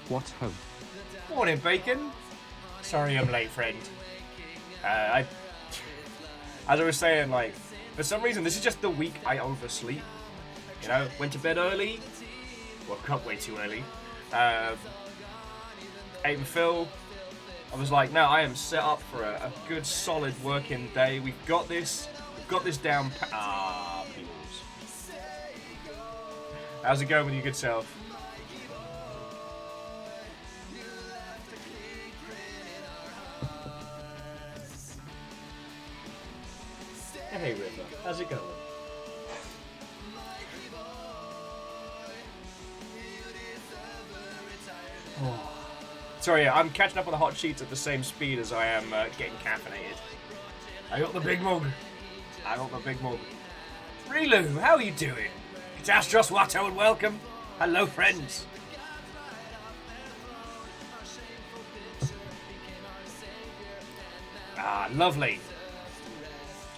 What ho? Morning, Bacon. Sorry I'm late, friend. As I was saying, like, for some reason, this is just the week I oversleep. You know, went to bed early, woke up way too early, ate and Phil. I was like, no, I am set up for a good, solid working day. We've got this down. Peoples. How's it going with your good self? Hey, River. How's it going? Oh. Sorry, I'm catching up on the hot sheets at the same speed as I am getting caffeinated. I got the big mug. Relu, how are you doing? It's Astros Watto and welcome. Hello, friends. Ah, lovely.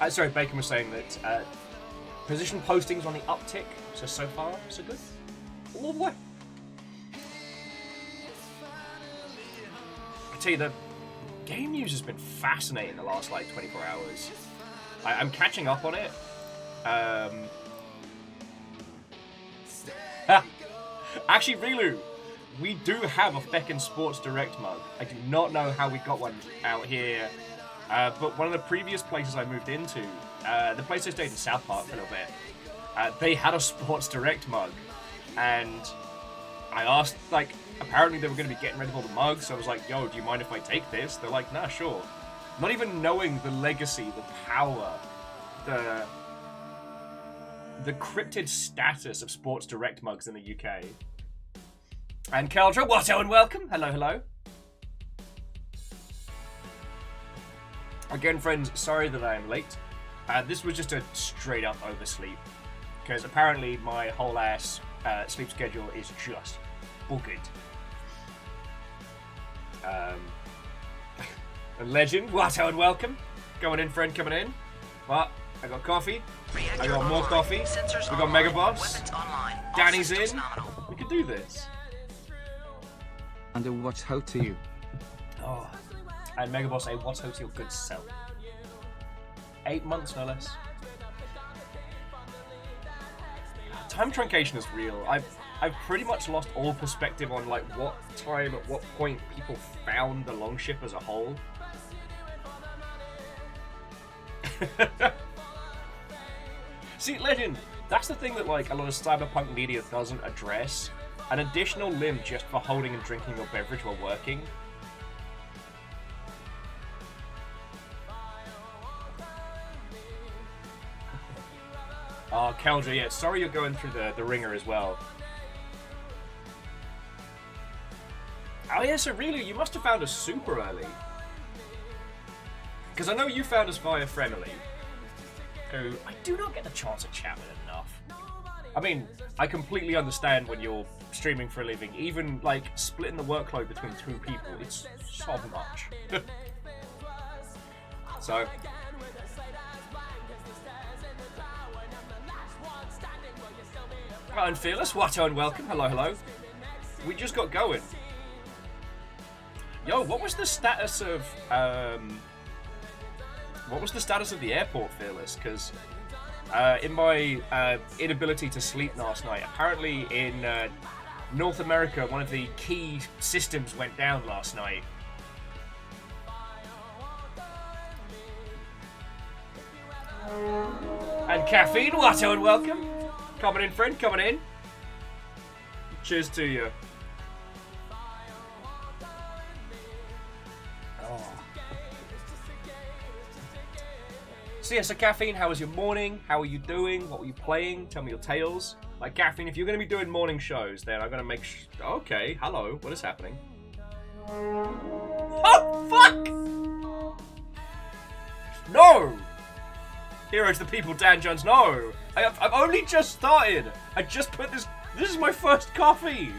Sorry, Bacon was saying that position postings on the uptick, so far, so good. All the way. I tell you, the game news has been fascinating the last, like, 24 hours. I'm catching up on it. Actually, Relu, we do have a Feckin' Sports Direct mug. I do not know how we got one out here. But one of the previous places I moved into, the place I stayed in South Park for a little bit, they had a Sports Direct mug. And I asked, like, apparently they were going to be getting rid of all the mugs. So I was like, yo, do you mind if I take this? They're like, nah, sure. Not even knowing the legacy, the power, the cryptid status of Sports Direct mugs in the UK. And Keldra, Watto and welcome. Hello, hello. Again, friends, sorry that I am late. This was just a straight up oversleep. Because apparently my whole ass sleep schedule is just buggered. A legend, Watto and welcome. Going in, friend, coming in. What? I got coffee. I got more coffee. We got Mega Boss. Danny's in. We could do this. And what's ho to you? Oh. And Mega Boss, what's ho to your good self? 8 months, no less. Time truncation is real. I've pretty much lost all perspective on like what time, at what point people found the Longship as a whole. See, Legend, that's the thing that like a lot of cyberpunk media doesn't address. An additional limb just for holding and drinking your beverage while working. Oh, Keldra, yeah, sorry you're going through the ringer as well. Oh yeah, so really, you must have found us super early. Because I know you found us via Friendly, who I do not get the chance to chat with enough. I mean, I completely understand when you're streaming for a living, even like splitting the workload between two people, it's so much. So... and Fearless, Watto and welcome. Hello, hello. We just got going. Yo, what was the status of the airport, Fearless? Because in my inability to sleep last night, apparently in North America, one of the key systems went down last night. And Caffeine, Watto and welcome. Coming in, friend, coming in. Cheers to you. Oh. So yeah, so Caffeine, how was your morning? How are you doing? What were you playing? Tell me your tales. Like, Caffeine, if you're going to be doing morning shows, then I'm going to make okay, hello, what is happening? Oh, fuck! No! Hero to the people, Dan Jones. No! I've only just started. I just put this... This is my first coffee.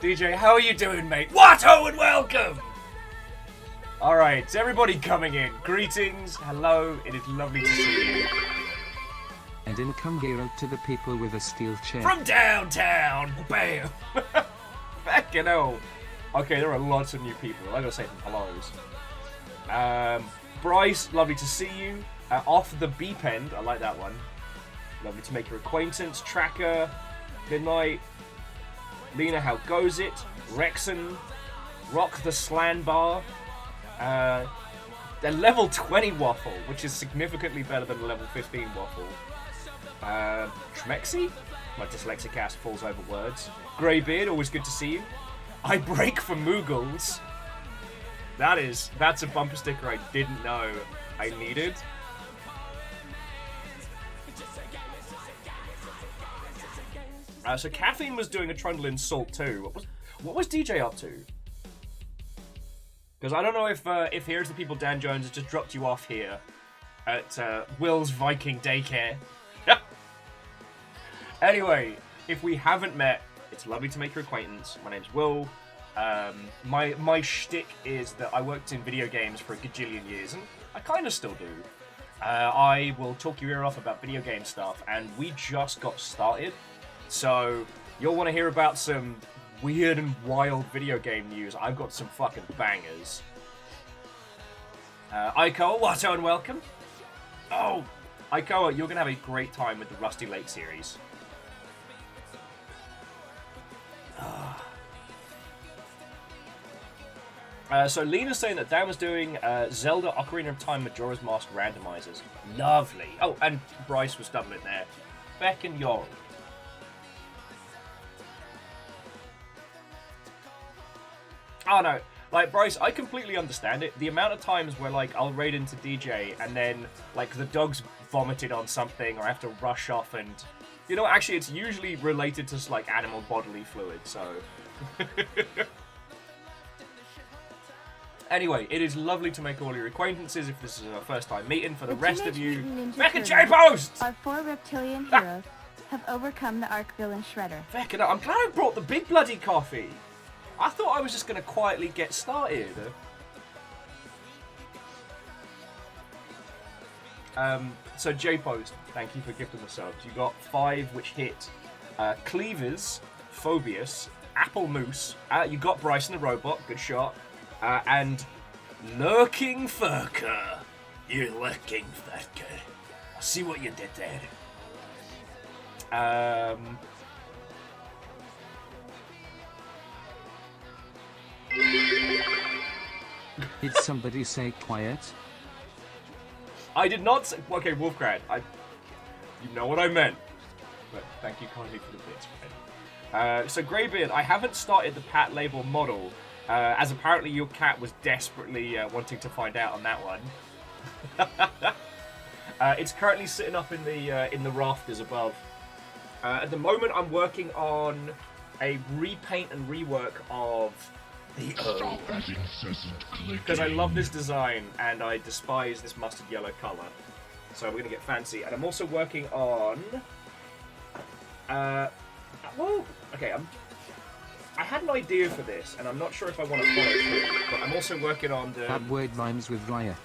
DJ, how are you doing, mate? Watto and welcome! Alright, so everybody coming in. Greetings. Hello. It is lovely to see you. And income hero to the people with a steel chair. From downtown! Bam! Fucking hell. Okay, there are lots of new people. I gotta say some hellos. Bryce, lovely to see you. Off the beep end, I like that one. Lovely to make your acquaintance. Tracker, good night. Lena, how goes it? Rexon, Rock the Slan Bar. The level 20 Waffle, which is significantly better than the level 15 Waffle. Tremexi? My dyslexic ass falls over words. Greybeard, always good to see you. I break for Moogles. That's a bumper sticker I didn't know I needed. So Caffeine was doing a trundle in Salt too. What was DJ up to? Because I don't know if Here's the People Dan Jones has just dropped you off here at Will's Viking Daycare. Anyway, if we haven't met, it's lovely to make your acquaintance. My name's Will. My shtick is that I worked in video games for a gajillion years, and I kind of still do. I will talk your ear off about video game stuff, and we just got started. So, you'll want to hear about some weird and wild video game news. I've got some fucking bangers. Aiko, what and welcome. Oh, Aiko, you're going to have a great time with the Rusty Lake series. So Lena's saying that Dan was doing Zelda Ocarina of Time Majora's Mask randomizers. Lovely. Oh, and Bryce was doubling there. Beck and Yorl. Oh no, like Bryce, I completely understand it. The amount of times where like I'll raid into DJ and then like the dog's vomited on something or I have to rush off and you know actually it's usually related to like animal bodily fluid, so anyway, it is lovely to make all your acquaintances if this is our first time meeting. For the rest of you, Beck and J-Post! Our 4 reptilian heroes have overcome the arch villain Shredder. Beck, I'm glad I brought the big bloody coffee. I thought I was just going to quietly get started. So J-Post, thank you for gifting the subs. You got 5 which hit. Cleavers, Phobius, Apple Moose. You got Bryson the Robot, good shot. And Lurking Furker. You're lurking Furker. I see what you did there. Did somebody say quiet? I did not say... Okay, Wolfgrad, you know what I meant. But thank you kindly for the bits, friend. So Greybeard, I haven't started the Pat Label model, as apparently your cat was desperately wanting to find out on that one. It's currently sitting up in the rafters above. At the moment, I'm working on a repaint and rework of the O. Because I love this design and I despise this mustard yellow colour. So we're going to get fancy. And I'm also working on... well, okay, I had an idea for this, and I'm not sure if I want to follow through, but I'm also working on the... That word rhymes with riot.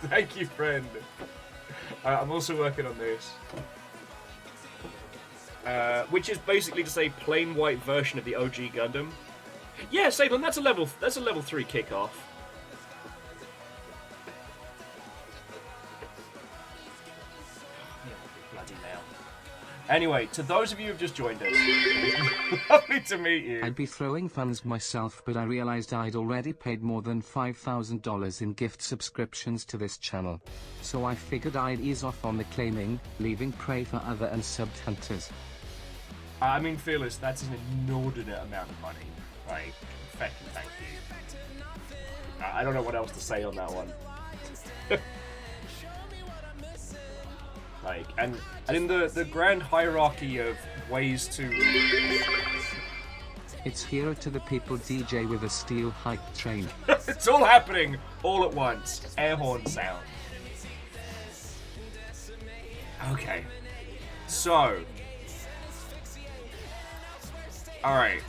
Thank you, friend. I'm also working on this. Which is basically just a plain white version of the OG Gundam. Yeah, Salem, that's a level 3 kickoff. Bloody nail. Anyway, to those of you who've just joined us, lovely to meet you. I'd be throwing funds myself, but I realized I'd already paid more than $5,000 in gift subscriptions to this channel. So I figured I'd ease off on the claiming, leaving prey for other unsubbed hunters. I mean, Fearless, that's an inordinate amount of money. Like, thank you. I don't know what else to say on that one. Like, and in the grand hierarchy of ways to... It's hero to the people DJ with a steel hype train. It's all happening all at once. Air horn sound. Okay. So... Alright.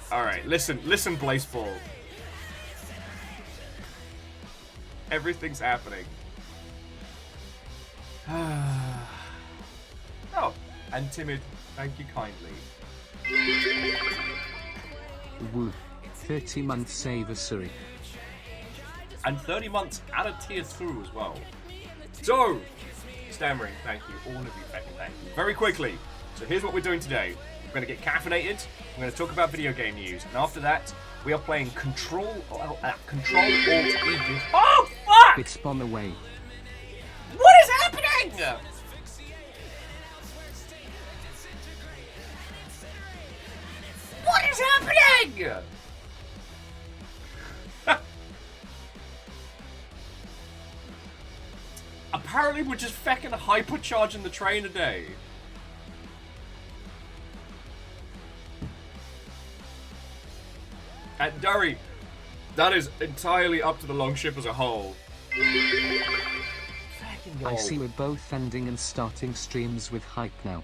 Listen, Blazeball. Everything's happening. Oh, and Timid, thank you kindly. Woo. 30 months anniversary. And 30 months at a tier 2 as well. So, Stammering, thank you. All of you, thank you. Very quickly. So here's what we're doing today. We're going to get caffeinated. We're going to talk about video game news. And after that, we are playing Ctrl Alt Ego. Oh, fuck! It's on the way. What is happening? What is happening? Apparently we're just feckin' hypercharging the train today. And Durry, that is entirely up to the Longship as a whole. I see we're both ending and starting streams with hype now.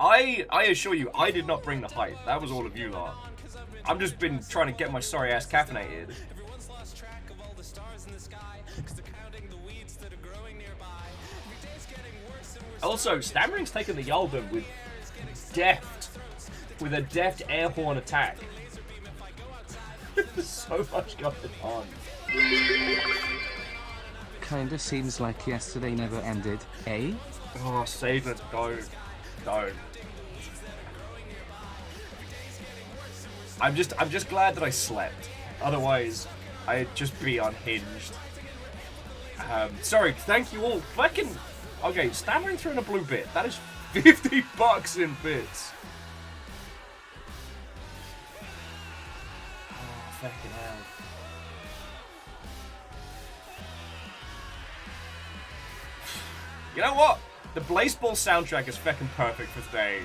I assure you, I did not bring the hype. That was all of you lot. I've just been trying to get my sorry ass caffeinated. Also, Stammering's taken the Yaldum with a deft air horn attack. There's so much going on. Kinda seems like yesterday never ended, eh? Oh, save it, don't. I'm just glad that I slept. Otherwise, I'd just be unhinged. Sorry, thank you all. Fucking okay, Stammering through in a blue bit. That is $50 in bits. Oh, fucking hell. You know what? The Blazeball soundtrack is fucking perfect for today.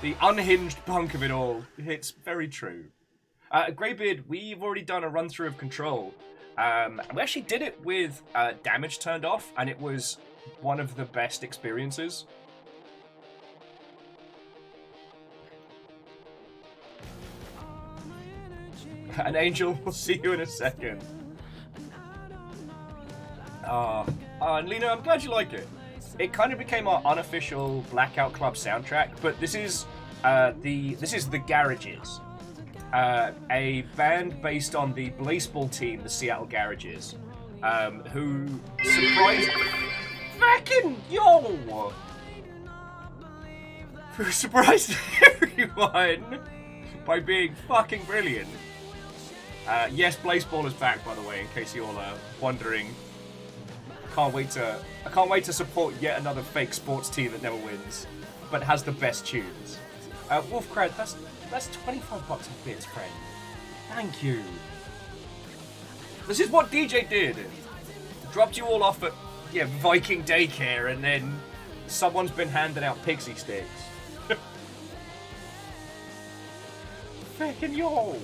The unhinged punk of it all. It's very true. Greybeard, we've already done a run-through of Control. We actually did it with damage turned off, and it was one of the best experiences. An angel, we'll see you in a second. And Lena, I'm glad you like it. It kind of became our unofficial Blackout Club soundtrack, but this is the Garages, a band based on the Blazeball team, the Seattle Garages, who surprised fucking yo, who surprised everyone by being fucking brilliant. Yes, Blazeball is back, by the way, in case you're wondering. I can't wait to support yet another fake sports team that never wins, but has the best tunes. Wolfcrad, that's $25 in bits, friend. Thank you. This is what DJ did. Dropped you all off at Viking daycare, and then someone's been handing out pixie sticks. Fucking yo.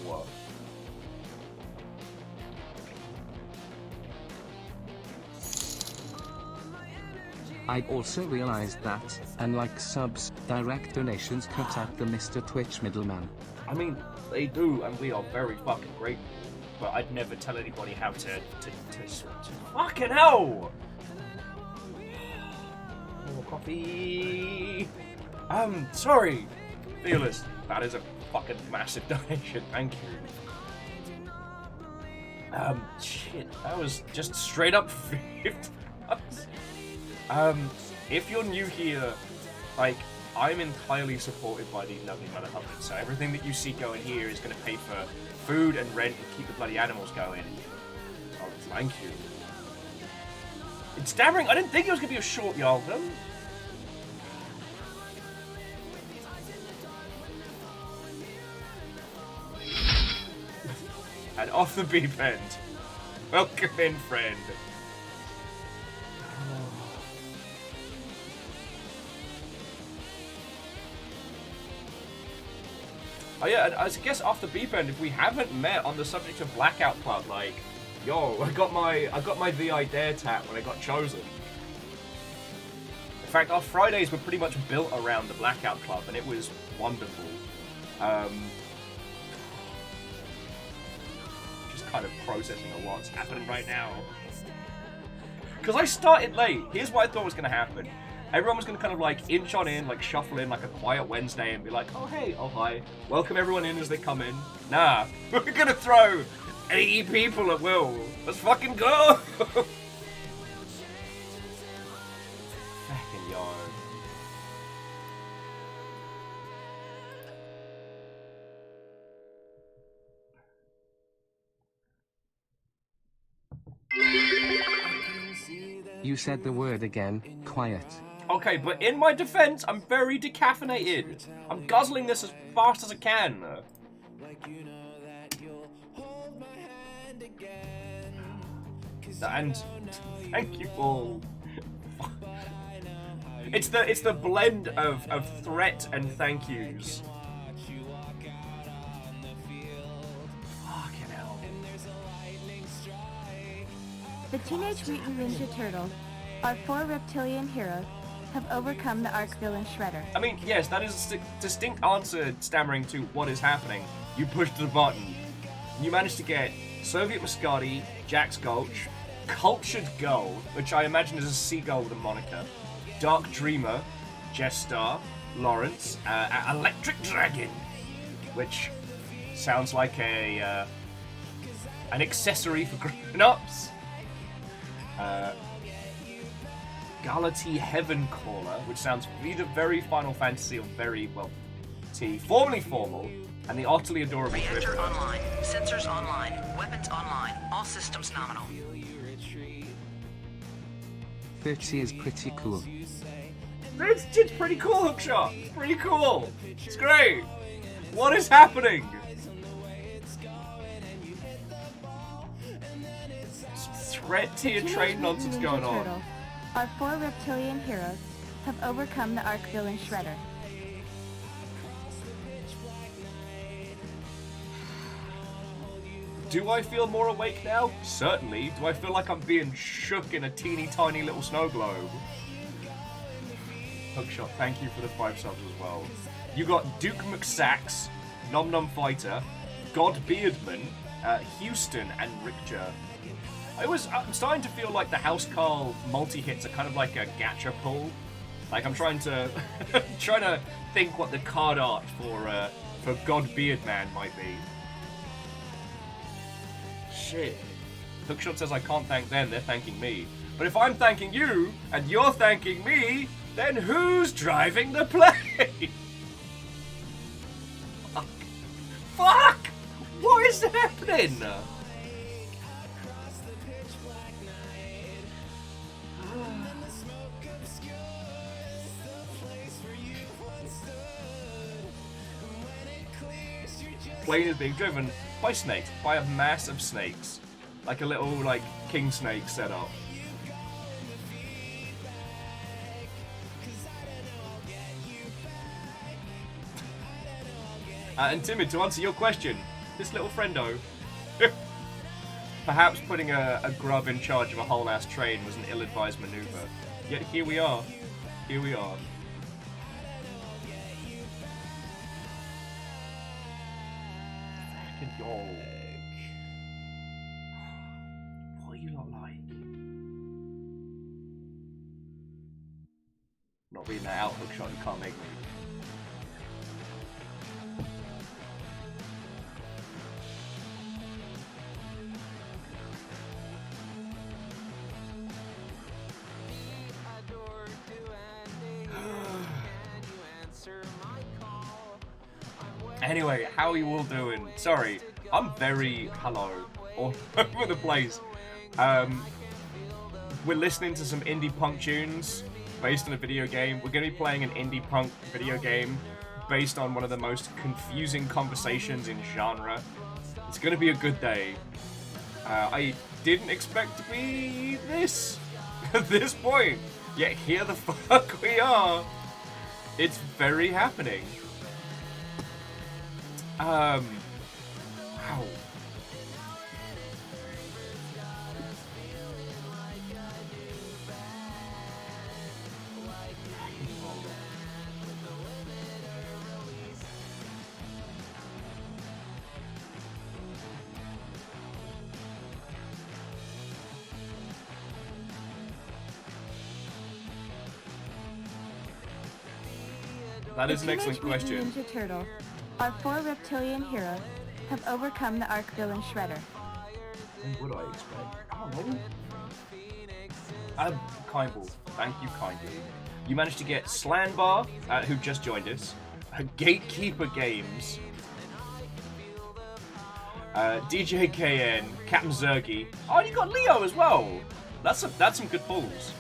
I also realized that, unlike subs, direct donations cut out the Mr. Twitch middleman. I mean, they do, and we are very fucking grateful. But I'd never tell anybody how to fucking hell! More coffee. Sorry, Fearless. That is a fucking massive donation. Thank you. Shit, that was just straight up $50. If you're new here, like, I'm entirely supported by these lovely motherfuckers, so everything that you see going here is going to pay for food and rent and keep the bloody animals going. Oh, thank you. It's Stammering. I didn't think it was going to be a short Yaldum. And off the beep end. Welcome in, friend. Oh yeah, and I guess off the beep end, if we haven't met on the subject of Blackout Club, like, yo, I got my VI Dare tat when I got chosen. In fact, our Fridays were pretty much built around the Blackout Club, and it was wonderful. Just kind of processing of what's happening right now. Because I started late. Here's what I thought was going to happen. Everyone was going to kind of like inch on in, like shuffle in like a quiet Wednesday and be like, oh hey, oh hi, welcome everyone in as they come in. Nah, we're going to throw 80 people at will. Let's fucking go! Fucking yarn. You said the word again, quiet. Okay, but in my defense, I'm very decaffeinated. I'm guzzling this as fast as I can. And thank you all. It's the blend of threat and thank yous. Fucking hell. The Teenage Mutant Ninja Turtles, our 4 reptilian heroes, have overcome the arch villain Shredder. I mean, yes, that is a distinct answer, stammering to what is happening. You pushed the button. You managed to get Soviet Muscati, Jack's Gulch, Cultured Gull, which I imagine is a seagull with a moniker, Dark Dreamer, Jester, Lawrence, Electric Dragon, which sounds like an accessory for grown-ups. Galati Heaven Caller, which sounds either very Final Fantasy or very, well, formally formal, and the utterly adorable Reactor Drifter. online. Sensors online. Weapons online. All systems nominal. 30 is pretty cool. It's pretty cool, Hookshot. It's pretty cool. It's great. What is happening? Threat tier train nonsense going on. Turtles, our 4 reptilian heroes, have overcome the arch villain Shredder. Do I feel more awake now? Certainly. Do I feel like I'm being shook in a teeny tiny little snow globe? Hookshot, thank you for the 5 subs as well. You got Duke McSax, Nom Nom Fighter, God Beardman, Houston, and Richter. I'm starting to feel like the House Carl multi-hits are kind of like a gacha pull. Like I'm trying to think what the card art for God Beardman might be. Shit. Hookshot says I can't thank them, they're thanking me. But if I'm thanking you, and you're thanking me, then who's driving the plane? Fuck. Fuck! What is happening? Plane is being driven by snakes, by a mass of snakes. Like a little, like, king snake setup. And Timid, to answer your question, this little friendo, perhaps putting a grub in charge of a whole-ass train was an ill-advised maneuver. Yet here we are. Here we are. Fucking yo. What are you not like? I'm not reading that out, Hookshot, you can't make me. Anyway, how are you all doing? Sorry, I'm very hello all over the place. We're listening to some indie punk tunes based on a video game. We're going to be playing an indie punk video game based on one of the most confusing conversations in genre. It's going to be a good day. I didn't expect to be this at this point, yet here the fuck we are. It's very happening. Wow. That is an The excellent Teenage Mutant question. Ninja Turtle, our 4 reptilian heroes, have overcome the arc villain Shredder. What would I expect? I don't know. Kindle. Thank you kindly. You managed to get Slanbar, who just joined us, Gatekeeper Games, DJ KN, Captain Zergy. Oh, you got Leo as well. That's some good pulls.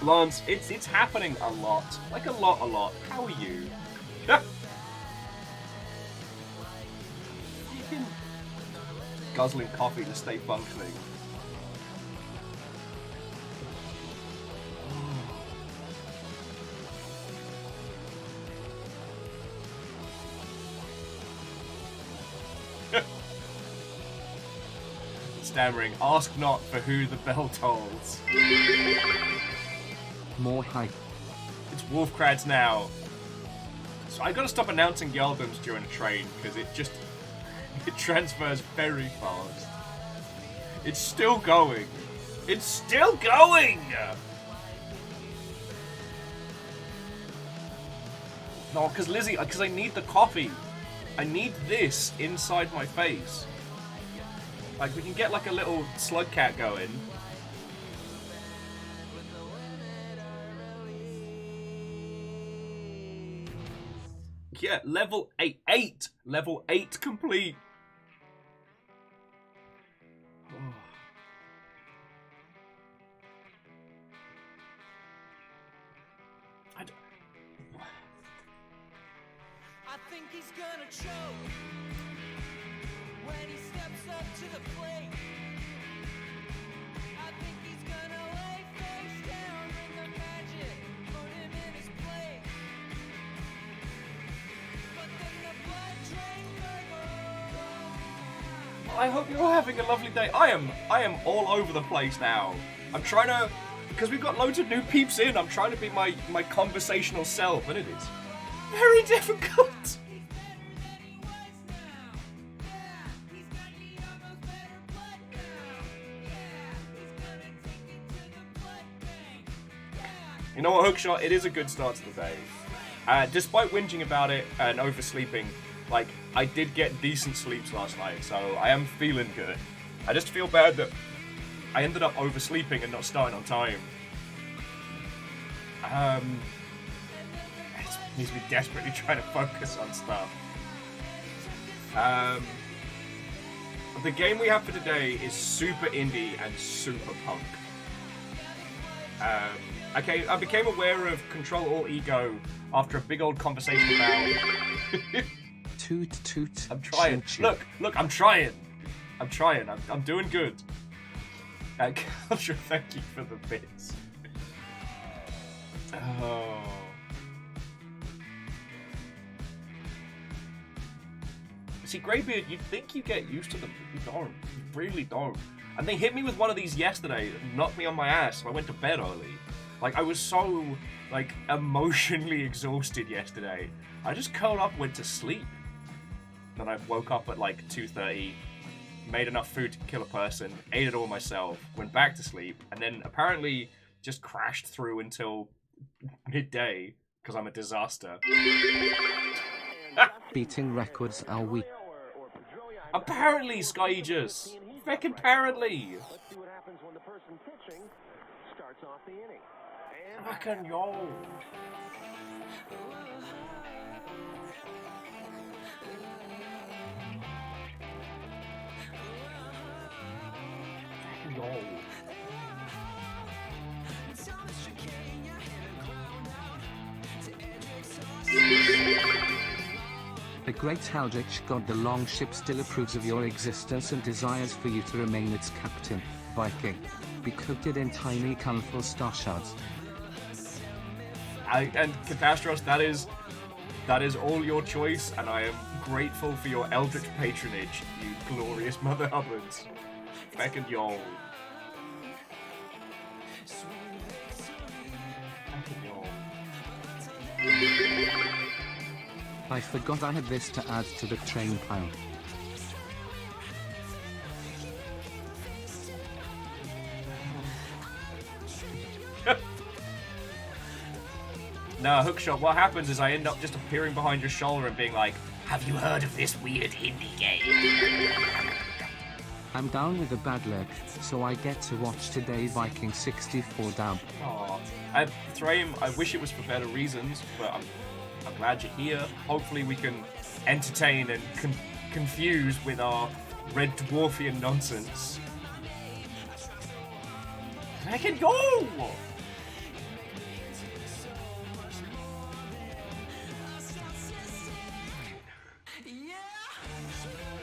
Lance, it's happening a lot. Like a lot. How are you? Guzzling coffee to stay functioning. Stammering, ask not for who the bell tolls. More hype. It's Wolfcrads now. So I gotta stop announcing the albums during a train because it transfers very fast. It's still going. It's still going! No, because Lizzie, because I need the coffee. I need this inside my face. Like, we can get like a little slug cat going. Yeah, level 8. Level 8 complete. I think he's gonna choke when he steps up to the plate. I think he's gonna lay face down in the magic, put him in his place. But then the blood train gurgled. I hope you're all having a lovely day. I am all over the place now. I'm trying to, because we've got loads of new peeps in, I'm trying to be my conversational self, and it is very difficult. You know what, Hookshot? It is a good start to the day. Despite whinging about it and oversleeping, like, I did get decent sleeps last night, so I am feeling good. I just feel bad that I ended up oversleeping and not starting on time. It needs me desperately trying to focus on stuff. The game we have for today is super indie and super punk. Okay, I became aware of Ctrl Alt Ego after a big old conversation about... Toot toot. I'm trying. Look, I'm trying. I'm doing good. Culture, thank you for the bits. Oh. See, Greybeard, you'd think you get used to them, but you don't. You really don't. And they hit me with one of these yesterday that knocked me on my ass, so I went to bed early. Like, I was so, like, emotionally exhausted yesterday. I just curled up and went to sleep. Then I woke up at, like, 2:30, made enough food to kill a person, ate it all myself, went back to sleep, and then apparently just crashed through until midday, because I'm a disaster. Beating records are we? Apparently, Skyegis! Feckin' apparently! Let's see what happens when the person pitching starts off the inning. And Fucking yo! Fucking yo! The great Haldrich God the Longship still approves of your existence and desires for you to remain its captain, Viking. Be coated in tiny colourful star shards. And Catastros, that is all your choice, and I am grateful for your eldritch patronage, you glorious Mother Hubbards. Feckin' yo! Feckin' yo! I forgot I had this to add to the train pile. No, Hookshot, what happens is I end up just appearing behind your shoulder and being like, have you heard of this weird indie game? I'm down with a bad leg, so I get to watch today Viking 64 dub. Aww. Thrame, I wish it was for better reasons, but I'm glad you're here. Hopefully we can entertain and confuse with our red dwarfian nonsense. I can go!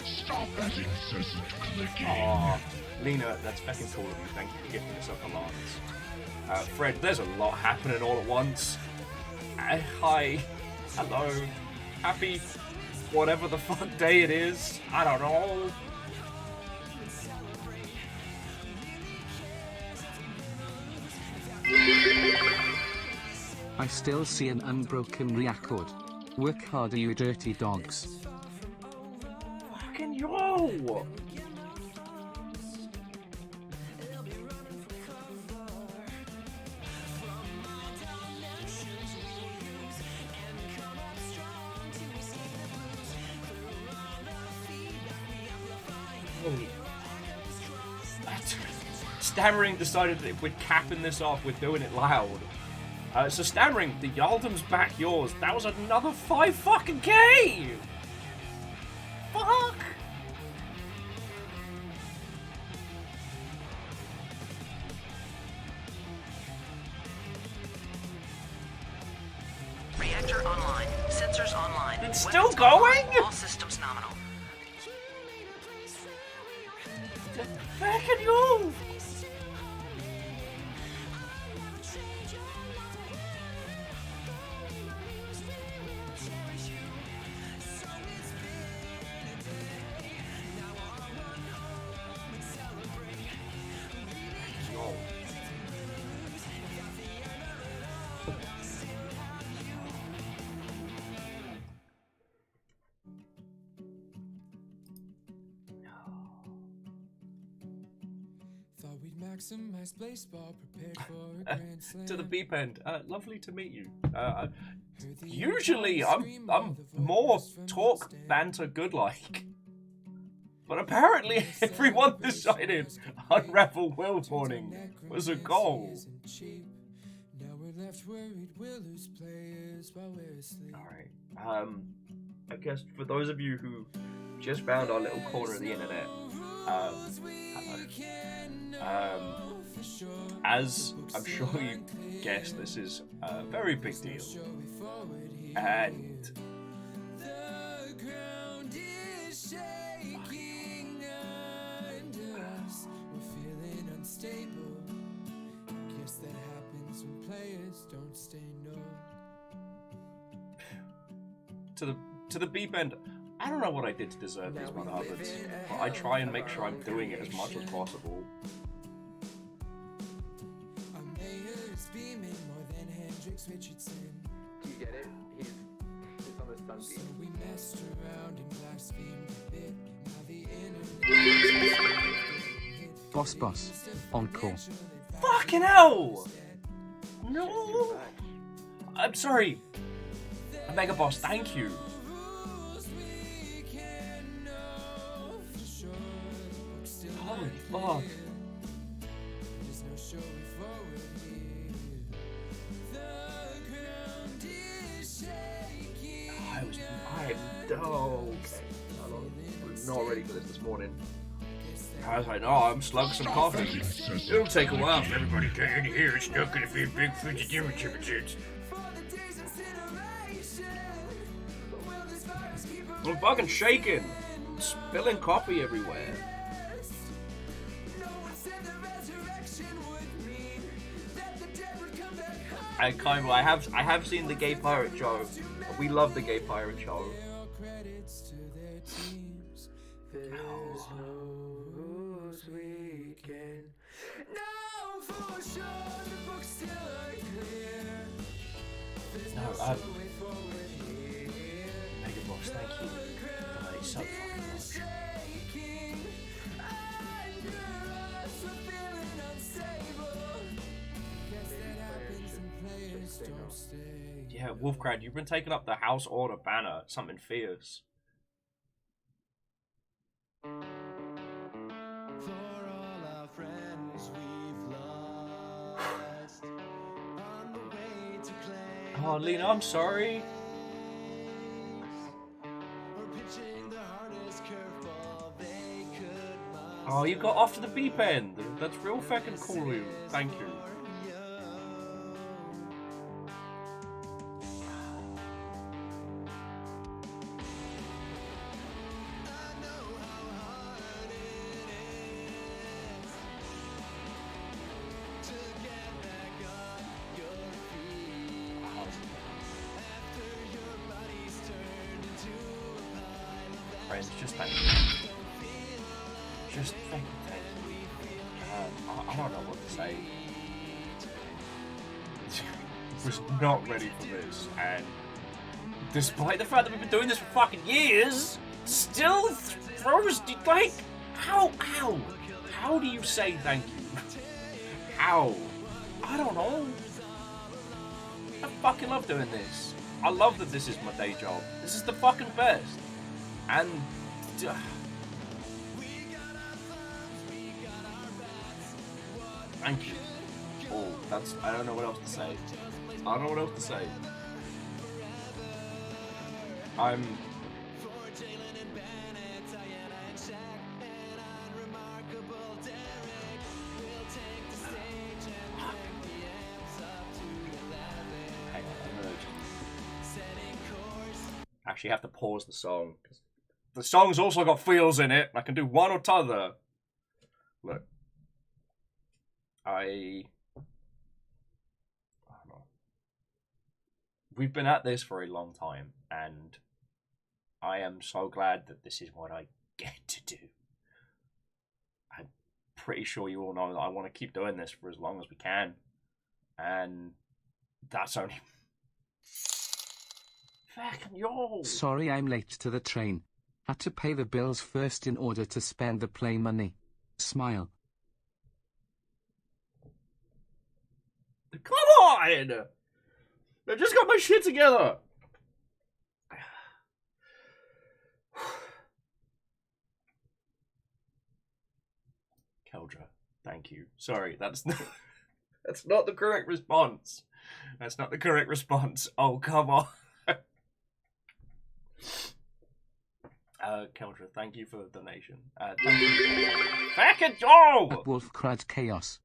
Stop that incessant clicking. Aw, Lena, that's fucking cool of you. Thank you for giving us up alarms. Fred, there's a lot happening all at once. Hi. Hello. Happy whatever the fuck day it is. I don't know. I still see an unbroken record. Work harder, you dirty dogs. Fucking yo! Stammering decided that if we're capping this off, we're doing it loud. So Stammering, the Yaldum's back yours. That was another 5 fucking K! Fuck! Reactor online. Sensors online. It's still Weapons online. going? All systems nominal. Fucking yo! Maximize baseball, prepared for a grand slam. To the beep end. Lovely to meet you. Usually, I'm more talk banter good like, but apparently everyone decided Unravel World Warning was a goal. Now we're left worried we'll lose players while we're asleep. All right. I guess for those of you who just found our little corner of the internet, hello. As I'm sure you guessed, this is a very big deal, and We're feeling unstable. Guess that happens when players don't stay no. to the beep end. I don't know what I did to deserve these one others, but I try and make sure I'm doing it as much as possible. Our mayor is beaming more than Hendrix Richardson. Do you get it? He's on the sun So beam. we messed around and blasphemed a bit. Now the internet. Boss, encore. Fucking hell! No! I'm sorry. Mega Boss, thank you. Holy fuck. There's no showing forward here. The ground is shaking. I'm not ready for this morning. I was like, oh, I'm slug some coffee. It'll take a while for everybody to get in here. It's not gonna be a big frigid temperature. I'm fucking shaking. Spilling coffee everywhere. I have seen the Gay Pirate Show. We love the Gay Pirate Show. But it's so fucking much. Yeah, Wolfcrad, you've been taking up the House Order banner. Something fierce. Oh, Lena, I'm sorry. Oh, you got off to the beep end. That's real fucking cool of you. Thank you. Friends, just thank you. Just thank you. I don't know what to say. Was not ready for this, and despite the fact that we've been doing this for fucking years, still throws like how do you say thank you? How? I don't know. I fucking love doing this. I love that this is my day job. This is the fucking best. And thank you. Oh, that's, I don't know what else to say. I don't know what else to say. I'm actually have to pause the song. The song's also got feels in it. I can do one or t'other. Look. I don't know. We've been at this for a long time, and I am so glad that this is what I get to do. I'm pretty sure you all know that I want to keep doing this for as long as we can. And that's only... Fucking yo! Sorry I'm late to the train. Had to pay the bills first in order to spend the play money. Smile. Come on! I just got my shit together! Keldra, thank you. Sorry, that's not the correct response. That's not the correct response. Oh, come on. Keldra, thank you for the donation. Thank you. Fucking Joe! Wolfcrad chaos.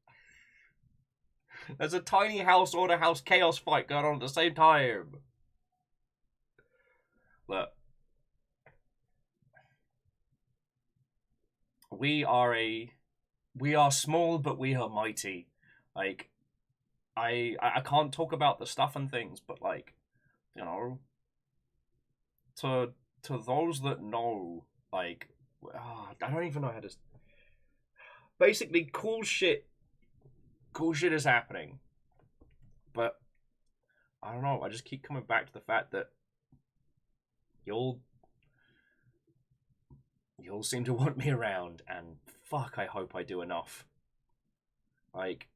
There's a tiny house order house chaos fight going on at the same time. Look. We are small, but we are mighty. Like, I can't talk about the stuff and things, but like, you know, to those that know, like, I don't even know how to. Basically, cool shit is happening, but I don't know. I just keep coming back to the fact that you'll seem to want me around, and fuck, I hope I do enough. Like,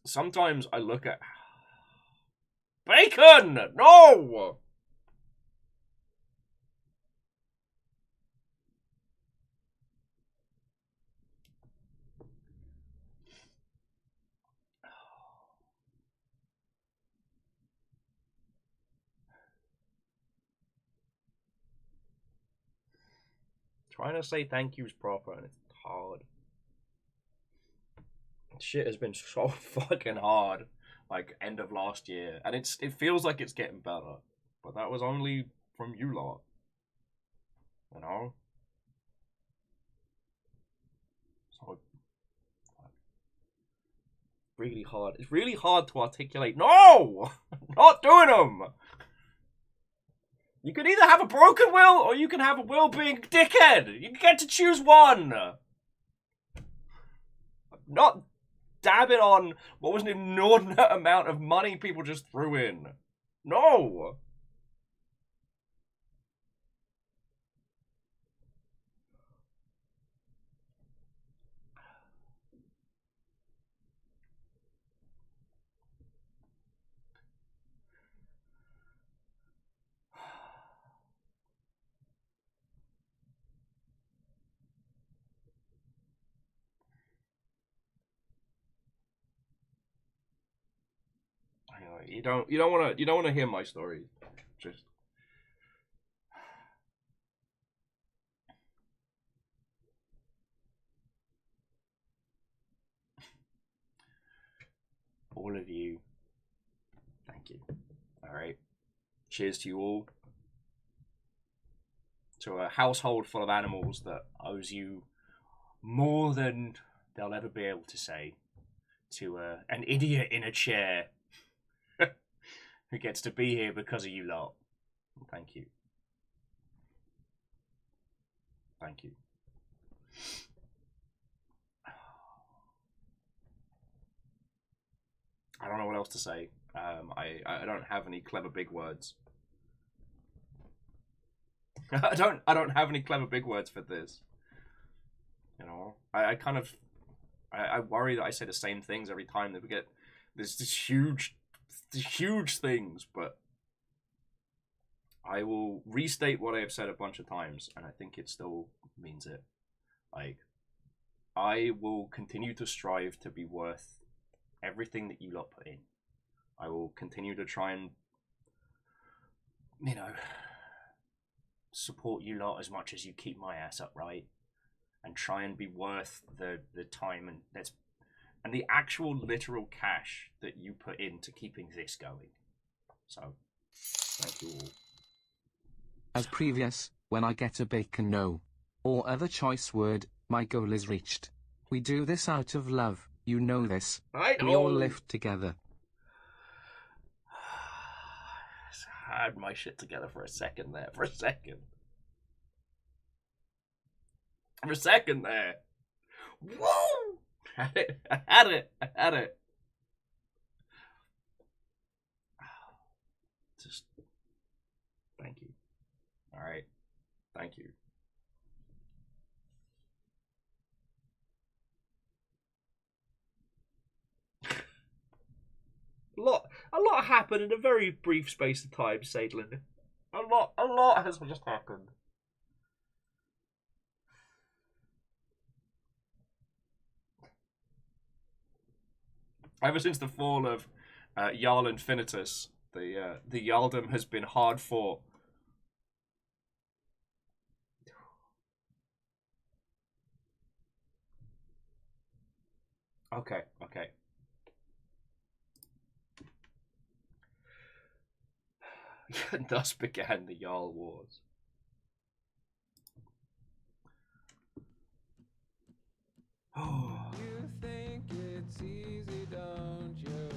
sometimes I look at bacon. No. Trying to say thank yous proper, and it's hard. Shit has been so fucking hard, like end of last year, and it feels like it's getting better, but that was only from you lot, you know. So really hard. It's really hard to articulate. No, not doing them. You can either have a broken will, or you can have a will being a dickhead. You get to choose one. Not dabbing on what was an inordinate amount of money people just threw in. No. You don't want to hear my story. Just all of you. Thank you. All right. Cheers to you all. To a household full of animals that owes you more than they'll ever be able to say. To an idiot in a chair who gets to be here because of you lot. Thank you. Thank you. I don't know what else to say. I don't have any clever big words. I don't have any clever big words for this. You know, I worry that I say the same things every time that we get this huge things, but I will restate what I have said a bunch of times, and I think it still means it. Like, I will continue to strive to be worth everything that you lot put in. I will continue to try and, you know, support you lot as much as you keep my ass upright, and try and be worth the time and the actual literal cash that you put into keeping this going. So, thank you all. As previous, when I get a bacon no, or other choice word, my goal is reached. We do this out of love, you know this. I know. We all live together. I had my shit together for a second there. For a second there. Whoa! I had it. Just thank you. All right. Thank you. A lot happened in a very brief space of time, Sadlin. A lot has just happened. Ever since the fall of Jarl Infinitus, the Jarldom has been hard fought. Okay. Thus began the Jarl Wars. You think it's easy, don't you?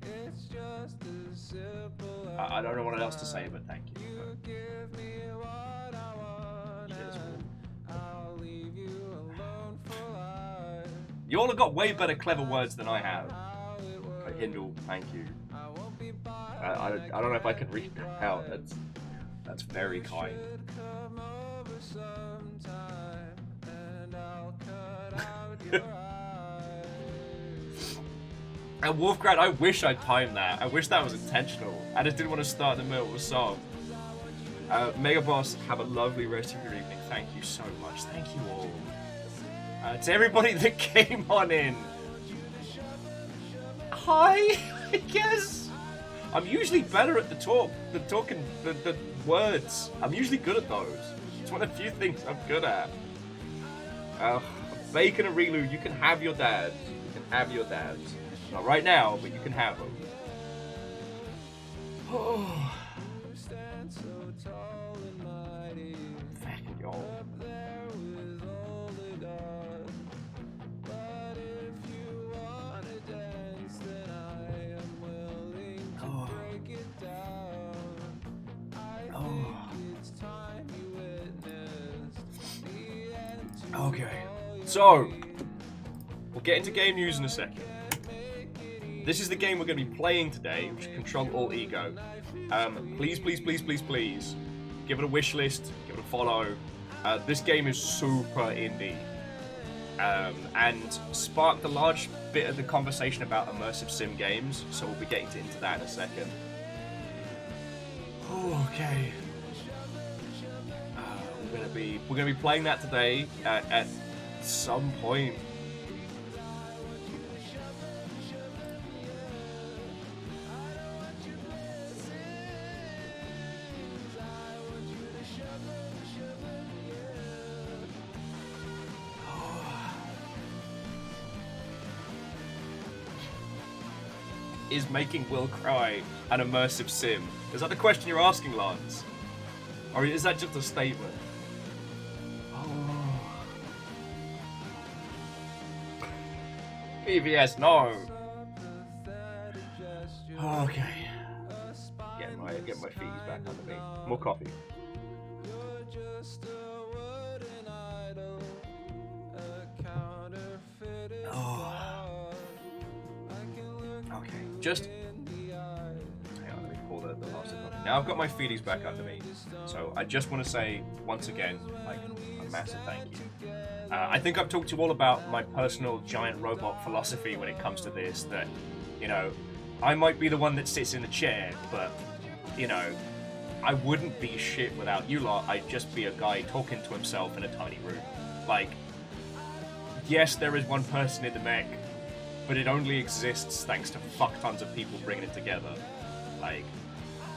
It's just as simple as I don't know what else to say, but thank you. you give me what I want. Cheers, man. I'll leave you alone for life. You all have got way better clever words than I have. Hindle, thank you. I don't know if I can read that out. That's very kind. Come over sometime and I'll cut out your eyes. And Wolfgrad, I wish I'd timed that. I wish that was intentional. I just didn't want to start in the middle of a song. Mega Boss, have a lovely rest of your evening. Thank you so much. Thank you all. To everybody that came on in. Hi, I guess. I'm usually better at the words. I'm usually good at those. It's one of the few things I'm good at. Bacon and Relu, you can have your dads. You can have your dads. Not right now, but you can have them. Oh. Fucking y'all. Okay, so we'll get into game news in a second. This is the game we're going to be playing today, which is Ctrl Alt Ego. Please, give it a wish list, give it a follow. This game is super indie, and sparked a large bit of the conversation about immersive sim games. So we'll be getting into that in a second. Okay. We're gonna be playing that today at some point. is making Will cry an immersive sim? Is that the question you're asking, Lance? Or is that just a statement? Oh. PBS, no. Okay. Get my feet back under me. More coffee. Oh. Okay, just hang on, let me pull the last of them. Now I've got my feeties back under me, so I just want to say once again, like, a massive thank you. I think I've talked to you all about my personal giant robot philosophy when it comes to this. That, you know, I might be the one that sits in the chair, but, you know, I wouldn't be shit without you lot. I'd just be a guy talking to himself in a tiny room. Like, yes, there is one person in the mech, but it only exists thanks to fuck tons of people bringing it together. Like,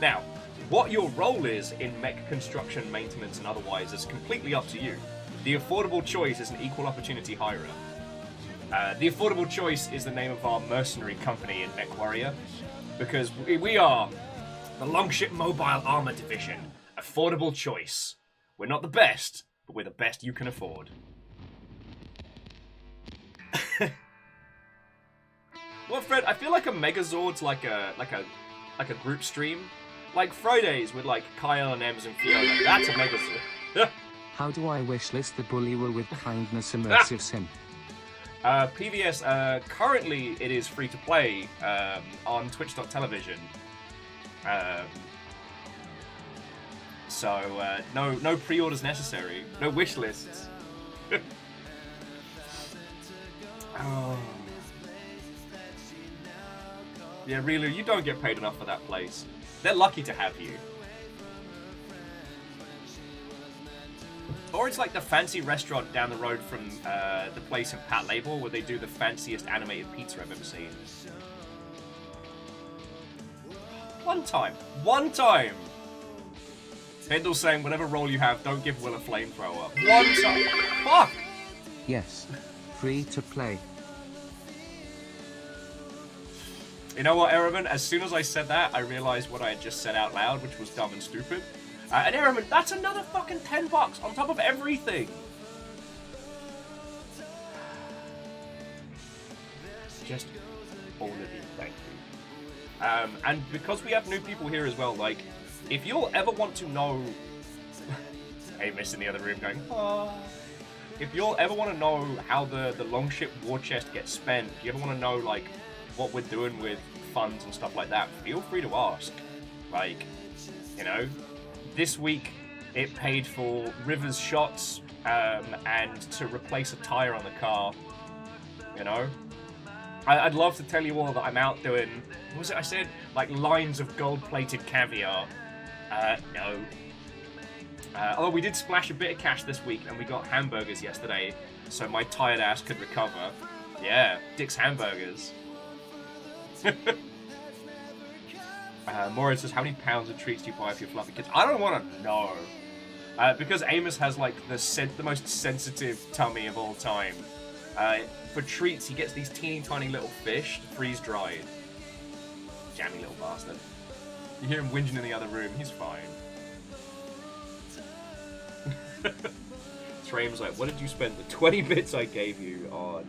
now, what your role is in mech construction, maintenance, and otherwise is completely up to you. The Affordable Choice is an equal opportunity hirer. The Affordable Choice is the name of our mercenary company in Mech Warrior, because we are the Longship Mobile Armor Division. Affordable Choice. We're not the best, but we're the best you can afford. Well, Fred, I feel like a Megazord's like a group stream. Like Fridays with like Kyle and Ems and Fiona. That's a Megazord. How do I wishlist the Bully Will with Kindness immersive sim? PVS, currently it is free to play on twitch.television. So no pre-orders necessary, no wish lists. Oh. Yeah, really, you don't get paid enough for that place. They're lucky to have you. Or it's like the fancy restaurant down the road from the place in Pat Label where they do the fanciest animated pizza I've ever seen. One time! Pendle's saying, whatever role you have, don't give Will a flamethrower. One time! Fuck! Yes. Free to play. You know what, Ereman? As soon as I said that, I realized what I had just said out loud, which was dumb and stupid. And Ereman, that's another fucking $10 on top of everything! Just all of you, thank you. And because we have new people here as well, like, if you'll ever want to know... Amos in the other room going, oh. If you'll ever want to know how the Longship war chest gets spent, if you ever want to know, like, what we're doing with funds and stuff like that, feel free to ask. Like, you know, this week it paid for River's shots and to replace a tire on the car, you know. I'd love to tell you all that I'm out doing, what was it I said? Like lines of gold-plated caviar. No. Although we did splash a bit of cash this week and we got hamburgers yesterday, so my tired ass could recover. Yeah, Dick's Hamburgers. Maureen says, how many pounds of treats do you buy for your fluffy kids? I don't want to know. Because Amos has like the most sensitive tummy of all time. For treats, he gets these teeny tiny little fish, freeze-dried. Jammy little bastard. You hear him whinging in the other room, he's fine. Trey was like, what did you spend the 20 bits I gave you on?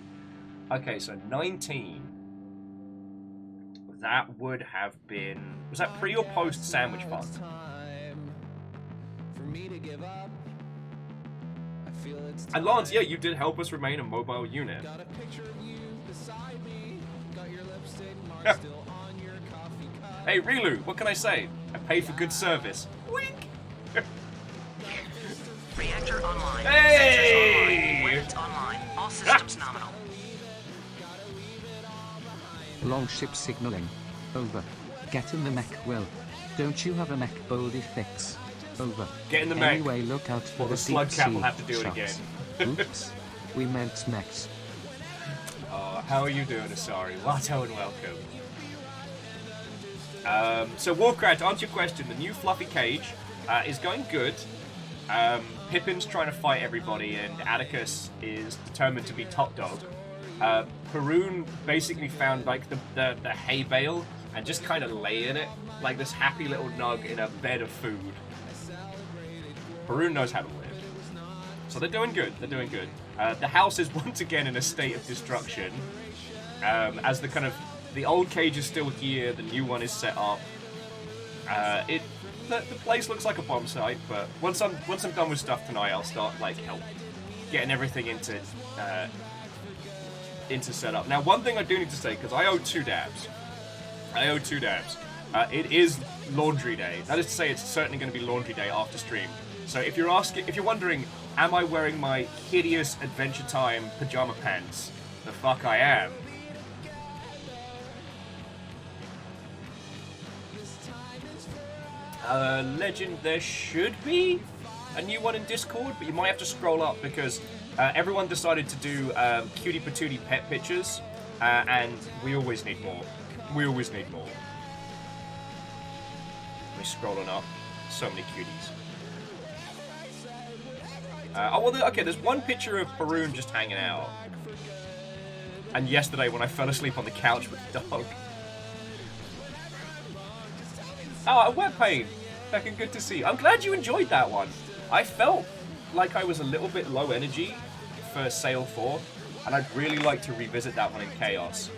Okay, so 19. That would have been... Was that pre or post sandwich fund? And Lance, yeah, you did help us remain a mobile unit. Hey, Rilu, what can I say? I pay for good service. Wink! Reactor online. Hey! Weapons online. All systems nominal. Longship signaling. Over. Get in the mech, Will. Don't you have a mech boldy fix? Over. Get in the mech. Anyway, look out for the slug cat will have to do it again. Oops. We meant mechs. How are you doing, Asari? Watto and welcome. So Warcraft, to answer your question, the new fluffy cage is going good. Pippin's trying to fight everybody, and Atticus is determined to be top dog. Perun basically found like the hay bale and just kind of lay in it like this happy little nug in a bed of food. Haroon knows how to live. So they're doing good. They're doing good. The house is once again in a state of destruction. As the old cage is still here, the new one is set up. The place looks like a bomb site, but once I'm done with stuff tonight, I'll start getting everything into setup. Now, one thing I do need to say, because I owe 2 dabs. It is laundry day. That is to say, it's certainly going to be laundry day after stream. So if you're wondering, am I wearing my hideous Adventure Time pajama pants? The fuck I am. Legend, there should be a new one in Discord, but you might have to scroll up because everyone decided to do cutie patootie pet pictures, and we always need more. We're scrolling up. So many cuties. There's one picture of Haroon just hanging out. And yesterday when I fell asleep on the couch with the dog. Oh, a web paint. Fucking good to see. I'm glad you enjoyed that one. I felt like I was a little bit low energy for Sail 4, and I'd really like to revisit that one in Chaos.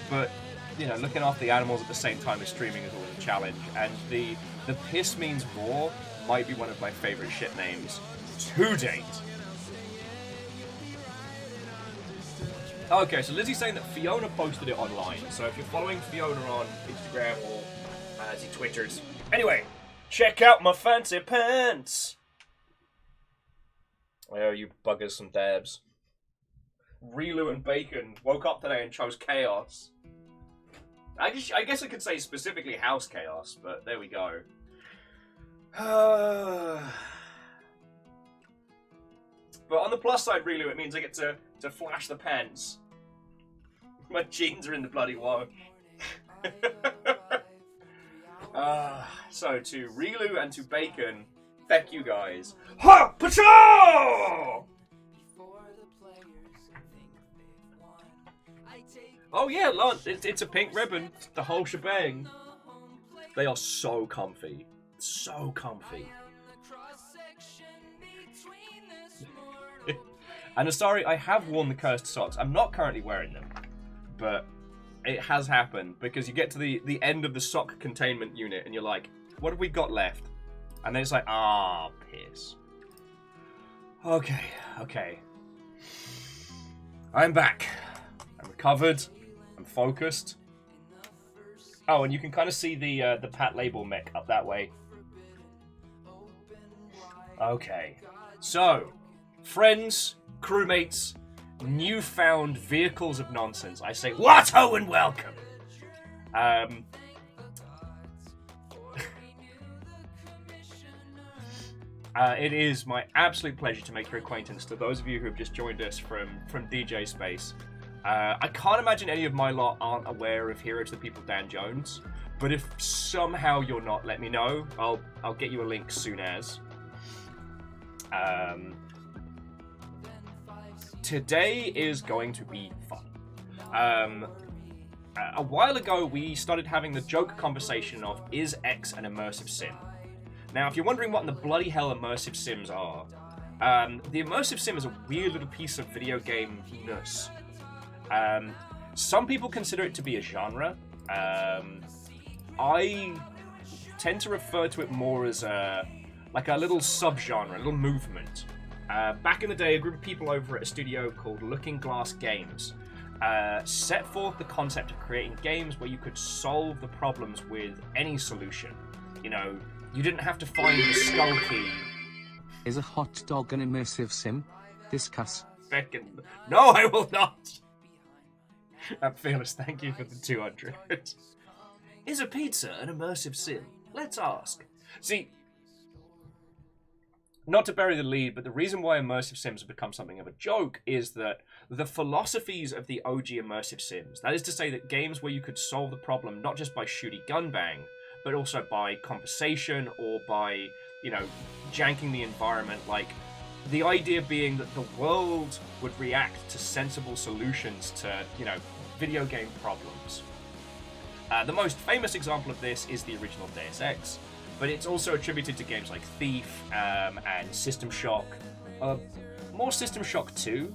But, looking after the animals at the same time as streaming is always a challenge, and the Piss Means War might be one of my favorite ship names to date. Okay, so Lizzie's saying that Fiona posted it online, so if you're following Fiona on Instagram or as he twitters. Anyway, check out my fancy pants! Oh, you buggers, some dabs. Relu and Bacon woke up today and chose Chaos. I guess I could say specifically House Chaos, but there we go. But on the plus side, Relu, it means I get to flash the pants. My jeans are in the bloody wash. So to Relu and to Bacon, thank you guys. Ha! Patrol! Oh yeah, Lance, it's a pink ribbon. The whole shebang. They are so comfy. So comfy. And sorry, I have worn the cursed socks. I'm not currently wearing them. But it has happened because you get to the end of the sock containment unit and you're like, what have we got left? And then it's like, piss. Okay. I'm back. I'm recovered. I'm focused. Oh, and you can kind of see the Pat Label mech up that way. Okay. So, friends, crewmates, newfound vehicles of nonsense. I say, what-ho and welcome! It is my absolute pleasure to make your acquaintance to those of you who have just joined us from DJ Space. I can't imagine any of my lot aren't aware of Hero to the People Dan Jones, but if somehow you're not, let me know. I'll get you a link soon as. Today is going to be fun. A while ago, we started having the joke conversation of, is X an immersive sim? Now, if you're wondering what in the bloody hell immersive sims are, the immersive sim is a weird little piece of video game-ness. Some people consider it to be a genre. I tend to refer to it more as a little subgenre, a little movement. Back in the day, a group of people over at a studio called Looking Glass Games set forth the concept of creating games where you could solve the problems with any solution. You didn't have to find the skull key. Is a hot dog an immersive sim? Discuss. No, I will not! Fearless, thank you for the 200. Is a pizza an immersive sim? Let's ask. See, not to bury the lead, but the reason why immersive sims have become something of a joke is that the philosophies of the OG immersive sims, that is to say that games where you could solve the problem not just by shooty gun bang, but also by conversation or by, janking the environment, the idea being that the world would react to sensible solutions to, video game problems. The most famous example of this is the original Deus Ex, but it's also attributed to games like Thief and System Shock. More System Shock 2,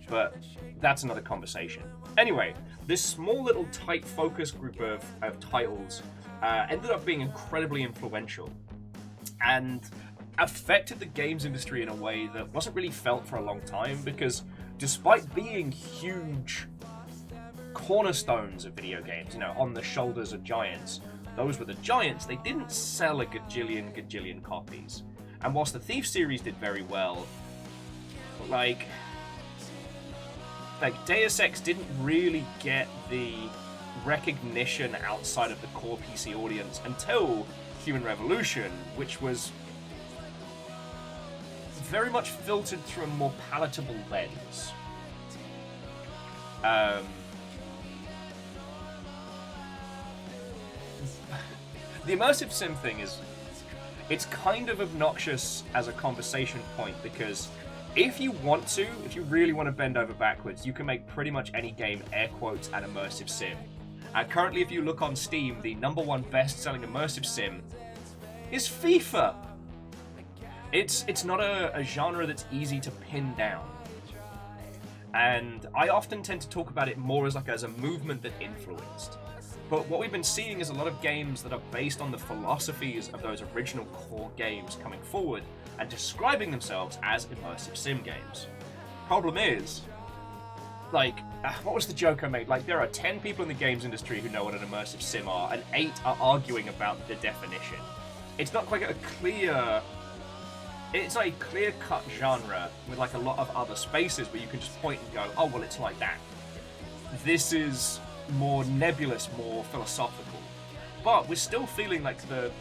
but that's another conversation. Anyway, this small little tight focus group of titles ended up being incredibly influential and affected the games industry in a way that wasn't really felt for a long time, because despite being huge cornerstones of video games, on the shoulders of giants, those were the giants, they didn't sell a gajillion copies. And whilst the Thief series did very well, like Deus Ex didn't really get the recognition outside of the core PC audience until Human Revolution, which was very much filtered through a more palatable lens. The immersive sim thing it's kind of obnoxious as a conversation point, because if you really want to bend over backwards, you can make pretty much any game, air quotes, an immersive sim. Currently, if you look on Steam, the #1 best-selling immersive sim is FIFA. It's not a genre that's easy to pin down. And I often tend to talk about it more as a movement that influenced. But what we've been seeing is a lot of games that are based on the philosophies of those original core games coming forward and describing themselves as immersive sim games. Problem is, what was the joke I made? There are 10 people in the games industry who know what an immersive sim are, and 8 are arguing about the definition. It's not quite it's not a clear-cut genre with a lot of other spaces where you can just point and go, oh, well, it's like that. This is more nebulous, more philosophical. But we're still feeling the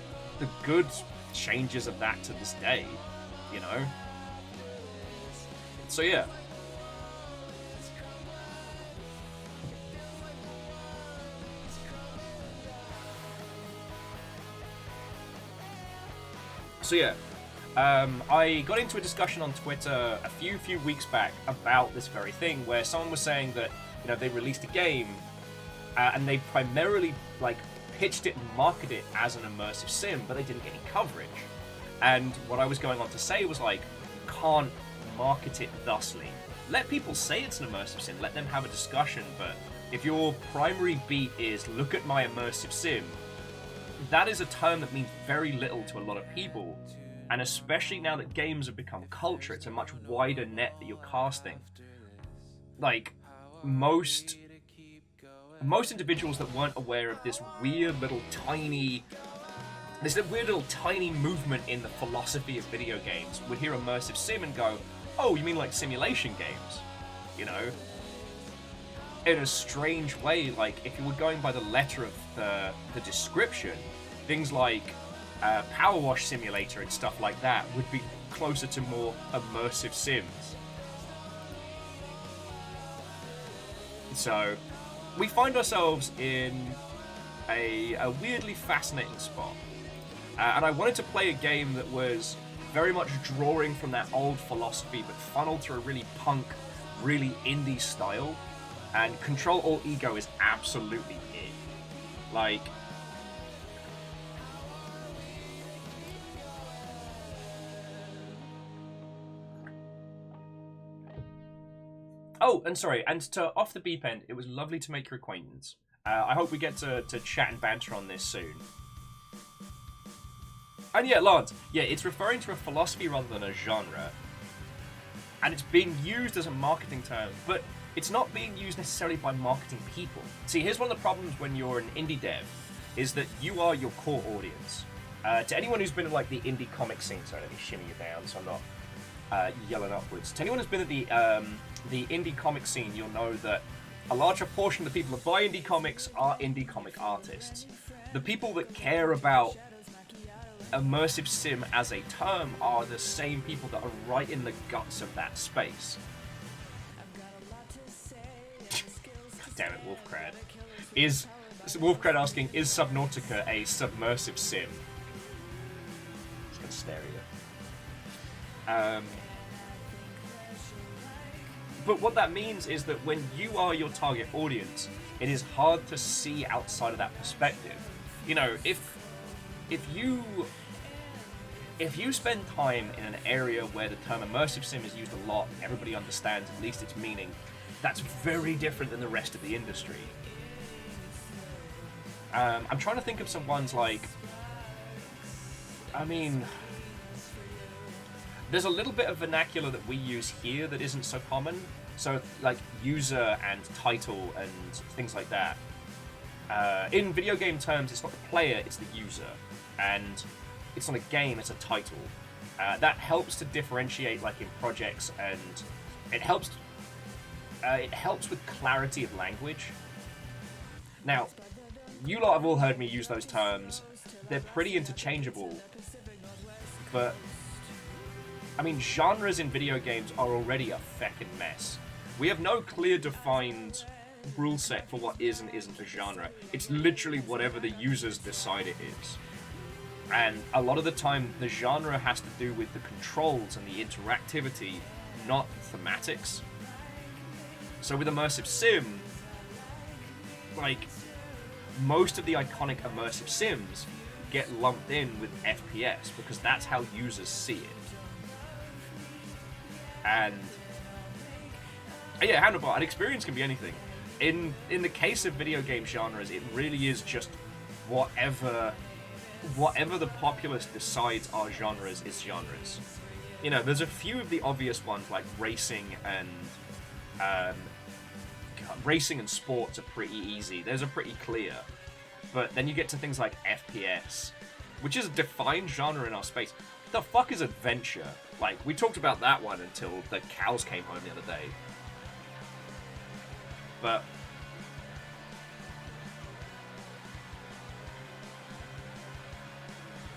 good changes of that to this day, So yeah. I got into a discussion on Twitter a few weeks back about this very thing, where someone was saying that they released a game and they primarily pitched it and marketed it as an immersive sim, but they didn't get any coverage. And what I was going on to say was can't market it thusly. Let people say it's an immersive sim, let them have a discussion, but if your primary beat is look at my immersive sim, that is a term that means very little to a lot of people. And especially now that games have become culture, it's a much wider net that you're casting. Most individuals that weren't aware of this weird little tiny movement in the philosophy of video games would hear immersive sim and go, oh, you mean simulation games? In a strange way, if you were going by the letter of the description, things like Power Wash Simulator and stuff like that would be closer to more immersive sims. So we find ourselves in a weirdly fascinating spot. And I wanted to play a game that was very much drawing from that old philosophy, but funneled through a really punk, really indie style. And Ctrl Alt Ego is absolutely it. Oh, and sorry, and to off the beep end, it was lovely to make your acquaintance. I hope we get to chat and banter on this soon. And yeah, Lance, it's referring to a philosophy rather than a genre. And it's being used as a marketing term, but it's not being used necessarily by marketing people. See, here's one of the problems when you're an indie dev, is that you are your core audience. To anyone who's been in the indie comic scene, sorry, let me shimmy you down so I'm not yelling upwards. To anyone who's been at the indie comic scene, you'll know that a larger portion of the people that buy indie comics are indie comic artists. The people that care about immersive sim as a term are the same people that are right in the guts of that space. God damn it, Wolfcrad. Is Wolfcrad asking, is Subnautica a submersive sim? Just gonna stare at you. But what that means is that when you are your target audience, it is hard to see outside of that perspective. You know, if you spend time in an area where the term immersive sim is used a lot, everybody understands at least its meaning, that's very different than the rest of the industry. I'm trying to think of some ones like, I mean, there's a little bit of vernacular that we use here that isn't so common. So, like, user and title and things like that. In video game terms, it's not the player, it's the user. And it's not a game, it's a title. That helps to differentiate, like, in projects, and it helps with clarity of language. Now, you lot have all heard me use those terms. They're pretty interchangeable. But, I mean, genres in video games are already a feckin' mess. We have no clear defined rule set for what is and isn't a genre. It's literally whatever the users decide it is. And a lot of the time, the genre has to do with the controls and the interactivity, not thematics. So with immersive sim, like, most of the iconic immersive sims get lumped in with FPS because that's how users see it. And yeah, Handlebar, an experience can be anything. In the case of video game genres, it really is just whatever the populace decides are genres is genres. You know, there's a few of the obvious ones like racing and sports are pretty easy. Those are pretty clear. But then you get to things like FPS, which is a defined genre in our space. The fuck is adventure? Like, we talked about that one until the cows came home the other day. But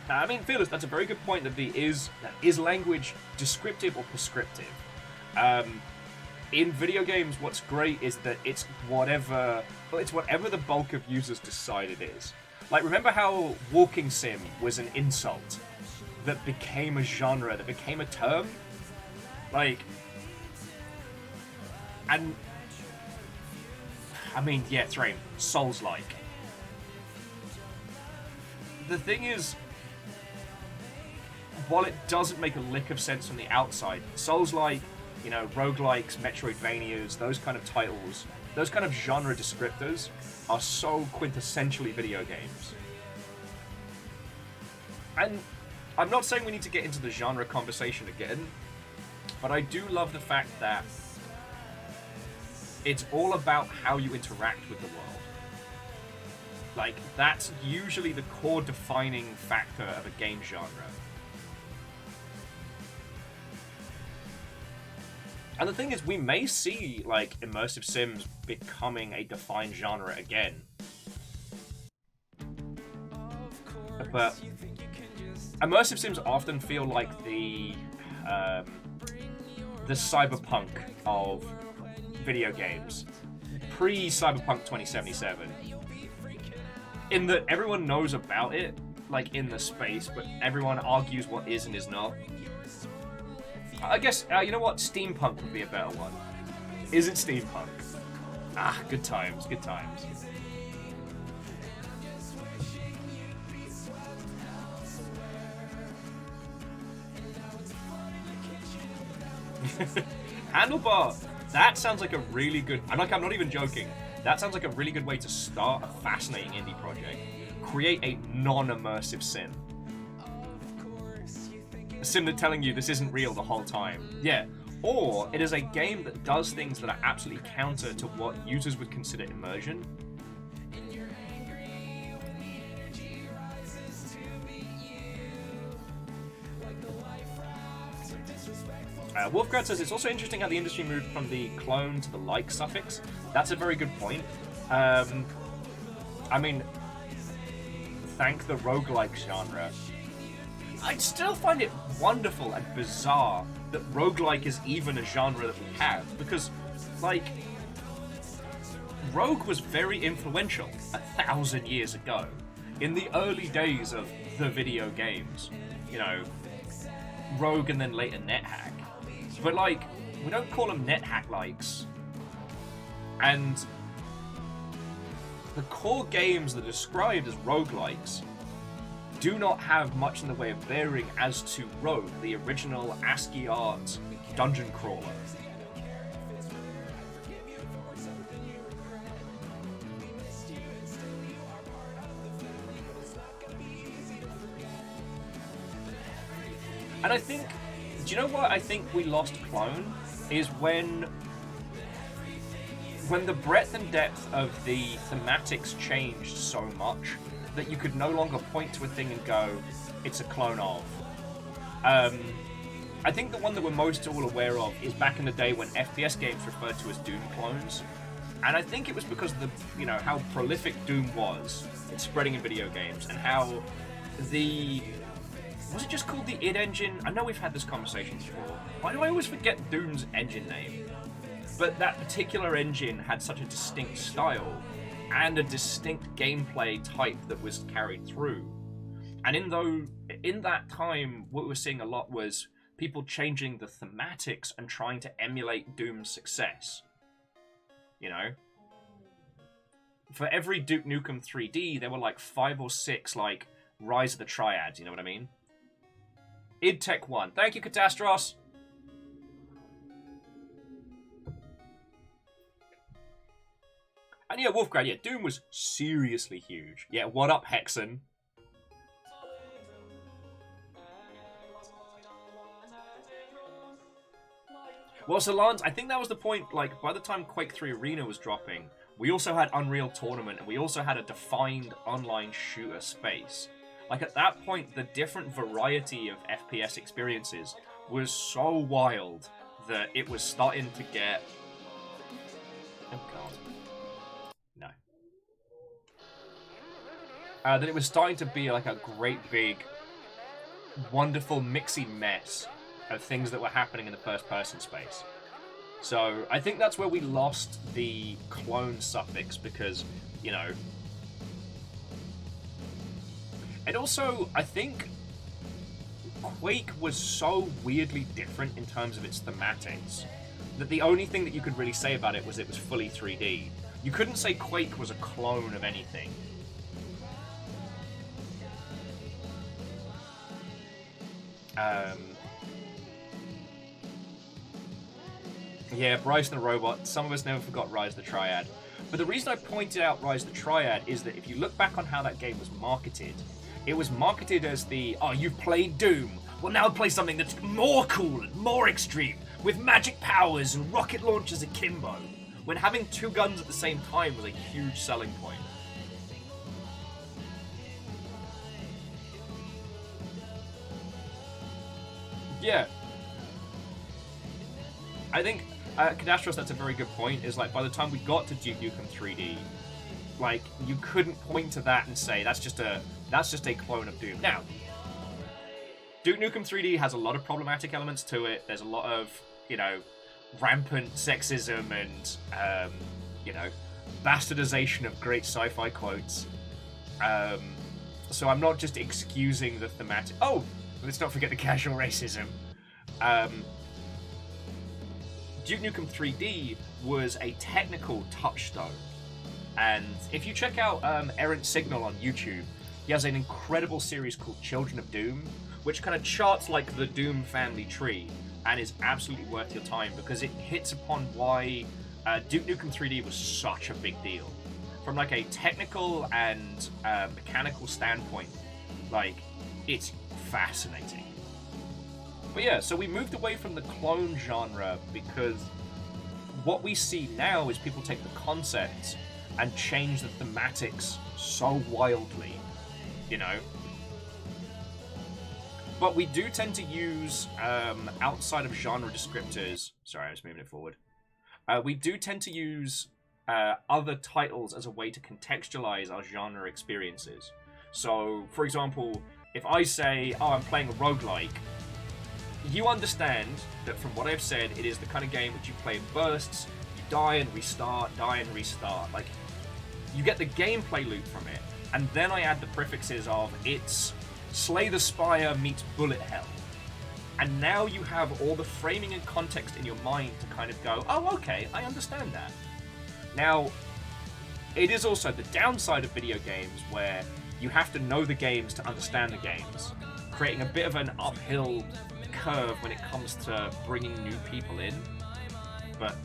I mean, Fearless, that's a very good point. That is language descriptive or prescriptive? In video games, what's great is that it's whatever the bulk of users decide it is. Like, remember how walking sim was an insult that became a genre, that became a term? Like, and I mean, yeah, Thrain, Souls-like. The thing is, while it doesn't make a lick of sense from the outside, Souls-like, you know, roguelikes, Metroidvanias, those kind of titles, those kind of genre descriptors are so quintessentially video games. And I'm not saying we need to get into the genre conversation again, but I do love the fact that it's all about how you interact with the world. Like, that's usually the core defining factor of a game genre. And the thing is, we may see, like, immersive sims becoming a defined genre again. But immersive sims often feel like the cyberpunk of video games. Pre-Cyberpunk 2077. In that everyone knows about it, like, in the space, but everyone argues what is and is not. I guess, you know what? Steampunk would be a better one. Is it steampunk? Ah, good times, good times. Handlebar! That sounds like a really good... I'm not even joking. That sounds like a really good way to start a fascinating indie project. Create a non-immersive sim. A sim that's telling you this isn't real the whole time. Yeah. Or it is a game that does things that are absolutely counter to what users would consider immersion. Wolfgrad says, it's also interesting how the industry moved from the clone to the like suffix. That's a very good point. I mean, thank the roguelike genre. I still find it wonderful and bizarre that roguelike is even a genre that we have, because, like, Rogue was very influential 1,000 years ago, in the early days of the video games. You know, Rogue and then later NetHack. But, like, we don't call them NetHack-likes. And the core games that are described as roguelikes do not have much in the way of bearing as to Rogue, the original ASCII art dungeon crawler. And I think, do you know what I think we lost Clone? Is when the breadth and depth of the thematics changed so much that you could no longer point to a thing and go, it's a clone of. I think the one that we're most all aware of is back in the day when FPS games referred to as Doom clones. And I think it was because of the, you know, how prolific Doom was in spreading in video games, and how the... Was it just called the id engine? I know we've had this conversation before. Why do I always forget Doom's engine name? But that particular engine had such a distinct style and a distinct gameplay type that was carried through. And in that time, what we were seeing a lot was people changing the thematics and trying to emulate Doom's success. You know? For every Duke Nukem 3D, there were like 5 or 6 like Rise of the Triads, you know what I mean? id Tech 1. Thank you, Catastros! And yeah, Wolfgrad, yeah, Doom was seriously huge. Yeah, what up, Hexen? Well, so Lance, I think that was the point, like, by the time Quake 3 Arena was dropping, we also had Unreal Tournament, and we also had a defined online shooter space. Like, at that point, the different variety of FPS experiences was so wild that it was starting to get... Oh, God. No. That it was starting to be like a great big, wonderful mixy mess of things that were happening in the first-person space. So I think that's where we lost the clone suffix because, you know... And also, I think Quake was so weirdly different in terms of its thematics that the only thing that you could really say about it was fully 3D. You couldn't say Quake was a clone of anything. Yeah, Bryce and the Robot. Some of us never forgot Rise of the Triad. But the reason I pointed out Rise of the Triad is that if you look back on how that game was marketed, it was marketed as the, oh, you've played Doom. Well, now play something that's more cool and more extreme, with magic powers and rocket launchers akimbo. When having 2 guns at the same time was a huge selling point. Yeah. I think, Cadastros, that's a very good point, is like, by the time we got to Duke Nukem 3D, like, you couldn't point to that and say, that's just a clone of Doom. Now, Duke Nukem 3D has a lot of problematic elements to it. There's a lot of, you know, rampant sexism and, you know, bastardization of great sci-fi quotes. So I'm not just excusing the thematic... Oh! Let's not forget the casual racism. Duke Nukem 3D was a technical touchstone. And if you check out Errant Signal on YouTube, he has an incredible series called Children of Doom, which kind of charts like the Doom family tree, and is absolutely worth your time because it hits upon why Duke Nukem 3D was such a big deal. From like a technical and mechanical standpoint, like, it's fascinating. But yeah, so we moved away from the clone genre because what we see now is people take the concepts and change the thematics so wildly, you know? But we do tend to use, outside of genre descriptors... Sorry, I was moving it forward. We do tend to use other titles as a way to contextualize our genre experiences. So, for example, if I say, oh, I'm playing a roguelike, you understand that from what I've said, it is the kind of game which you play in bursts, you die and restart, like, you get the gameplay loop from it, and then I add the prefixes of it's Slay the Spire meets Bullet Hell. And now you have all the framing and context in your mind to kind of go, oh, okay, I understand that. Now, it is also the downside of video games where you have to know the games to understand the games, creating a bit of an uphill curve when it comes to bringing new people in. But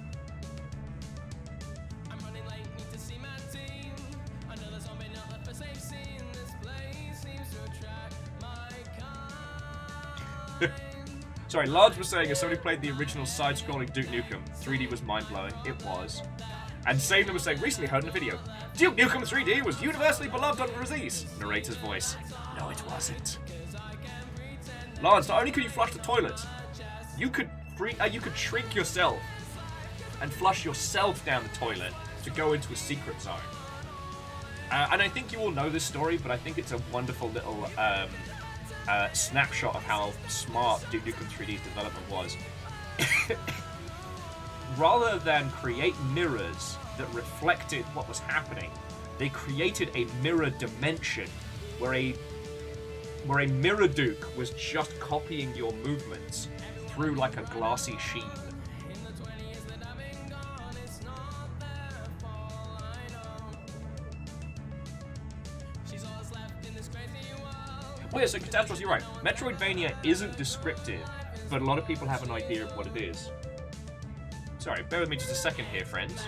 sorry, Large was saying, as somebody played the original side-scrolling Duke Nukem, 3D was mind-blowing. It was. And Saner was saying, recently heard in a video, Duke Nukem 3D was universally beloved on release. Narrator's voice. No, it wasn't. Lance, not only could you flush the toilet, you could shrink yourself and flush yourself down the toilet to go into a secret zone. And I think you all know this story, but I think it's a wonderful little snapshot of how smart Duke Nukem 3D's development was. Rather than create mirrors that reflected what was happening, they created a mirror dimension where a mirror Duke was just copying your movements through like a glassy sheen. Oh yeah, so Catastrophe, you're right. Metroidvania isn't descriptive, but a lot of people have an idea of what it is. Sorry, bear with me just a second here, friends.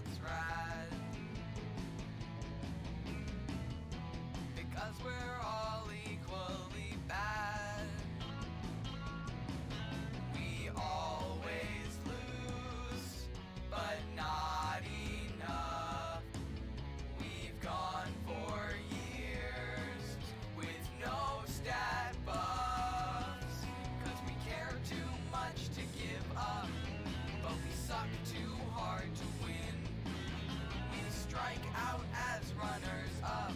that's rad. Because we're all equally bad. We always lose, but not enough. We've gone for years with no stat buffs. Cause we care too much to give up, but we suck too hard to win. We strike out as runners up,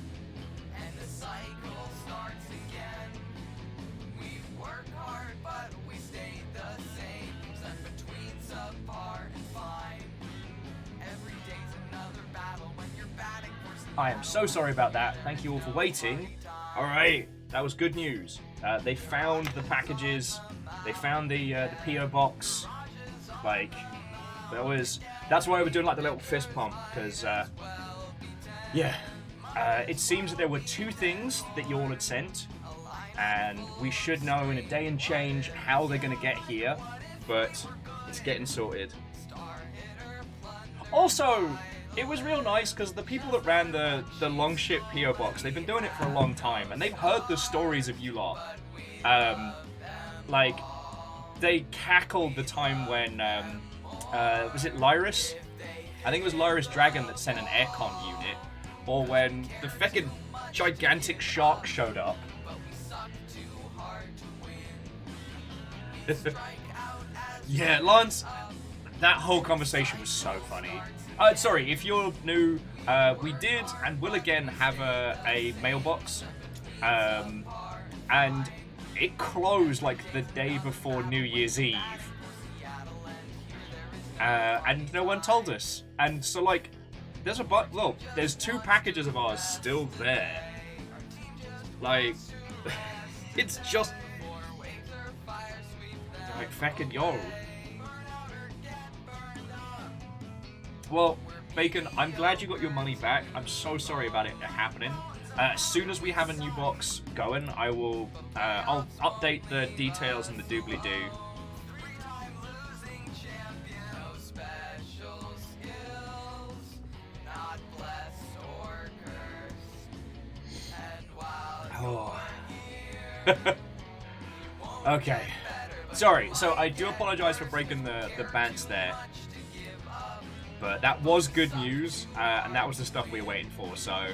and the cycle starts again. We work hard, but we stay the same. Stuck between subpar and fine. Every day's another battle when you're batting for. I am so sorry about that. Thank you all for waiting. Alright, that was good news. They found the packages. They found the PO box. Like, that's why we're doing like the little fist pump, because, yeah. It seems that there were 2 things that you all had sent, and we should know in a day and change how they're going to get here, but it's getting sorted. Also, it was real nice because the people that ran the Longship PO box, they've been doing it for a long time, and they've heard the stories of you lot. Like, they cackled the time when, was it Lyris? I think it was Lyris Dragon that sent an aircon unit, or when the feckin' gigantic shark showed up. Yeah, Lance, that whole conversation was so funny. Sorry, if you're new, we did and will again have a mailbox, and it closed like the day before New Year's Eve, and no one told us. And so, like, there's 2 packages of ours still there. Like, it's just like feckin' yo. Well, Bacon, I'm glad you got your money back. I'm so sorry about it happening. As soon as we have a new box going, I'll update the details in the doobly-doo. Oh. Okay. Sorry, so I do apologize for breaking the bants there. But that was good news, and that was the stuff we were waiting for, so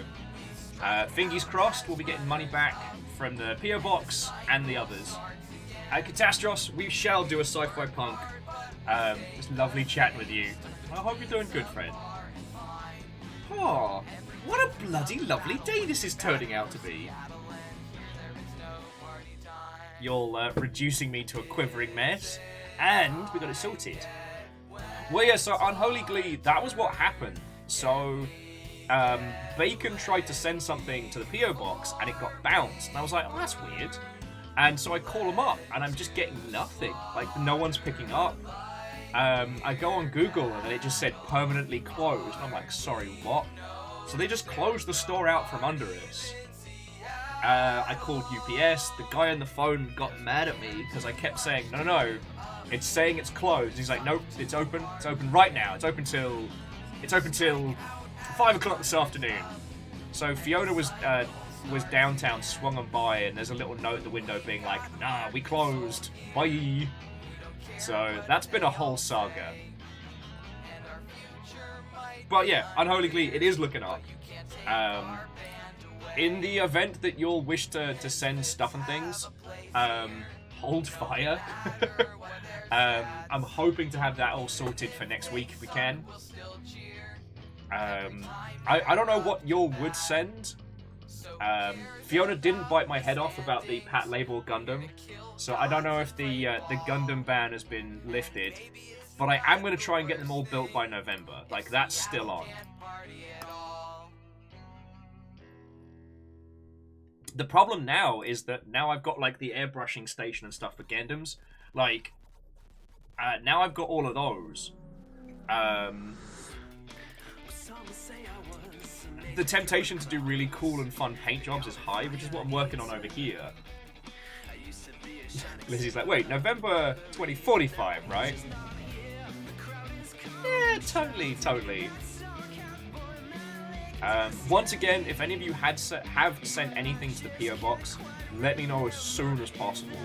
fingers crossed we'll be getting money back from the PO box and the others. Catastros, we shall do a sci-fi punk. It's lovely chatting with you. I hope you're doing good, friend. Oh, what a bloody lovely day this is turning out to be. You're reducing me to a quivering mess, and we got it sorted. Well, yeah, so Unholy Glee, that was what happened. So, Bacon tried to send something to the PO box, and it got bounced. And I was like, oh, that's weird. And so I call them up, and I'm just getting nothing. Like, no one's picking up. I go on Google, and it just said permanently closed. And I'm like, sorry, what? So they just closed the store out from under us. I called UPS. The guy on the phone got mad at me because I kept saying, no, it's saying it's closed. He's like, nope, it's open. It's open right now. It's open till 5 o'clock this afternoon. So Fiona was downtown, swung on by, and there's a little note at the window being like, nah, we closed. Bye. So that's been a whole saga. But yeah, Unholy Glee, it is looking up. In the event that you'll wish to send stuff and things, hold fire. I'm hoping to have that all sorted for next week if we can. I don't know what you would send. Fiona didn't bite my head off about the Pat Label Gundam, so I don't know if the Gundam ban has been lifted, but I am going to try and get them all built by November. Like, that's still on. The problem now is that now I've got, like, the airbrushing station and stuff for Gundams. Like, now I've got all of those. The temptation to do really cool and fun paint jobs is high, which is what I'm working on over here. Lizzie's like, wait, November 2045, right? Yeah, totally. Once again, if any of you have sent anything to the PO box, let me know as soon as possible.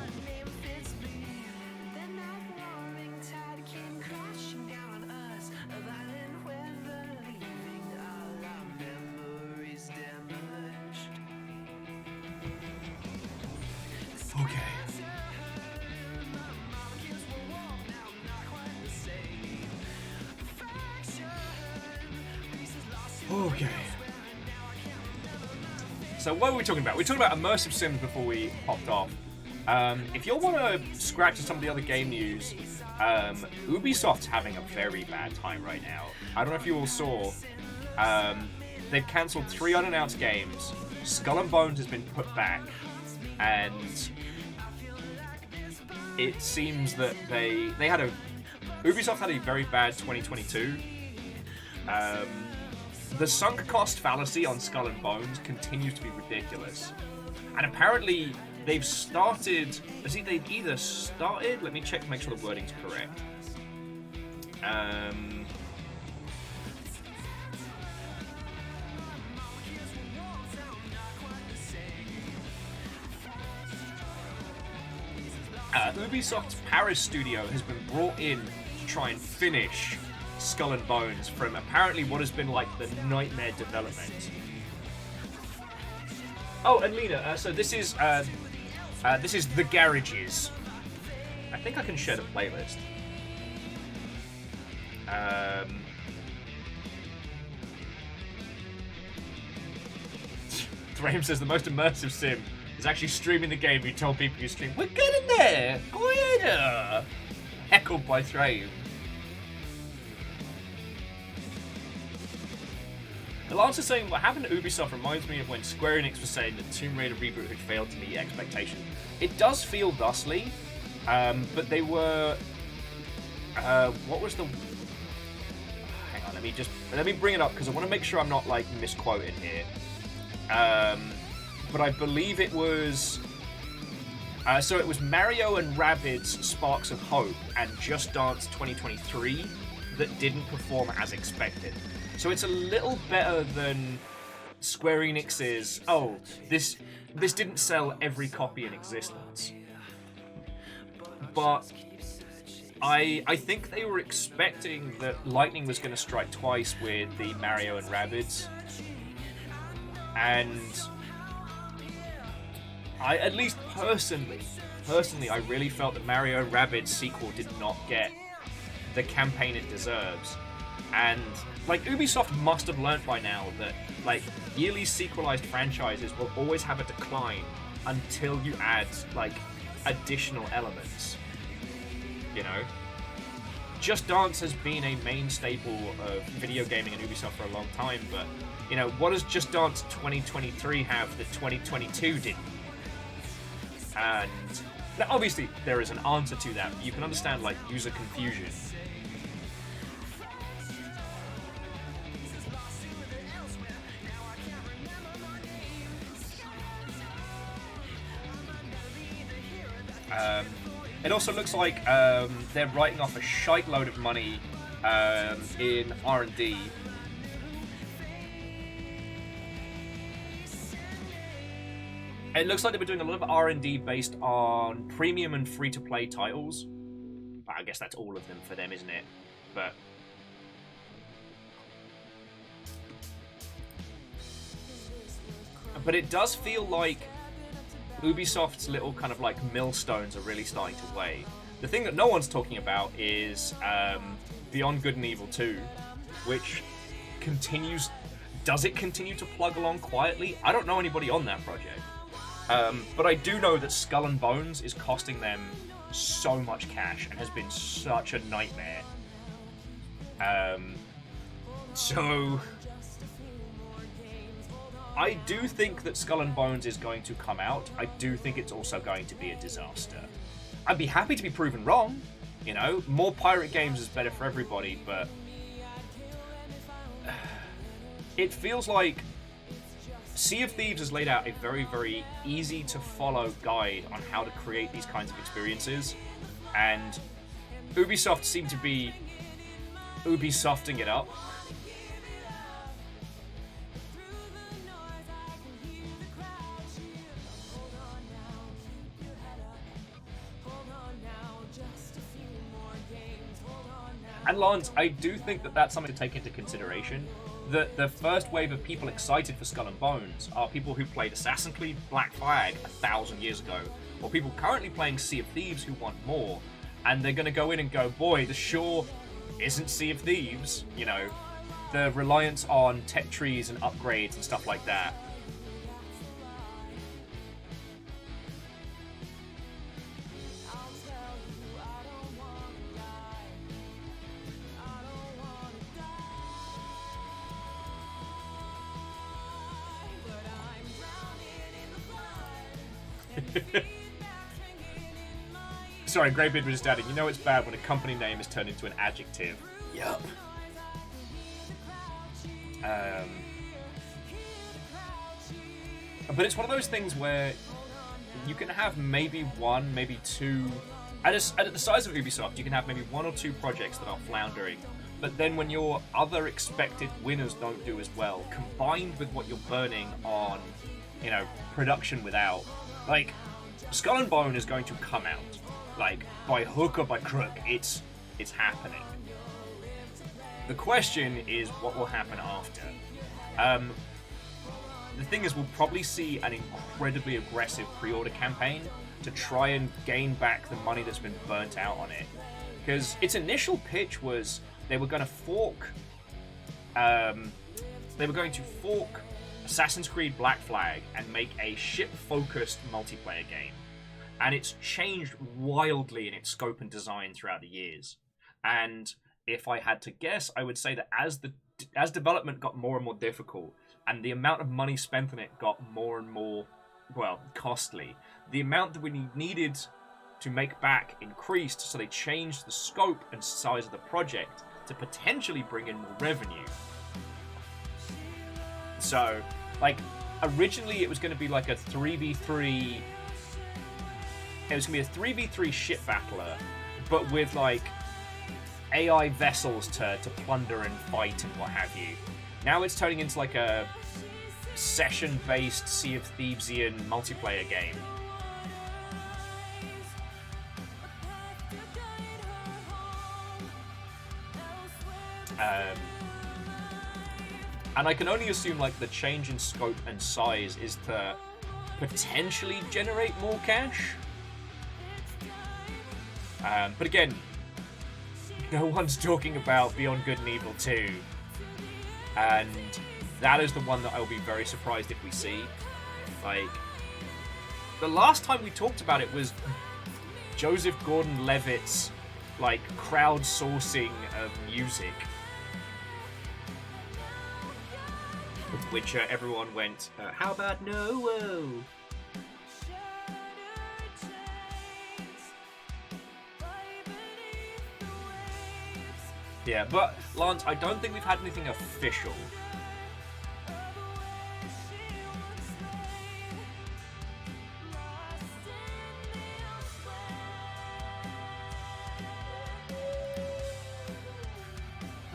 Okay. Okay. So what were we talking about? We were talking about immersive sims before we popped off. If you want to scratch some of the other game news, Ubisoft's having a very bad time right now. I don't know if you all saw. They've cancelled 3 unannounced games. Skull and Bones has been put back, and it seems that Ubisoft had a very bad 2022. The sunk cost fallacy on Skull and Bones continues to be ridiculous. And apparently they've started... They've either started... Let me check to make sure the wording's correct. Ubisoft's Paris studio has been brought in to try and finish Skull and Bones from apparently what has been like the nightmare development. Oh, and Lena, so this is The Garages. I think I can share the playlist. Thrame says the most immersive sim is actually streaming the game. You told people you stream. We're getting there. Go ahead. Heckled by Thrame. Lance is saying what happened to Ubisoft reminds me of when Square Enix was saying that Tomb Raider reboot had failed to meet expectations. It does feel thusly, but they were. What was the? Hang on, let me bring it up because I want to make sure I'm not like misquoting here. But I believe it was. So it was Mario and Rabbids Sparks of Hope and Just Dance 2023 that didn't perform as expected. So it's a little better than Square Enix's, oh, this didn't sell every copy in existence. But I think they were expecting that lightning was going to strike twice with the Mario and Rabbids. And I, at least personally, I really felt that Mario and Rabbids sequel did not get the campaign it deserves. And like Ubisoft must have learnt by now that like yearly sequelized franchises will always have a decline until you add like additional elements. You know? Just Dance has been a main staple of video gaming in Ubisoft for a long time, but you know, what does Just Dance 2023 have that 2022 didn't? And now, obviously there is an answer to that, but you can understand like user confusion. It also looks like they're writing off a shite load of money in R&D. It looks like they were doing a lot of R&D based on premium and free-to-play titles. I guess that's all of them for them, isn't it? But it does feel like Ubisoft's little kind of like millstones are really starting to weigh. The thing that no one's talking about is Beyond Good and Evil 2, which continues. Does it continue to plug along quietly? I don't know anybody on that project. But I do know that Skull and Bones is costing them so much cash and has been such a nightmare. So I do think that Skull and Bones is going to come out. I do think it's also going to be a disaster. I'd be happy to be proven wrong. You know, more pirate games is better for everybody, but it feels like Sea of Thieves has laid out a very, very easy to follow guide on how to create these kinds of experiences, and Ubisoft seem to be Ubisofting it up. And Lance, I do think that that's something to take into consideration. That the first wave of people excited for Skull and Bones are people who played Assassin's Creed Black Flag 1,000 years ago, or people currently playing Sea of Thieves who want more, and they're going to go in and go, boy, this sure isn't Sea of Thieves, you know, the reliance on tech trees and upgrades and stuff like that. Sorry, Greybeard was just adding, you know it's bad when a company name is turned into an adjective. Yup. But it's one of those things where you can have maybe one, maybe two... At the size of Ubisoft, you can have maybe one or two projects that are floundering, but then when your other expected winners don't do as well, combined with what you're burning on, you know, production without, like, Skull and Bone is going to come out. Like, by hook or by crook, it's happening. The question is what will happen after. The thing is, we'll probably see an incredibly aggressive pre-order campaign to try and gain back the money that's been burnt out on it. Because its initial pitch was they were going to fork... they were going to fork Assassin's Creed Black Flag and make a ship-focused multiplayer game. And it's changed wildly in its scope and design throughout the years. And if I had to guess, I would say that as development got more and more difficult, and the amount of money spent on it got more and more, well, costly, the amount that we needed to make back increased, so they changed the scope and size of the project to potentially bring in more revenue. So, like, originally it was going to be like a 3v3... It was going to be a 3v3 ship battler, but with, like, AI vessels to plunder and fight and what have you. Now it's turning into, like, a session-based Sea of Thievesian multiplayer game. And I can only assume, like, the change in scope and size is to potentially generate more cash. But again, no one's talking about Beyond Good and Evil 2. And that is the one that I will be very surprised if we see. Like, the last time we talked about it was Joseph Gordon-Levitt's, like, crowdsourcing of music. Which everyone went, how about no? Yeah, but, Lance, I don't think we've had anything official.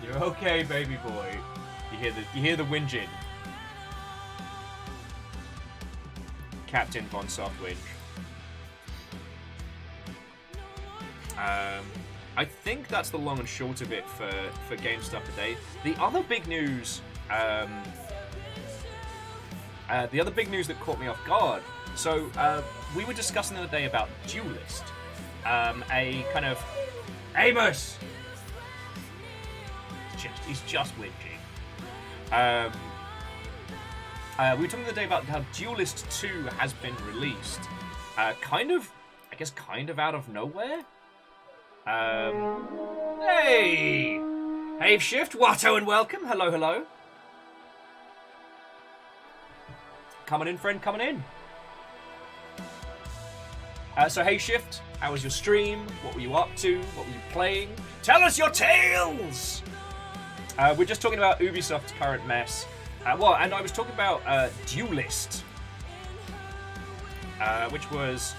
You're okay, baby boy. You hear the whinging. Captain Von Softwinge. I think that's the long and short of it for game stuff today. The other big news, that caught me off guard. So we were discussing the other day about Duelist, a kind of Amos. He's just whinging. We were talking the other day about how Duelist 2 has been released, kind of out of nowhere. Hey! Have Shift, Watto, and welcome. Hello. Coming in, friend, coming in. So, hey Shift, how was your stream? What were you up to? What were you playing? Tell us your tales! We're just talking about Ubisoft's current mess. And I was talking about Duelist, which was...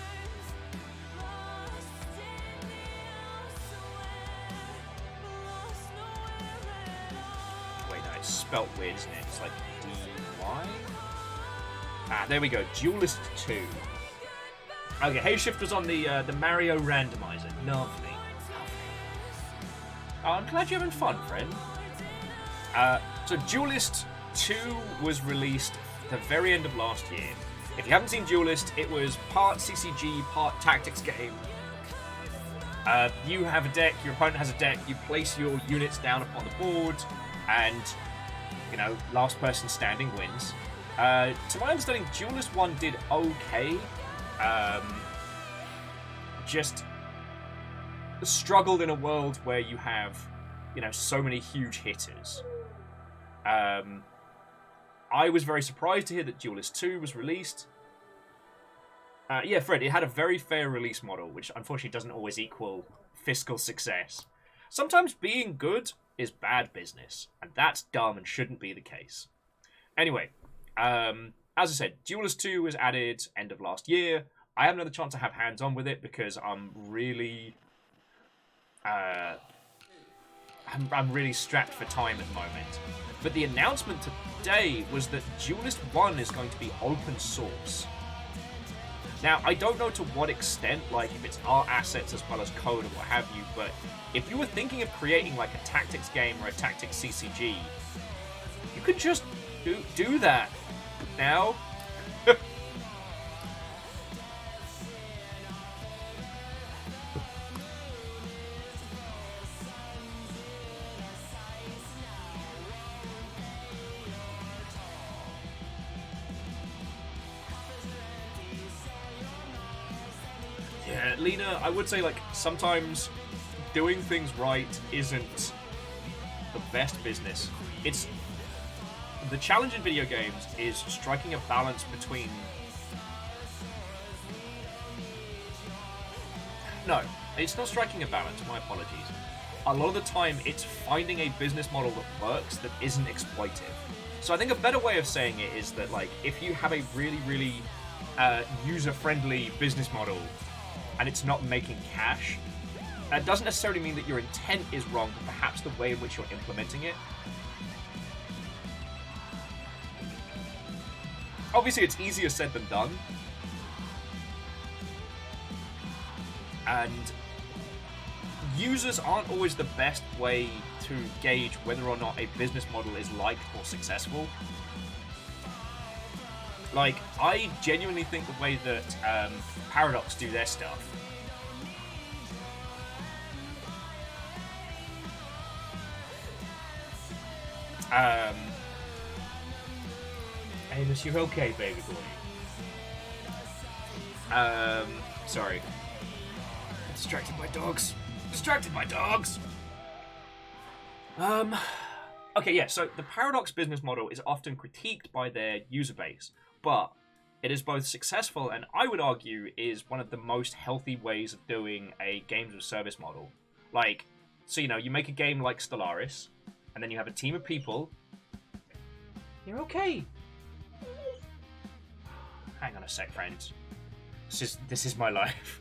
spelt weird, isn't it? It's like D-Y? There we go. Duelist 2. Okay, Hey Shift was on the Mario randomizer. Lovely. Oh, I'm glad you're having fun, friend. So Duelist 2 was released at the very end of last year. If you haven't seen Duelist, it was part CCG, part tactics game. You have a deck, your opponent has a deck, you place your units down upon the board, and, you know, last person standing wins. To my understanding, Duelist 1 did okay. Just struggled in a world where you have, you know, so many huge hitters. I was very surprised to hear that Duelist 2 was released. Yeah, Fred, it had a very fair release model, which unfortunately doesn't always equal fiscal success. Sometimes being good is bad business, and that's dumb and shouldn't be the case. Anyway, as I said, Duelist 2 was added end of last year. I haven't had the chance to have hands-on with it because I'm really... I'm really strapped for time at the moment. But the announcement today was that Duelist 1 is going to be open source. Now, I don't know to what extent, like, if it's art assets as well as code or what have you, but if you were thinking of creating, like, a tactics game or a tactics CCG, you could just do that now. Yeah, Lena, I would say, like, sometimes doing things right isn't the best business. It's... The challenge in video games is striking a balance between... No, it's not striking a balance, my apologies. A lot of the time, it's finding a business model that works that isn't exploitive. So I think a better way of saying it is that, like, if you have a really, really user-friendly business model and it's not making cash, that doesn't necessarily mean that your intent is wrong, but perhaps the way in which you're implementing it. Obviously, it's easier said than done. And users aren't always the best way to gauge whether or not a business model is liked or successful. Like, I genuinely think the way that Paradox do their stuff Amos, you okay, baby boy? Sorry. Distracted by dogs. Distracted by dogs! Okay, yeah, so the Paradox business model is often critiqued by their user base, but it is both successful and, I would argue, is one of the most healthy ways of doing a games of service model. Like, so, you know, you make a game like Stellaris, and then you have a team of people. You're okay. Hang on a sec, friends. This is my life.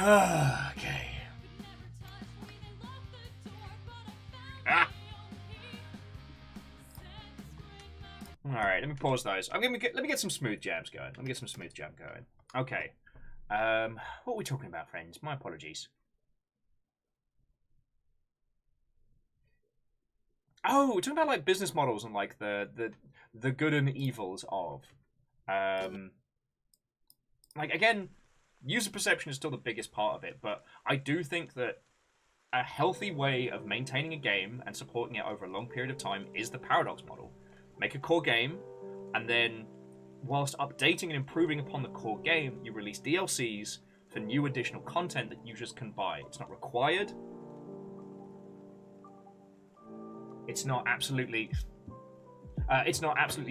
Okay. Alright, let me pause those. Let me get some smooth jabs going. Okay. What are we talking about, friends? My apologies. Oh, we're talking about like business models and like the good and evils of. Like again, user perception is still the biggest part of it, but I do think that a healthy way of maintaining a game and supporting it over a long period of time is the Paradox model. Make a core game, and then whilst updating and improving upon the core game, you release DLCs for new additional content that users can buy. It's not required. It's not absolutely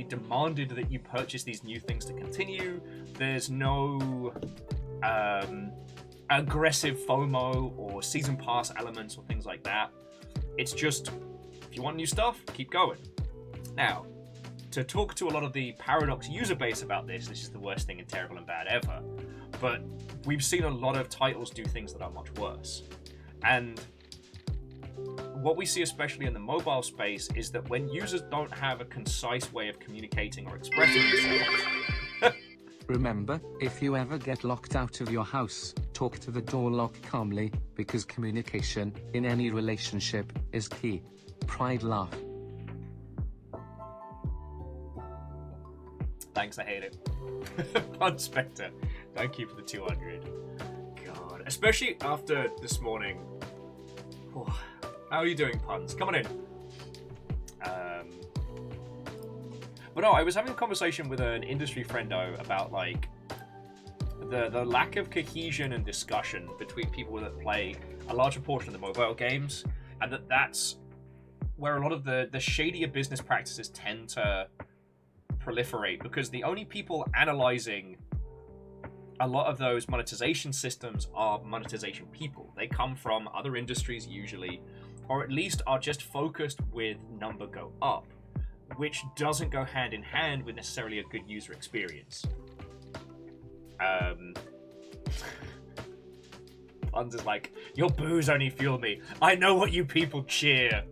demanded that you purchase these new things to continue. There's no aggressive FOMO or season pass elements or things like that. It's just, if you want new stuff, keep going. Now, to talk to a lot of the Paradox user base about this is the worst thing in Terrible and Bad ever. But we've seen a lot of titles do things that are much worse. And what we see, especially in the mobile space, is that when users don't have a concise way of communicating or expressing themselves. Remember, if you ever get locked out of your house, talk to the door lock calmly, because communication, in any relationship, is key. Pride laugh. Thanks, I hate it. Pun Spectre, thank you for the 200. God, especially after this morning. Oh, how are you doing, Puns? Come on in. But no, I was having a conversation with an industry friendo about like the lack of cohesion and discussion between people that play a larger portion of the mobile games, and that's where a lot of the shadier business practices tend to proliferate, because the only people analyzing a lot of those monetization systems are monetization people. They come from other industries usually, or at least are just focused with number go up, which doesn't go hand in hand with necessarily a good user experience. Puns is like, your boos only fuel me. I know what you people cheer.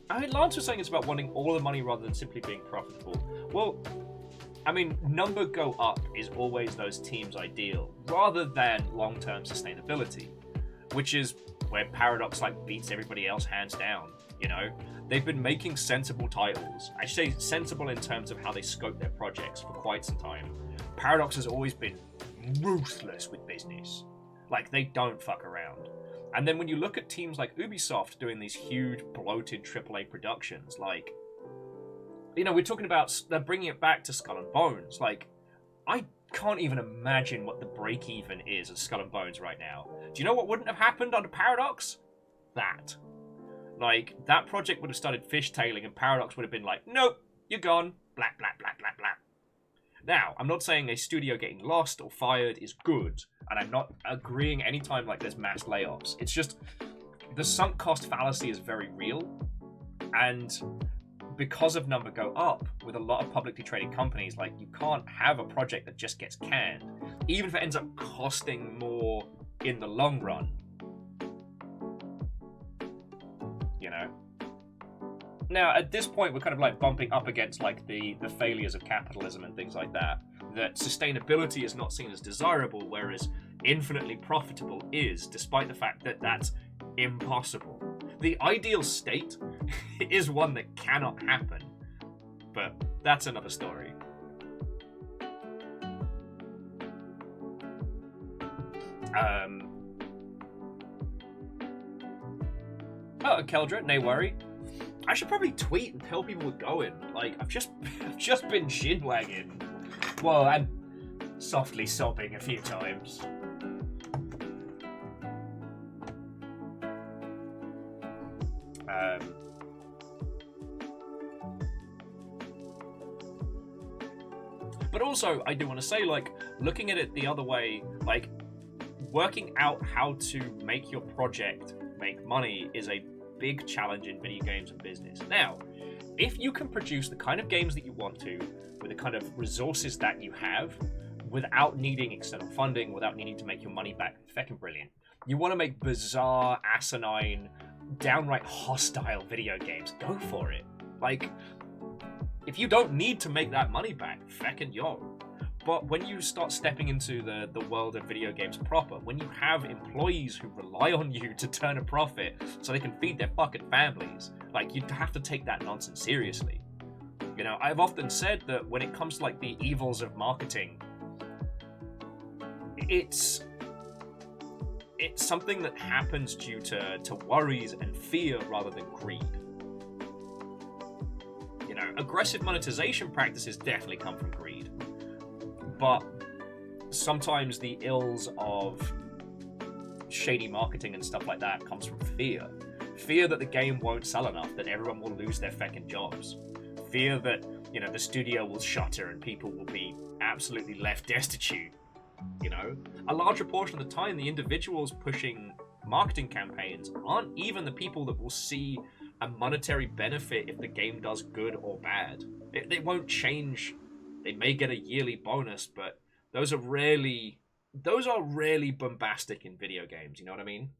I mean, Lance was saying it's about wanting all the money rather than simply being profitable. Well, I mean, number go up is always those teams' ideal, rather than long-term sustainability, which is where Paradox like beats everybody else hands down. You know, they've been making sensible titles. I say sensible in terms of how they scope their projects for quite some time. Paradox has always been ruthless with business. Like, they don't fuck around. And then when you look at teams like Ubisoft doing these huge, bloated AAA productions, like, you know, we're talking about they're bringing it back to Skull and Bones. Like, I can't even imagine what the break-even is of Skull and Bones right now. Do you know what wouldn't have happened under Paradox? That. Like, that project would have started fishtailing and Paradox would have been like, nope, you're gone. Blah, blah, blah, blah, blah. Now, I'm not saying a studio getting lost or fired is good, and I'm not agreeing anytime like there's mass layoffs. It's just the sunk cost fallacy is very real, and because of number go up with a lot of publicly traded companies, like, you can't have a project that just gets canned, even if it ends up costing more in the long run. You know? Now, at this point, we're kind of like bumping up against like the failures of capitalism and things like that. That sustainability is not seen as desirable, whereas infinitely profitable is, despite the fact that that's impossible. The ideal state is one that cannot happen, but that's another story. Oh, Keldra, no worry. I should probably tweet and tell people we're going. Like, I've just been shinwagging. Well, I'm softly sobbing a few times. But also, I do want to say, like, looking at it the other way, like, working out how to make your project make money is a big challenge in video games and business. Now, if you can produce the kind of games that you want to, with the kind of resources that you have, without needing external funding, without needing to make your money back, fucking brilliant. You want to make bizarre, asinine, downright hostile video games, go for it. Like, if you don't need to make that money back, fucking yo. But when you start stepping into the world of video games proper, when you have employees who rely on you to turn a profit so they can feed their fucking families, like, you have to take that nonsense seriously. You know, I've often said that when it comes to, like, the evils of marketing, it's something that happens due to worries and fear rather than greed. You know, aggressive monetization practices definitely come from greed. But sometimes the ills of shady marketing and stuff like that comes from fear. Fear that the game won't sell enough, that everyone will lose their fucking jobs. Fear that, you know, the studio will shutter and people will be absolutely left destitute. You know, a larger portion of the time, the individuals pushing marketing campaigns aren't even the people that will see a monetary benefit if the game does good or bad. It won't change. They may get a yearly bonus, but those are rarely bombastic in video games. You know what I mean?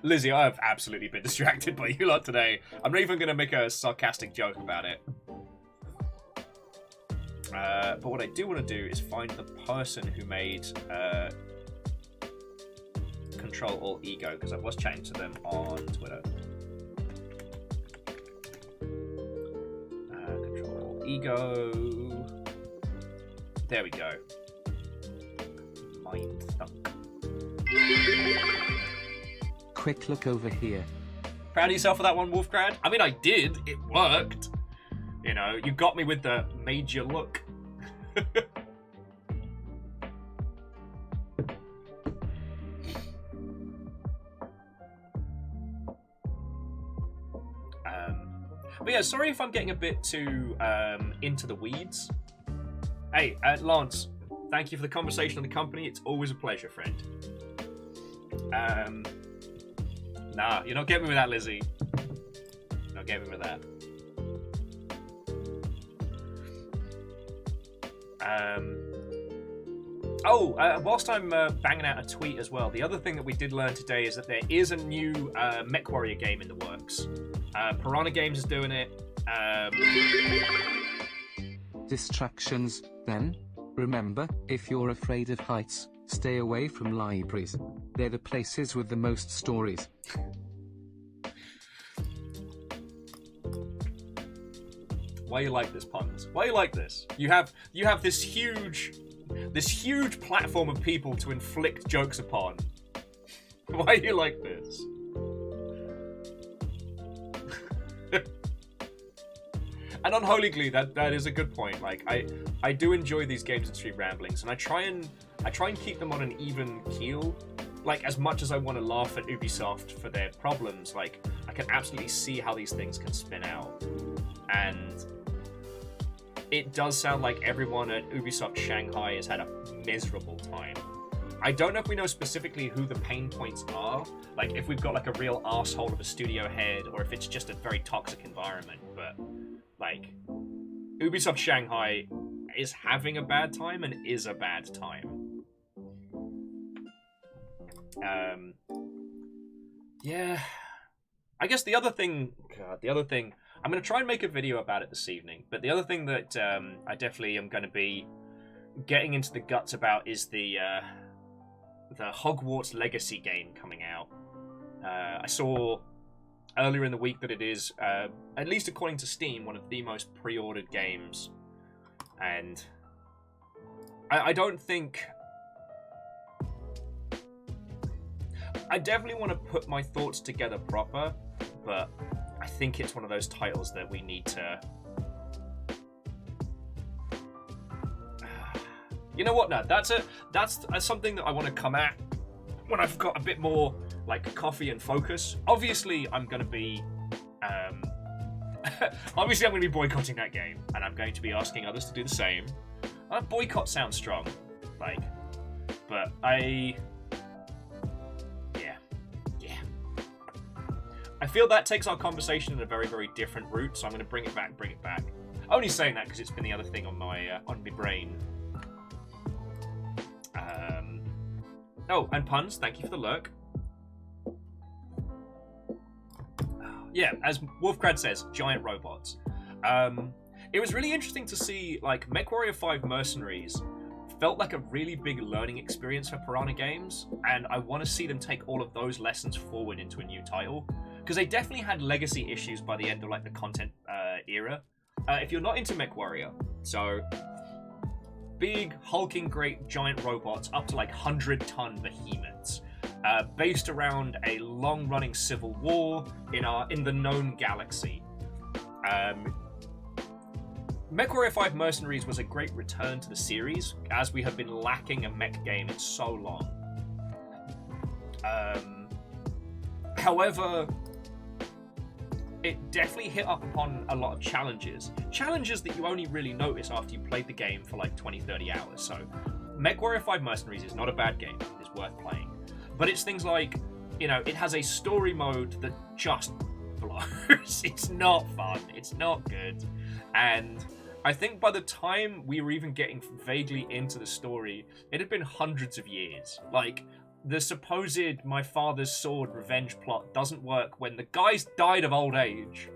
Lizzie, I have absolutely been distracted by you lot today. I'm not even going to make a sarcastic joke about it. But what I do want to do is find the person who made Ctrl Alt Ego, because I was chatting to them on Twitter. Ctrl Alt Ego. There we go. Mind thunk. Quick look over here. Proud of yourself for that one, Wolfgrad? I mean, I did. It worked. You know, you got me with the made you look. But yeah, sorry if I'm getting a bit too into the weeds. Hey, Lance, thank you for the conversation on the company. It's always a pleasure, friend. Nah, you're not getting me with that, Lizzie. You're not getting me with that. Whilst I'm banging out a tweet as well, the other thing that we did learn today is that there is a new MechWarrior game in the works. Piranha Games is doing it. Distractions, then? Remember, if you're afraid of heights, stay away from libraries. They're the places with the most stories. Why you like this, puns? Why you like this? You have this huge platform of people to inflict jokes upon. Why you like this? And on Holy Glee, that is a good point. Like, I do enjoy these games and street ramblings, and I try and keep them on an even keel. Like, as much as I want to laugh at Ubisoft for their problems, like, I can absolutely see how these things can spin out. And it does sound like everyone at Ubisoft Shanghai has had a miserable time. I don't know if we know specifically who the pain points are, like if we've got like a real arsehole of a studio head, or if it's just a very toxic environment, but like, Ubisoft Shanghai is having a bad time and is a bad time. Yeah. I guess the other thing, I'm going to try and make a video about it this evening, but the other thing that I definitely am going to be getting into the guts about is the Hogwarts Legacy game coming out. I saw earlier in the week that it is, at least according to Steam, one of the most pre-ordered games. And I don't think... I definitely want to put my thoughts together proper, but I think it's one of those titles that we need to... You know what? No, that's something that I want to come at when I've got a bit more like coffee and focus. Obviously, I'm going to be obviously I'm going to be boycotting that game, and I'm going to be asking others to do the same. Boycott sounds strong, like, but yeah. I feel that takes our conversation in a very, very different route, so I'm going to bring it back. Only saying that because it's been the other thing on my brain. Oh, and puns, thank you for the lurk. Yeah, as Wolfcrad says, giant robots. It was really interesting to see, like, MechWarrior 5 Mercenaries felt like a really big learning experience for Piranha Games, and I want to see them take all of those lessons forward into a new title, because they definitely had legacy issues by the end of, like, the content era. If you're not into MechWarrior, so big, hulking, great, giant robots up to, like, 100-ton behemoths, based around a long-running civil war in the known galaxy. MechWarrior 5 Mercenaries was a great return to the series, as we have been lacking a mech game in so long. However, it definitely hit up upon a lot of challenges. Challenges that you only really notice after you played the game for like 20-30 hours. So, MechWarrior 5 Mercenaries is not a bad game. It's worth playing. But it's things like, it has a story mode that just blows. It's not fun. It's not good. And I think by the time we were even getting vaguely into the story, it had been hundreds of years. Like, the supposed my father's sword revenge plot doesn't work when the guy's died of old age.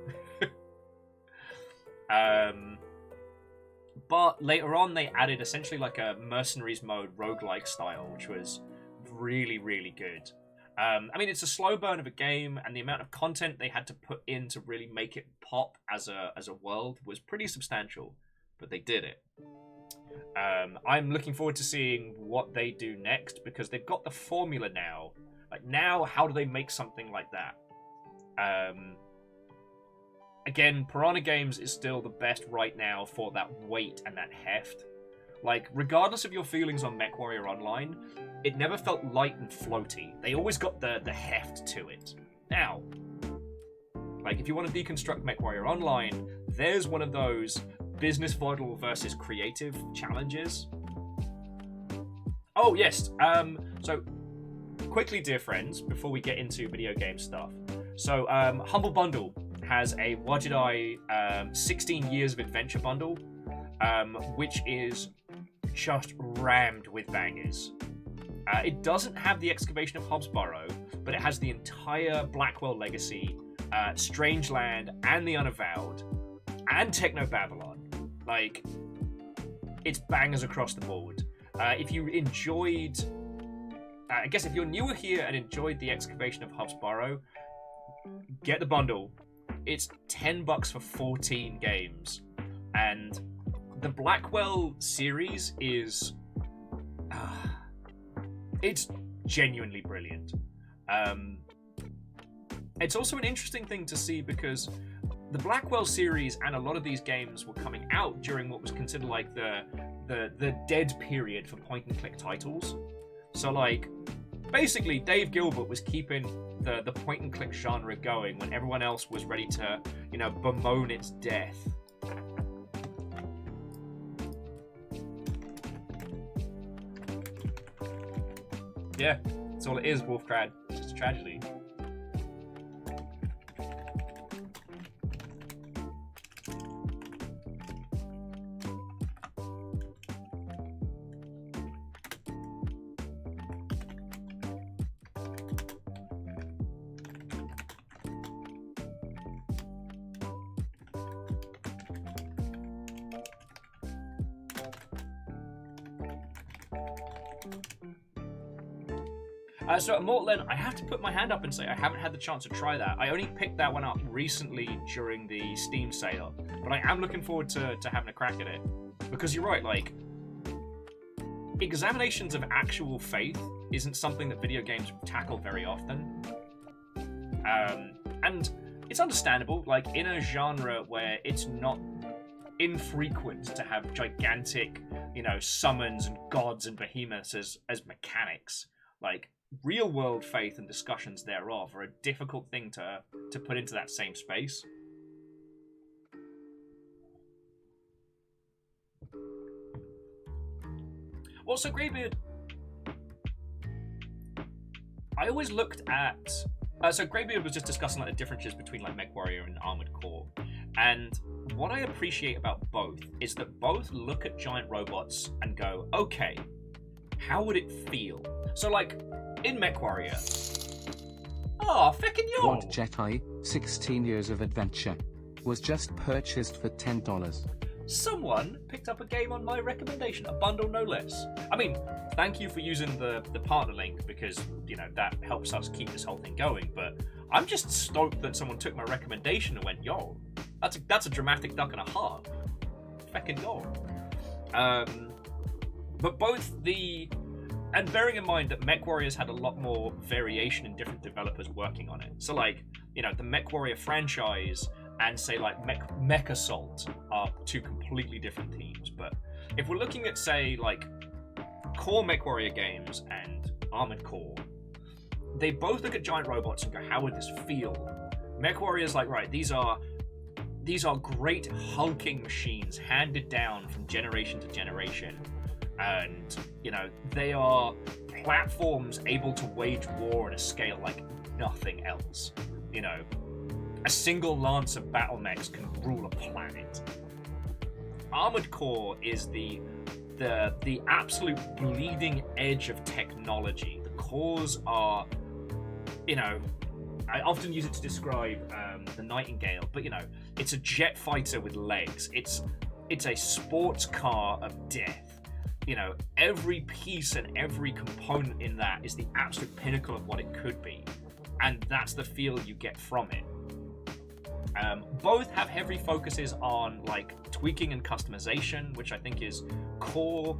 But later on, they added essentially like a mercenaries mode roguelike style, which was really, really good. I mean, it's a slow burn of a game, and the amount of content they had to put in to really make it pop as a world was pretty substantial, but they did it. I'm looking forward to seeing what they do next, because they've got the formula now. Like, now, how do they make something like that? Again, Piranha Games is still the best right now for that weight and that heft. Like, regardless of your feelings on MechWarrior Online, it never felt light and floaty. They always got the heft to it. Now, like, if you want to deconstruct MechWarrior Online, there's one of those business model versus creative challenges. Oh, yes. So, quickly, dear friends, before we get into video game stuff. So, Humble Bundle has a Wajidai 16 Years of Adventure bundle, which is just rammed with bangers. It doesn't have the excavation of Hobbs Burrow, but it has the entire Blackwell Legacy, Strangeland, and the Unavowed, and Techno Babylon. Like, it's bangers across the board. If you enjoyed, I guess if you're newer here and enjoyed the excavation of Hobbs Burrow, get the bundle. It's $10 for 14 games, and the Blackwell series is, it's genuinely brilliant. It's also an interesting thing to see because the Blackwell series and a lot of these games were coming out during what was considered like the dead period for point-and-click titles. So, like, basically, Dave Gilbert was keeping the point-and-click genre going when everyone else was ready to, bemoan its death. Yeah, that's all it is, Wolfcrad. It's just a tragedy. So Immortal End, I have to put my hand up and say I haven't had the chance to try that. I only picked that one up recently during the Steam sale, but I am looking forward to having a crack at it. Because you're right, like, examinations of actual faith isn't something that video games tackle very often. And it's understandable, like, in a genre where it's not infrequent to have gigantic, summons and gods and behemoths as mechanics. Like, real-world faith and discussions thereof are a difficult thing to put into that same space. Also, Greybeard, I always looked at... so Greybeard was just discussing like the differences between like MechWarrior and Armored Core. And what I appreciate about both is that both look at giant robots and go, okay, how would it feel? So like, in MechWarrior... Oh, feckin' yo! What Jedi, 16 Years of Adventure, was just purchased for $10. Someone picked up a game on my recommendation, a bundle no less. I mean, thank you for using the partner link because, you know, that helps us keep this whole thing going, but I'm just stoked that someone took my recommendation and went, yo, that's a dramatic duck and a half. Feckin' yo. But both the... And bearing in mind that MechWarrior's had a lot more variation in different developers working on it. So like, you know, the MechWarrior franchise and say like Mech Assault are two completely different teams. But if we're looking at say like core MechWarrior games and Armored Core, they both look at giant robots and go, how would this feel? MechWarrior's like, right, these are great hulking machines handed down from generation to generation. And, you know, they are platforms able to wage war on a scale like nothing else. You know, a single lance of battle mechs can rule a planet. Armored Core is the absolute bleeding edge of technology. The cores are, you know, I often use it to describe the Nightingale, but, you know, it's a jet fighter with legs. It's a sports car of death. You know, every piece and every component in that is the absolute pinnacle of what it could be. And that's the feel you get from it. Both have heavy focuses on, like, tweaking and customization, which I think is core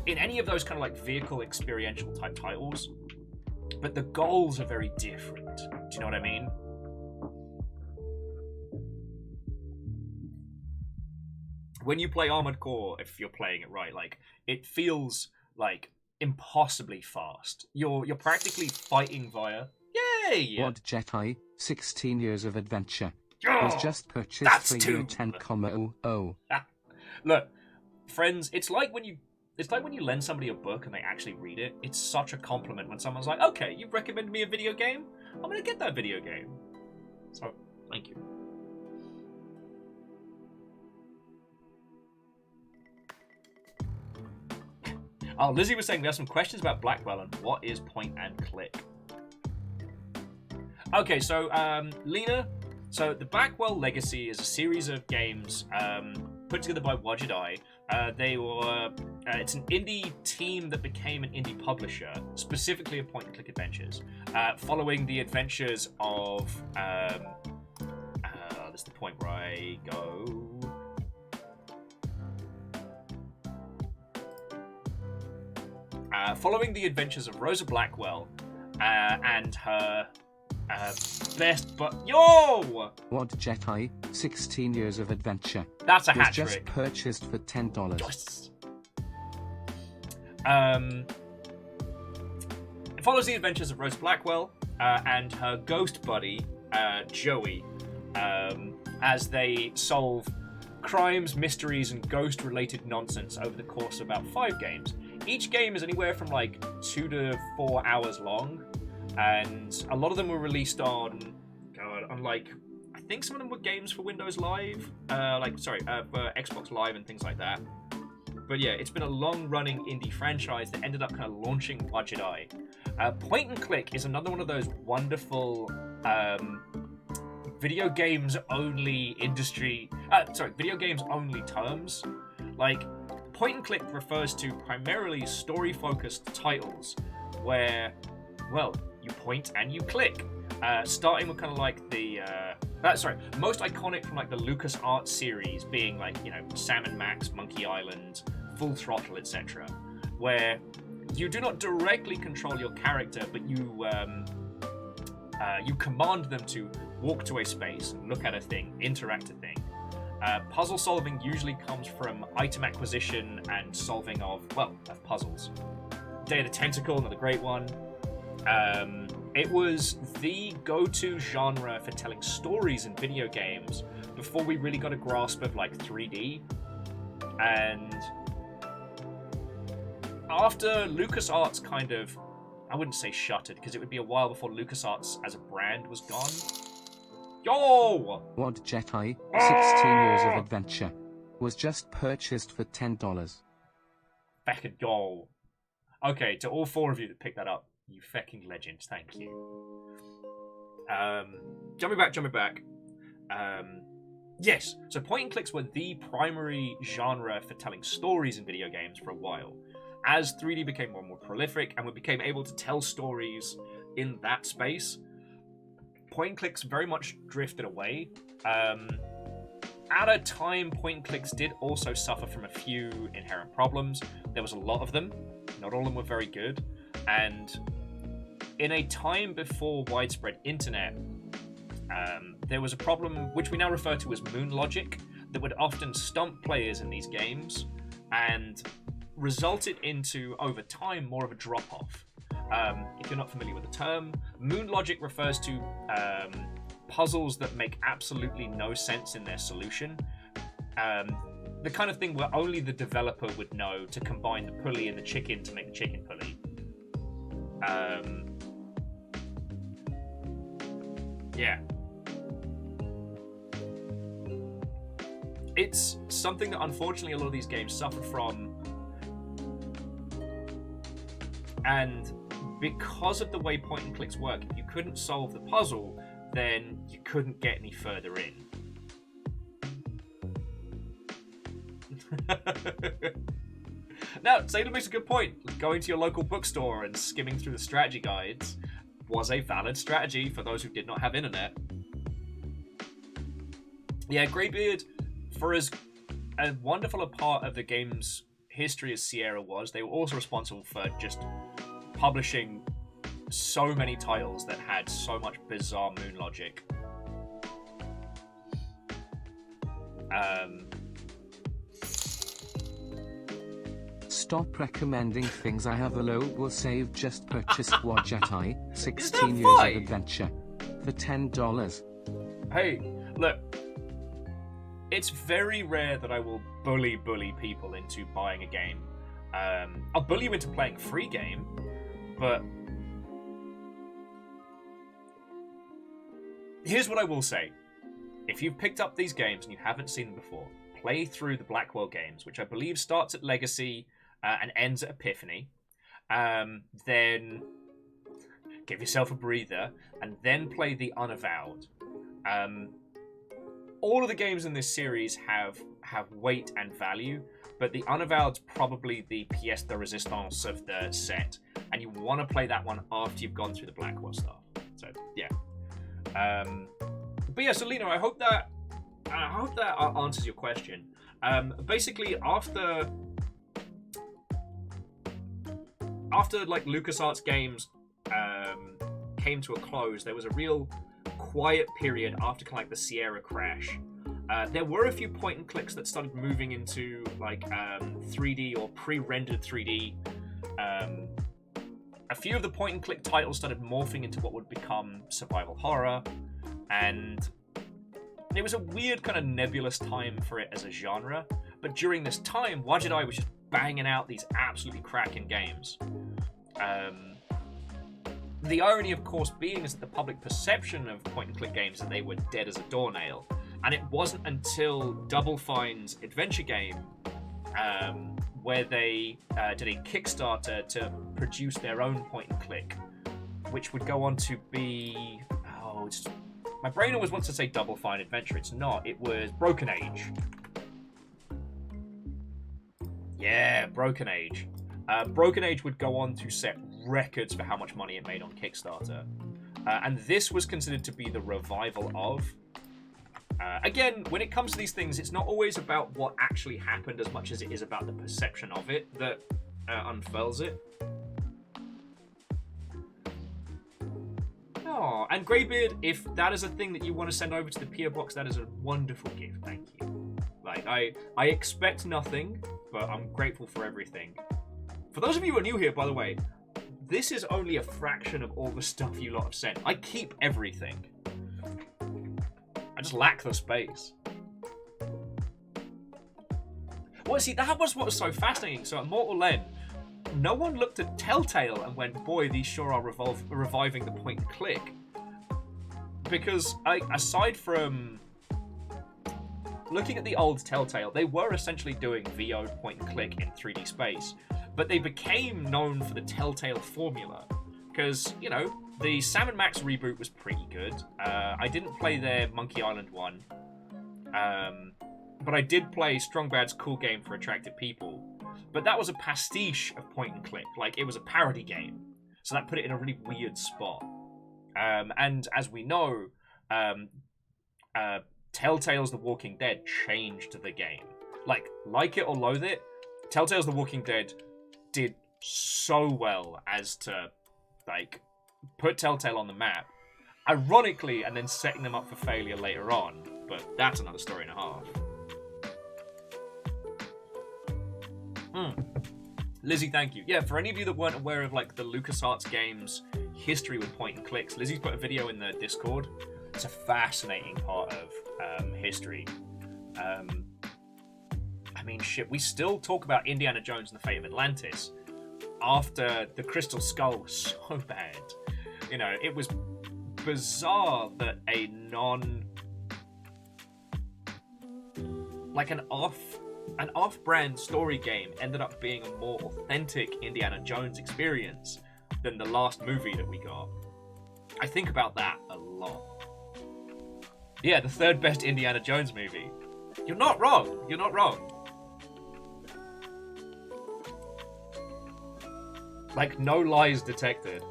in any of those kind of, like, vehicle experiential type titles. But the goals are very different. Do you know what I mean? When you play Armored Core, if you're playing it right, like, it feels like impossibly fast. You're practically fighting via... Yay! What Jedi, 16 Years of Adventure, Oh, was just purchased for too... you 10,000. Look, friends, it's like when you lend somebody a book and they actually read it. It's such a compliment when someone's like, okay, you've recommended me a video game? I'm gonna get that video game. So, thank you. Oh, Lizzie was saying we have some questions about Blackwell and what is point and click. Okay, so Lena, so the Blackwell Legacy is a series of games put together by Wajidai. They were it's an indie team that became an indie publisher, specifically of point and click adventures, following the adventures of this is the point where I go. Following the adventures of Rosa Blackwell and her best but yo! What Jedi, 16 Years of Adventure, That's a was hat just trick. purchased for $10. Yes. It follows the adventures of Rosa Blackwell and her ghost buddy Joey as they solve crimes, mysteries, and ghost-related nonsense over the course of about 5 games. Each game is anywhere from like 2 to 4 hours long, and a lot of them were released on like, I think some of them were games for Windows Live, for Xbox Live and things like that. But yeah, it's been a long-running indie franchise that ended up kind of launching Wajidai. Point and click is another one of those wonderful video games only terms. Like, point and click refers to primarily story-focused titles where, well, you point and you click. Starting with kind of like the most iconic from like the LucasArts series being like, you know, Sam & Max, Monkey Island, Full Throttle, etc., where you do not directly control your character, but you command them to walk to a space, look at a thing, interact a thing. Puzzle solving usually comes from item acquisition and solving of puzzles. Day of the Tentacle, another great one. It was the go-to genre for telling stories in video games before we really got a grasp of like 3D. And after LucasArts kind of, I wouldn't say shuttered, because it would be a while before LucasArts as a brand was gone. Yo! Wad Jedi, 16 Years of Adventure, was just purchased for $10. Feckin' yo. Okay, to all 4 of you that picked that up, you fecking legends, thank you. Jumping back. Yes, so point and clicks were the primary genre for telling stories in video games for a while. As 3D became more and more prolific and we became able to tell stories in that space, point and clicks very much drifted away. At a time, point and clicks did also suffer from a few inherent problems. There was a lot of them, not all of them were very good, and in a time before widespread internet, there was a problem which we now refer to as moon logic that would often stump players in these games and resulted into, over time, more of a drop-off. If you're not familiar with the term, moon logic refers to puzzles that make absolutely no sense in their solution. The kind of thing where only the developer would know to combine the pulley and the chicken to make the chicken pulley. Yeah. It's something that unfortunately a lot of these games suffer from. And because of the way point and clicks work, if you couldn't solve the puzzle, then you couldn't get any further in. Now, Sailor makes a good point. Going to your local bookstore and skimming through the strategy guides was a valid strategy for those who did not have internet. Yeah, Greybeard, for as wonderful a part of the game's history as Sierra was, they were also responsible for just publishing so many titles that had so much bizarre moon logic. Stop recommending things. I have a low will save. Just purchased Wad Jedi, 16 that Years of fine? Adventure, for $10. Hey, look. It's very rare that I will bully people into buying a game. I'll bully you into playing a free game, but here's what I will say. If you've picked up these games and you haven't seen them before, play through the Blackwell games, which I believe starts at Legacy and ends at Epiphany. Then give yourself a breather, and then play the Unavowed. All of the games in this series have weight and value, but the Unavowed's probably the pièce de résistance of the set, and you want to play that one after you've gone through the Blackwell stuff. So yeah. But yeah, so Lino, I hope that answers your question. Basically, after like LucasArts games came to a close, there was a real quiet period after kind of like the Sierra crash. There were a few point and clicks that started moving into like 3D or pre-rendered 3D. A few of the point and click titles started morphing into what would become survival horror, and it was a weird kind of nebulous time for it as a genre. But during this time, Wad Jedi was just banging out these absolutely cracking games. The irony, of course, being is that the public perception of point-and-click games that they were dead as a doornail, and it wasn't until Double Fine's adventure game, where they did a Kickstarter to produce their own point-and-click, which would go on to be... my brain always wants to say Double Fine Adventure. It's not. It was Broken Age. Yeah, Broken Age. Broken Age would go on to set records for how much money it made on Kickstarter. And this was considered to be the revival of. Again, when it comes to these things, it's not always about what actually happened as much as it is about the perception of it that unfurls it. Oh, and Greybeard, if that is a thing that you want to send over to the PO box, that is a wonderful gift. Thank you. Like, I expect nothing, but I'm grateful for everything. For those of you who are new here, by the way, this is only a fraction of all the stuff you lot have sent. I keep everything. I just lack the space. Well, see, that was what was so fascinating. So at Mortal End, no one looked at Telltale and went, boy, these sure are reviving the point and click. Because aside from looking at the old Telltale, they were essentially doing VO point and click in 3D space, but they became known for the Telltale formula. Because, you know, the Sam & Max reboot was pretty good. I didn't play their Monkey Island one, but I did play Strong Bad's Cool Game for Attractive People. But that was a pastiche of point and click, like it was a parody game. So that put it in a really weird spot. And as we know, Telltale's The Walking Dead changed the game. Like it or loathe it, Telltale's The Walking Dead did so well as to, like, put Telltale on the map. Ironically, and then setting them up for failure later on. But that's another story and a half. Lizzie, thank you. Yeah, for any of you that weren't aware of, like, the LucasArts games history with point and clicks, Lizzie's put a video in the Discord. It's a fascinating part of history. I mean, shit, we still talk about Indiana Jones and the Fate of Atlantis after the Crystal Skull was so bad. You know, it was bizarre that an off-brand story game ended up being a more authentic Indiana Jones experience than the last movie that we got. I think about that a lot. Yeah, the third best Indiana Jones movie. You're not wrong. You're not wrong. Like, no lies detected.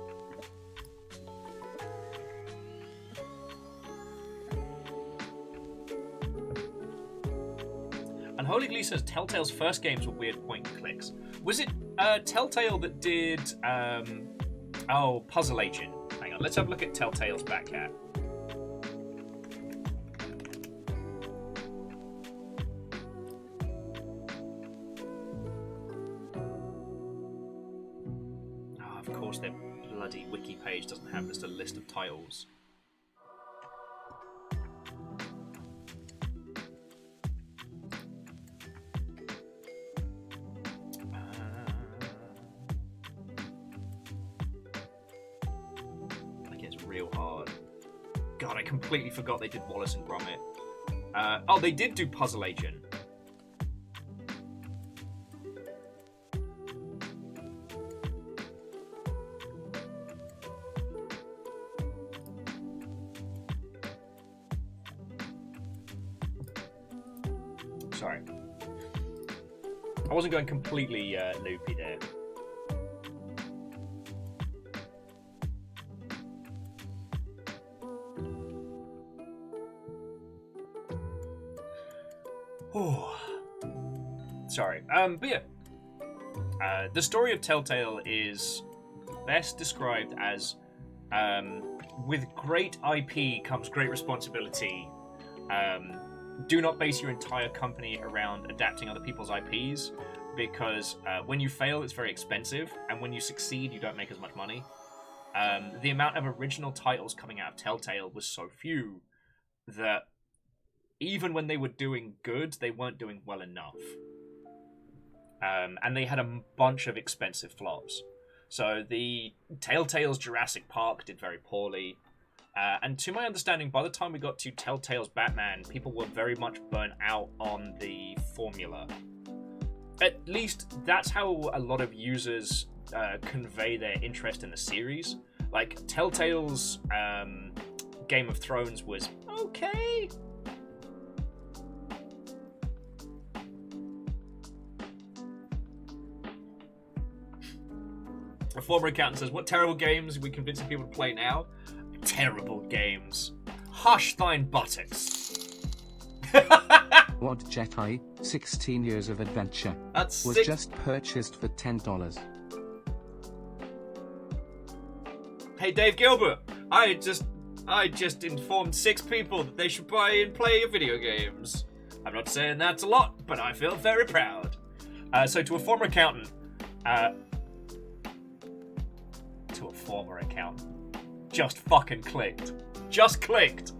And Holy Glee says Telltale's first games were weird point and clicks. Was it Telltale that did Puzzle Agent? Hang on, let's have a look at Telltale's back cat. Of course their bloody wiki page doesn't have just a list of titles. God, I completely forgot they did Wallace and Gromit. Oh, they did do Puzzle Agent. Sorry. I wasn't going completely loopy there. Sorry. But yeah. The story of Telltale is best described as with great IP comes great responsibility. Do not base your entire company around adapting other people's IPs, because when you fail, it's very expensive, and when you succeed, you don't make as much money. The amount of original titles coming out of Telltale was so few that even when they were doing good, they weren't doing well enough. And they had a bunch of expensive flops. So the Telltale's Jurassic Park did very poorly. And to my understanding, by the time we got to Telltale's Batman, people were very much burnt out on the formula. At least that's how a lot of users convey their interest in the series. Like, Telltale's Game of Thrones was okay. A former accountant says, what terrible games are we convincing people to play now? Terrible games. Hush thine buttocks. What Jedi, 16 Years of Adventure, That's was just purchased for $10. Hey, Dave Gilbert, I just informed 6 people that they should buy and play video games. I'm not saying that's a lot, but I feel very proud. So to a former accountant, just fucking clicked. Just clicked.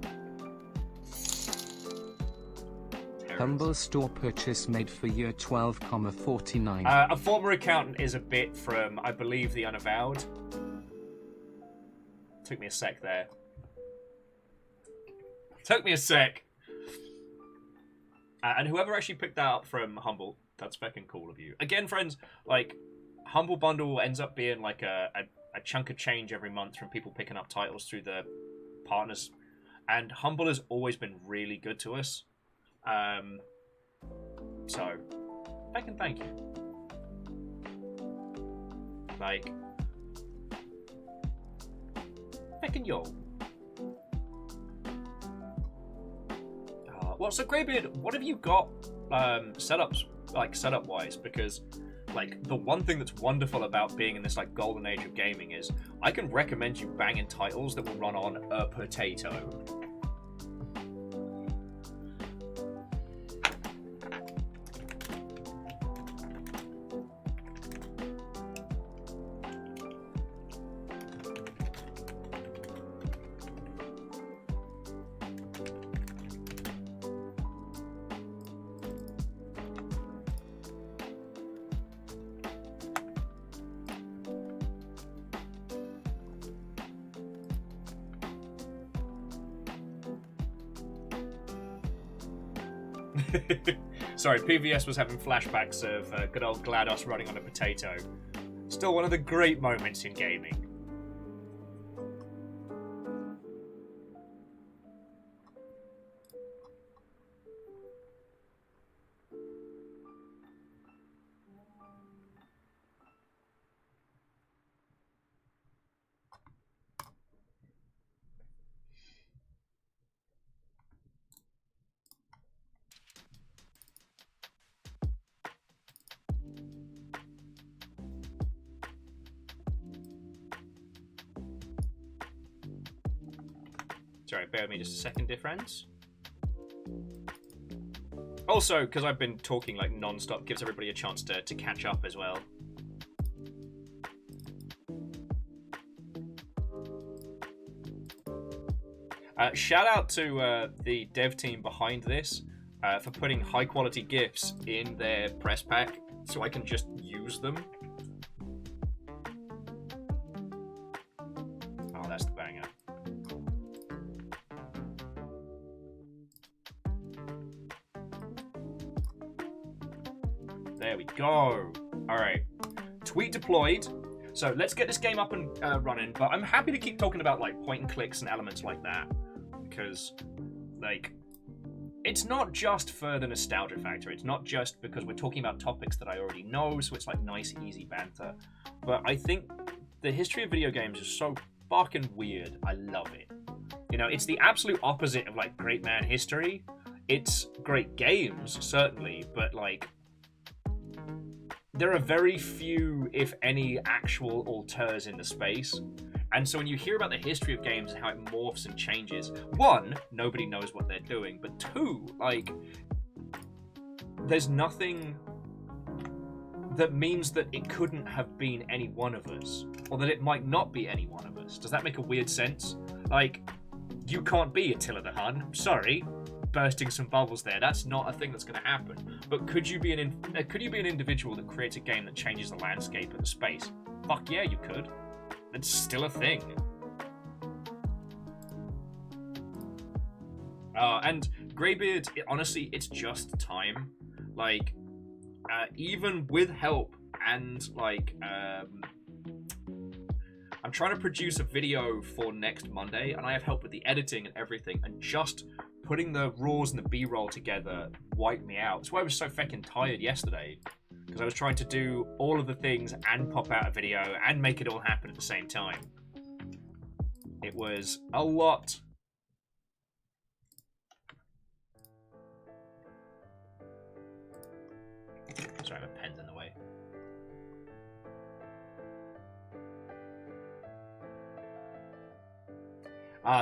there Humble is. store purchase made for year 12,49. A former accountant is a bit from, I believe, the Unavowed. Took me a sec there. Took me a sec. And whoever actually picked that up from Humble, that's fucking cool of you. Again, friends, like, Humble Bundle ends up being like a chunk of change every month from people picking up titles through the partners. And Humble has always been really good to us. So, fucking thank you. Like, fucking yo. Well, so Greybeard, what have you got setup wise? Because like the one thing that's wonderful about being in this like golden age of gaming is I can recommend you banging titles that will run on a potato. Sorry, PVS was having flashbacks of good old GLaDOS running on a potato. Still one of the great moments in gaming. Sorry, bear with me just a second, dear friends. Also, because I've been talking like non-stop, gives everybody a chance to catch up as well. Shout out to the dev team behind this for putting high-quality GIFs in their press pack so I can just use them. Oh, that's the banger. There we go. All right. Tweet deployed. So let's get this game up and running. But I'm happy to keep talking about like point and clicks and elements like that because, like, it's not just for the nostalgia factor. It's not just because we're talking about topics that I already know, so it's like nice, easy banter. But I think the history of video games is so fucking weird. I love it. You know, it's the absolute opposite of like great man history. It's great games, certainly, but like, there are very few, if any, actual auteurs in the space. And so when you hear about the history of games and how it morphs and changes, one, nobody knows what they're doing, but two, like, there's nothing that means that it couldn't have been any one of us, or that it might not be any one of us. Does that make a weird sense? Like, you can't be Attila the Hun, sorry. Bursting some bubbles there. That's not a thing that's going to happen. But could you be an individual that creates a game that changes the landscape of the space? Fuck yeah, you could. It's still a thing. And Greybeard, honestly, it's just time. Like, even with help and like, I'm trying to produce a video for next Monday, and I have help with the editing and everything, and just putting the raws and the B-roll together wiped me out. That's why I was so fucking tired yesterday, because I was trying to do all of the things and pop out a video and make it all happen at the same time. It was a lot. Sorry, my pen's in the way.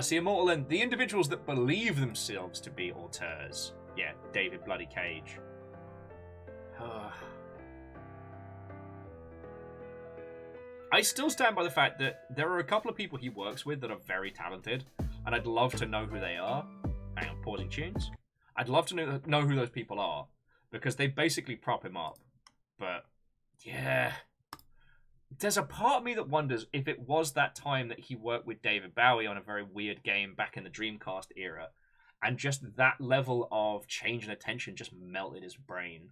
See, Immortal and the individuals that believe themselves to be auteurs. Yeah, David Bloody Cage. I still stand by the fact that there are a couple of people he works with that are very talented, and I'd love to know who they are. Hang on, pausing tunes. I'd love to know who those people are, because they basically prop him up. But, yeah. There's a part of me that wonders if it was that time that he worked with David Bowie on a very weird game back in the Dreamcast era, and just that level of change and attention just melted his brain.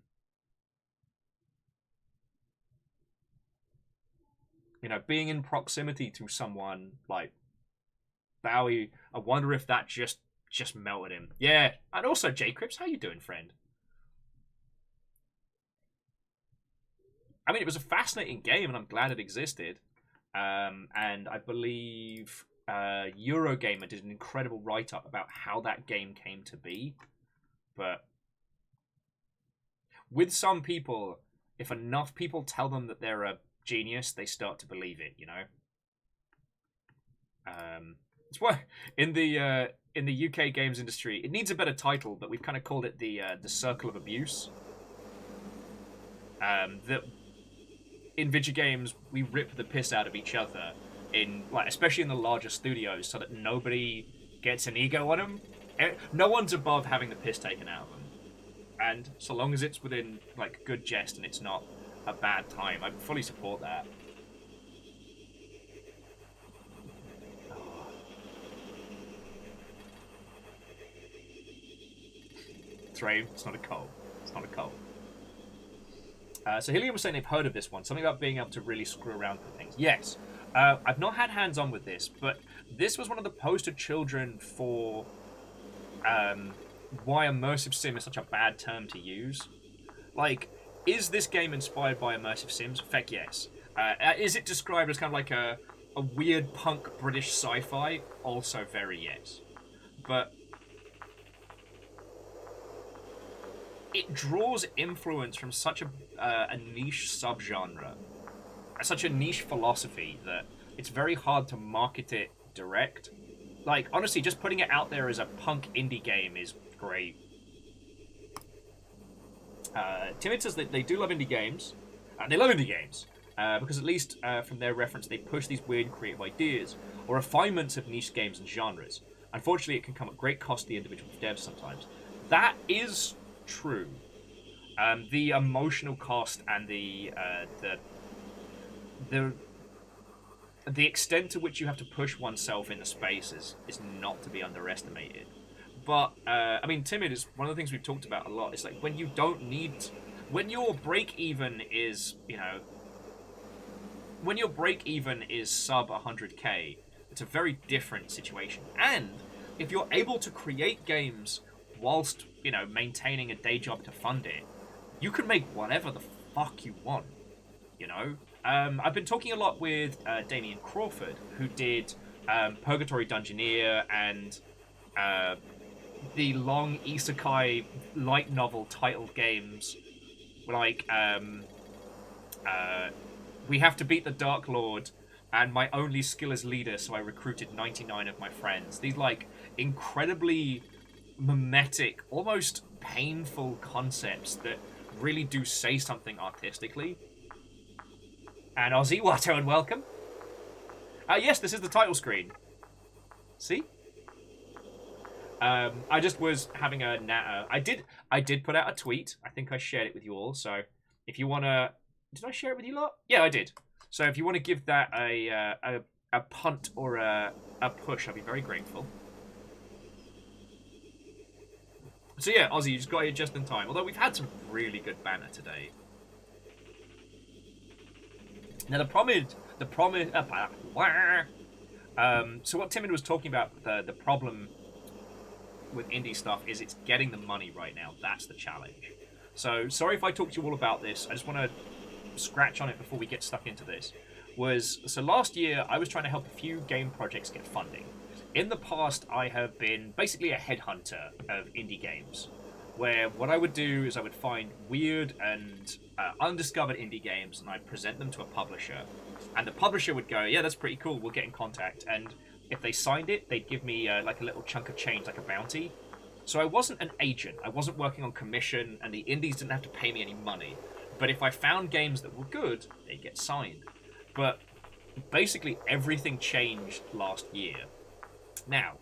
You know, being in proximity to someone like Bowie, I wonder if that just melted him. Yeah, and also J Crips, how you doing, friend? I mean, it was a fascinating game, and I'm glad it existed. And I believe Eurogamer did an incredible write-up about how that game came to be. But with some people, if enough people tell them that they're a genius, they start to believe it, you know? It's why in the UK games industry, it needs a better title, but we've kind of called it the circle of abuse. That in video games, we rip the piss out of each other, especially in the larger studios, so that nobody gets an ego on them. No one's above having the piss taken out of them, and so long as it's within like good jest and it's not a bad time, I fully support that. It's rain. It's not a cold. It's not a cold. So Hillian was saying they've heard of this one. Something about being able to really screw around with things. Yes. I've not had hands-on with this, but this was one of the poster children for why immersive sim is such a bad term to use. Like, is this game inspired by immersive sims? Feck yes. Is it described as kind of like a weird punk British sci-fi? Also very yes. But it draws influence from such a niche subgenre, such a niche philosophy, that it's very hard to market it direct. Like, honestly, just putting it out there as a punk indie game is great. Timid says that they do love indie games. They love indie games. Because at least from their reference, they push these weird creative ideas or refinements of niche games and genres. Unfortunately, it can come at great cost to the individual devs sometimes. That is true. The emotional cost and the extent to which you have to push oneself in the space is not to be underestimated. But I mean, timid is one of the things we've talked about a lot. It's like when you don't need, when your break even is, you know, when your break even is sub 100k, it's a very different situation. And if you're able to create games whilst, you know, maintaining a day job to fund it, you can make whatever the fuck you want, you know? I've been talking a lot with Damien Crawford, who did Purgatory Dungeoneer and the long isekai light novel titled games, like We Have to Beat the Dark Lord and My Only Skill is Leader, so I recruited 99 of my friends. These like incredibly mimetic, almost painful concepts that really do say something artistically. And Aussie, Watto, and welcome. Yes, this is the title screen. See? I just was having a natter. I did put out a tweet. I think I shared it with you all. So if you wanna, did I share it with you lot? Yeah, I did. So if you want to give that a punt or a push, I'd be very grateful. So yeah, Aussie, you just got here just in time. Although we've had some really good banter today. Now the problem. So what Timid was talking about, the problem with indie stuff is it's getting the money right now. That's the challenge. So sorry if I talked to you all about this. I just want to scratch on it before we get stuck into this. So last year I was trying to help a few game projects get funding. In the past, I have been basically a headhunter of indie games, where what I would do is I would find weird and undiscovered indie games, and I'd present them to a publisher. And the publisher would go, yeah, that's pretty cool, we'll get in contact. And if they signed it, they'd give me like a little chunk of change, like a bounty. So I wasn't an agent, I wasn't working on commission, and the indies didn't have to pay me any money. But if I found games that were good, they'd get signed. But basically everything changed last year. Now,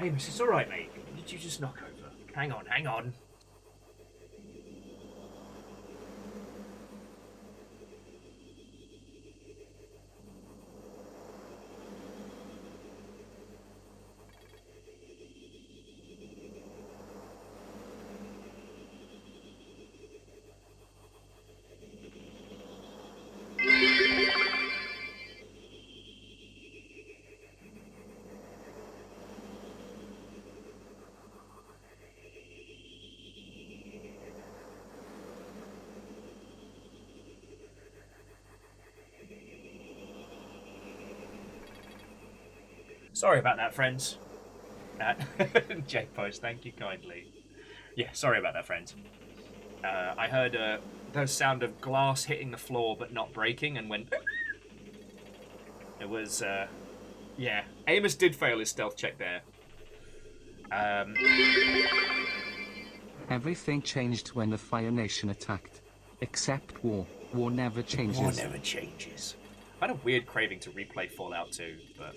Amos, it's alright, mate. Did you just knock over? Hang on, hang on. Sorry about that, friends. J-Post, thank you kindly. Yeah, sorry about that, friends. I heard the sound of glass hitting the floor but not breaking and went... It was, yeah. Amos did fail his stealth check there. Everything changed when the Fire Nation attacked. Except war. War never changes. War never changes. I had a weird craving to replay Fallout 2, but...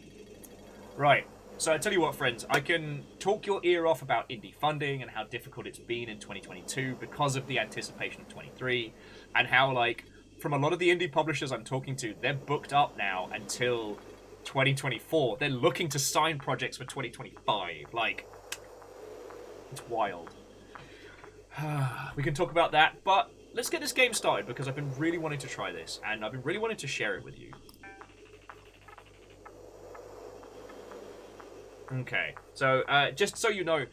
Right, so I tell you what, friends, I can talk your ear off about indie funding and how difficult it's been in 2022 because of the anticipation of 23, and how, like, from a lot of the indie publishers I'm talking to, they're booked up now until 2024. They're looking to sign projects for 2025. Like, it's wild. We can talk about that, but let's get this game started because I've been really wanting to try this, and I've been really wanting to share it with you. Okay, so just so you know,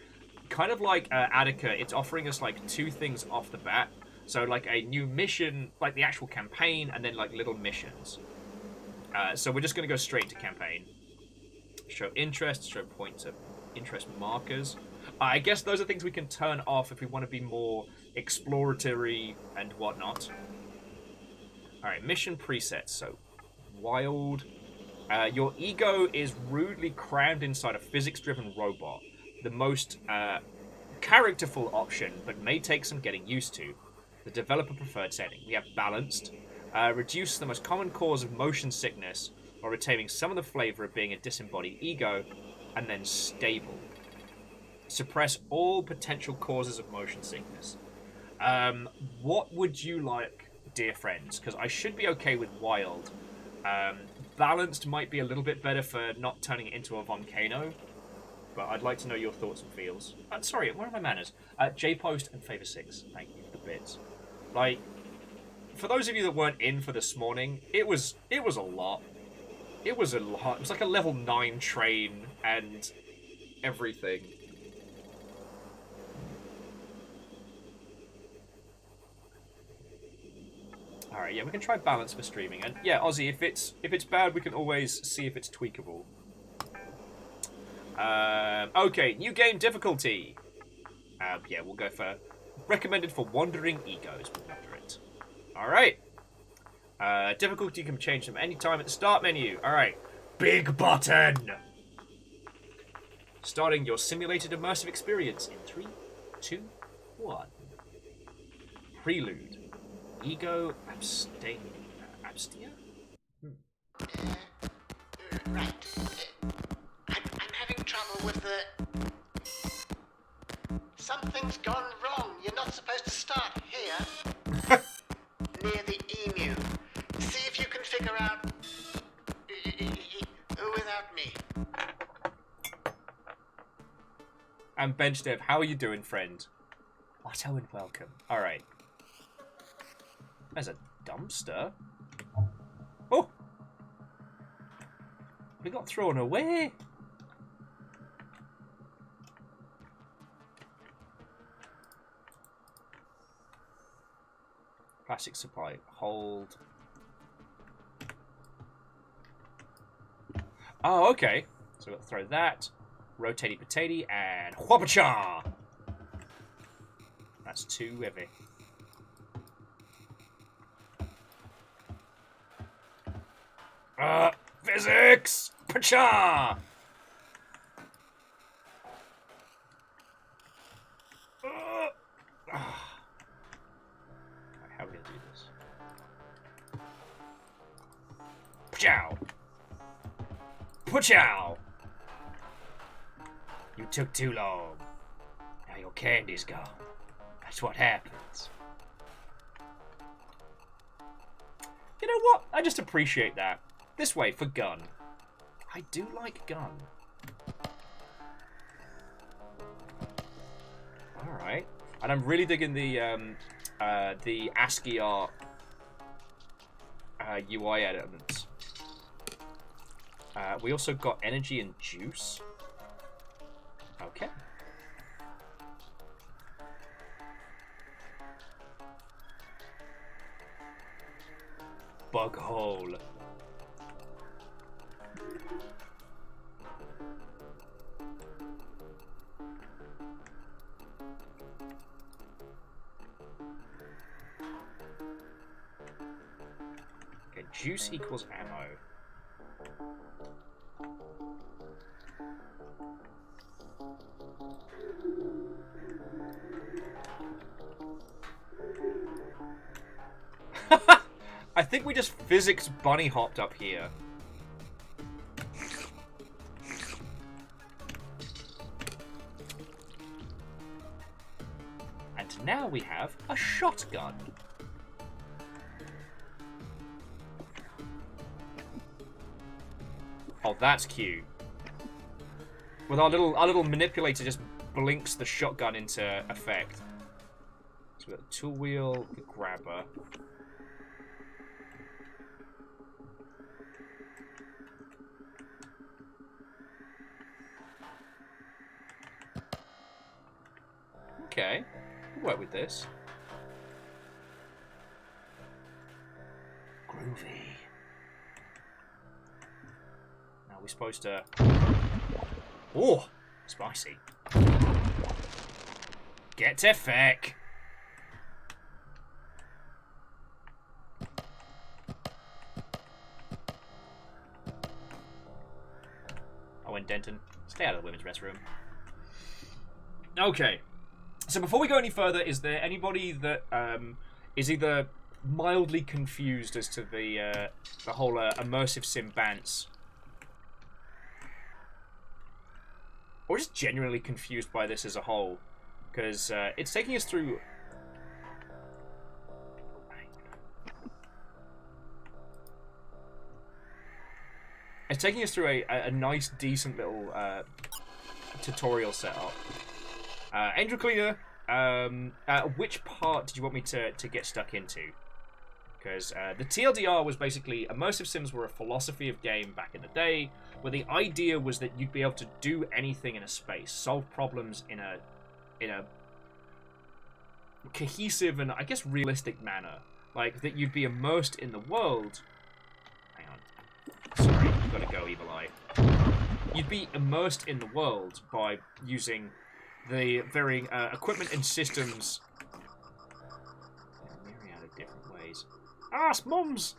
kind of like Attica, it's offering us like two things off the bat. So like a new mission, like the actual campaign, and then like little missions. So we're just going to go straight to campaign. Show interest, show points of interest markers. I guess those are things we can turn off if we want to be more exploratory and whatnot. Alright, mission presets. So, wild... your ego is rudely crammed inside a physics-driven robot. The most characterful option, but may take some getting used to. The developer-preferred setting. We have balanced. Reduce the most common cause of motion sickness, while retaining some of the flavor of being a disembodied ego. And then stable. Suppress all potential causes of motion sickness. What would you like, dear friends? Because I should be okay with wild. Balanced might be a little bit better for not turning it into a volcano, but I'd like to know your thoughts and feels. Sorry, where are my manners? J-Post and Favor 6, thank you for the bits. Like, for those of you that weren't in for this morning, it was a lot. It was a lot. It was like a level 9 train and everything. Alright, yeah, we can try balance for streaming. And yeah, Ozzy, if it's bad, we can always see if it's tweakable. Okay, new game difficulty. Yeah, we'll go for recommended for wandering egos. We'll moderate. Alright. Difficulty can change from any time at the start menu. Alright. Big button! Starting your simulated immersive experience in 3, 2, 1. Prelude. Ego abstain. Abstia? Right. I'm having trouble with the... Something's gone wrong. You're not supposed to start here. Near the emu. See if you can figure out... without me. And Bench Dev, how are you doing, friend? Watto and welcome. Alright. There's a dumpster. Oh! We got thrown away. Plastic supply. Hold. Oh, okay. So we've got to throw that. Rotatey potato and whopacha! That's too heavy. Physics! Pacha! How are we gonna do this? Pachow! Pachow! You took too long. Now your candy's gone. That's what happens. You know what? I just appreciate that. This way, for gun. I do like gun. Alright. And I'm really digging the ASCII art UI elements. We also got energy and juice. Okay. Bug hole. Okay, juice equals ammo. I think we just physics bunny hopped up here. And now we have a shotgun. Oh, that's cute. With our little manipulator just blinks the shotgun into effect. So we've got the tool wheel, the grabber. Okay, we'll work with this. Groovy. Now we're supposed to... Oh, spicy. Get to feck. Owen Denton, stay out of the women's restroom. Okay. So before we go any further, is there anybody that is either mildly confused as to the whole immersive sim bants, or just genuinely confused by this as a whole? Because it's taking us through... It's taking us through a nice, decent little tutorial setup. Angel Cleaner, which part did you want me to get stuck into? Because the TLDR was basically, immersive sims were a philosophy of game back in the day, where the idea was that you'd be able to do anything in a space, solve problems in a cohesive and, I guess, realistic manner. Like, that you'd be immersed in the world. Hang on. Sorry, you've got to go, Evil Eye. You'd be immersed in the world by using the varying equipment and systems in a myriad of different ways. Ah, it's Mum's!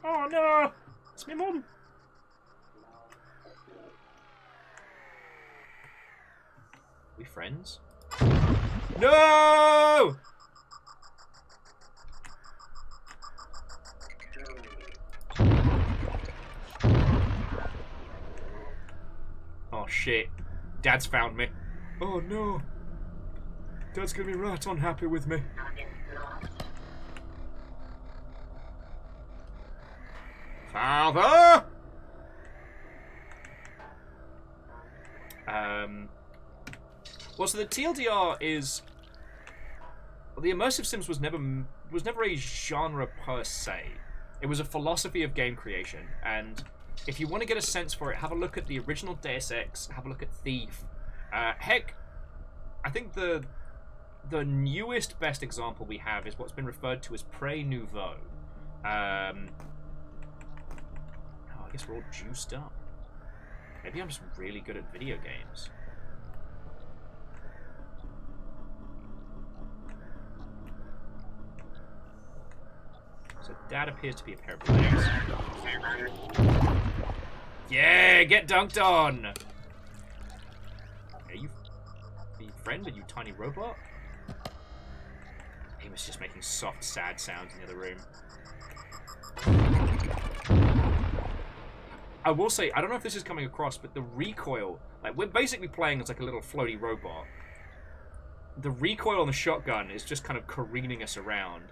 Oh no! It's my mum! We friends? No! Oh shit. Dad's found me. Oh no. Dad's gonna be right unhappy with me. Father! Well, so the TLDR is... Well, the immersive sims was never a genre per se. It was a philosophy of game creation, and if you want to get a sense for it, have a look at the original Deus Ex, have a look at Thief. Heck, I think the newest best example we have is what's been referred to as Prey Nouveau. Oh, I guess we're all juiced up. Maybe I'm just really good at video games. So Dad appears to be a pair of legs. Yeah, get dunked on! Are you friend with you tiny robot? Amos just making soft, sad sounds in the other room. I will say, I don't know if this is coming across, but the recoil, like, we're basically playing as like a little floaty robot. The recoil on the shotgun is just kind of careening us around.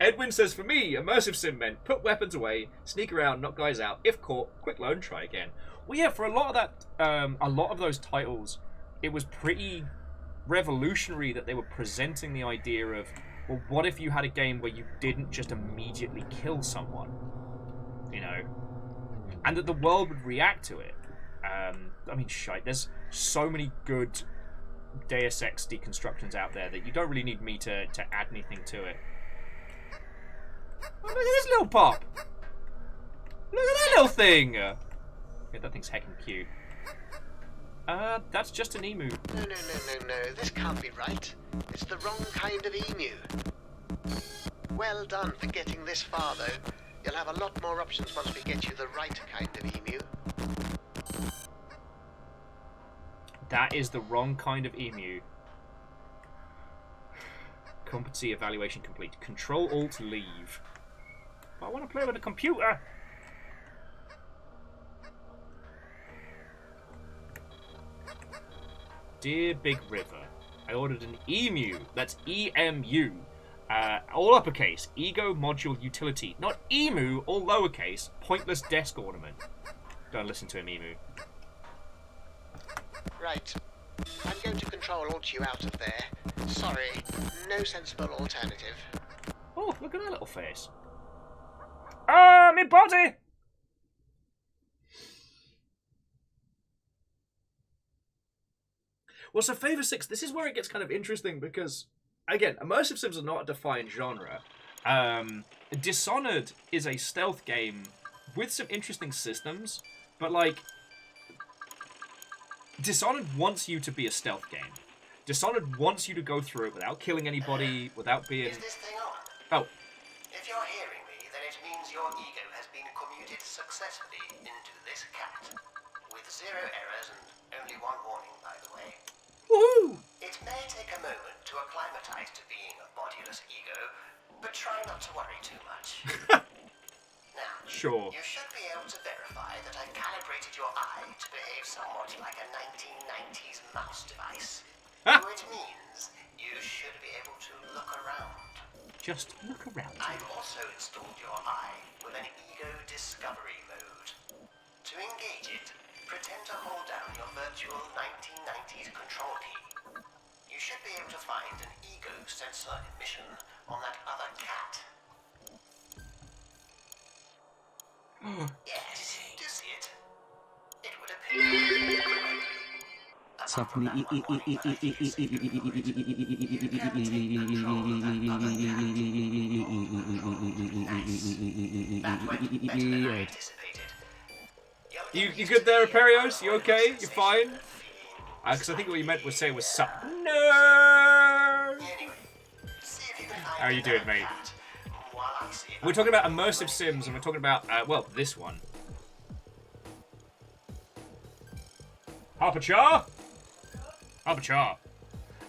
Edwin says, for me, immersive sim meant put weapons away, sneak around, knock guys out. If caught, quick loan, try again. Well, yeah, for a lot of that, a lot of those titles, it was pretty revolutionary that they were presenting the idea of, well, what if you had a game where you didn't just immediately kill someone, you know, and that the world would react to it. I mean, shite, there's so many good Deus Ex deconstructions out there that you don't really need me to add anything to it. Oh, look at this little pop! Look at that little thing! Yeah, that thing's heckin' cute. That's just an emu. No, this can't be right. It's the wrong kind of emu. Well done for getting this far, though. You'll have a lot more options once we get you the right kind of emu. That is the wrong kind of emu. Competency evaluation complete. Ctrl Alt leave. I want to play with a computer. Dear Big River, I ordered an emu. That's EMU. All uppercase. Ego module utility. Not emu, all lowercase. Pointless desk ornament. Don't listen to him, emu. Right. I'm going to Ctrl Alt you out of there. Sorry, no sensible alternative. Oh, look at that little face. Ah, my body! Well, so Favor 6, this is where it gets kind of interesting because, again, immersive sims are not a defined genre. Dishonored is a stealth game with some interesting systems, but, like, Dishonored wants you to be a stealth game. Dishonored wants you to go through it without killing anybody, without being... Is this thing on? Oh. If you're hearing me, then it means your ego has been commuted successfully into this cat. With 0 errors and only 1 warning, by the way. Woohoo! It may take a moment to acclimatize to being a bodiless ego, but try not to worry too much. Now, sure. You should be able to verify that I calibrated your eye to behave somewhat like a 1990s mouse device. Which means you should be able to look around. Just look around. I've also installed your eye with an ego discovery mode. To engage it, pretend to hold down your virtual 1990s control key. You should be able to find an ego sensor emission on that other cat. Yes, do see it? It would appear correctly. Suddenly, You good there, Aperios? You okay? You fine? Because I think what you meant was say was sup. No. How are you doing, mate? We're talking about immersive sims, and we're talking about well, this one. Harper-Char? Harper-Char.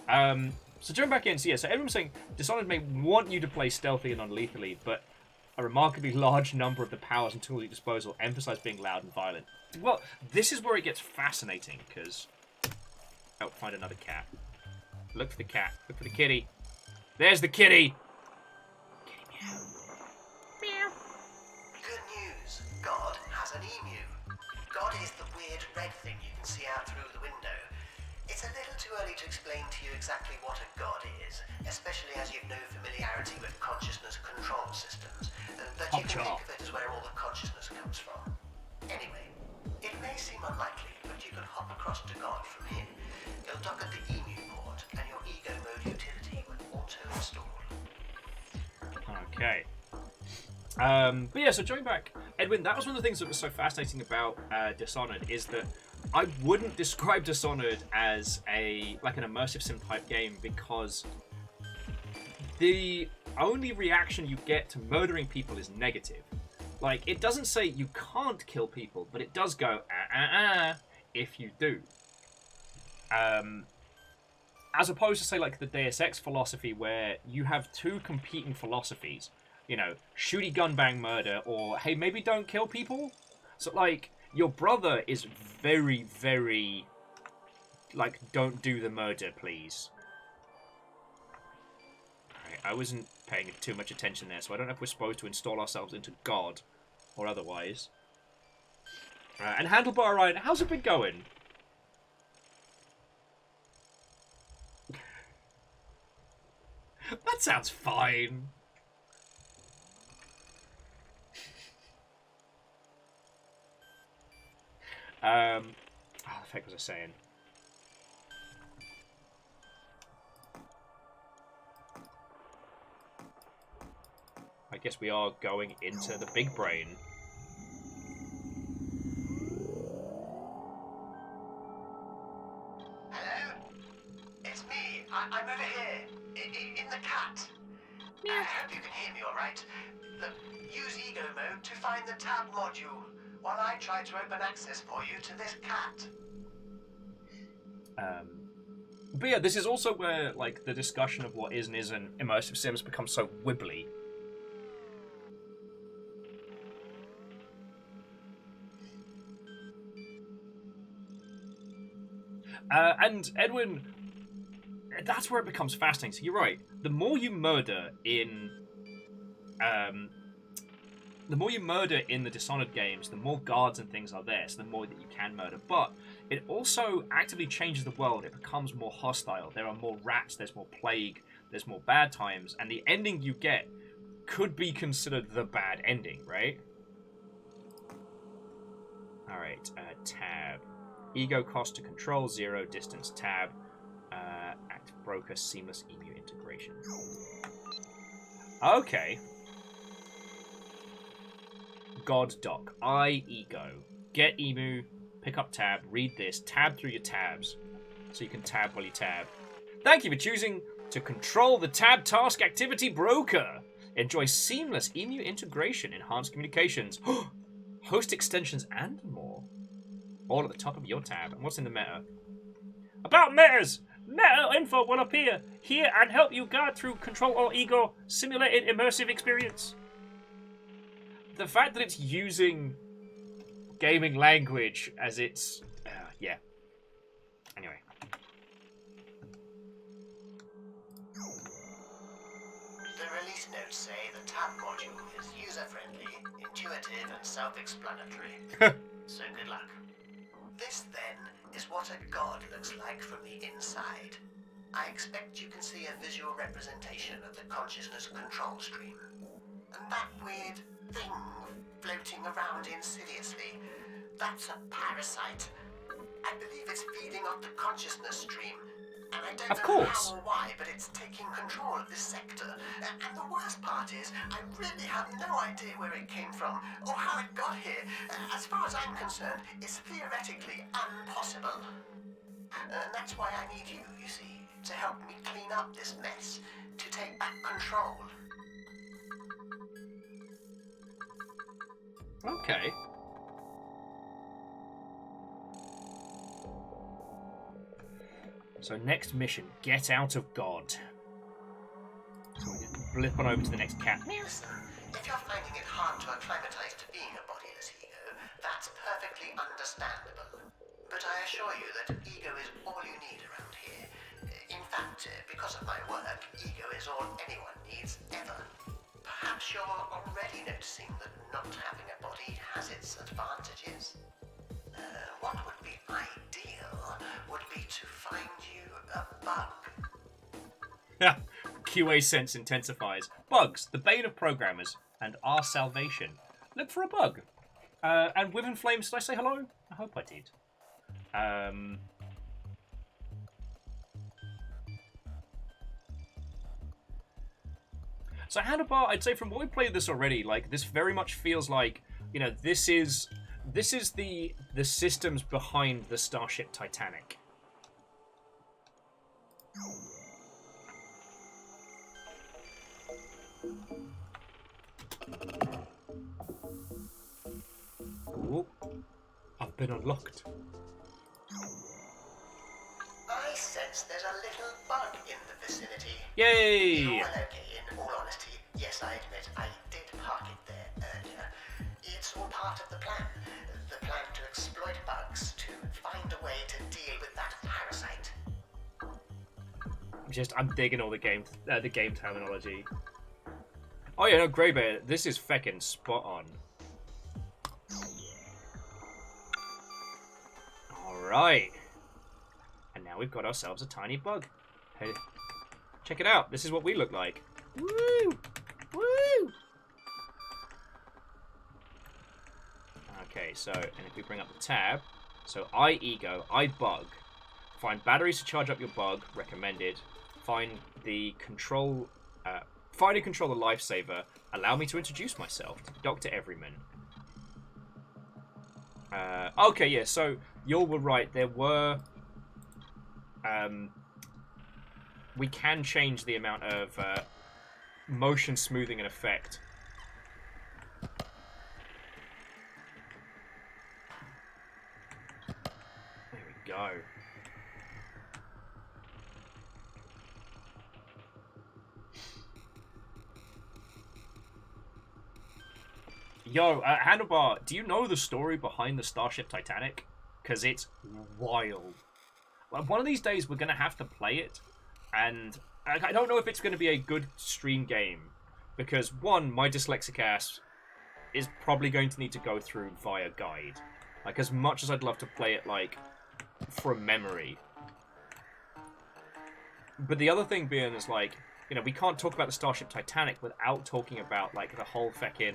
So jumping back in, so yeah, so everyone's saying Dishonored may want you to play stealthy and non-lethally, but a remarkably large number of the powers and tools at your disposal emphasize being loud and violent. Well, this is where it gets fascinating, because... Oh, find another cat. Look for the cat. Look for the kitty. There's the kitty! Kitty meow. Meow. Good news. God has an emu. God is the weird red thing you can see out through the window. It's a little too early to explain to you exactly what a god is, especially as you've no familiarity with consciousness control systems. But you can think of it as where all the consciousness comes from. Anyway, it may seem unlikely, but you can hop across to God from here. You'll dock at the emu port, and your ego mode utility will auto-install. Okay. But yeah, so jumping back, Edwin, that was one of the things that was so fascinating about Dishonored, is that I wouldn't describe Dishonored as an immersive sim type game, because the only reaction you get to murdering people is negative. Like, it doesn't say you can't kill people, but it does go if you do. As opposed to, say, like the Deus Ex philosophy, where you have two competing philosophies. you know, shooty gun bang murder, or hey, maybe don't kill people. So like, your brother is very, very like, don't do the murder, please. Alright, I wasn't paying too much attention there, so I don't know if we're supposed to install ourselves into God or otherwise. And Handlebar Ryan, how's it been going? That sounds fine. What the heck was I saying? I guess we are going into the big brain. Hello? It's me. I'm over here. In the cat. I hope you can hear me all right. Look, use ego mode to find the tab module while I try to open access for you to this cat. But yeah, this is also where like the discussion of what is and isn't immersive sims becomes so wibbly. And Edwin, that's where it becomes fascinating. So you're right. The more you murder in, the Dishonored games, the more guards and things are there, so the more that you can murder. But it also actively changes the world. It becomes more hostile. There are more rats. There's more plague. There's more bad times, and the ending you get could be considered the bad ending, right? All right, tab. Ego cost to control, 0, distance tab, active broker, seamless emu integration. Okay. God doc, ego. Get emu, pick up tab, read this, tab through your tabs, so you can tab while you tab. Thank you for choosing to control the tab task activity broker. Enjoy seamless emu integration, enhanced communications, host extensions, and more. All at the top of your tab. And what's in the meta? About metas! Meta info will appear here and help you guide through Ctrl Alt Ego simulated immersive experience. The fact that it's using gaming language as its... yeah. Anyway. The release notes say the tab module is user-friendly, intuitive, and self-explanatory. So good luck. This, then, is what a god looks like from the inside. I expect you can see a visual representation of the consciousness control stream. And that weird thing floating around insidiously, that's a parasite. I believe it's feeding off the consciousness stream. And I don't know how or why, but it's taking control of this sector. And the worst part is, I really have no idea where it came from, or how it got here. As far as I'm concerned, it's theoretically impossible. And that's why I need you, you see, to help me clean up this mess, to take back control. Okay. So next mission, get out of God. So we can blip on over to the next cat. Listen, if you're finding it hard to acclimatize to being a bodiless ego, that's perfectly understandable. But I assure you that ego is all you need around here. In fact, because of my work, ego is all anyone needs ever. Perhaps you're already noticing that not having a body has its advantages. What would be ideal would be to find you a bug. QA sense intensifies. Bugs, the bane of programmers, and our salvation. Look for a bug. And Within Flames, did I say hello? I hope I did. So Handlebar, I'd say from what we played this already, like this very much feels like, you know, this is the systems behind the Starship Titanic. Ooh, I've been unlocked. I sense there's a little bug in the vicinity. Yay! You're well okay, in all honesty. Yes, I admit, I part of the plan. The plan to exploit bugs, to find a way to deal with that parasite. I'm digging all the game terminology. Oh yeah, no, Greybear, this is feckin' spot on. Alright. And now we've got ourselves a tiny bug. Hey, check it out. This is what we look like. Woo! Woo! Okay, so, and if we bring up the tab, so ego, bug. Find batteries to charge up your bug, recommended. Find and control the lifesaver. Allow me to introduce myself to Dr. Everyman. Okay, yeah, so you were right. There were... we can change the amount of motion smoothing and effect. There we go. Yo, Handlebar, do you know the story behind the Starship Titanic? Because it's wild. Like, one of these days we're going to have to play it, and I don't know if it's going to be a good stream game, because one, my dyslexic ass is probably going to need to go through via guide. Like, as much as I'd love to play it, like, from memory. But the other thing being is, like, you know, we can't talk about the Starship Titanic without talking about, like, the whole feckin',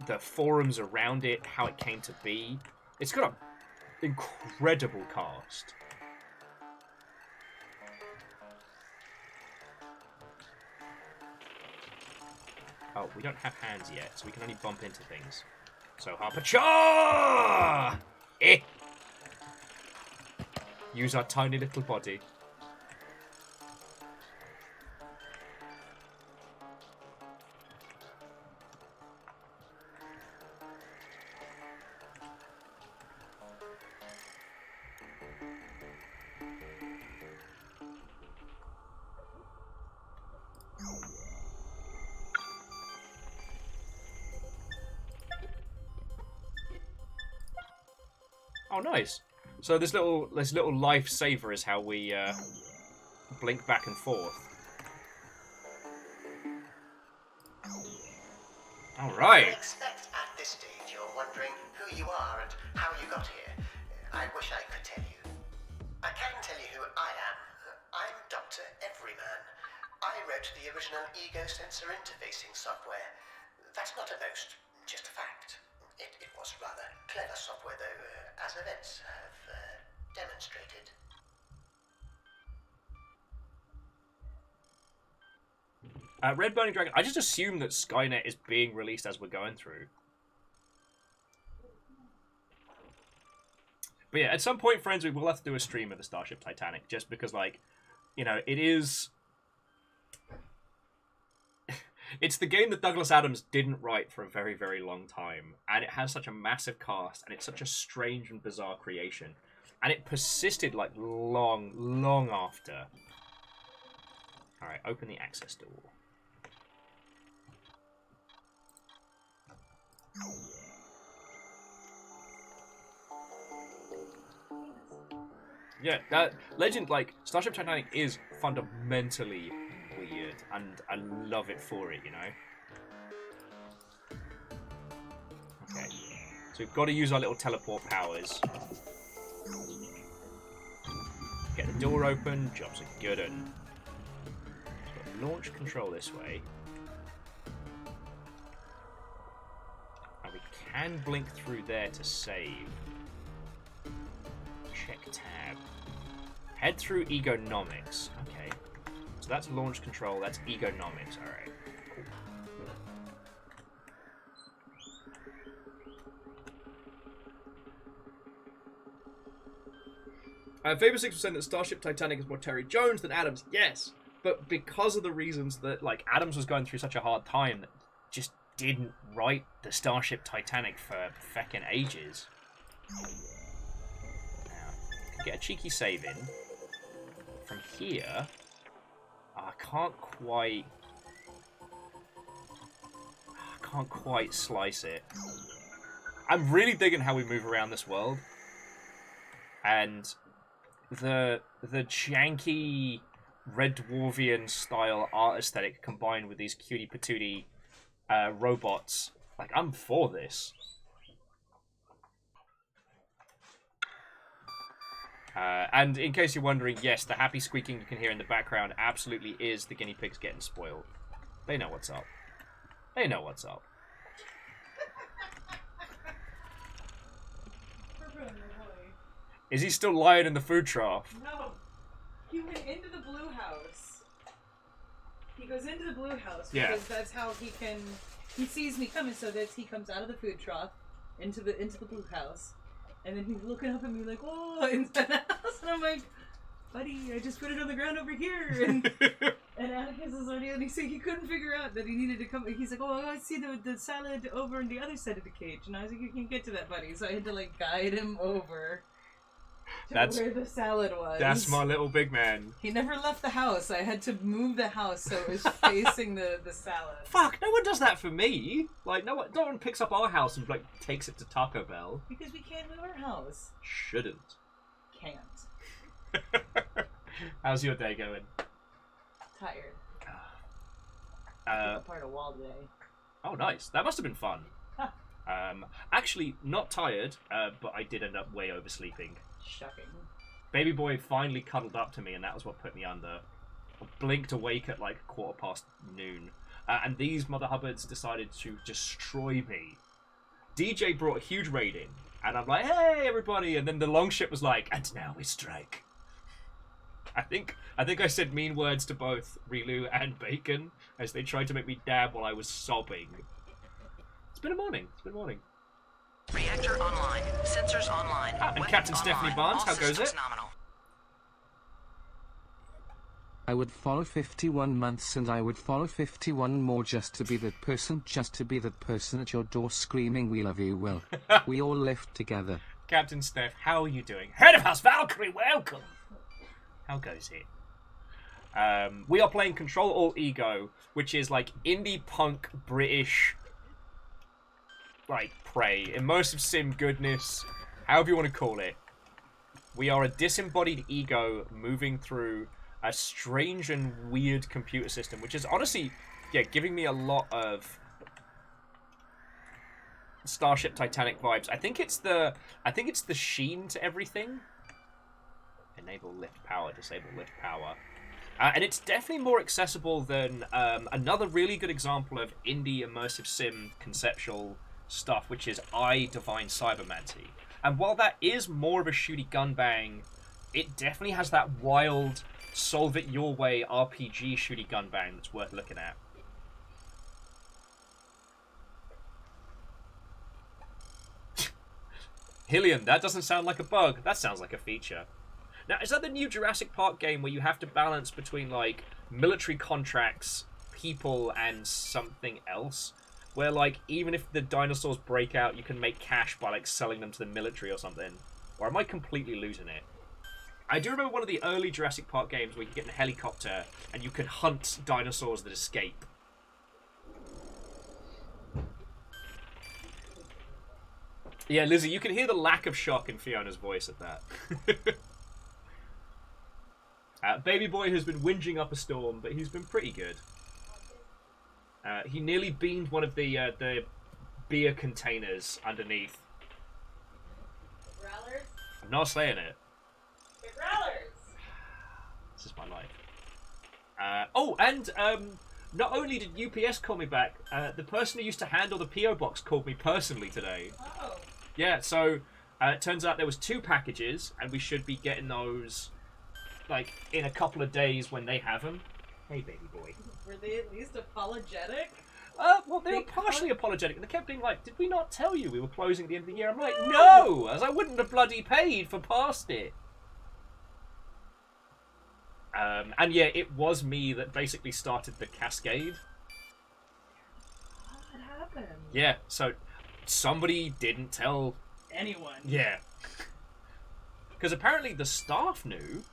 the forums around it, how it came to be. It's got an incredible cast. Oh, we don't have hands yet, so we can only bump into things. So, Harpacha! Eh! Use our tiny little body. Oh, nice. So this little lifesaver is how we blink back and forth. All right. I expect at this stage you're wondering who you are and how you got here. I wish I could tell you. I can tell you who I am. I'm Dr. Everyman. I wrote the original ego sensor interfacing software. That's not a boast, just a fact. It was rather clever software, though, as events have demonstrated. Red Burning Dragon, I just assume that Skynet is being released as we're going through. But yeah, at some point, friends, we will have to do a stream of the Starship Titanic, just because, like, you know, it is... It's the game that Douglas Adams didn't write for a very, very long time. And it has such a massive cast, and it's such a strange and bizarre creation. And it persisted, like, long, long after. Alright, open the access door. Yeah, that Legend, like, Starship Titanic is fundamentally weird, and I love it for it, you know? Okay, so we've got to use our little teleport powers. Get the door open, job's a good one. So launch control this way. And we can blink through there to save. Check tab. Head through egonomics. Okay. So that's launch control, that's egonomics. Alright. Cool. Favor 6% that Starship Titanic is more Terry Jones than Adams. Yes. But because of the reasons that, like, Adams was going through such a hard time that just didn't write the Starship Titanic for feckin' ages. Now, get a cheeky save in. From here, I can't can't quite slice it. I'm really digging how we move around this world. And the janky Red Dwarvian style art aesthetic combined with these cutie patootie robots. Like, I'm for this. And in case you're wondering, yes, the happy squeaking you can hear in the background absolutely is the guinea pigs getting spoiled. They know what's up. They know what's up. Is he still lying in the food trough? No. He went into the blue house. He goes into the blue house because that's how he can... He sees me coming, so that he comes out of the food trough into the blue house. And then he's looking up at me like, oh, inside the house. And I'm like, buddy, I just put it on the ground over here. And Atticus is already, and he couldn't figure out that he needed to come. He's like, oh, I see the salad over on the other side of the cage. And I was like, you can't get to that, buddy. So I had to, like, guide him over to where the salad was. That's my little big man. He never left the house. I had to move the house so it was facing the salad. Fuck, no one does that for me. Like, no one picks up our house and, like, takes it to Taco Bell. Because we can't move our house. Shouldn't. Can't. How's your day going? Tired. Part of wall today. Oh, nice. That must have been fun. Huh. Actually, not tired, but I did end up way oversleeping. Shocking. Baby boy finally cuddled up to me, and that was what put me under. I blinked awake at like noon, and these mother hubbards decided to destroy me. DJ brought a huge raid in, and I'm like, hey everybody, and then the longship was like, and now we strike. I think I said mean words to both Rilu and Bacon as they tried to make me dab while I was sobbing. It's been a morning. Reactor online. Sensors online. And Weapons Captain online. Stephanie Barnes, All how goes systems it? Nominal. I would follow 51 months and I would follow 51 more just to be that person at your door screaming we love you, Will. We all live together. Captain Steph, how are you doing? Head of House Valkyrie, welcome! How goes it? We are playing Ctrl Alt Ego, which is like indie punk British, like Prey, immersive sim goodness, however you want to call it. We are a disembodied ego moving through a strange and weird computer system, which is honestly, giving me a lot of Starship Titanic vibes. I think it's the sheen to everything. Enable lift power, disable lift power. And it's definitely more accessible than another really good example of indie immersive sim conceptual stuff, which is Divine Cybermancy. And while that is more of a shooty gun bang, it definitely has that wild, solve it your way RPG shooty gun bang that's worth looking at. Hillian, that doesn't sound like a bug. That sounds like a feature. Now, is that the new Jurassic Park game where you have to balance between, like, military contracts, people, and something else? Where, like, even if the dinosaurs break out, you can make cash by, like, selling them to the military or something? Or am I completely losing it? I do remember one of the early Jurassic Park games where you could get in a helicopter and you could hunt dinosaurs that escape. Yeah, Lizzie, you can hear the lack of shock in Fiona's voice at that. Baby boy has been whinging up a storm, but he's been pretty good. He nearly beamed one of the beer containers underneath. Growlers? I'm not saying it. The growlers! This is my life. Not only did UPS call me back, the person who used to handle the PO box called me personally today. Oh. Yeah, so it turns out there was 2 packages, and we should be getting those, like, in a couple of days when they have them. Hey, baby boy. Were they at least apologetic? Well, they were partially apologetic, and they kept being like, did we not tell you we were closing at the end of the year? I'm like, no, as I wouldn't have bloody paid for past it. And yeah, it was me that basically started the cascade. What happened? Yeah, so somebody didn't tell anyone. Yeah. Because apparently the staff knew.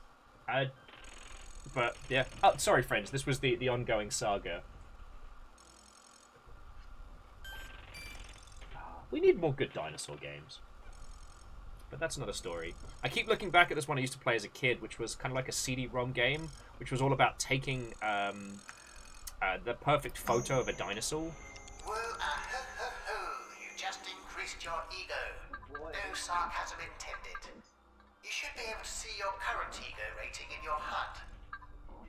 But yeah. Oh, sorry, friends. This was the ongoing saga. We need more good dinosaur games. But that's another story. I keep looking back at this one I used to play as a kid, which was kind of like a CD-ROM game, which was all about taking the perfect photo of a dinosaur. Well, you just increased your ego. No sarcasm intended. You should be able to see your current ego rating in your HUD.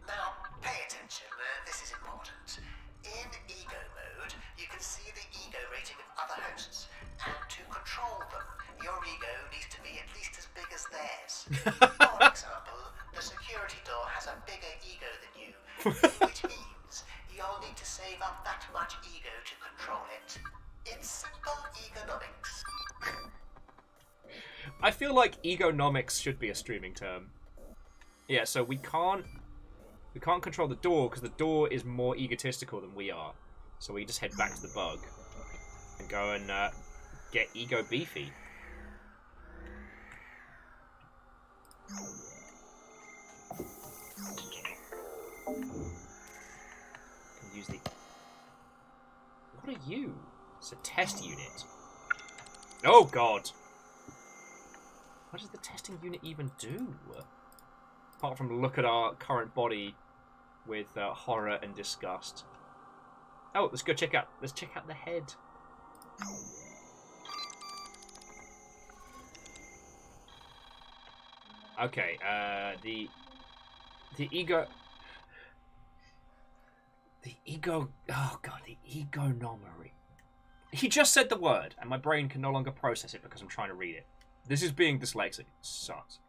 Now, pay attention, this is important. In ego mode, you can see the ego rating of other hosts, and to control them, your ego needs to be at least as big as theirs. For example, the security door has a bigger ego than you, which means you'll need to save up that much ego to control it. It's simple economics. I feel like egonomics should be a streaming term. Yeah, so we can't control the door because the door is more egotistical than we are. So we just head back to the bug and go and get ego beefy. Can use the. What are you? It's a test unit. Oh God! What does the testing unit even do? Apart from look at our current body with horror and disgust. Oh, let's go check out. Let's check out the head. Okay, the ego. The ego. Oh God, the egonomery. He just said the word, and my brain can no longer process it because I'm trying to read it. This is being dyslexic. It sucks.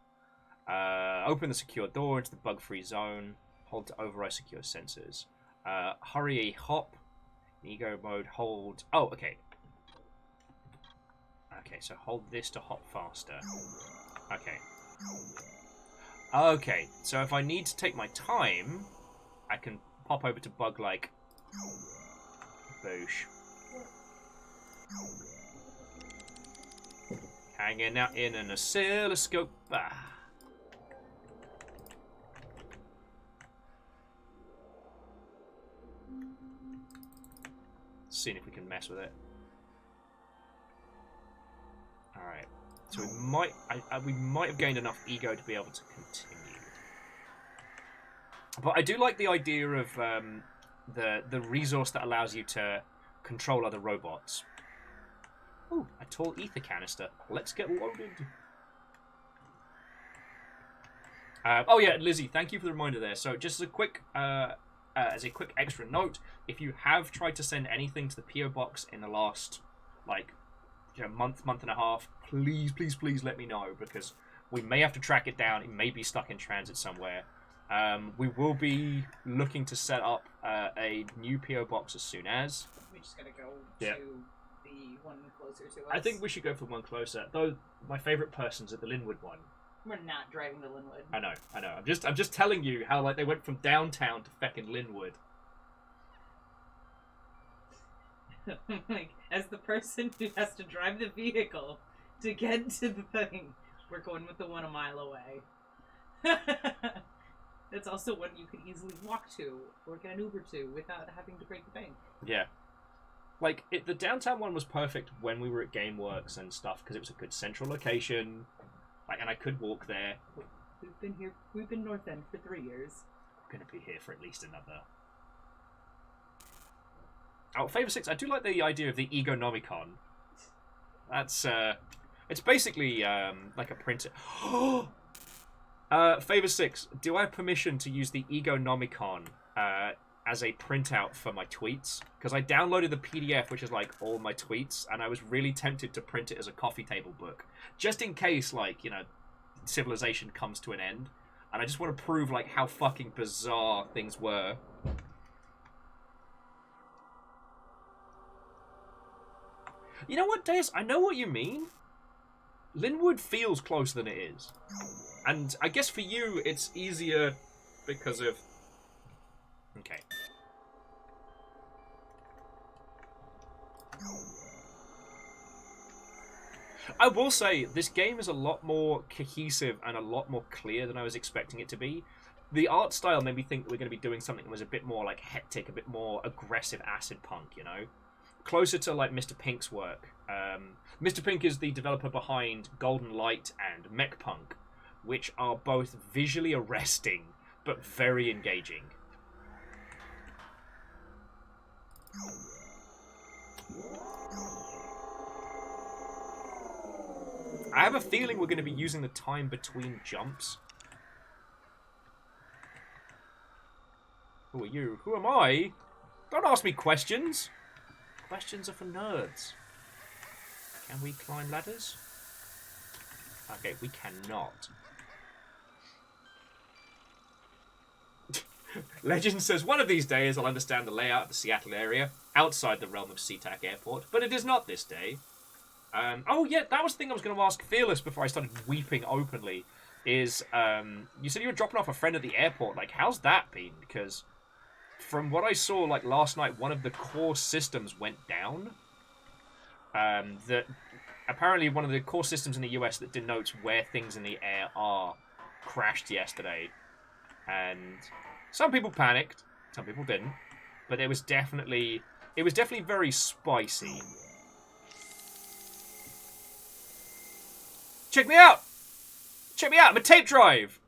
Open the secure door into the bug-free zone. Hold to override secure sensors. Hurry a hop. In ego mode, hold. Oh, okay. Okay, so hold this to hop faster. Okay. Okay, so if I need to take my time, I can pop over to bug-like. Boosh. Hanging out in an oscilloscope. Ah. Seeing if we can mess with it. All right. So we might have gained enough ego to be able to continue. But I do like the idea of the resource that allows you to control other robots. Ooh, a tall ether canister. Let's get loaded. Oh yeah, Lizzie, thank you for the reminder there. So just as a quick extra note, if you have tried to send anything to the PO box in the last month and a half, please let me know, because we may have to track it down. It may be stuck in transit somewhere. We will be looking to set up a new PO box as soon as. We just gotta go to the one closer to us. I think we should go for one closer. Though my favorite person's at the Linwood one. We're not driving to Linwood. I know. I'm just telling you how they went from downtown to feckin' Linwood. Like, as the person who has to drive the vehicle to get to the thing, we're going with the one a mile away. That's also one you can easily walk to or get an Uber to without having to break the bank. Yeah. Like, the downtown one was perfect when we were at GameWorks and stuff, because it was a good central location. Like, and I could walk there. We've been North End for 3 years. We're going to be here for at least another. Oh, Favor 6, I do like the idea of the Egonomicon. That's, it's basically, like a printer. Favor 6, do I have permission to use the Egonomicon, as a printout for my tweets? Because I downloaded the PDF, which is, like, all my tweets, and I was really tempted to print it as a coffee table book. Just in case, like, civilization comes to an end. And I just want to prove, like, how fucking bizarre things were. You know what, Deus? I know what you mean. Linwood feels closer than it is. And I guess for you, it's easier because of... Okay. I will say, this game is a lot more cohesive and a lot more clear than I was expecting it to be. The art style made me think that we're going to be doing something that was a bit more, like, hectic, a bit more aggressive acid punk, closer to like Mr. Pink's work. Mr. Pink is the developer behind Golden Light and Mech Punk, which are both visually arresting but very engaging. I have a feeling we're going to be using the time between jumps. Who are you? Who am I? Don't ask me questions. Questions are for nerds. Can we climb ladders? Okay, we cannot. Legend says, one of these days I'll understand the layout of the Seattle area outside the realm of SeaTac Airport, but it is not this day. Oh yeah, that was the thing I was going to ask Fearless before I started weeping openly. Is, you said you were dropping off a friend at the airport. Like, how's that been? Because from what I saw, like, last night, one of the core systems went down. That apparently one of the core systems in the US that denotes where things in the air are crashed yesterday. And some people panicked, some people didn't. But it was definitely very spicy. Check me out! Check me out, I'm a tape drive!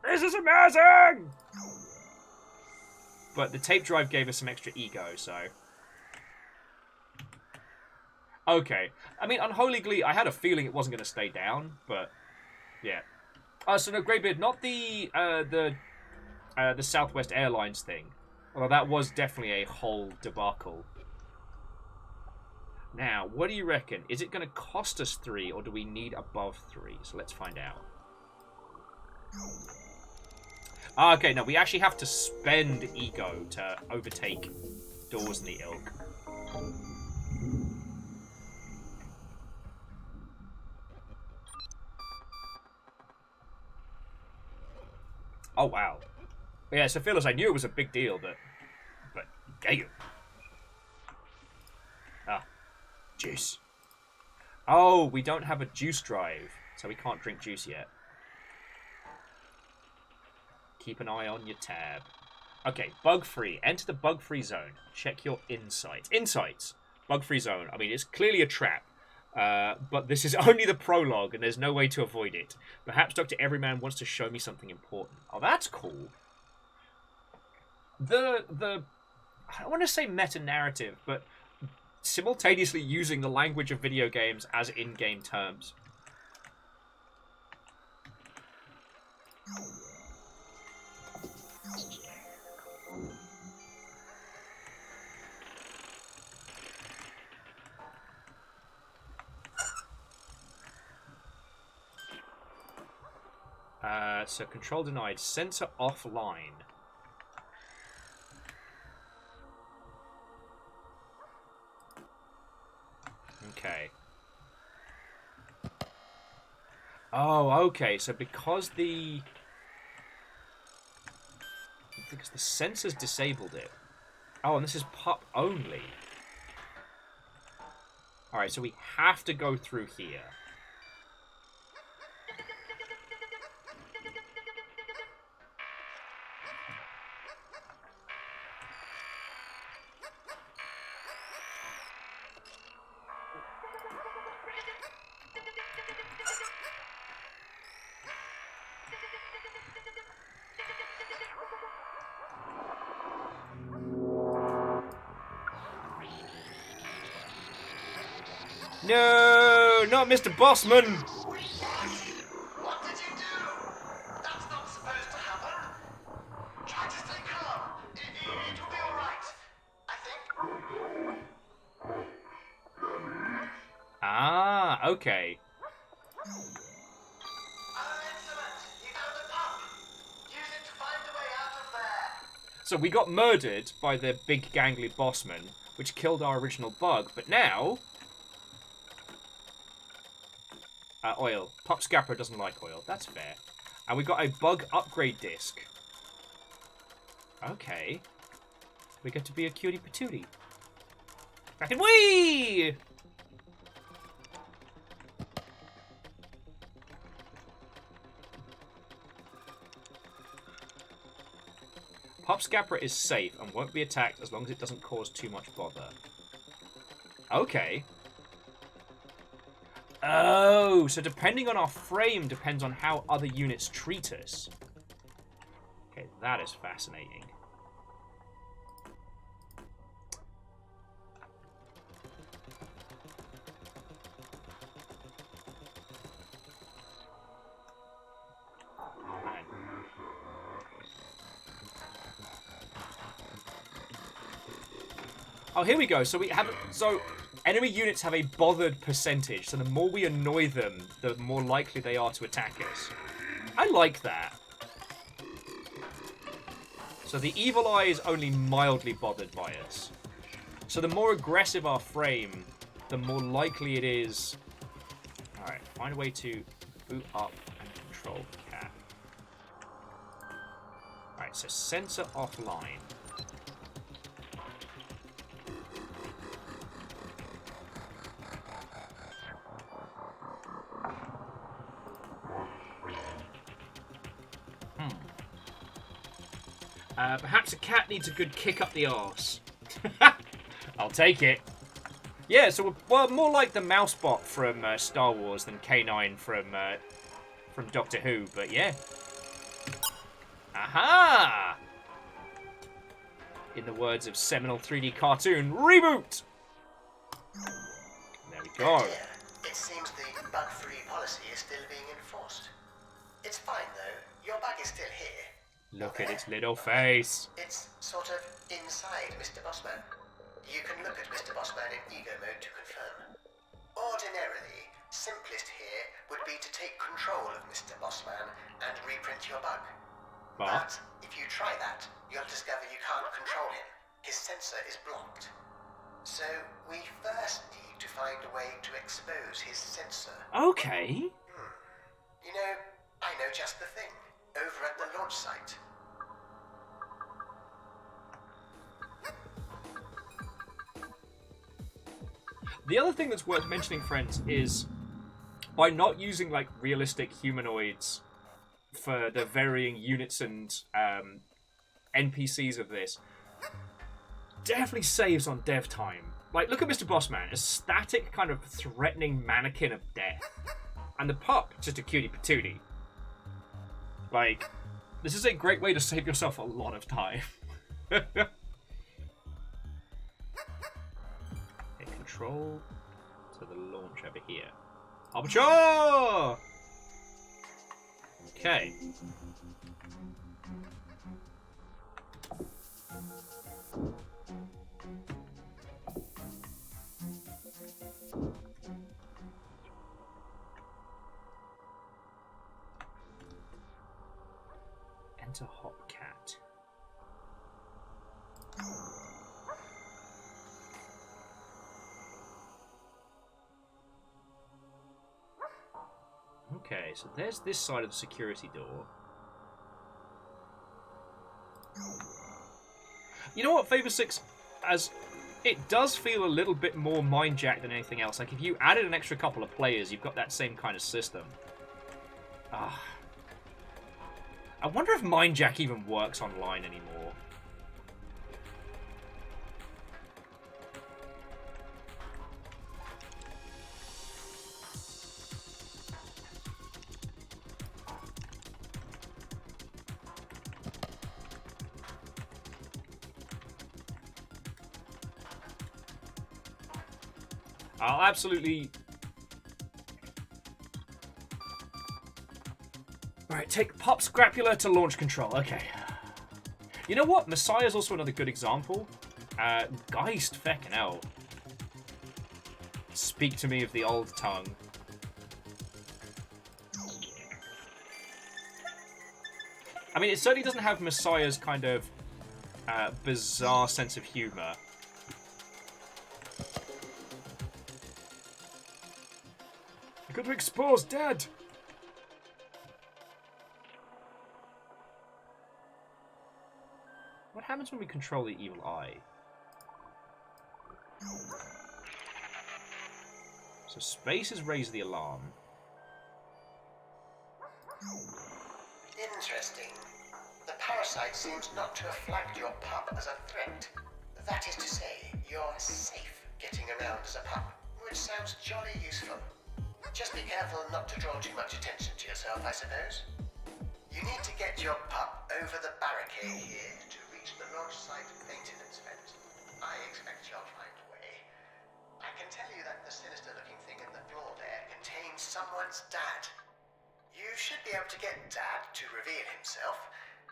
This is amazing! But the tape drive gave us some extra ego, so... Okay. I mean, Unholy Glee, I had a feeling it wasn't going to stay down, but... Yeah. So no, Greybeard, not the Southwest Airlines thing. Although that was definitely a whole debacle. Now, what do you reckon? Is it going to cost us 3, or do we need above 3? So let's find out. Okay, no, we actually have to spend ego to overtake doors in the ilk. Oh, wow. Yeah, so Phyllis, I knew it was a big deal, but damn. Ah, juice. Oh, we don't have a juice drive, so we can't drink juice yet. Keep an eye on your tab. Okay, bug-free. Enter the bug-free zone. Check your insights. Insights. Bug-free zone. I mean, it's clearly a trap. But this is only the prologue, and there's no way to avoid it. Perhaps Dr. Everyman wants to show me something important. Oh, that's cool. I don't want to say meta-narrative, but simultaneously using the language of video games as in-game terms. So control denied. Sensor offline. Okay. Oh, okay. So because the sensors disabled it. Oh, and this is pup only. All right, so we have to go through here. No, not Mr. Bossman! What did you do? That's not supposed to happen. Try to stay calm. It will be alright. I think. Ah, okay. So we got murdered by the big gangly bossman, which killed our original bug, but now... oil. Pup Scapper doesn't like oil. That's fair. And we got a bug upgrade disc. Okay. We get to be a cutie patootie. Back and wee! Pup Scapra is safe and won't be attacked as long as it doesn't cause too much bother. Okay. Oh, so depending on our frame depends on how other units treat us. Okay, that is fascinating. Oh, here we go. So we have enemy units have a bothered percentage. So the more we annoy them, the more likely they are to attack us. I like that. So the evil eye is only mildly bothered by us. So the more aggressive our frame, the more likely it is. All right, find a way to boot up and control the cat. All right, so sensor offline. Perhaps a cat needs a good kick up the arse. I'll take it. Yeah, so we're more like the Mousebot from Star Wars than K9 from Doctor Who, but yeah. Aha! In the words of seminal 3D cartoon, reboot! There we go. It seems the bug-free policy is still being enforced. It's fine, though. Your bug is still here. Look at its little face. It's sort of inside Mr. Bossman. You can look at Mr. Bossman in ego mode to confirm. Ordinarily, simplest here would be to take control of Mr. Bossman and reprint your bug. But if you try that, you'll discover you can't control him. His sensor is blocked. So we first need to find a way to expose his sensor. Okay. You know, I know just the thing. Over at the launch site. The other thing that's worth mentioning, friends, is by not using like realistic humanoids for the varying units and NPCs of this, definitely saves on dev time. Like, look at Mr. Bossman, a static kind of threatening mannequin of death, and the pup just a cutie patootie. Like, this is a great way to save yourself a lot of time. Okay, control to the launch over here. Aperture! Okay. Enter Hopcat. Okay, so there's this side of the security door. You know what, Favor 6, as it does feel a little bit more mind-jack than anything else. Like, if you added an extra couple of players, you've got that same kind of system. Ah. I wonder if Mindjack even works online anymore. I'll absolutely... Alright, take Pop Scrapula to launch control. Okay. You know what? Messiah's also another good example. Geist, feckin' hell. Speak to me of the old tongue. I mean, it certainly doesn't have Messiah's kind of bizarre sense of humour. I got to expose Dad! What happens when we control the evil eye? So space has raised the alarm. Interesting. The power site seems not to have flagged your pup as a threat. That is to say, you're safe getting around as a pup, which sounds jolly useful. Just be careful not to draw too much attention to yourself, I suppose. You need to get your pup over the barricade here to reach the launch site maintenance vent. I expect you'll find a way. I can tell you that the sinister-looking thing in the floor there contains someone's dad. You should be able to get Dad to reveal himself,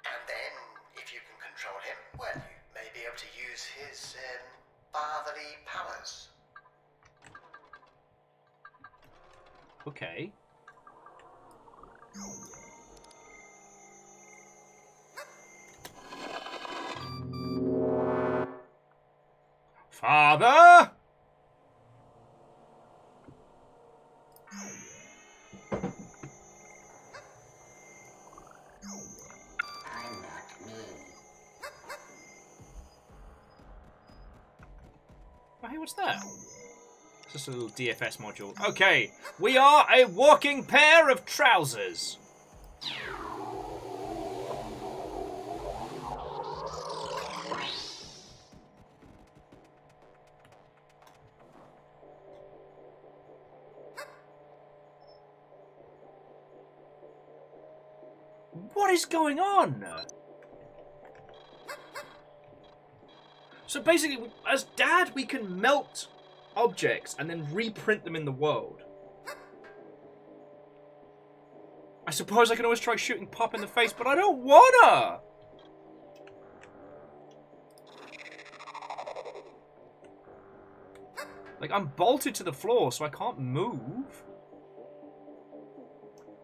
and then, if you can control him, well, you may be able to use his, fatherly powers. Okay. Father! Oh, hey, what's that? It's just a little DFS module. Okay, we are a walking pair of trousers. What is going on? So basically, as Dad, we can melt objects and then reprint them in the world. I suppose I can always try shooting Pop in the face, but I don't wanna! Like, I'm bolted to the floor, so I can't move.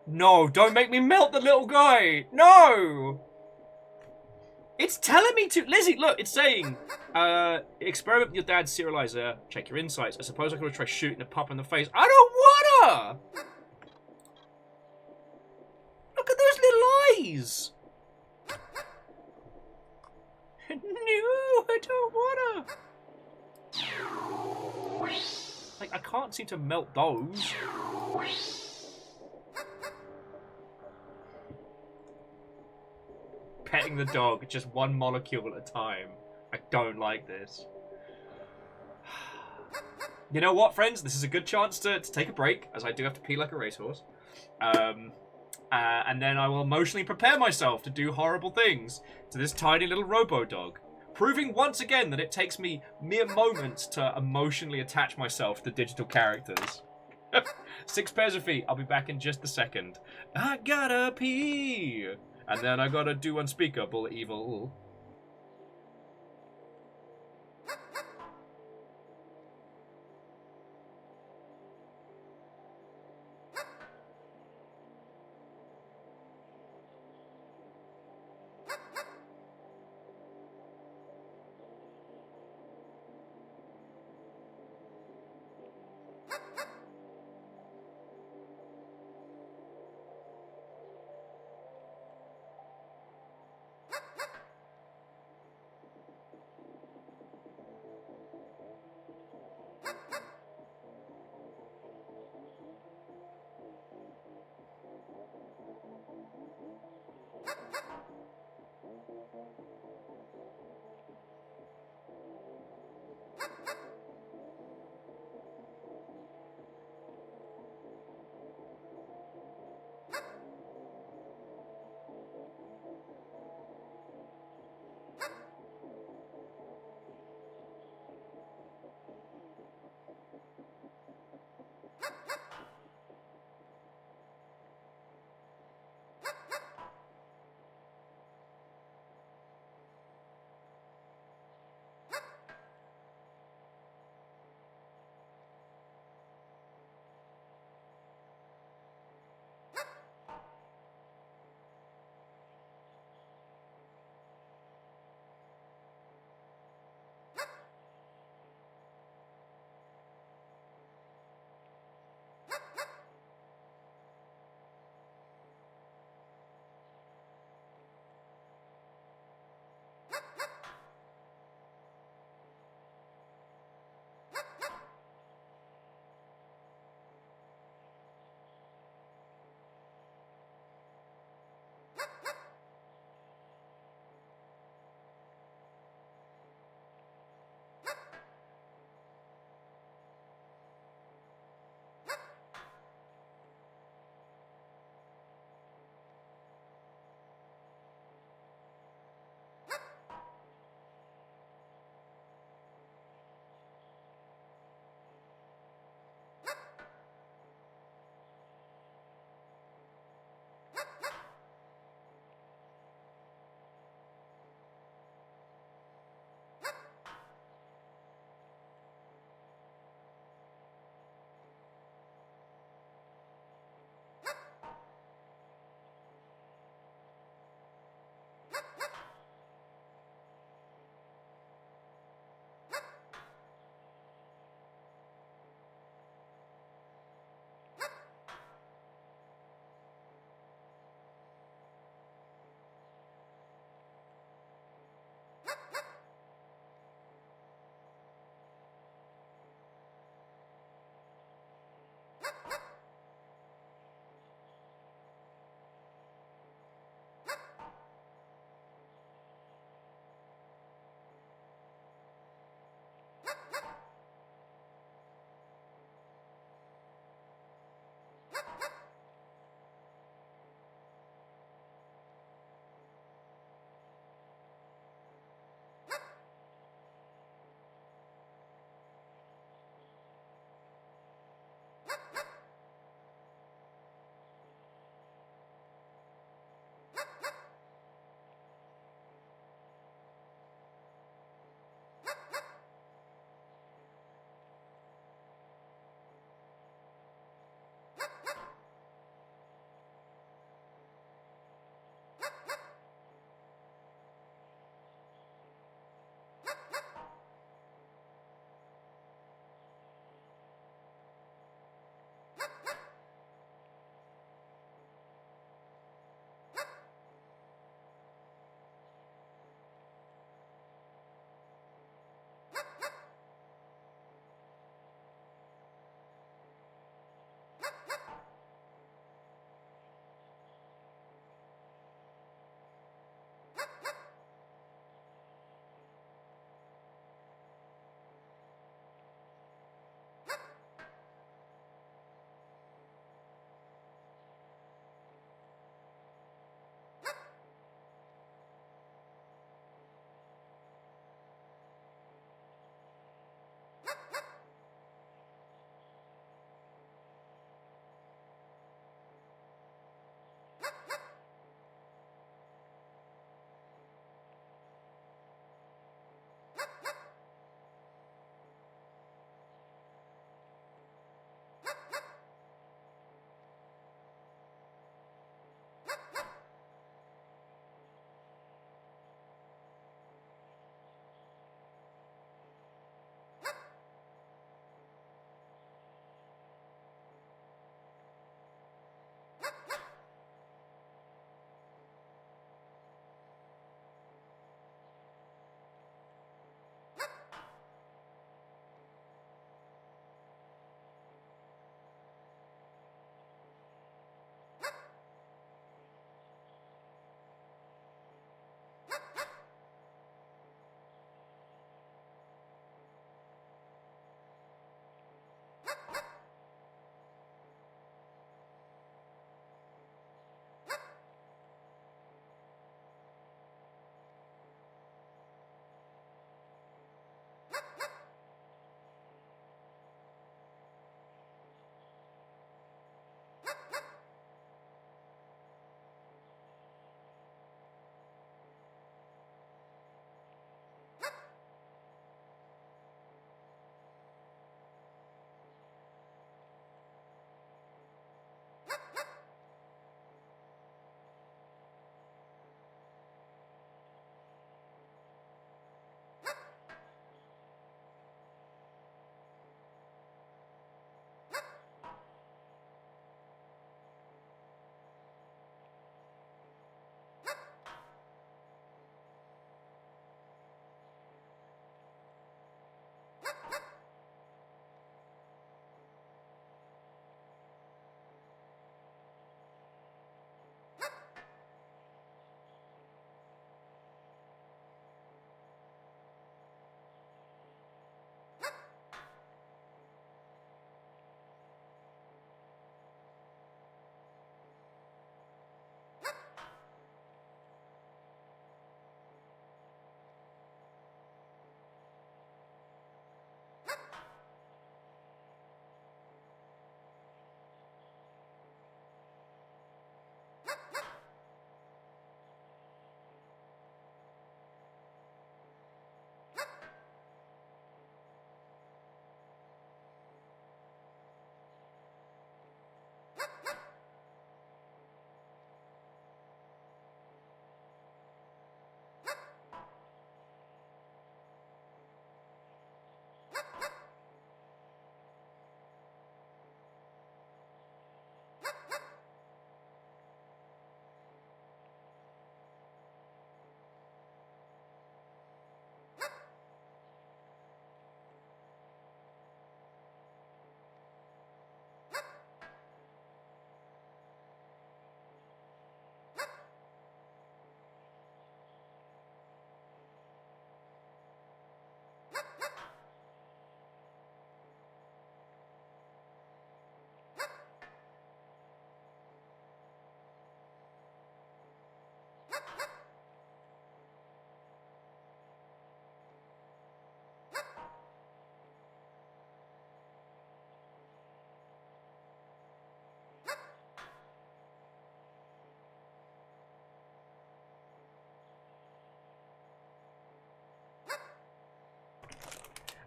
No, don't make me melt the little guy! No! It's telling me to... Lizzie, look, it's saying... experiment with your dad's serializer. Check your insights. I suppose I could try shooting a pup in the face. I don't wanna! Look at those little eyes! No, I don't wanna! Like, I can't seem to melt those. Petting the dog, just one molecule at a time. I don't like this. You know what, friends? This is a good chance to take a break, as I do have to pee like a racehorse. And then I will emotionally prepare myself to do horrible things to this tiny little robo-dog. Proving once again that it takes me mere moments to emotionally attach myself to digital characters. 6 pairs of feet. I'll be back in just a second. I gotta pee! And then I gotta do unspeakable evil.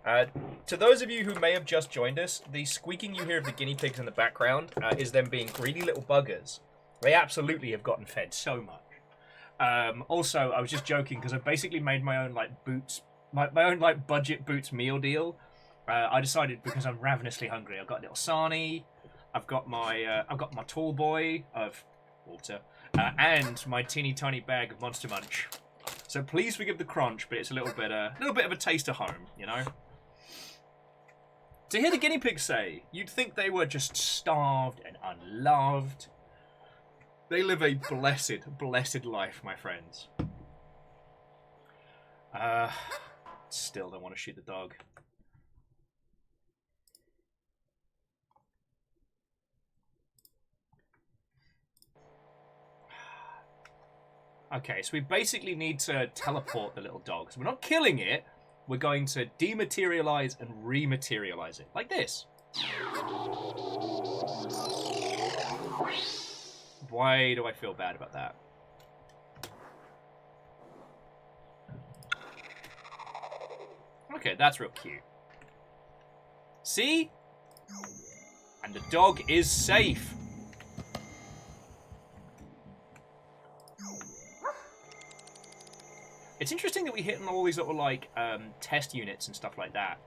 To those of you who may have just joined us, the squeaking you hear of the guinea pigs in the background is them being greedy little buggers. They absolutely have gotten fed so much. Also, I was just joking because I basically made my own like boots, my own like budget boots meal deal. I decided because I'm ravenously hungry. I've got a little sarnie, I've got my tall boy of water, and my teeny tiny bag of Monster Munch. So please forgive the crunch, but it's a little bit of a taste of home, you know. To hear the guinea pigs say, you'd think they were just starved and unloved. They live a blessed, blessed life, my friends. Still don't want to shoot the dog. Okay, so we basically need to teleport the little dog. So we're not killing it. We're going to dematerialize and rematerialize it. Like this. Why do I feel bad about that? Okay, that's real cute. See? And the dog is safe. It's interesting that we hit on all these little, like, test units and stuff like that.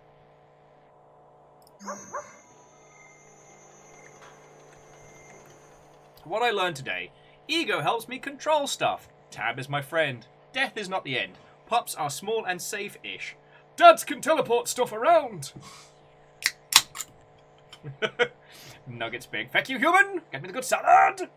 What I learned today: ego helps me control stuff. Tab is my friend. Death is not the end. Pups are small and safe-ish. Dads can teleport stuff around. Nuggets big. Thank you, human. Get me the good salad.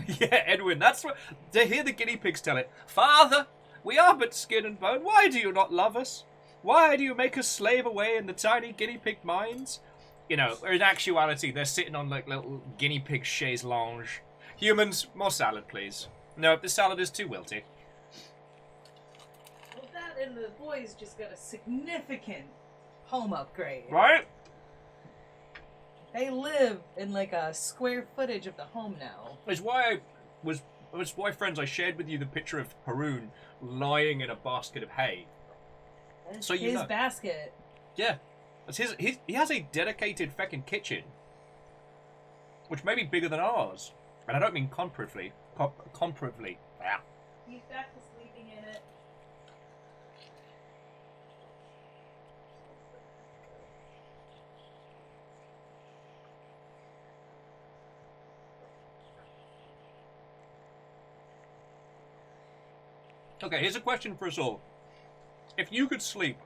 Yeah, Edwin, that's what... To hear the guinea pigs tell it. Father, we are but skin and bone. Why do you not love us? Why do you make us slave away in the tiny guinea pig minds? You know, in actuality, they're sitting on, like, little guinea pig chaise lounge. Humans, more salad, please. No, the salad is too wilty. Well, that and the boys just got a significant home upgrade. Right? They live in like a square footage of the home now. It's why friends, I shared with you the picture of Haroon lying in a basket of hay. That's so you his know. basket. Yeah. That's he has a dedicated feckin' kitchen. Which may be bigger than ours. And I don't mean comparatively. Comparatively. Yeah. He's back to sleeping in it. Okay, here's a question for us all. If you could sleep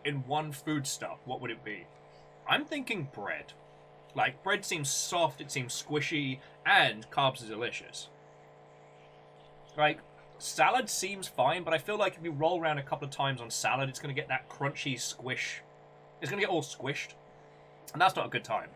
in one foodstuff, what would it be? I'm thinking bread. Like, bread seems soft, it seems squishy, and carbs are delicious. Like, salad seems fine, but I feel like if you roll around a couple of times on salad, it's going to get that crunchy squish. It's going to get all squished. And that's not a good time.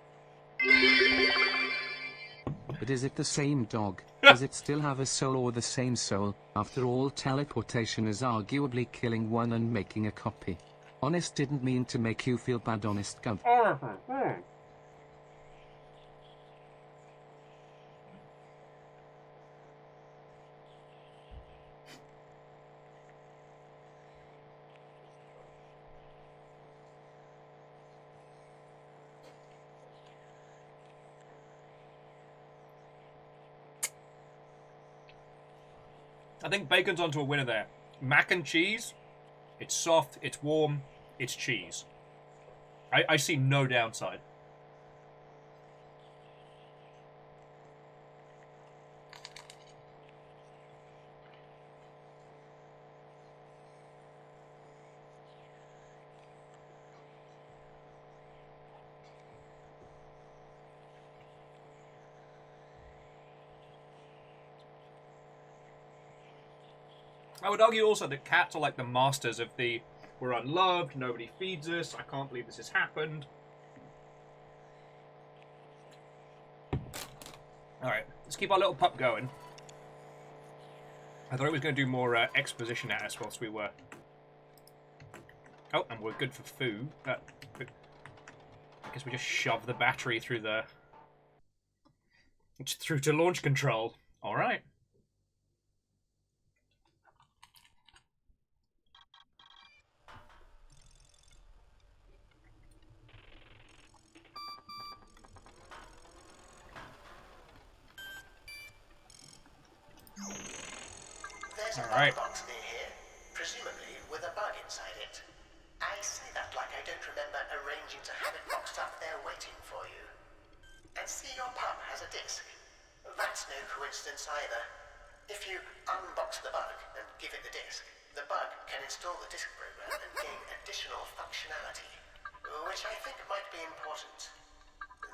But is it the same dog? Does it still have a soul or the same soul? After all, teleportation is arguably killing one and making a copy. Honest, didn't mean to make you feel bad, honest Gump. I think bacon's onto a winner there. Mac and cheese, it's soft, it's warm, it's cheese. I see no downside. I would argue also that cats are like the masters of the we're unloved, nobody feeds us, I can't believe this has happened. Alright, let's keep our little pup going. I thought it was going to do more exposition at us whilst we were... Oh, and we're good for food. I guess we just shove the battery through the... through to launch control. Alright. a Alright. box near here, presumably with a bug inside it. I say that like I don't remember arranging to have it boxed up there waiting for you. And see, your pup has a disc. That's no coincidence either. If you unbox the bug and give it the disc, the bug can install the disc program and gain additional functionality, which I think might be important.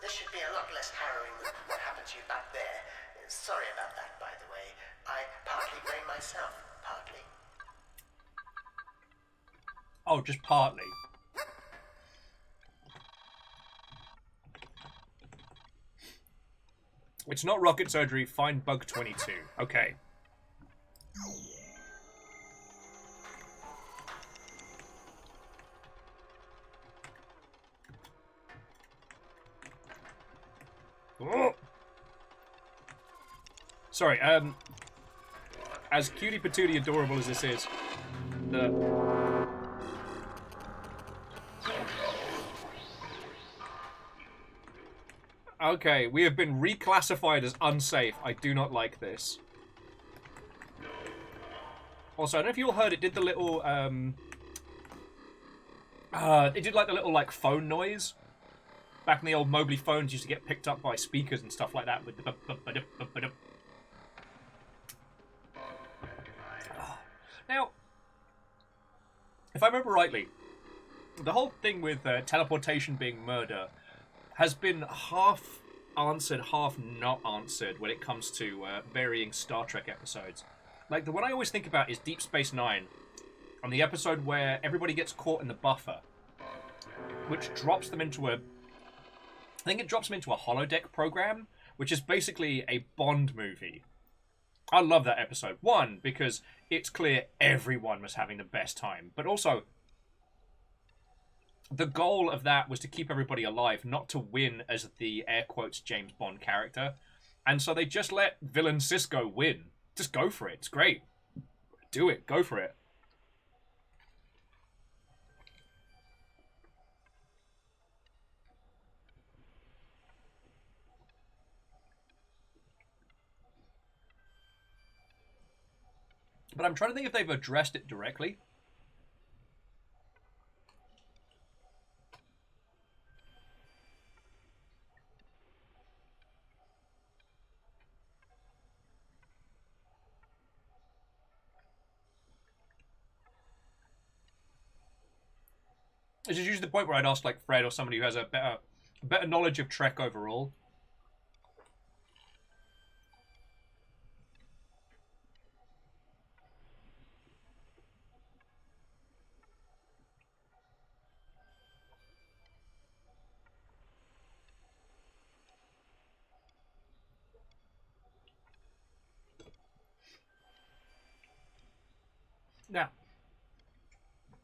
This should be a lot less harrowing than what happened to you back there. Sorry about that, by the way. I partly blame myself, partly. Oh, just partly. It's not rocket surgery. Find bug 22. Okay. Oh. Sorry, as cutie patootie adorable as this is, Okay, we have been reclassified as unsafe. I do not like this. Also, I don't know if you all heard, it did the little, it did like the little, like, phone noise. Back in the old Mobley phones used to get picked up by speakers and stuff like that with the Now, if I remember rightly, the whole thing with teleportation being murder has been half answered, half not answered when it comes to varying Star Trek episodes. Like, the one I always think about is Deep Space Nine, on the episode where everybody gets caught in the buffer, which drops them into a... I think it drops them into a holodeck program, which is basically a Bond movie. I love that episode. One, because it's clear everyone was having the best time, but also the goal of that was to keep everybody alive, not to win as the air quotes James Bond character. And so they just let villain Cisco win. Just go for it. It's great. Do it. Go for it. But I'm trying to think if they've addressed it directly. This is usually the point where I'd ask, like, Fred or somebody who has a better knowledge of Trek overall. Now,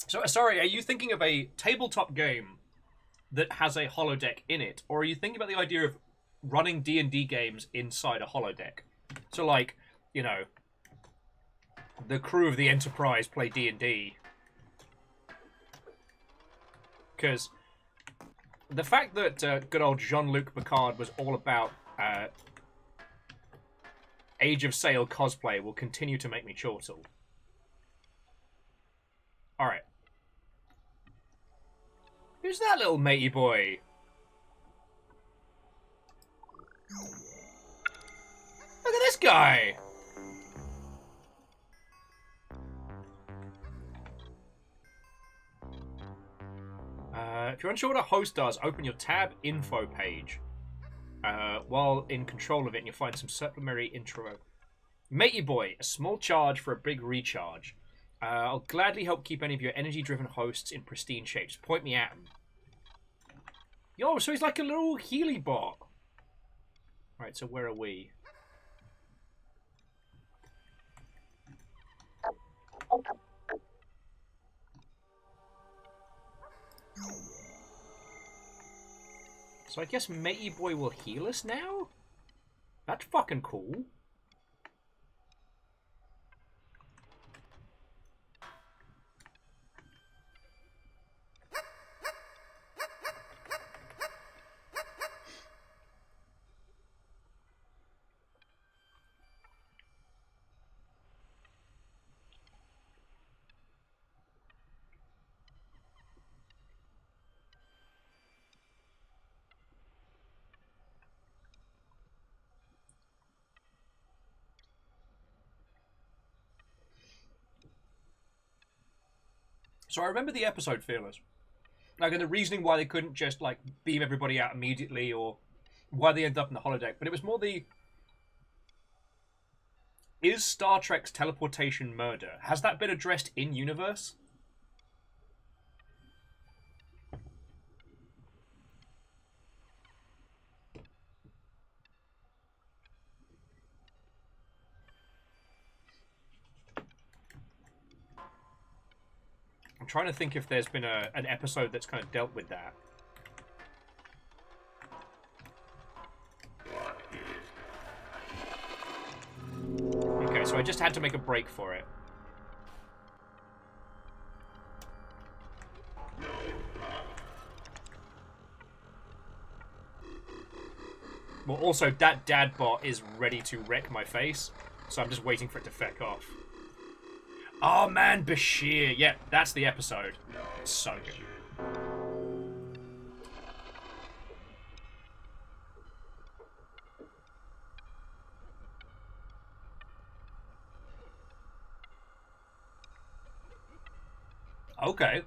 so sorry, are you thinking of a tabletop game that has a holodeck in it, or are you thinking about the idea of running D&D games inside a holodeck? So, like, you know, the crew of the Enterprise play D&D. Because the fact that good old Jean-Luc Picard was all about Age of Sail cosplay will continue to make me chortle. Alright. Who's that little matey boy? Look at this guy! If you're unsure what a host does, open your tab info page. While in control of it, and you'll find some supplementary intro. Matey boy, a small charge for a big recharge. I'll gladly help keep any of your energy-driven hosts in pristine shape. Just point me at him. Yo, so he's like a little Healy bot. Right, so where are we? So I guess Matey Boy will heal us now? That's fucking cool. So I remember the episode, Fearless. Like, and the reasoning why they couldn't just, like, beam everybody out immediately, or why they ended up in the holodeck. But it was more the... Is Star Trek's teleportation murder? Has that been addressed in-universe? I'm trying to think if there's been an episode that's kind of dealt with that. Okay, so I just had to make a break for it. Well, also, that dad bot is ready to wreck my face, so I'm just waiting for it to feck off. Oh man, Bashir. Yeah, that's the episode. It's so good. Okay.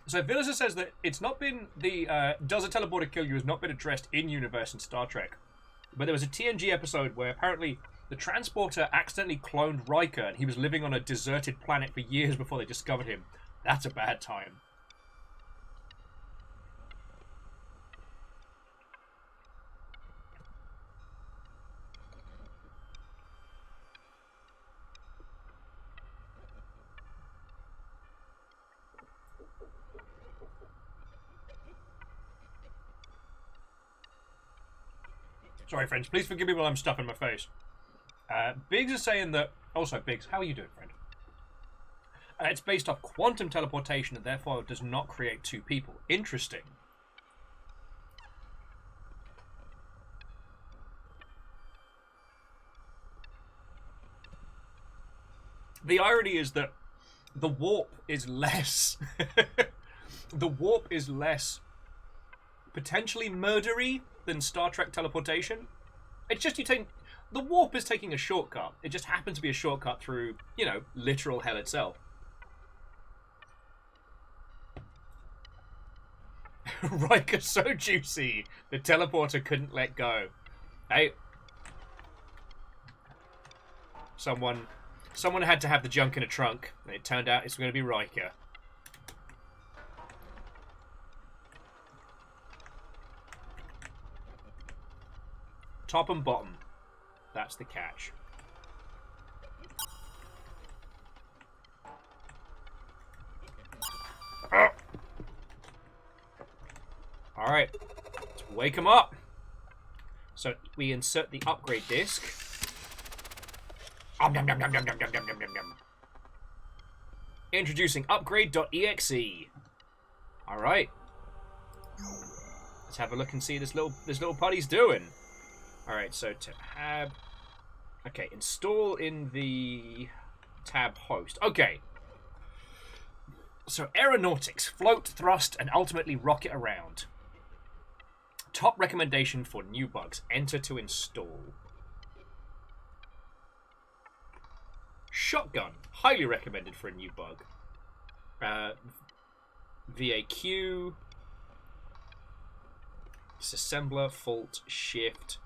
So Villiser says that it's not been the does a teleporter kill you has not been addressed in universe in Star Trek. But there was a TNG episode where apparently the transporter accidentally cloned Riker and he was living on a deserted planet for years before they discovered him. That's a bad time. Sorry, friends. Please forgive me while I'm stuffing my face. Biggs is saying that... Also, Biggs, how are you doing, friend? It's based off quantum teleportation and therefore does not create two people. Interesting. The irony is that the warp is less... the warp is less potentially murdery than Star Trek teleportation. It's just you take... The warp is taking a shortcut. It just happens to be a shortcut through, you know, literal hell itself. Riker so juicy, the teleporter couldn't let go. Hey. Someone had to have the junk in a trunk. And it turned out it's going to be Riker. Top and bottom. That's the catch. Alright. Let's wake him up. So we insert the upgrade disc. Introducing upgrade.exe. Alright. Let's have a look and see this little putty's doing. Alright, so tab. Okay, install in the tab host. Okay. So aeronautics, float, thrust, and ultimately rocket around. Top recommendation for new bugs. Enter to install. Shotgun, highly recommended for a new bug. VAQ. Disassembler, fault, shift.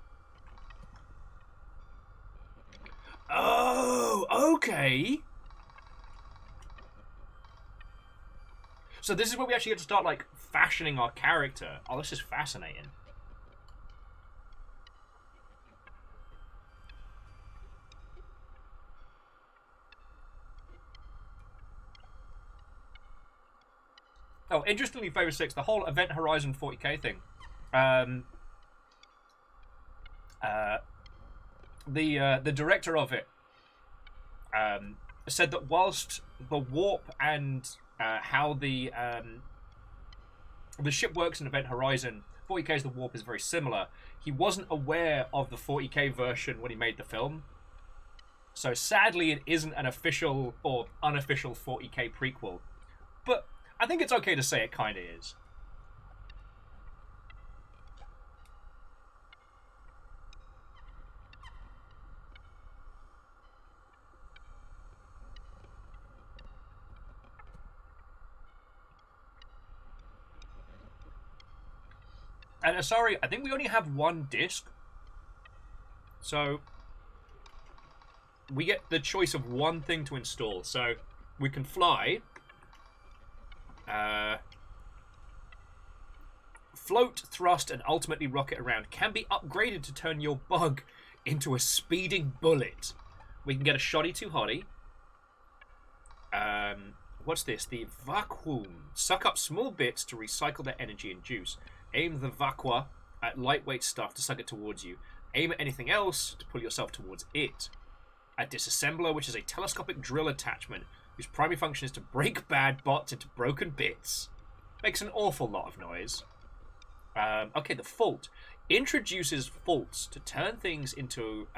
Oh, okay. So this is where we actually get to start, like, fashioning our character. Oh, this is fascinating. Oh, interestingly, Favor 6, the whole Event Horizon 40k thing. The director of it said that whilst the warp and how the ship works in Event Horizon, 40k's the warp is very similar. He wasn't aware of the 40k version when he made the film. So sadly, it isn't an official or unofficial 40k prequel. But I think it's okay to say it kind of is. And sorry, I think we only have one disc. So we get the choice of one thing to install. So we can fly. Float, thrust, and ultimately rocket around can be upgraded to turn your bug into a speeding bullet. We can get a shoddy to hottie. What's this? The vacuum. Suck up small bits to recycle their energy and juice. Aim the vacua at lightweight stuff to suck it towards you. Aim at anything else to pull yourself towards it. A disassembler, which is a telescopic drill attachment whose primary function is to break bad bots into broken bits. Makes an awful lot of noise. Okay, the fault. Introduces faults to turn things into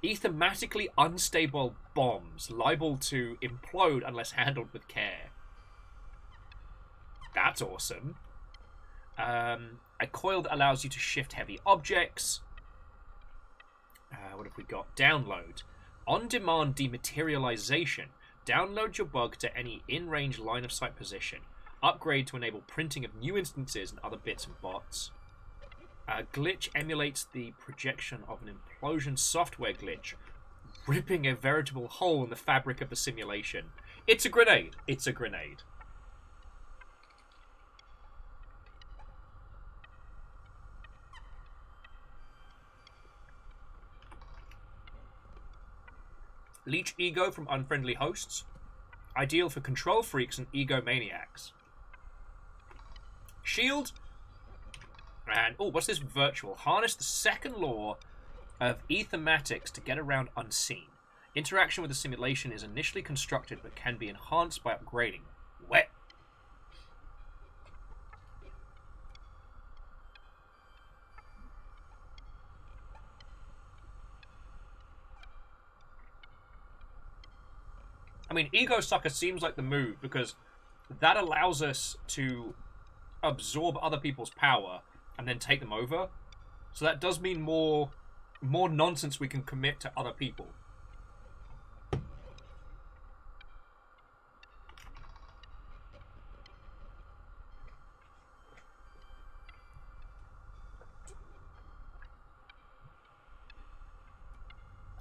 ethematically unstable bombs, liable to implode unless handled with care. That's awesome. A coil that allows you to shift heavy objects. What have we got? Download. On-demand dematerialization. Download your bug to any in-range line-of-sight position. Upgrade to enable printing of new instances and other bits and bots. Glitch emulates the projection of an implosion software glitch, ripping a veritable hole in the fabric of the simulation. It's a grenade. It's a grenade. Leech ego from unfriendly hosts. Ideal for control freaks and egomaniacs. Shield. And, oh, what's this virtual? Harness the second law of ethematics to get around unseen. Interaction with the simulation is initially constructed but can be enhanced by upgrading. Wet. I mean, Ego Sucker seems like the move because that allows us to absorb other people's power and then take them over. So that does mean more nonsense we can commit to other people.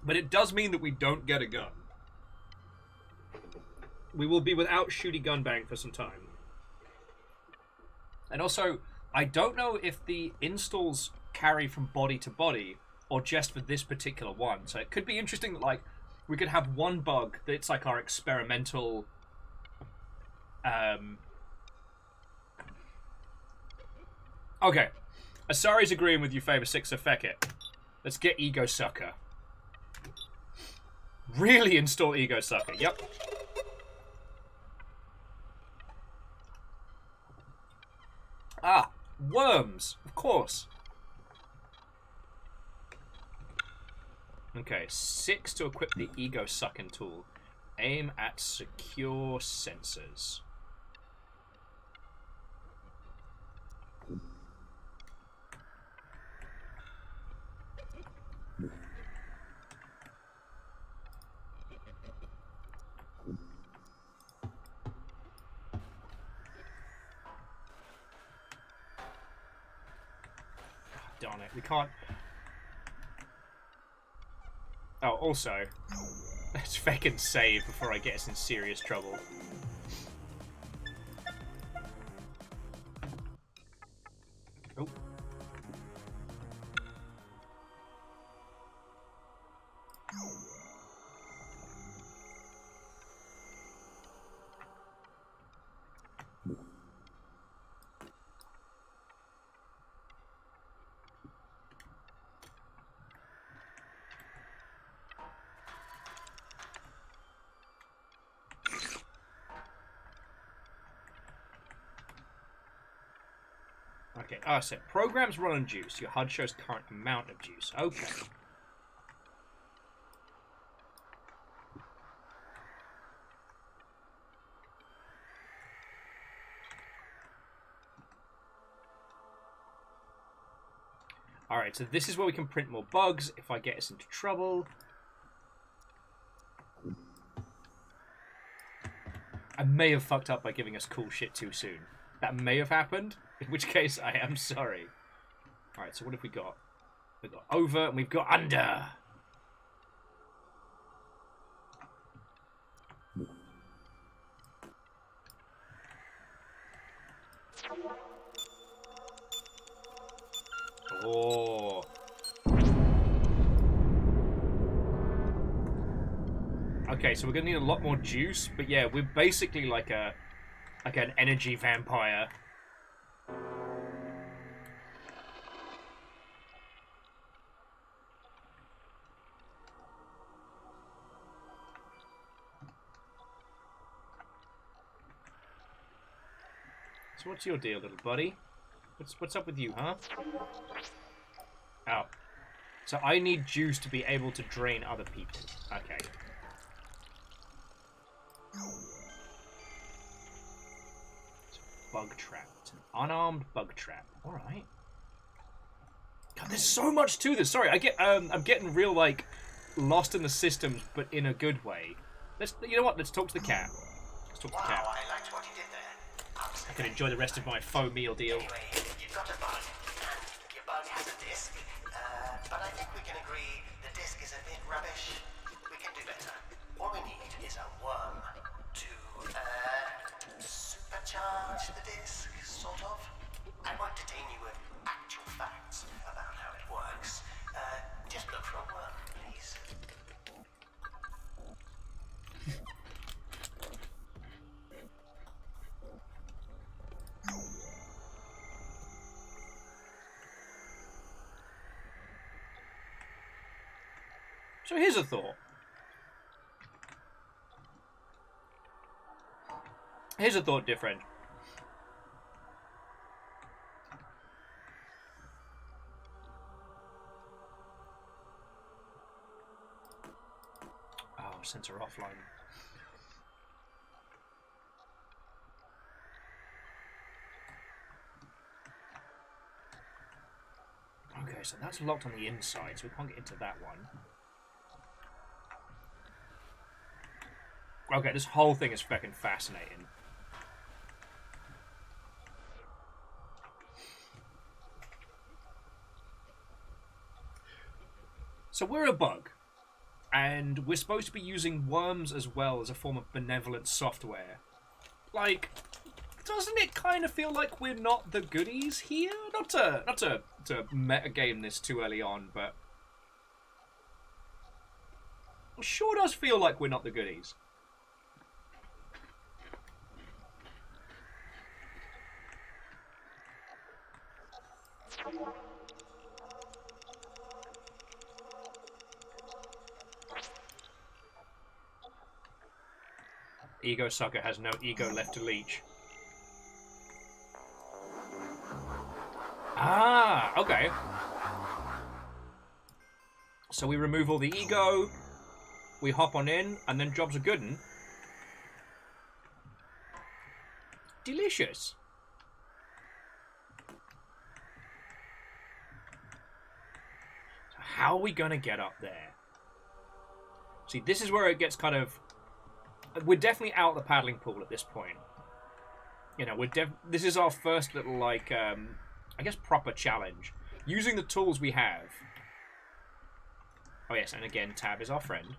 But it does mean that we don't get a gun. We will be without shooty gun bang for some time. And also, I don't know if the installs carry from body to body or just for this particular one. So it could be interesting that, like, we could have one bug that's like our experimental Okay. Asari's agreeing with you, Favor 6, so feck it. Let's get Ego Sucker. Really install Ego Sucker. Yep. Ah, worms, of course. Okay, 6 to equip the Ego Sucking tool. Aim at secure sensors. Darn it, we can't... Oh, also, let's fucking save before I get us in serious trouble. Oh. Okay, so programs run on juice. Your HUD shows current amount of juice. Okay. Alright, so this is where we can print more bugs if I get us into trouble. I may have fucked up by giving us cool shit too soon. That may have happened. In which case, I am sorry. Alright, so what have we got? We've got over and we've got under. Oh. Okay, so we're gonna need a lot more juice, but yeah, we're basically like an energy vampire. So what's your deal, little buddy? What's up with you, huh? Oh. So I need juice to be able to drain other people. Okay. Bug trap. It's an unarmed bug trap. Alright. God, there's so much to this. Sorry, I'm getting real, like, lost in the systems, but in a good way. You know what? Let's talk to the cat. Let's talk to the cat. Wow, I liked what you did there. I can enjoy the rest of my faux meal deal. Anyway, you've got a bug, and your bug has a disc. But I think we can agree the disc is a bit rubbish. We can do better. All we need is a worm to, supercharge the disc, sort of. I won't detain you with actual facts about how it works. Just look for a worm, please. So here's a thought. Here's a thought, dear friend. Oh, sensor offline. Okay, so that's locked on the inside, so we can't get into that one. Okay, this whole thing is fucking fascinating. So we're a bug, and we're supposed to be using worms as well as a form of benevolent software. Like, doesn't it kind of feel like we're not the goodies here? Not to metagame this too early on, but it sure does feel like we're not the goodies. Ego sucker has no ego left to leech. Ah, okay. So we remove all the ego, we hop on in, and then jobs are good'n. Delicious. So how are we gonna get up there? See, this is where it gets kind of... We're definitely out of the paddling pool at this point. You know, this is our first little, like, I guess proper challenge. Using the tools we have. Oh yes, and again, Tab is our friend.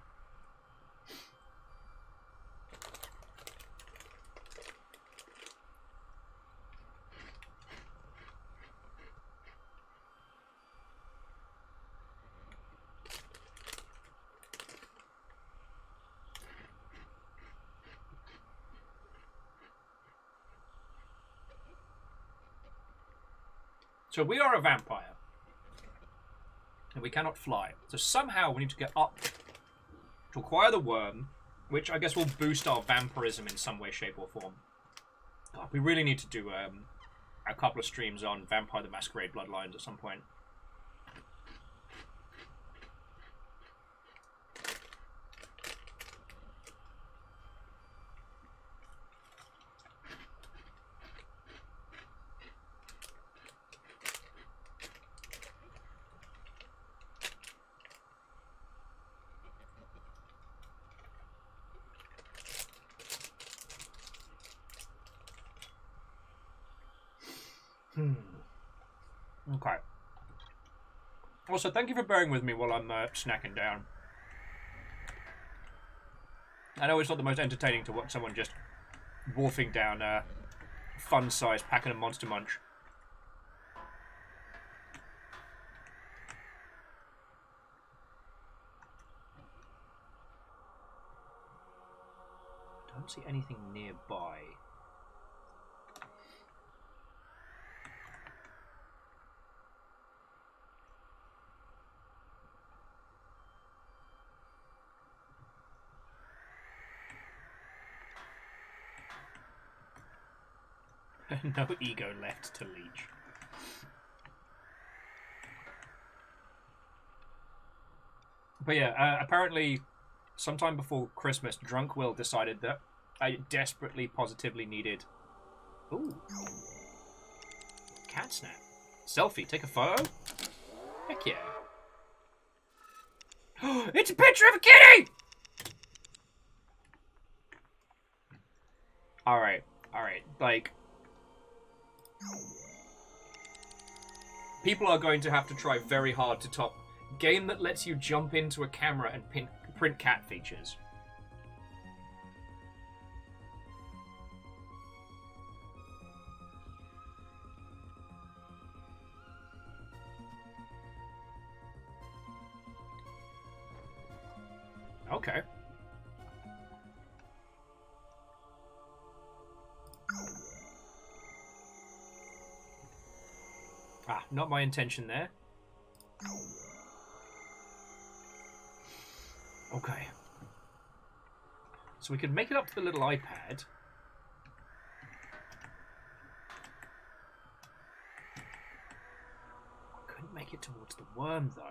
So we are a vampire. And we cannot fly. So somehow we need to get up to acquire the worm, which I guess will boost our vampirism in some way, shape, or form. God, we really need to do a couple of streams on Vampire the Masquerade Bloodlines at some point. Okay. Also, thank you for bearing with me while I'm snacking down. I know it's not the most entertaining to watch someone just wolfing down a fun-sized packet of Monster Munch. Don't see anything nearby. No ego left to leech. But yeah, apparently sometime before Christmas, Drunk Will decided that I desperately, positively needed... Ooh. Cat snap. Selfie, take a photo? Heck yeah. It's a picture of a kitty! Alright, like... People are going to have to try very hard to top game that lets you jump into a camera and print cat features. Okay. Ah, not my intention there. Okay. So we could make it up to the little iPad. Couldn't make it towards the worm, though.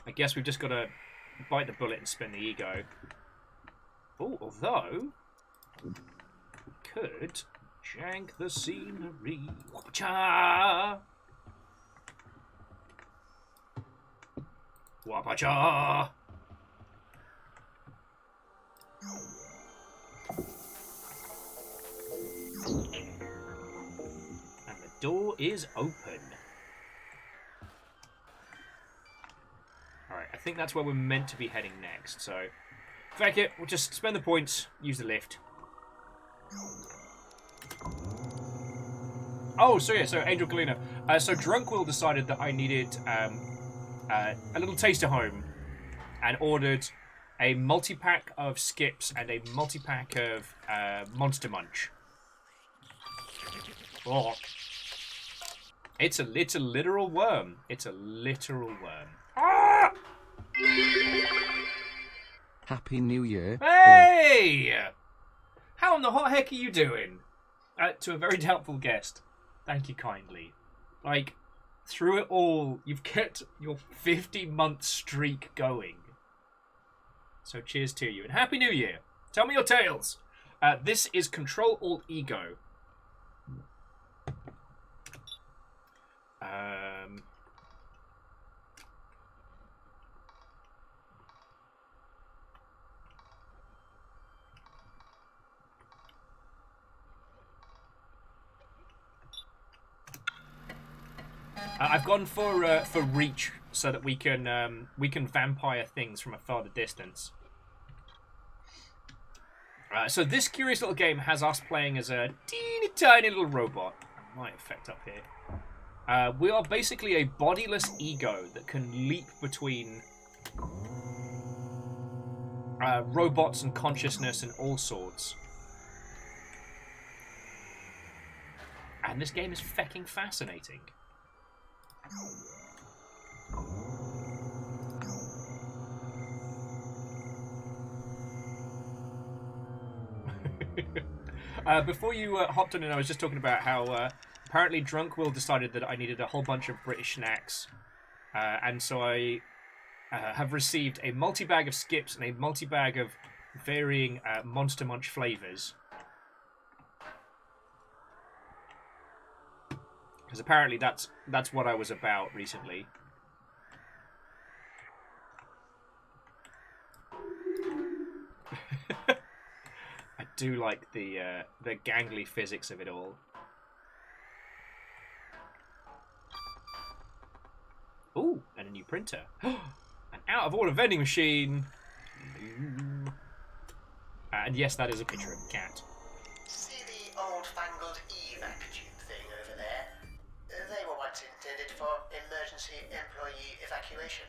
I guess we've just got to bite the bullet and spin the ego. Oh, although... we could... jank the scenery. Wappa-cha! Wappa-cha! And the door is open. Alright, I think that's where we're meant to be heading next, so... Fuck it, we'll just spend the points, use the lift. Oh, so yeah, so Angel Galena. So Drunk Will decided that I needed a little taster home and ordered a multi-pack of skips and a multi-pack of Monster Munch. Oh. It's a literal worm. It's a literal worm. Ah! Happy New Year. Hey! How in the hot heck are you doing? To a very doubtful guest. Thank you kindly. Like, through it all, you've kept your 50-month streak going. So cheers to you. And Happy New Year. Tell me your tales. This is Ctrl Alt Ego. I've gone for reach so that we can vampire things from a farther distance. So this curious little game has us playing as a teeny tiny little robot. Might affect up here. We are basically a bodiless ego that can leap between robots and consciousness and all sorts. And this game is fecking fascinating. Before you hopped on in, I was just talking about how apparently Drunk Will decided that I needed a whole bunch of British snacks, and so I have received a multi-bag of skips and a multi-bag of varying Monster Munch flavours. Because apparently that's what I was about recently. I do like the gangly physics of it all. Ooh, and a new printer. An out-of-order vending machine. And yes, that is a picture of a cat. See the old-fangled evac tube thing over there? They were once intended for emergency employee evacuation.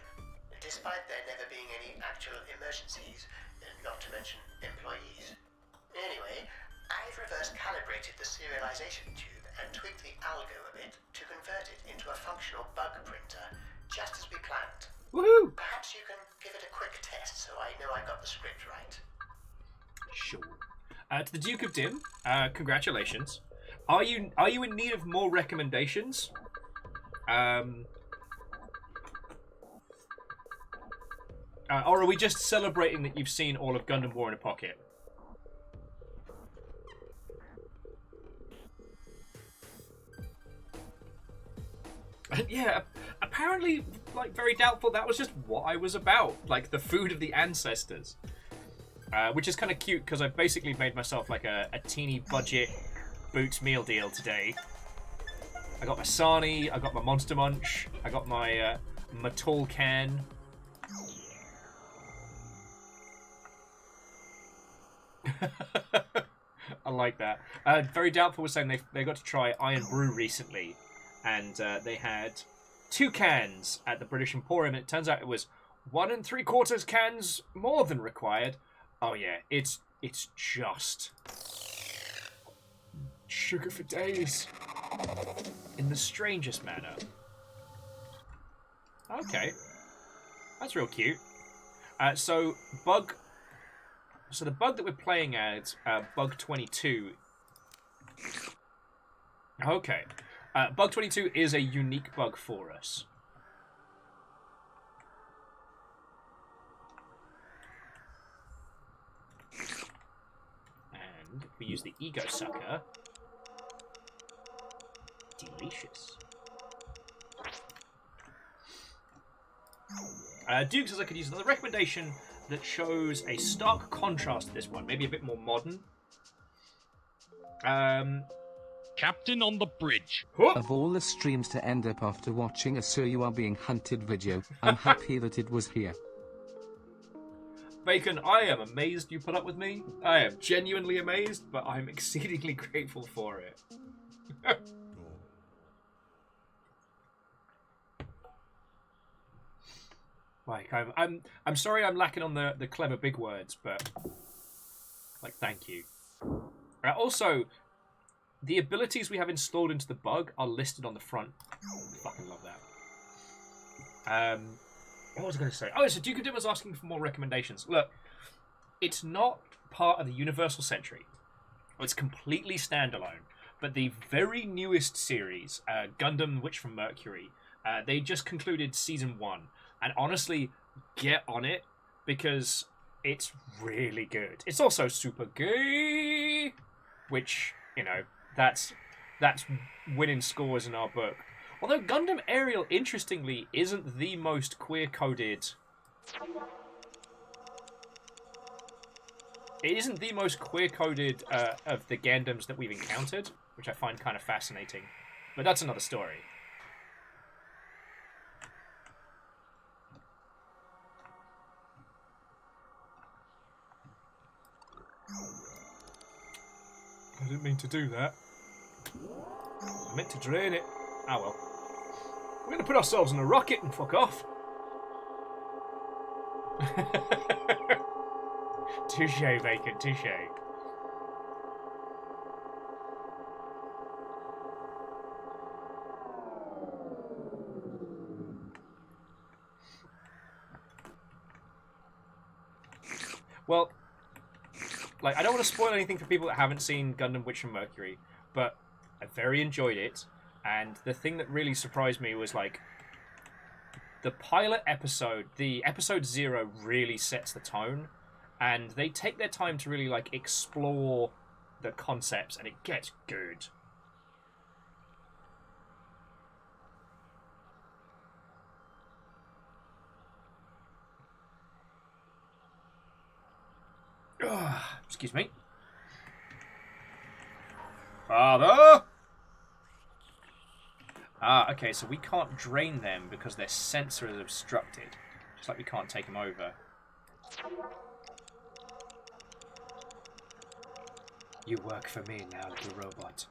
Despite there never being any actual emergencies, not to mention employees. Anyway, I've reverse calibrated the serialization tube and tweaked the algo a bit to convert it into a functional bug printer, just as we planned. Woohoo! Perhaps you can give it a quick test so I know I got the script right. Sure. To the Duke of Dim, congratulations. Are you in need of more recommendations? Or are we just celebrating that you've seen all of Gundam War in a Pocket? Yeah, apparently, like, very doubtful that was just what I was about. Like, the food of the ancestors. Which is kind of cute, because I've basically made myself, like, a teeny budget Boots meal deal today. I got my Sani, I got my Monster Munch, I got my Matul can. I like that. Very doubtful was saying they got to try Iron Brew recently, and they had 2 cans at the British Emporium, and it turns out it was 1 3/4 cans more than required. Oh yeah, it's just sugar for days in the strangest manner. Okay, that's real cute. So the bug that we're playing as, Bug 22. Okay. Bug 22 is a unique bug for us. And we use the Ego Sucker. Delicious. Duke says I could use another recommendation that shows a stark contrast to this one, maybe a bit more modern. Captain on the bridge. Of all the streams to end up after watching a "So You Are Being Hunted" video, I'm happy that it was here. Bacon, I am amazed you put up with me. I am genuinely amazed, but I'm exceedingly grateful for it. Like, I'm sorry I'm lacking on the clever big words, but like, thank you. Also, the abilities we have installed into the bug are listed on the front. I fucking love that. What was I going to say? Oh, so Duke of Dim was asking for more recommendations. Look, it's not part of the Universal Century. It's completely standalone. But the very newest series, Gundam Witch from Mercury, they just concluded Season 1. And honestly, get on it, because it's really good. It's also super gay, which, you know, that's winning scores in our book. Although Gundam Aerial, interestingly, isn't the most queer-coded... It isn't the most queer-coded of the Gundams that we've encountered, which I find kind of fascinating. But that's another story. I didn't mean to do that. I meant to drain it. Ah well. We're going to put ourselves in a rocket and fuck off. Touche, Bacon, touche. Well, like, I don't want to spoil anything for people that haven't seen Gundam Witch from Mercury, but I very enjoyed it, and the thing that really surprised me was, like, the pilot episode, the episode 0 really sets the tone, and they take their time to really, like, explore the concepts, and it gets good. Excuse me. Father! Ah, okay, so we can't drain them because their sensor is obstructed. Just like we can't take them over. You work for me now, little robot.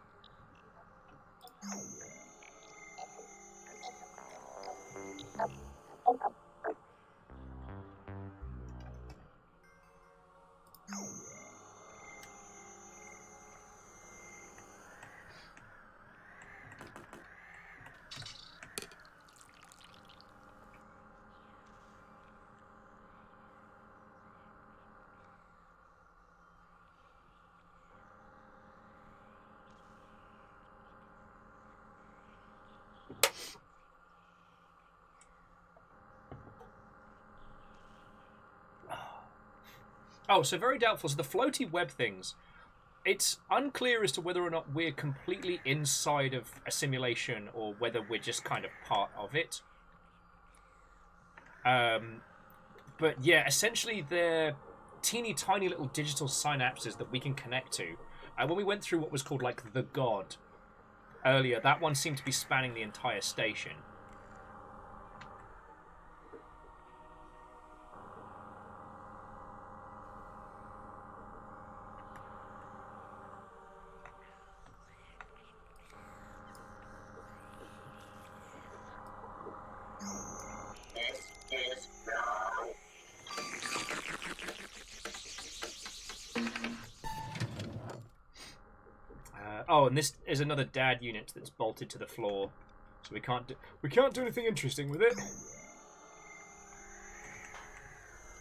Oh, so very doubtful. So the floaty web things, it's unclear as to whether or not we're completely inside of a simulation or whether we're just kind of part of it. But yeah, essentially they're teeny tiny little digital synapses that we can connect to. When we went through what was called like the God earlier, that one seemed to be spanning the entire station. Oh, and this is another DAD unit that's bolted to the floor, so we can't do anything interesting with it.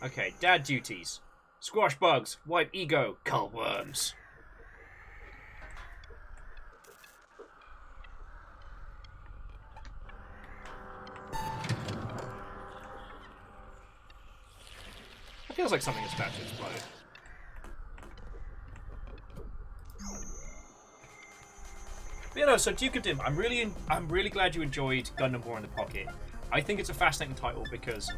Okay, DAD duties: squash bugs, wipe ego, cull worms. It feels like something is about to explode. But, you know, so Duke of Dim, I'm really glad you enjoyed Gundam War in the Pocket. I think it's a fascinating title because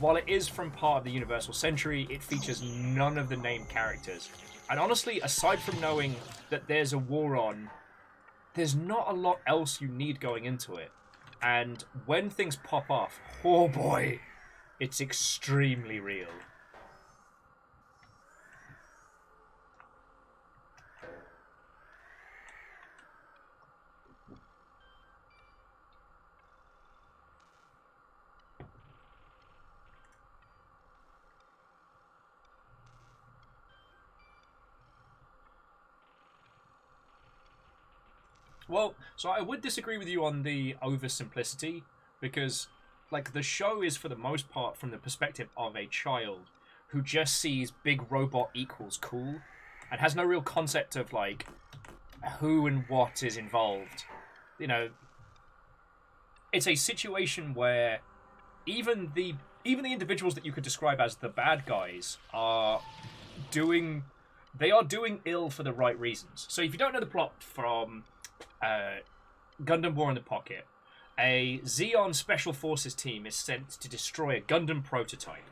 while it is from part of the Universal Century, it features none of the named characters. And honestly, aside from knowing that there's a war on, there's not a lot else you need going into it. And when things pop off, oh boy, it's extremely real. Well, so I would disagree with you on the oversimplicity, because, like, the show is, for the most part, from the perspective of a child who just sees big robot equals cool, and has no real concept of, like, who and what is involved. You know, it's a situation where even the individuals that you could describe as the bad guys are doing ill for the right reasons. So if you don't know the plot from Gundam War in the Pocket, a Zeon Special Forces team is sent to destroy a Gundam prototype.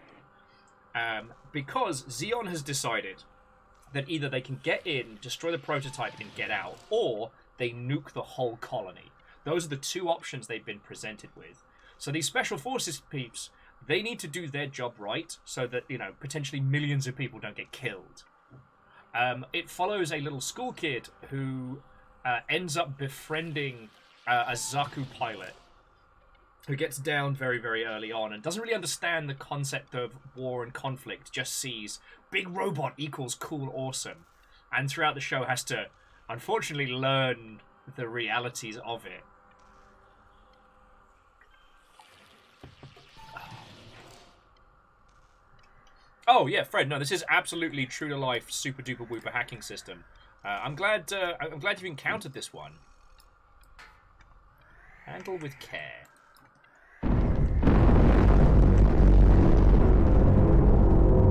Because Zeon has decided that either they can get in, destroy the prototype, and get out, or they nuke the whole colony. Those are the two options they've been presented with. So these Special Forces peeps, they need to do their job right, so that, you know, potentially millions of people don't get killed. It follows a little school kid who ends up befriending a Zaku pilot who gets down very, very early on and doesn't really understand the concept of war and conflict, just sees big robot equals cool, awesome, and throughout the show has to, unfortunately, learn the realities of it. Oh yeah, Fred. No, this is absolutely true to life, super duper whooper hacking system. I'm glad you've encountered this one. Handle with care.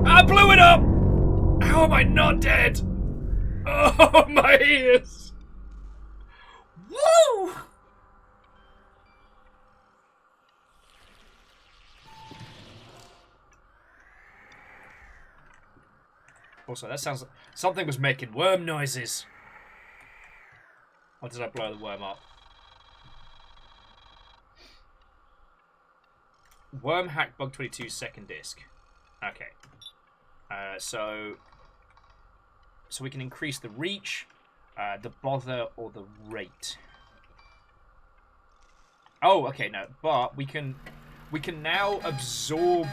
I blew it up! How am I not dead? Oh, my ears! Woo! Also, that sounds like something was making worm noises. Or did I blow the worm up? Worm hack bug 22 second disc. Okay. So we can increase the reach, the bother, or the rate. Oh, okay, no. But we can now absorb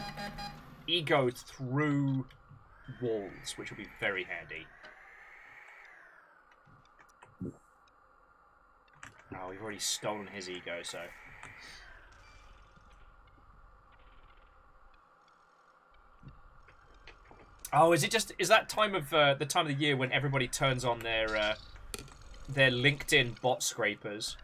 ego through walls, which will be very handy. Oh, we've already stolen his ego, so... Oh, is that time of the time of the year when everybody turns on their LinkedIn bot scrapers?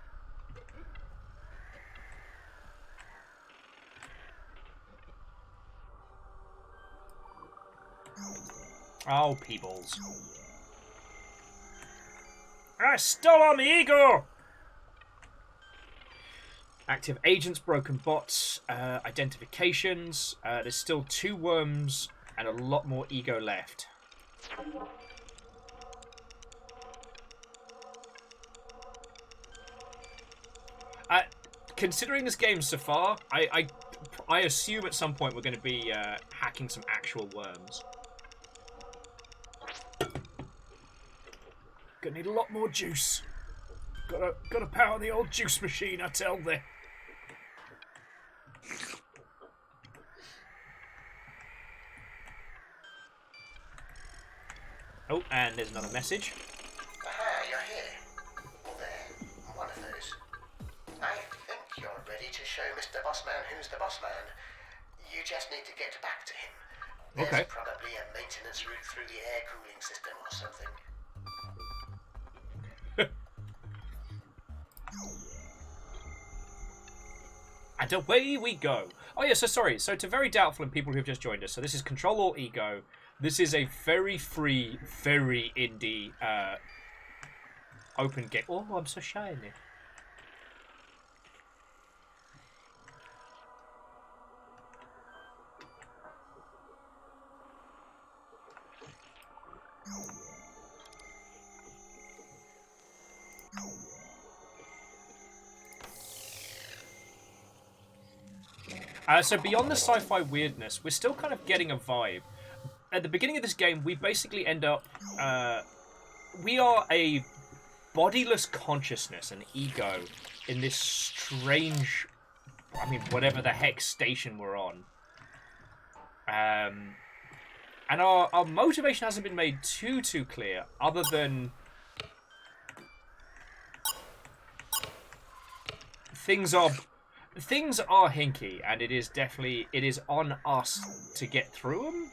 Oh, peoples. I stole on the ego! Active agents, broken bots, identifications. There's still 2 worms and a lot more ego left. Considering this game so far, I assume at some point we're going to be hacking some actual worms. Gonna need a lot more juice. Gotta power the old juice machine, I tell thee. Oh, and there's another message. Aha, you're here. There, one of those. I think you're ready to show Mr. Bossman who's the boss man. You just need to get back to him. There's probably a maintenance route through the air cooling system or something. And away we go. Oh yeah, so sorry. So to very doubtful and people who've just joined us. So this is Ctrl Alt Ego. This is a very free, very indie open game. Oh, I'm so shiny. So beyond the sci-fi weirdness, we're still kind of getting a vibe. At the beginning of this game, we basically end up... we are a bodiless consciousness, an ego, in this strange... I mean, whatever the heck station we're on. And our motivation hasn't been made too clear, other than... Things are hinky, and it is on us to get through them.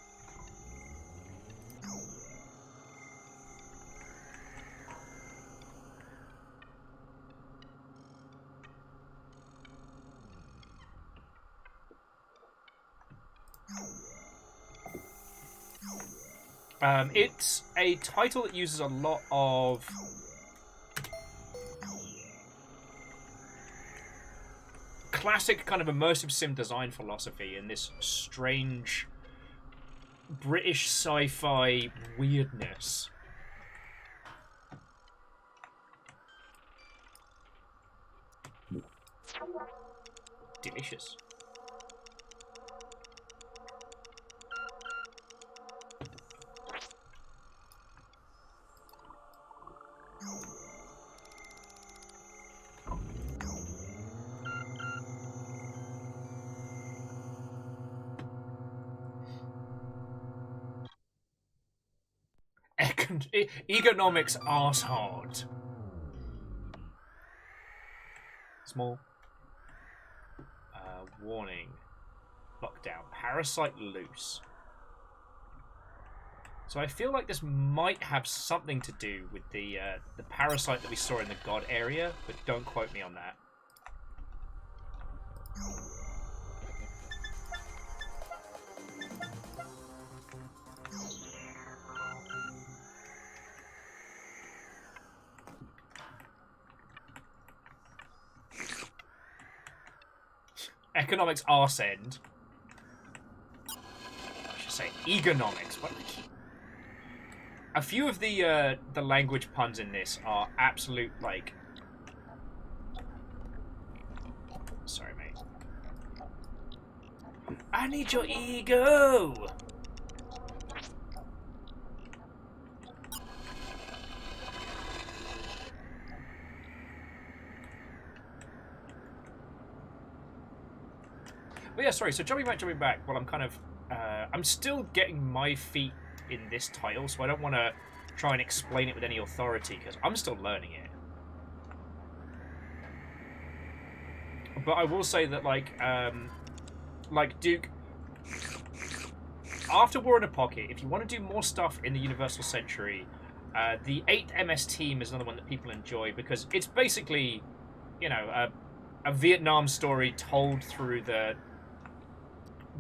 It's a title that uses a lot of classic kind of immersive sim design philosophy in this strange British sci-fi weirdness. Delicious. Economics arse hard. Small. Warning. Lockdown. Parasite loose. So I feel like this might have something to do with the parasite that we saw in the God area, but don't quote me on that. Economics arse end. I should say economics. What? A few of the language puns in this are absolute, like... Sorry, mate. I need your ego! But yeah, sorry, so jumping back, well, I'm kind of... I'm still getting my feet in this title, so I don't want to try and explain it with any authority, because I'm still learning it. But I will say that, like Duke, after War in a Pocket, if you want to do more stuff in the Universal Century, the 8th MS team is another one that people enjoy, because it's basically, you know, a Vietnam story told through the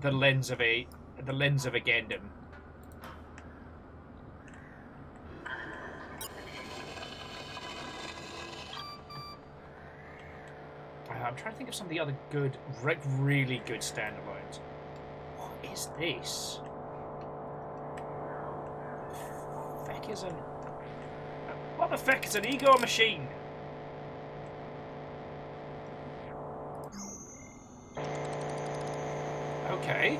lens of a Gundam. I'm trying to think of some of the other good, really good standalones. What is this? What the feck is an ego machine? Okay.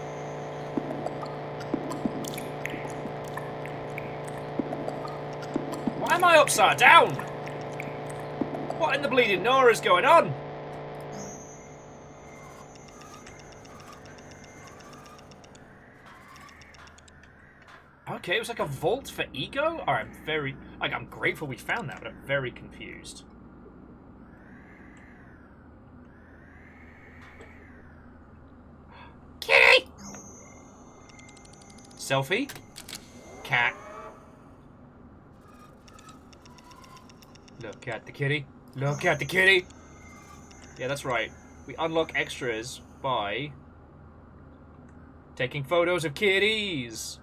Why am I upside down? What in the bleeding Nora is going on? Okay, it was like a vault for ego? Alright, I'm grateful we found that, but I'm very confused. Kitty! Selfie? Cat. Look at the kitty. Look at the kitty! Yeah, that's right. We unlock extras by taking photos of kitties.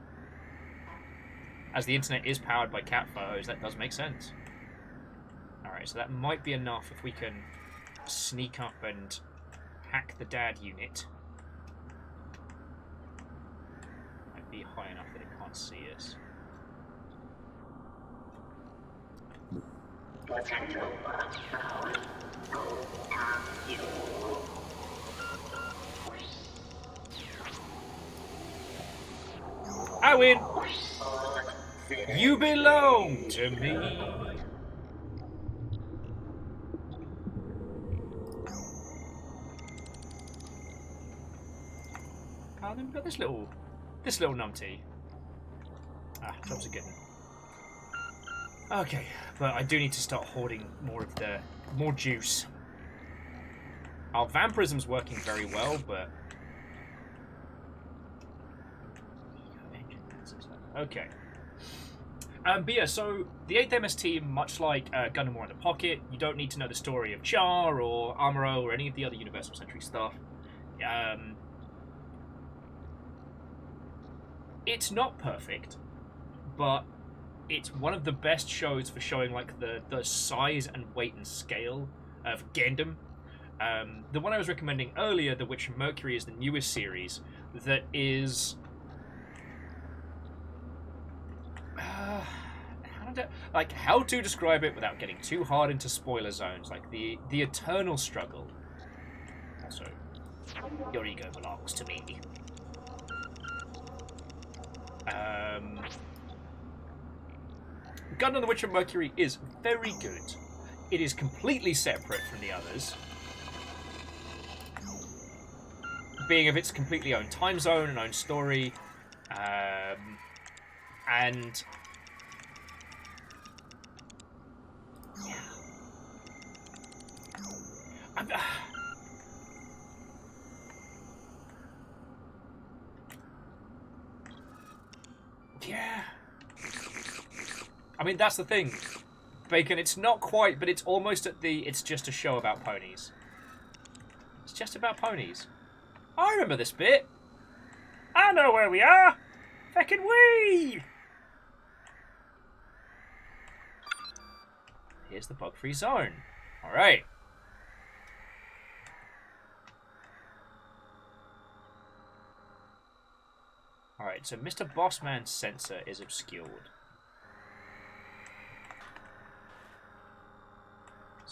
As the internet is powered by cat photos, that does make sense. Alright, so that might be enough if we can sneak up and hack the dad unit. Might be high enough that it can't see us. I win! You belong to me. Oh, then we've got this little numpty. Ah, jobs are good. Okay, but I do need to start hoarding more juice. Our vampirism's working very well, but okay. But yeah, so the 8th MS team, much like Gundam War in the Pocket, you don't need to know the story of Char or Amuro or any of the other Universal Century stuff. It's not perfect, but it's one of the best shows for showing like the size and weight and scale of Gundam. The one I was recommending earlier, The Witch of Mercury, is the newest series that is... how to describe it without getting too hard into spoiler zones, like the eternal struggle. Also, your ego belongs to me. Gundam The Witch of Mercury is very good. It is completely separate from the others, being of its completely own time zone and own story, and yeah. I mean, that's the thing. Bacon, it's not quite, but it's almost at the... It's just a show about ponies. It's just about ponies. I remember this bit. I know where we are. Feckin' wee! Here's the bug-free zone. Alright. Alright, so Mr. Bossman's sensor is obscured.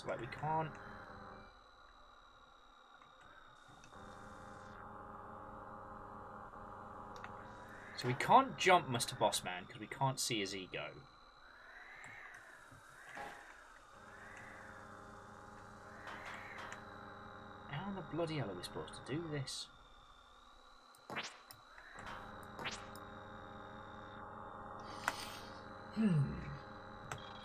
Like, we can't... So we can't jump Mr. Bossman because we can't see his ego. How in the bloody hell are we supposed to do this?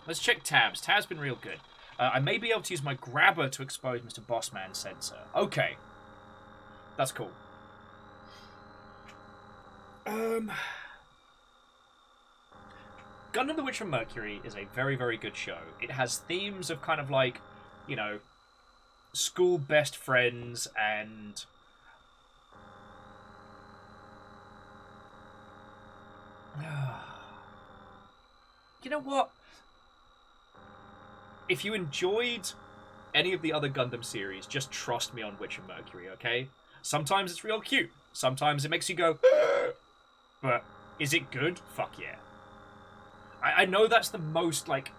Let's check tabs. Tab's been real good. I may be able to use my grabber to expose Mr. Bossman's sensor. Okay. That's cool. Gundam the Witch from Mercury is a very, very good show. It has themes of kind of like, you know, school best friends and... You know what? If you enjoyed any of the other Gundam series, just trust me on Witch of Mercury, okay? Sometimes it's real cute. Sometimes it makes you go... But is it good? Fuck yeah. I know that's the most, like,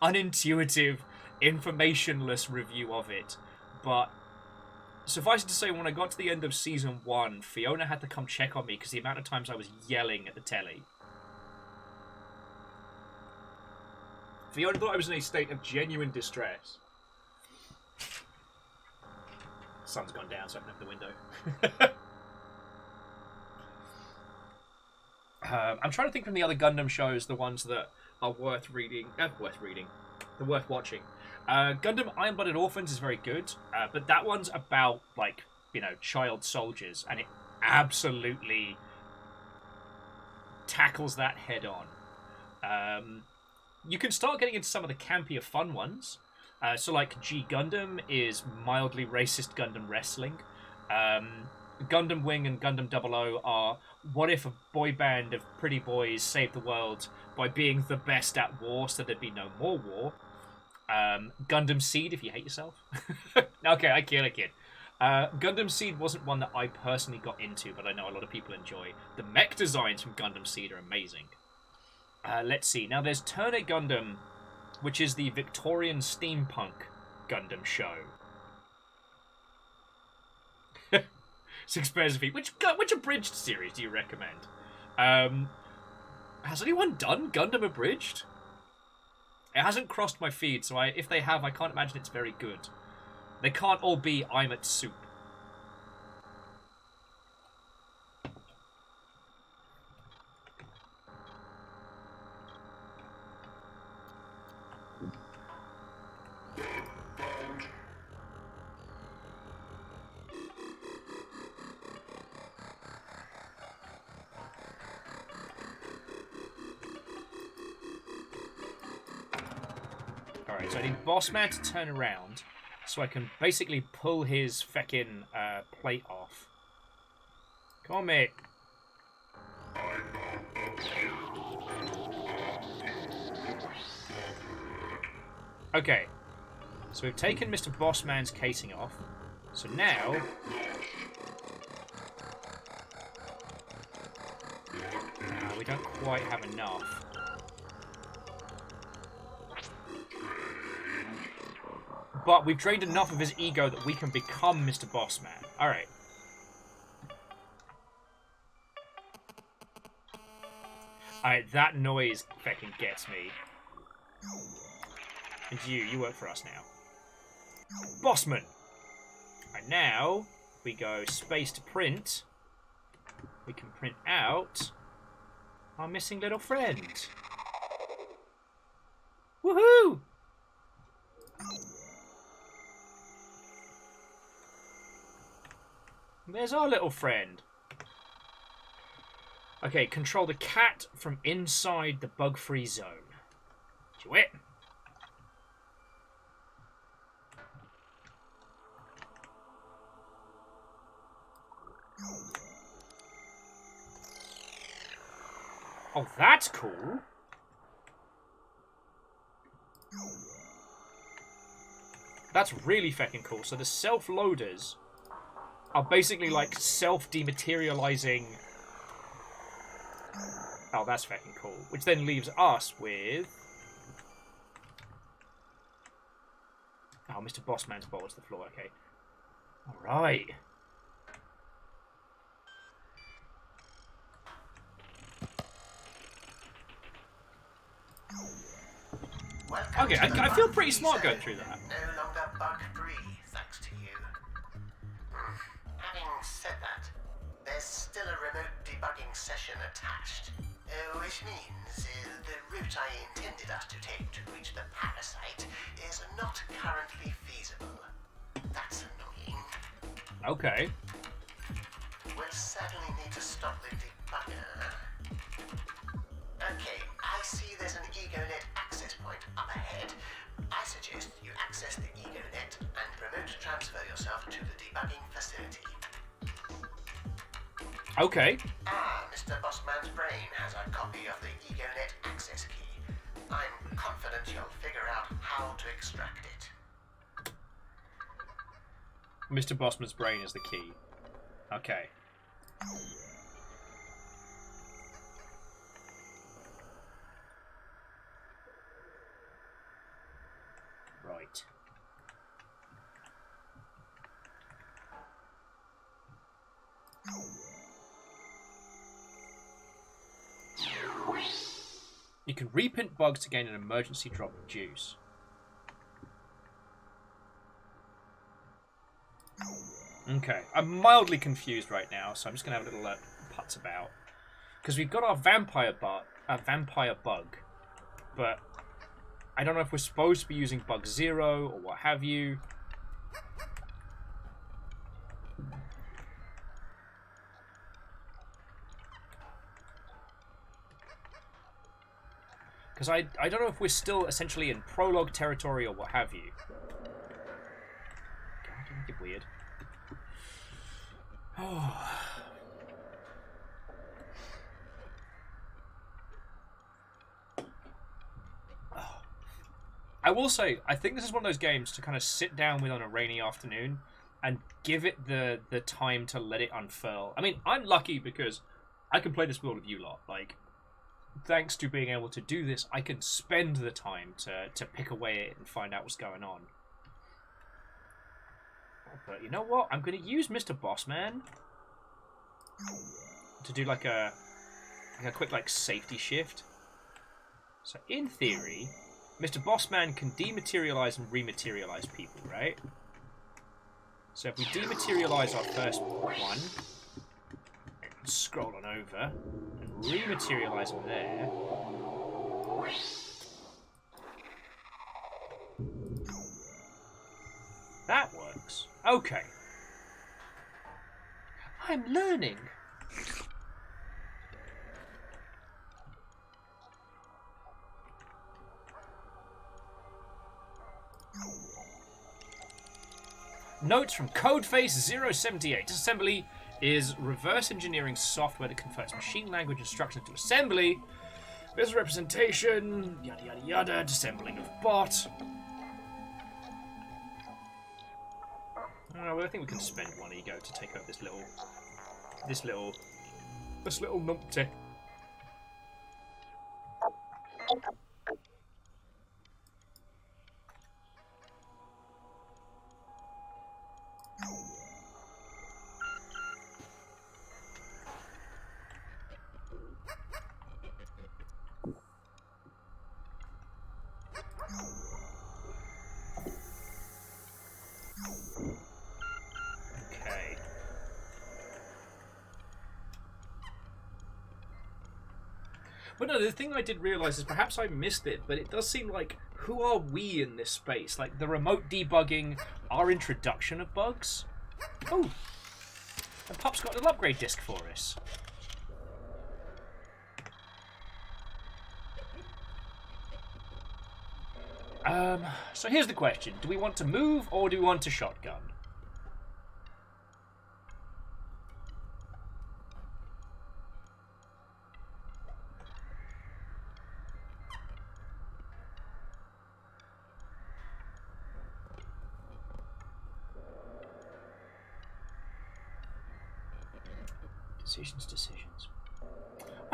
unintuitive, informationless review of it, but suffice it to say, when I got to the end of Season 1, Fiona had to come check on me because the amount of times I was yelling at the telly. Fiona thought I was in a state of genuine distress. Sun's gone down, so I can open the window. I'm trying to think from the other Gundam shows, the ones that are worth reading. They're worth watching. Gundam Iron-Blooded Orphans is very good, but that one's about, like, you know, child soldiers, and it absolutely tackles that head on. You can start getting into some of the campier fun ones. So, like, G Gundam is mildly racist Gundam wrestling. Gundam Wing and Gundam 00 are, what if a boy band of pretty boys saved the world by being the best at war so there'd be no more war? Gundam Seed, if you hate yourself. Okay, I kid. Gundam Seed wasn't one that I personally got into, but I know a lot of people enjoy. The mech designs from Gundam Seed are amazing. Let's see. Now, there's Turner Gundam, which is the Victorian steampunk Gundam show. 6 pairs of feet. Which abridged series do you recommend? Has anyone done Gundam abridged? It hasn't crossed my feed, so if they have, I can't imagine it's very good. They can't all be I'm at soup. Alright, so I need Bossman to turn around so I can basically pull his feckin' plate off. Come on, mate. Okay. So we've taken Mr. Bossman's casing off. So now... we don't quite have enough. But we've drained enough of his ego that we can become Mr. Bossman. Alright. Alright, that noise fucking gets me. And you work for us now. Bossman! And now, we go space to print. We can print out our missing little friend. Woohoo! There's our little friend. Okay, control the cat from inside the bug-free zone. Do it. Oh, that's cool. That's really fucking cool. So the self-loaders are basically like self-dematerializing... Oh, that's fucking cool. Which then leaves us with... Oh, Mr. Bossman's bolted to the floor. Okay. All right. Okay, I feel pretty smart going through that. No longer bug-free, thanks to you. Having said that, there's still a remote debugging session attached, which means the route I intended us to take to reach the parasite is not currently feasible. That's annoying. Okay. We'll certainly need to stop the debugger. Okay, I see there's an EgoNet access point up ahead. I suggest you access the EgoNet and remote transfer yourself to the debugging facility. Okay. Mr. Bossman's brain has a copy of the EgoNet access key. I'm confident you'll figure out how to extract it. Mr. Bossman's brain is the key. Okay. Right. You can reprint bugs to gain an emergency drop of juice. Okay, I'm mildly confused right now, so I'm just gonna have a little putz about, because we've got our vampire bug, but I don't know if we're supposed to be using bug 0 or what have you. Because I don't know if we're still essentially in prologue territory or what have you. God, don't make it weird. Oh. I will say, I think this is one of those games to kind of sit down with on a rainy afternoon and give it the time to let it unfurl. I mean, I'm lucky because I can play this world with you lot. Like, thanks to being able to do this, I can spend the time to pick away at it and find out what's going on. But you know what? I'm going to use Mr. Bossman to do like a quick like safety shift. So in theory, Mr. Bossman can dematerialize and rematerialize people, right? So if we dematerialize our first one, scroll on over, and rematerialize them there. That works. Okay. I'm learning. Notes from Codeface 078. Disassembly is reverse engineering software that converts machine language instructions to assembly. There's representation, yada yada yada, disassembling of bot. Well, I think we can spend one ego to take out this little numpty. Okay. But no, the thing I did realise is perhaps I missed it, but it does seem like, who are we in this space? Like, the remote debugging, our introduction of bugs? Oh! And Pup's got a little upgrade disc for us. So here's the question. Do we want to move, or do we want to shotgun? Decisions.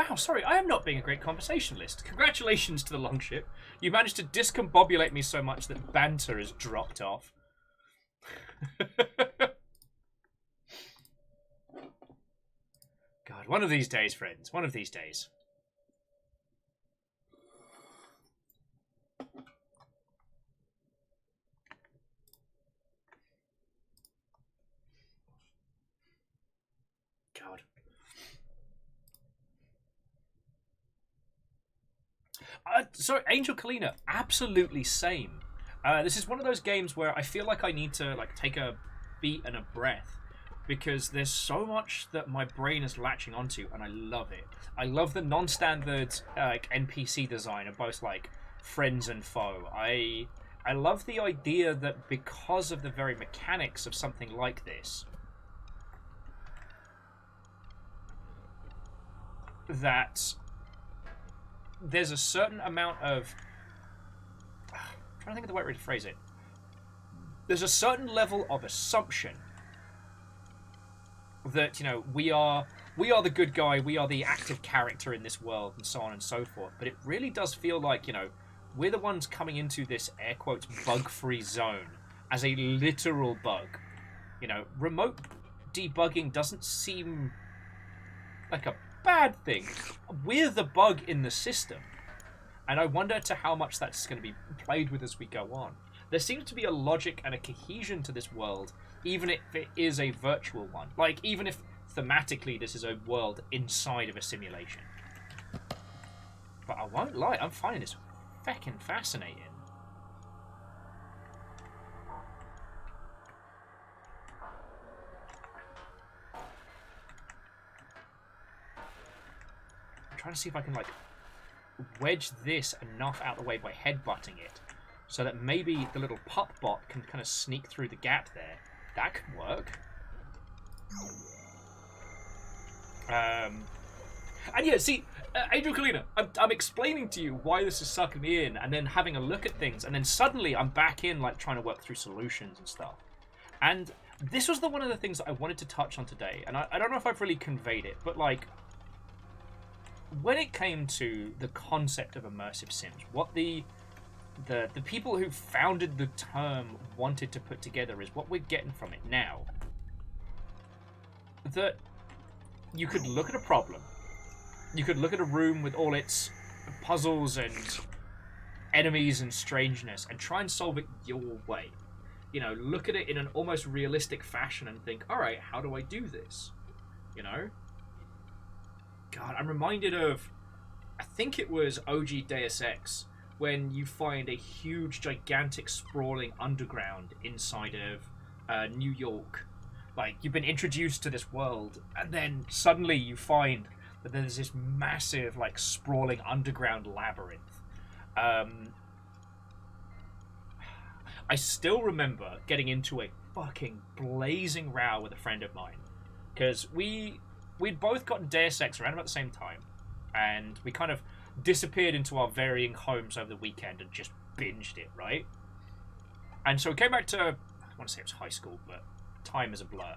Wow, sorry, I am not being a great conversationalist. Congratulations to the longship. You managed to discombobulate me so much that banter has dropped off. God, one of these days, friends. One of these days. God. Sorry, Angel Kalina, absolutely same. This is one of those games where I feel like I need to take a beat and a breath, because there's so much that my brain is latching onto, and I love it. I love the non-standard NPC design of both friends and foe. I love the idea that because of the very mechanics of something like this, that there's a certain amount of... I'm trying to think of the right way to phrase it. There's a certain level of assumption that, we are the good guy, we are the active character in this world, and so on and so forth. But it really does feel like, we're the ones coming into this, air quotes, bug-free zone as a literal bug. Remote debugging doesn't seem like a bad thing. We're the bug in the system. And I wonder to how much that's going to be played with as we go on. There seems to be a logic and a cohesion to this world, even if it is a virtual one. Even if thematically this is a world inside of a simulation. But I won't lie, I'm finding this feckin' fascinating. I'm trying to see if I can, wedge this enough out of the way by headbutting it, so that maybe the little pup bot can kind of sneak through the gap there. That could work. And yeah, see, Angel Kalina, I'm explaining to you why this is sucking me in, and then having a look at things, and then suddenly I'm back in, trying to work through solutions and stuff. And this was one of the things that I wanted to touch on today, and I don't know if I've really conveyed it, but when it came to the concept of immersive sims, what the people who founded the term wanted to put together is what we're getting from it now. That you could look at a problem, you could look at a room with all its puzzles and enemies and strangeness and try and solve it your way. Look at it in an almost realistic fashion and think, alright, how do I do this? God, I'm reminded of, I think it was OG Deus Ex, when you find a huge, gigantic, sprawling underground inside of New York. You've been introduced to this world, and then suddenly you find that there's this massive, sprawling underground labyrinth. I still remember getting into a fucking blazing row with a friend of mine, because we'd both gotten Deus Ex around about the same time, and we kind of disappeared into our varying homes over the weekend and just binged it, right? And so we came back to, I want to say it was high school, but time is a blur.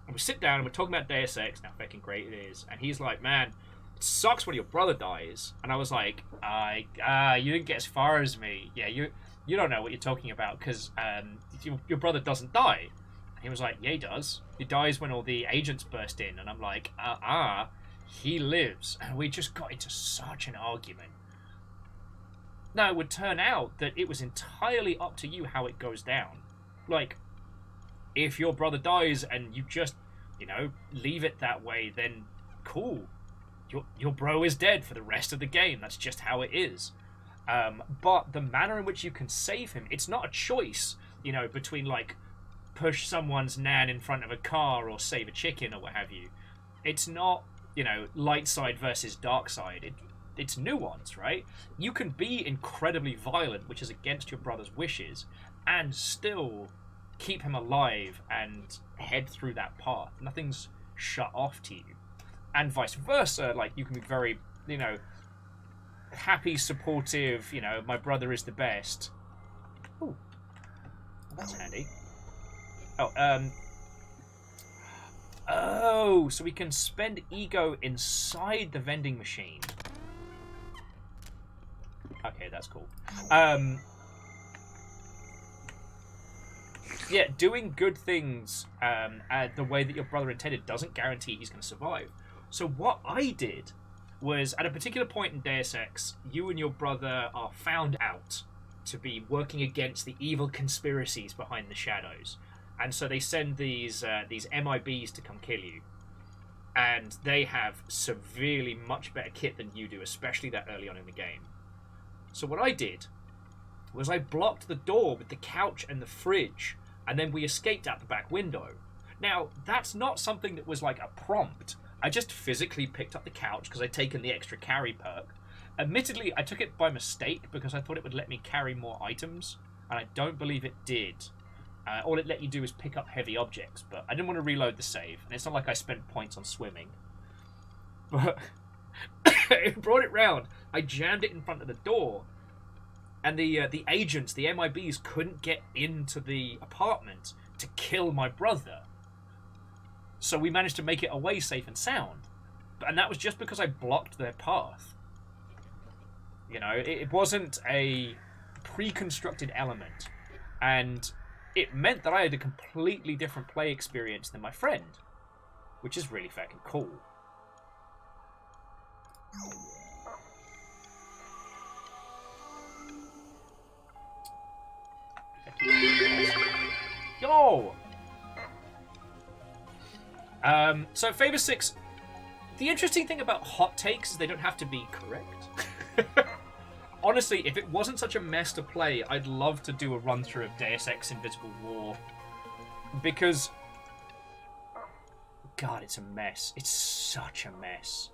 And we sit down and we're talking about Deus Ex, how fucking great it is, and he's like, man, it sucks when your brother dies. And I was like, you didn't get as far as me. Yeah, you don't know what you're talking about, because your brother doesn't die. And he was like, yeah, he does. He dies when all the agents burst in. And I'm like, he lives. And we just got into such an argument. Now, it would turn out that it was entirely up to you how it goes down. If your brother dies and you just, leave it that way, then cool. Your bro is dead for the rest of the game. That's just how it is. But the manner in which you can save him, it's not a choice, between, push someone's nan in front of a car or save a chicken or what have you. It's not, light side versus dark side. It's nuance, right? You can be incredibly violent, which is against your brother's wishes, and still keep him alive and head through that path. Nothing's shut off to you. And vice versa, you can be very, happy, supportive, my brother is the best. Ooh, that's handy. Oh, Oh, so we can spend ego inside the vending machine. Okay, that's cool. Yeah, doing good things the way that your brother intended doesn't guarantee he's going to survive. So what I did was, at a particular point in Deus Ex, you and your brother are found out to be working against the evil conspiracies behind the shadows. And so they send these MIBs to come kill you. And they have severely much better kit than you do, especially that early on in the game. So what I did was I blocked the door with the couch and the fridge, and then we escaped out the back window. Now, that's not something that was like a prompt. I just physically picked up the couch because I'd taken the extra carry perk. Admittedly, I took it by mistake because I thought it would let me carry more items, and I don't believe it did. All it let you do is pick up heavy objects, but I didn't want to reload the save, and it's not like I spent points on swimming. But it brought it round. I jammed it in front of the door, and the agents, the MIBs, couldn't get into the apartment to kill my brother. So we managed to make it away safe and sound. And that was just because I blocked their path. You know, it wasn't a pre-constructed element. And it meant that I had a completely different play experience than my friend, which is really fucking cool. Yo! So Favor 6, the interesting thing about hot takes is they don't have to be correct. Honestly, if it wasn't such a mess to play, I'd love to do a run-through of Deus Ex Invisible War. Because, God, it's a mess. It's such a mess.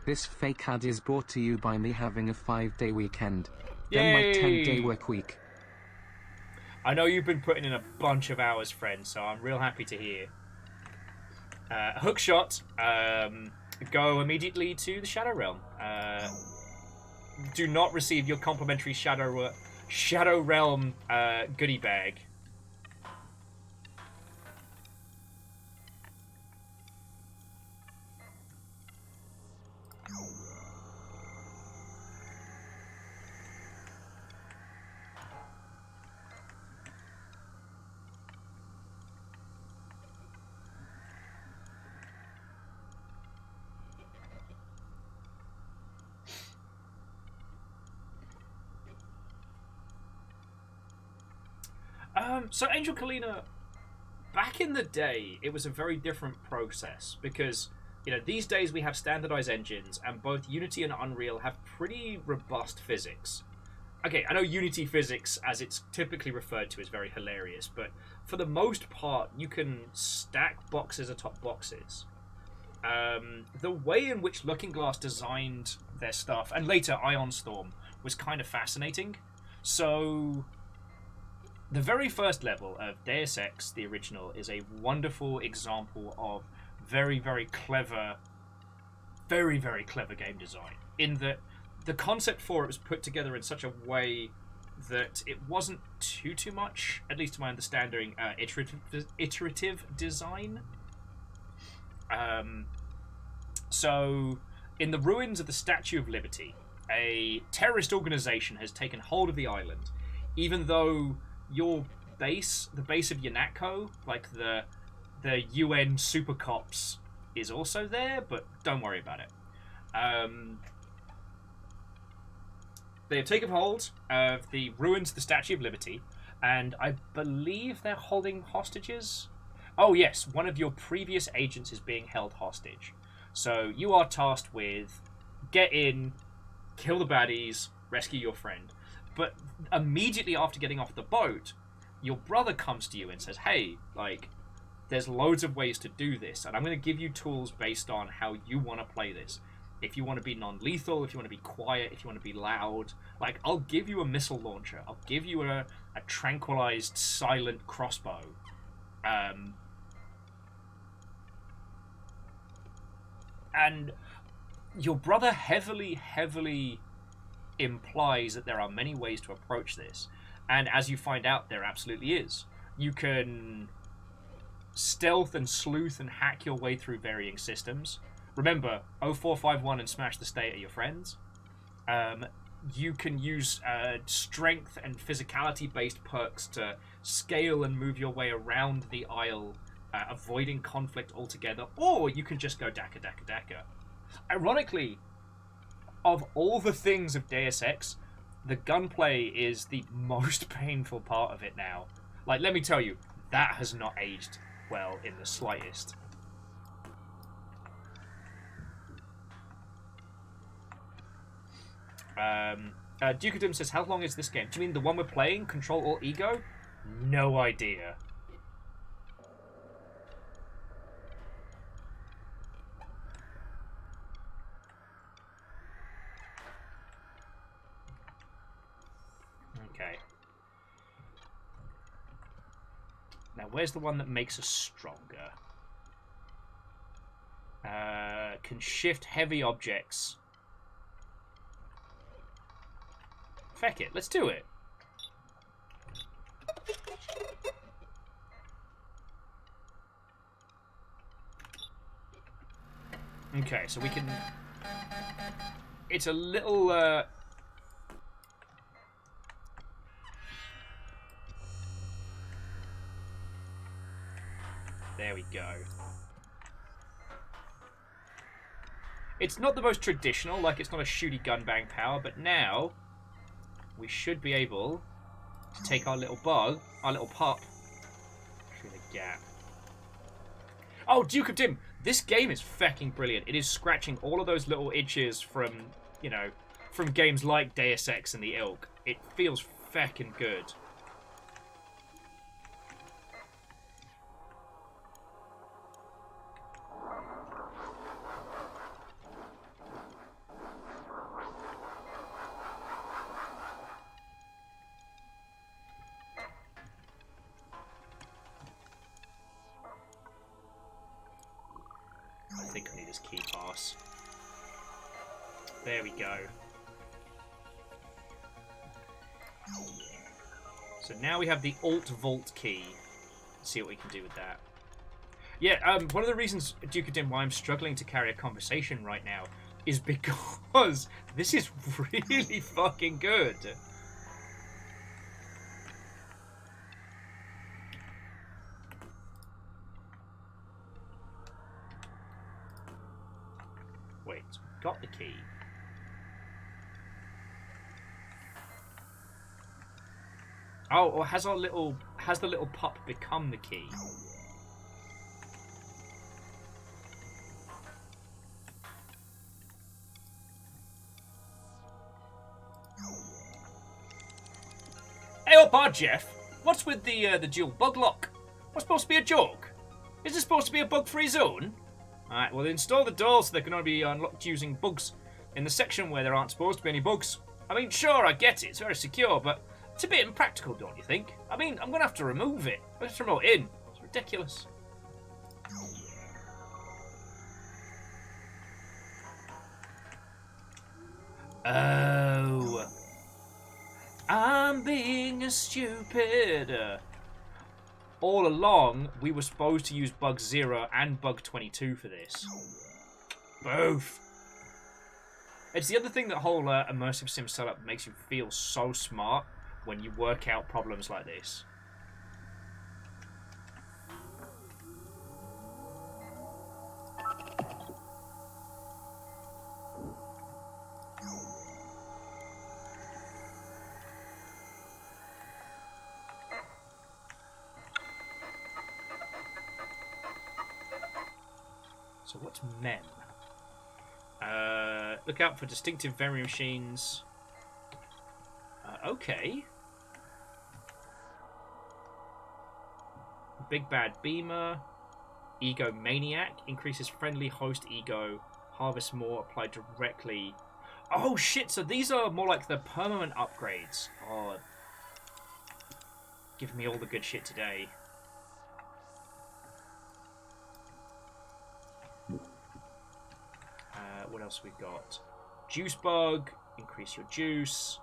This fake ad is brought to you by me having a 5-day weekend. Yay! Then my 10-day work week. I know you've been putting in a bunch of hours, friend, so I'm real happy to hear. Hookshot, go immediately to the Shadow Realm. Do not receive your complimentary Shadow Realm goodie bag. So Angel Kalina, back in the day, it was a very different process because, you know, these days we have standardized engines and both Unity and Unreal have pretty robust physics. Okay, I know Unity physics, as it's typically referred to, is very hilarious, but for the most part, you can stack boxes atop boxes. The way in which Looking Glass designed their stuff, and later Ion Storm, was kind of fascinating. So the very first level of Deus Ex, the original, is a wonderful example of very, very clever game design. In that the concept for it was put together in such a way that it wasn't too much, at least to my understanding, iterative design. So, in the ruins of the Statue of Liberty, a terrorist organization has taken hold of the island, even though your base, the base of Yanatco, like the UN super cops, is also there, but don't worry about it. They have taken hold of the ruins of the Statue of Liberty, and I believe they're holding hostages. Oh yes, one of your previous agents is being held hostage. So you are tasked with get in, kill the baddies, rescue your friend. But immediately after getting off the boat, your brother comes to you and says, hey, like, there's loads of ways to do this, and I'm going to give you tools based on how you want to play this. If you want to be non-lethal, if you want to be quiet, if you want to be loud, like, I'll give you a missile launcher. I'll give you a tranquilized, silent crossbow. And your brother heavily implies that there are many ways to approach this. And as you find out, there absolutely is. You can stealth and sleuth and hack your way through varying systems. Remember, 0451 and smash the state are your friends. You can use strength and physicality-based perks to scale and move your way around the aisle, avoiding conflict altogether, or you can just go dakka dakka dakka. Ironically, of all the things of Deus Ex, the gunplay is the most painful part of it now. Like, let me tell you, that has not aged well in the slightest. Dukedom says, how long is this game? Do you mean the one we're playing? Ctrl Alt Ego? No idea. Okay. Now, where's the one that makes us stronger? Can shift heavy objects. Feck it, let's do it. Okay, so we can... It's a little... There we go. It's not the most traditional, like it's not a shooty gun bang power, but now we should be able to take our little bug, our little pup, through the gap. Oh, Duke of Dim! This game is fecking brilliant. It is scratching all of those little itches from, you know, from games like Deus Ex and the ilk. It feels fecking good. I think I need his key pass. There we go. So now we have the Alt Vault key. Let's see what we can do with that. Yeah, one of the reasons, Duke of Dim, why I'm struggling to carry a conversation right now is because this is really fucking good. Wait, got the key. Oh, or has the little pup become the key? Hey up, Jeff. What's with the dual bug lock? What's supposed to be a joke? Is this supposed to be a bug-free zone? Alright, well, install the doors so they can only be unlocked using bugs in the section where there aren't supposed to be any bugs. I mean, sure, I get it, it's very secure, but it's a bit impractical, don't you think? I mean, I'm going to have to remove it. I have to remote in. It's ridiculous. Oh. I'm being stupid. All along, we were supposed to use bug 0 and bug 22 for this. Both. It's the other thing that whole immersive sim setup makes you feel so smart when you work out problems like this. So what's MEM? Look out for distinctive vending machines. Okay. Big Bad Beamer. Ego Maniac. Increases friendly host ego. Harvest more. Applied directly. Oh shit, so these are more like the permanent upgrades. Oh. Give me all the good shit today. What else we got? Juice bug, increase your juice.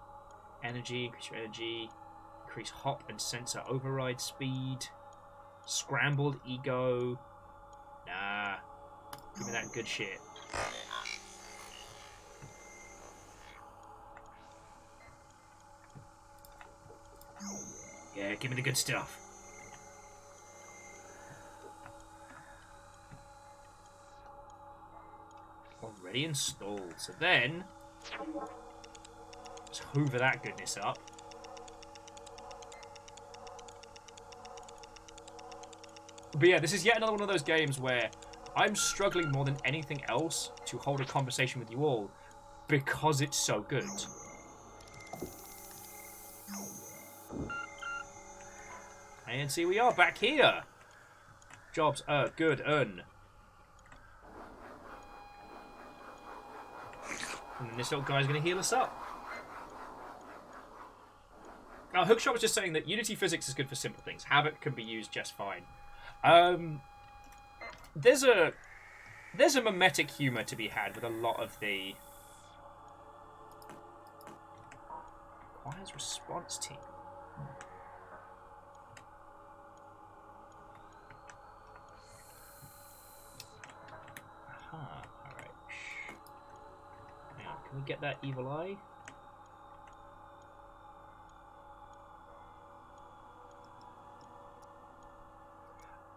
Energy, increase your energy. Increase hop and sensor override speed. Scrambled ego. Nah. Give me that good shit. Yeah, give me the good stuff. Already installed. So then, let's hoover that goodness up. But yeah, this is yet another one of those games where I'm struggling more than anything else to hold a conversation with you all because it's so good. And see, we are back here. Jobs are good. And then this little guy's going to heal us up. Now, Hookshot was just saying that Unity physics is good for simple things. Havoc can be used just fine. There's a mimetic humor to be had with a lot of the requires response team. Aha, alright. Now, can we get that evil eye?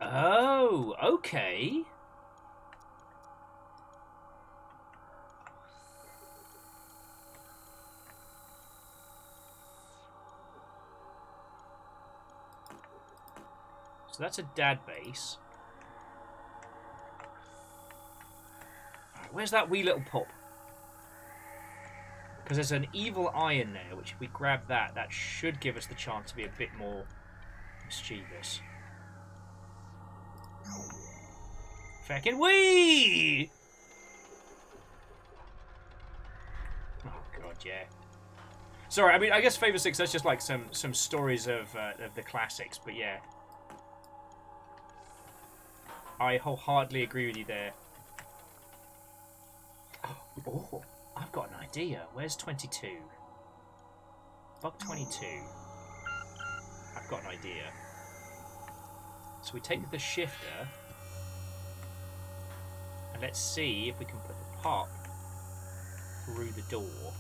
Oh, okay. So that's a dad base. Right, where's that wee little pup? Because there's an evil eye in there, which if we grab that, that should give us the chance to be a bit more mischievous. Feckin' wee! Oh god, yeah. Sorry, I mean, I guess Favor 6, that's just like some stories of the classics, but yeah. I wholeheartedly agree with you there. Oh, I've got an idea. Where's 22? Bug 22. I've got an idea. So we take the shifter, and let's see if we can put the pop through the door.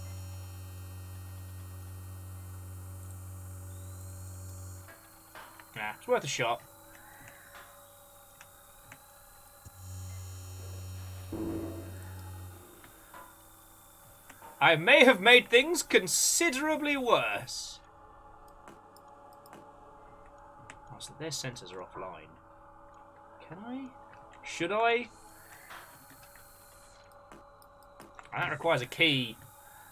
Nah, it's worth a shot. I may have made things considerably worse. Oh, so their sensors are offline. Can I? Should I? That requires a key.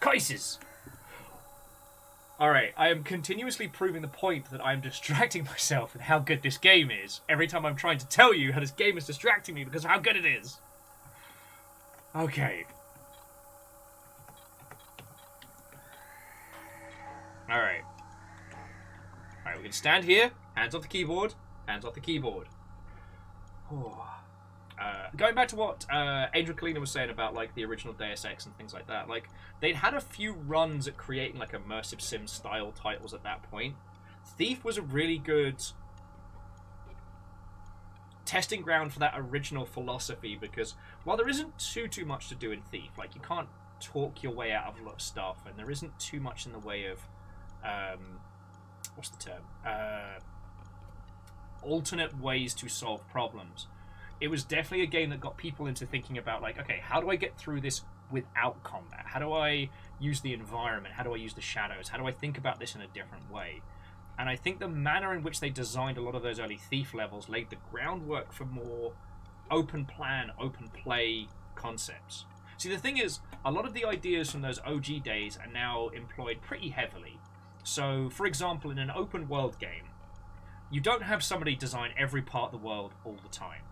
Cases! Alright, I am continuously proving the point that I'm distracting myself with how good this game is. Every time I'm trying to tell you how this game is distracting me because of how good it is. Okay. Alright. Alright, we can stand here. Hands off the keyboard. Hands off the keyboard. Oh. Going back to what Angel Kalina was saying about like the original Deus Ex and things like that, like they'd had a few runs at creating like immersive sim style titles at that point. Thief was a really good testing ground for that original philosophy because while there isn't too much to do in Thief, like you can't talk your way out of a lot of stuff, and there isn't too much in the way of what's the term? Alternate ways to solve problems. It was definitely a game that got people into thinking about, like, okay, how do I get through this without combat? How do I use the environment? How do I use the shadows? How do I think about this in a different way? And I think the manner in which they designed a lot of those early Thief levels laid the groundwork for more open plan, open play concepts. See, the thing is, a lot of the ideas from those OG days are now employed pretty heavily. So, for example, in an open world game, you don't have somebody design every part of the world all the time.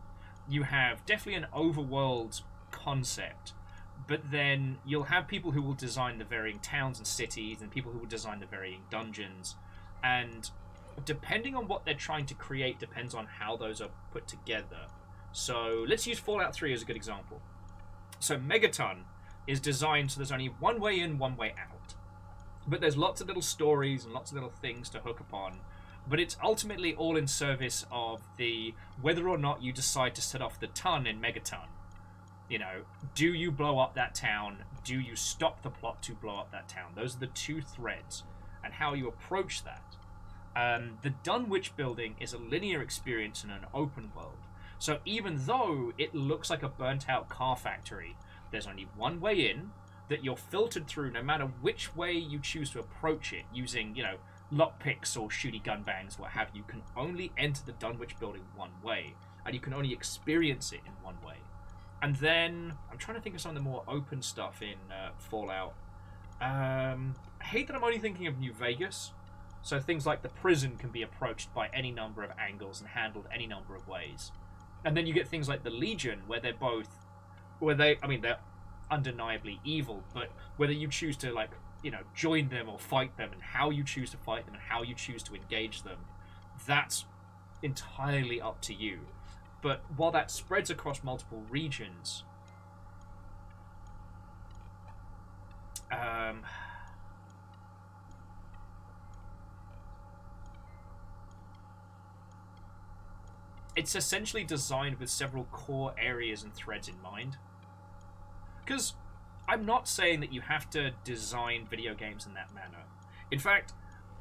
You have definitely an overworld concept, but then you'll have people who will design the varying towns and cities, and people who will design the varying dungeons, and depending on what they're trying to create depends on how those are put together. So let's use Fallout 3 as a good example. So Megaton is designed so there's only one way in, one way out. But there's lots of little stories and lots of little things to hook upon. But it's ultimately all in service of the whether or not you decide to set off the ton in Megaton. You know, do you blow up that town? Do you stop the plot to blow up that town? Those are the two threads, and how you approach that. The Dunwich building is a linear experience in an open world. So even though it looks like a burnt-out car factory, there's only one way in that you're filtered through no matter which way you choose to approach it, using, you know, lockpicks or shooty gun bangs, what have you. You can only enter the Dunwich building one way, and you can only experience it in one way. And then, I'm trying to think of some of the more open stuff in Fallout. I hate that I'm only thinking of New Vegas. So things like the prison can be approached by any number of angles and handled any number of ways. And then you get things like the Legion, where they're they're undeniably evil, but whether you choose to, like, you know, join them or fight them, and how you choose to fight them and how you choose to engage them, that's entirely up to you. But while that spreads across multiple regions, it's essentially designed with several core areas and threads in mind. Because I'm not saying that you have to design video games in that manner. In fact,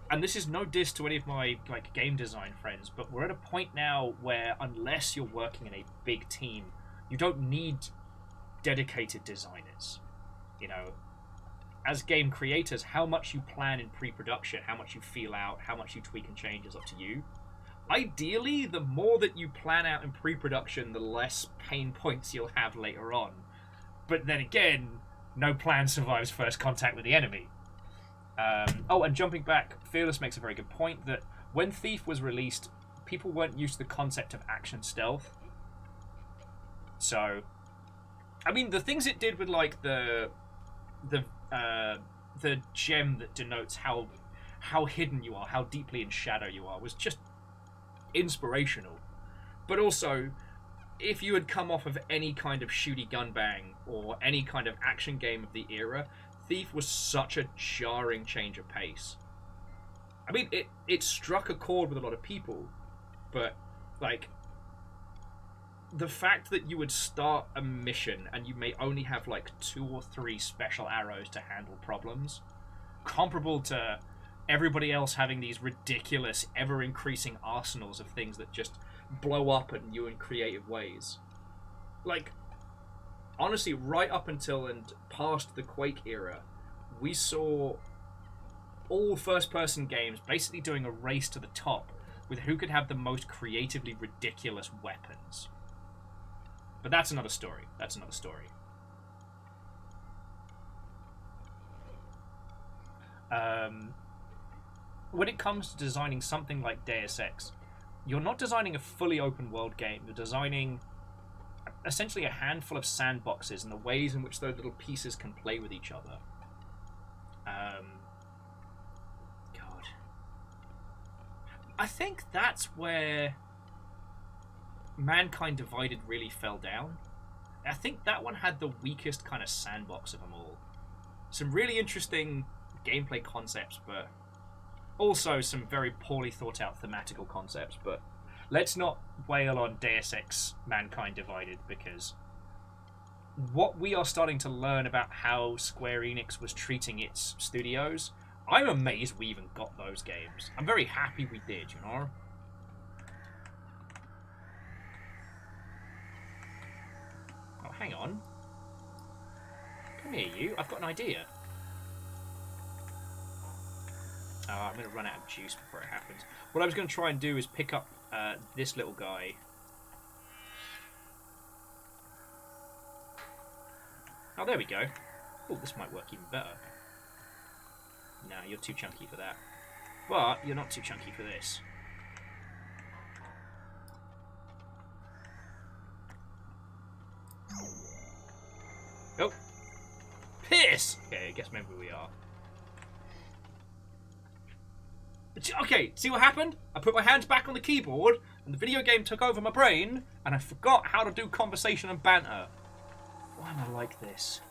and this is no diss to any of my game design friends, but we're at a point now where unless you're working in a big team, you don't need dedicated designers. You know, as game creators, how much you plan in pre-production, how much you feel out, how much you tweak and change is up to you. Ideally, the more that you plan out in pre-production, the less pain points you'll have later on. But then again, no plan survives first contact with the enemy. And jumping back, Fearless makes a very good point that when Thief was released, people weren't used to the concept of action stealth. So, I mean, the things it did with, like, the gem that denotes how hidden you are, how deeply in shadow you are, was just inspirational. But also, if you had come off of any kind of shooty gun bang or any kind of action game of the era, Thief was such a jarring change of pace. I mean, it struck a chord with a lot of people, but, like, the fact that you would start a mission and you may only have, like, 2 or 3 special arrows to handle problems, comparable to everybody else having these ridiculous, ever-increasing arsenals of things that just blow up at you in creative ways. Like, honestly, right up until and past the Quake era, we saw all first-person games basically doing a race to the top with who could have the most creatively ridiculous weapons. But that's another story. That's another story. When it comes to designing something like Deus Ex, you're not designing a fully open world game. You're designing essentially a handful of sandboxes and the ways in which those little pieces can play with each other. God. I think that's where Mankind Divided really fell down. I think that one had the weakest kind of sandbox of them all. Some really interesting gameplay concepts, but also some very poorly thought out thematical concepts. But let's not wail on Deus Ex Mankind Divided, because what we are starting to learn about how Square Enix was treating its studios, I'm amazed we even got those games. I'm very happy we did, you know? Oh, hang on. Come here, you. I've got an idea. Oh, I'm going to run out of juice before it happens. What I was going to try and do is pick up this little guy. Oh, there we go. Oh, this might work even better. No, you're too chunky for that. But you're not too chunky for this. Oh. Piss! Okay, I guess maybe we are. Okay, see what happened? I put my hands back on the keyboard, and the video game took over my brain, and I forgot how to do conversation and banter. Why am I like this?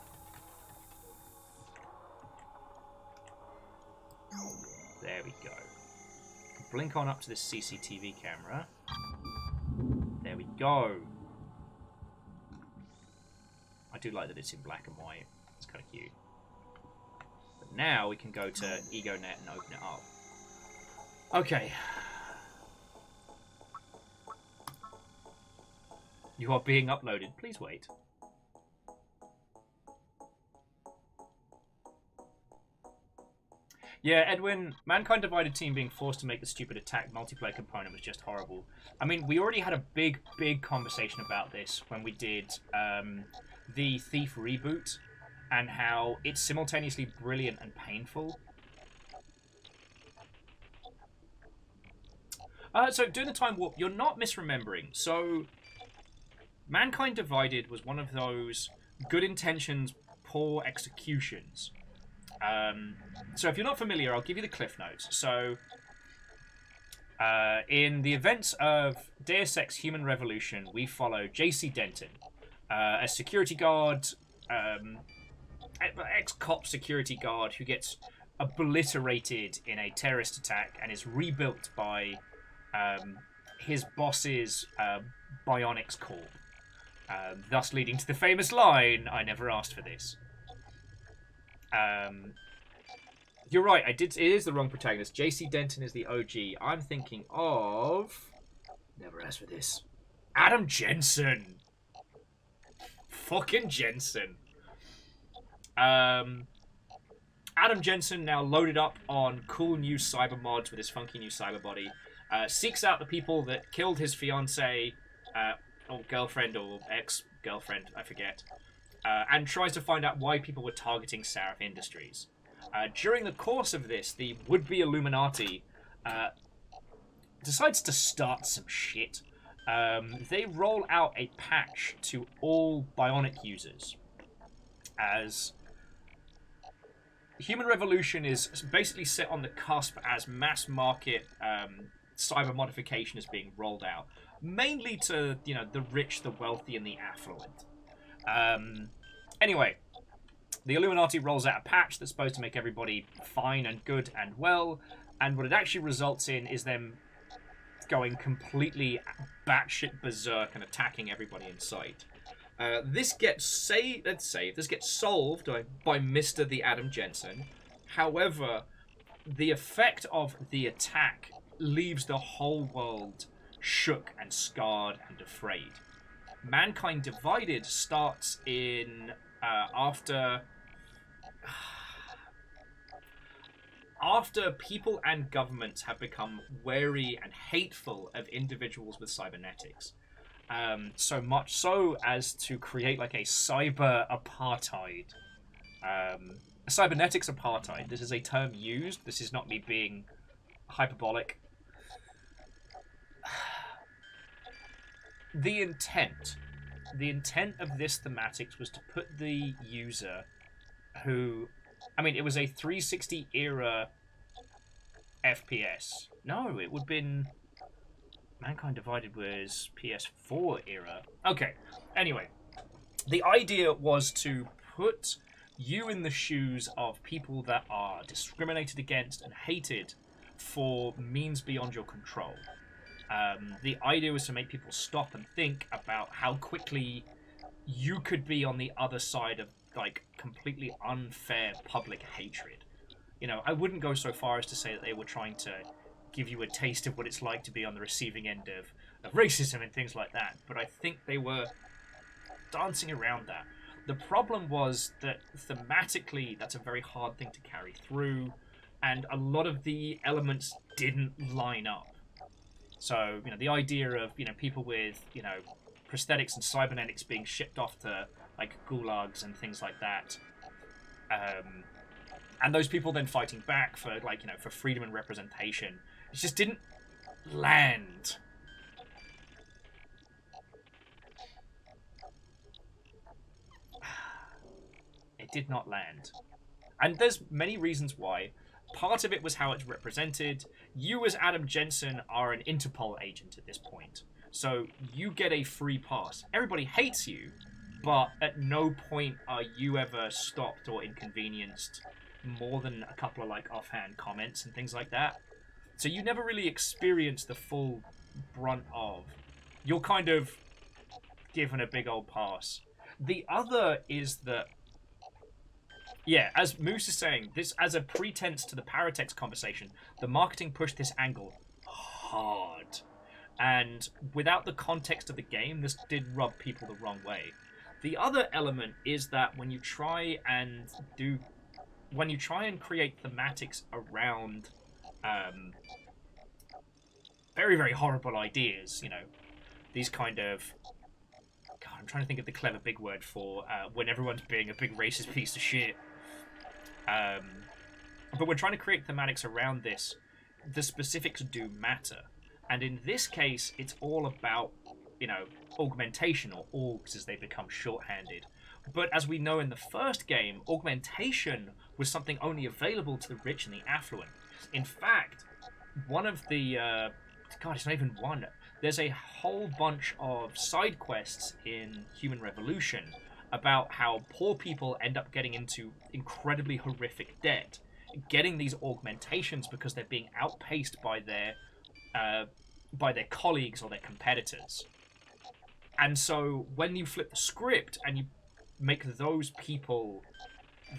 blink on up to this CCTV camera. There we go. I do like that it's in black and white. It's kind of cute. But now we can go to EgoNet and open it up. Okay. You are being uploaded. Please wait. Yeah, Edwin, Mankind Divided team being forced to make the stupid attack multiplayer component was just horrible. I mean, we already had a big conversation about this when we did the Thief reboot, and how it's simultaneously brilliant and painful. So, during the Time Warp, you're not misremembering. So, Mankind Divided was one of those good intentions, poor executions. So if you're not familiar, I'll give you the cliff notes. So, in the events of Deus Ex Human Revolution, we follow J.C. Denton, a security guard, ex-cop security guard who gets obliterated in a terrorist attack and is rebuilt by his boss's Bionics Corp, thus leading to the famous line, "I never asked for this." You're right, it is the wrong protagonist. J.C. Denton is the OG. I'm thinking of... Never asked for this. Adam Jensen! Fucking Jensen. Adam Jensen, now loaded up on cool new cyber mods with his funky new cyber body, seeks out the people that killed his fiancée, or girlfriend, or ex-girlfriend, I forget, and tries to find out why people were targeting Sarif Industries. During the course of this, the would-be Illuminati decides to start some shit. They roll out a patch to all Bionic users, as Human Revolution is basically set on the cusp as mass-market cyber modification is being rolled out, mainly to, you know, the rich, the wealthy, and the affluent. Anyway, the Illuminati rolls out a patch that's supposed to make everybody fine and good and well, and what it actually results in is them going completely batshit berserk and attacking everybody in sight. This gets solved by Mr. the Adam Jensen. However, the effect of the attack leaves the whole world shook and scarred and afraid. Mankind Divided starts in after people and governments have become wary and hateful of individuals with cybernetics. So much so as to create like a cyber apartheid. Cybernetics apartheid. This is a term used. This is not me being hyperbolic. The intent of this thematics was to put the user who, I mean, it was a 360 era FPS. No, it would have been Mankind Divided was PS4 era. Okay, anyway, the idea was to put you in the shoes of people that are discriminated against and hated for means beyond your control. The idea was to make people stop and think about how quickly you could be on the other side of, like, completely unfair public hatred. You know, I wouldn't go so far as to say that they were trying to give you a taste of what it's like to be on the receiving end of racism and things like that, but I think they were dancing around that. The problem was that thematically, that's a very hard thing to carry through, and a lot of the elements didn't line up. So, you know, the idea of, you know, people with, you know, prosthetics and cybernetics being shipped off to, like, gulags and things like that. And those people then fighting back for, like, you know, for freedom and representation. It just didn't land. It did not land. And there's many reasons why. Part of it was how it's represented. You as Adam Jensen are an Interpol agent at this point. So you get a free pass. Everybody hates you, but at no point are you ever stopped or inconvenienced more than a couple of, like, offhand comments and things like that. So you never really experience the full brunt of. You're kind of given a big old pass. The other is that, yeah, as Moose is saying, this as a pretense to the Paratex conversation, the marketing pushed this angle hard. And without the context of the game, this did rub people the wrong way. The other element is that when you try and create thematics around very, very horrible ideas, you know, these kind of, God, I'm trying to think of the clever big word for when everyone's being a big racist piece of shit. But we're trying to create thematics around this. The specifics do matter. And in this case, it's all about, you know, augmentation, or orgs as they become shorthanded. But as we know in the first game, augmentation was something only available to the rich and the affluent. In fact, one of the... God, it's not even one. There's a whole bunch of side quests in Human Revolution about how poor people end up getting into incredibly horrific debt, getting these augmentations because they're being outpaced by their colleagues or their competitors. And so when you flip the script and you make those people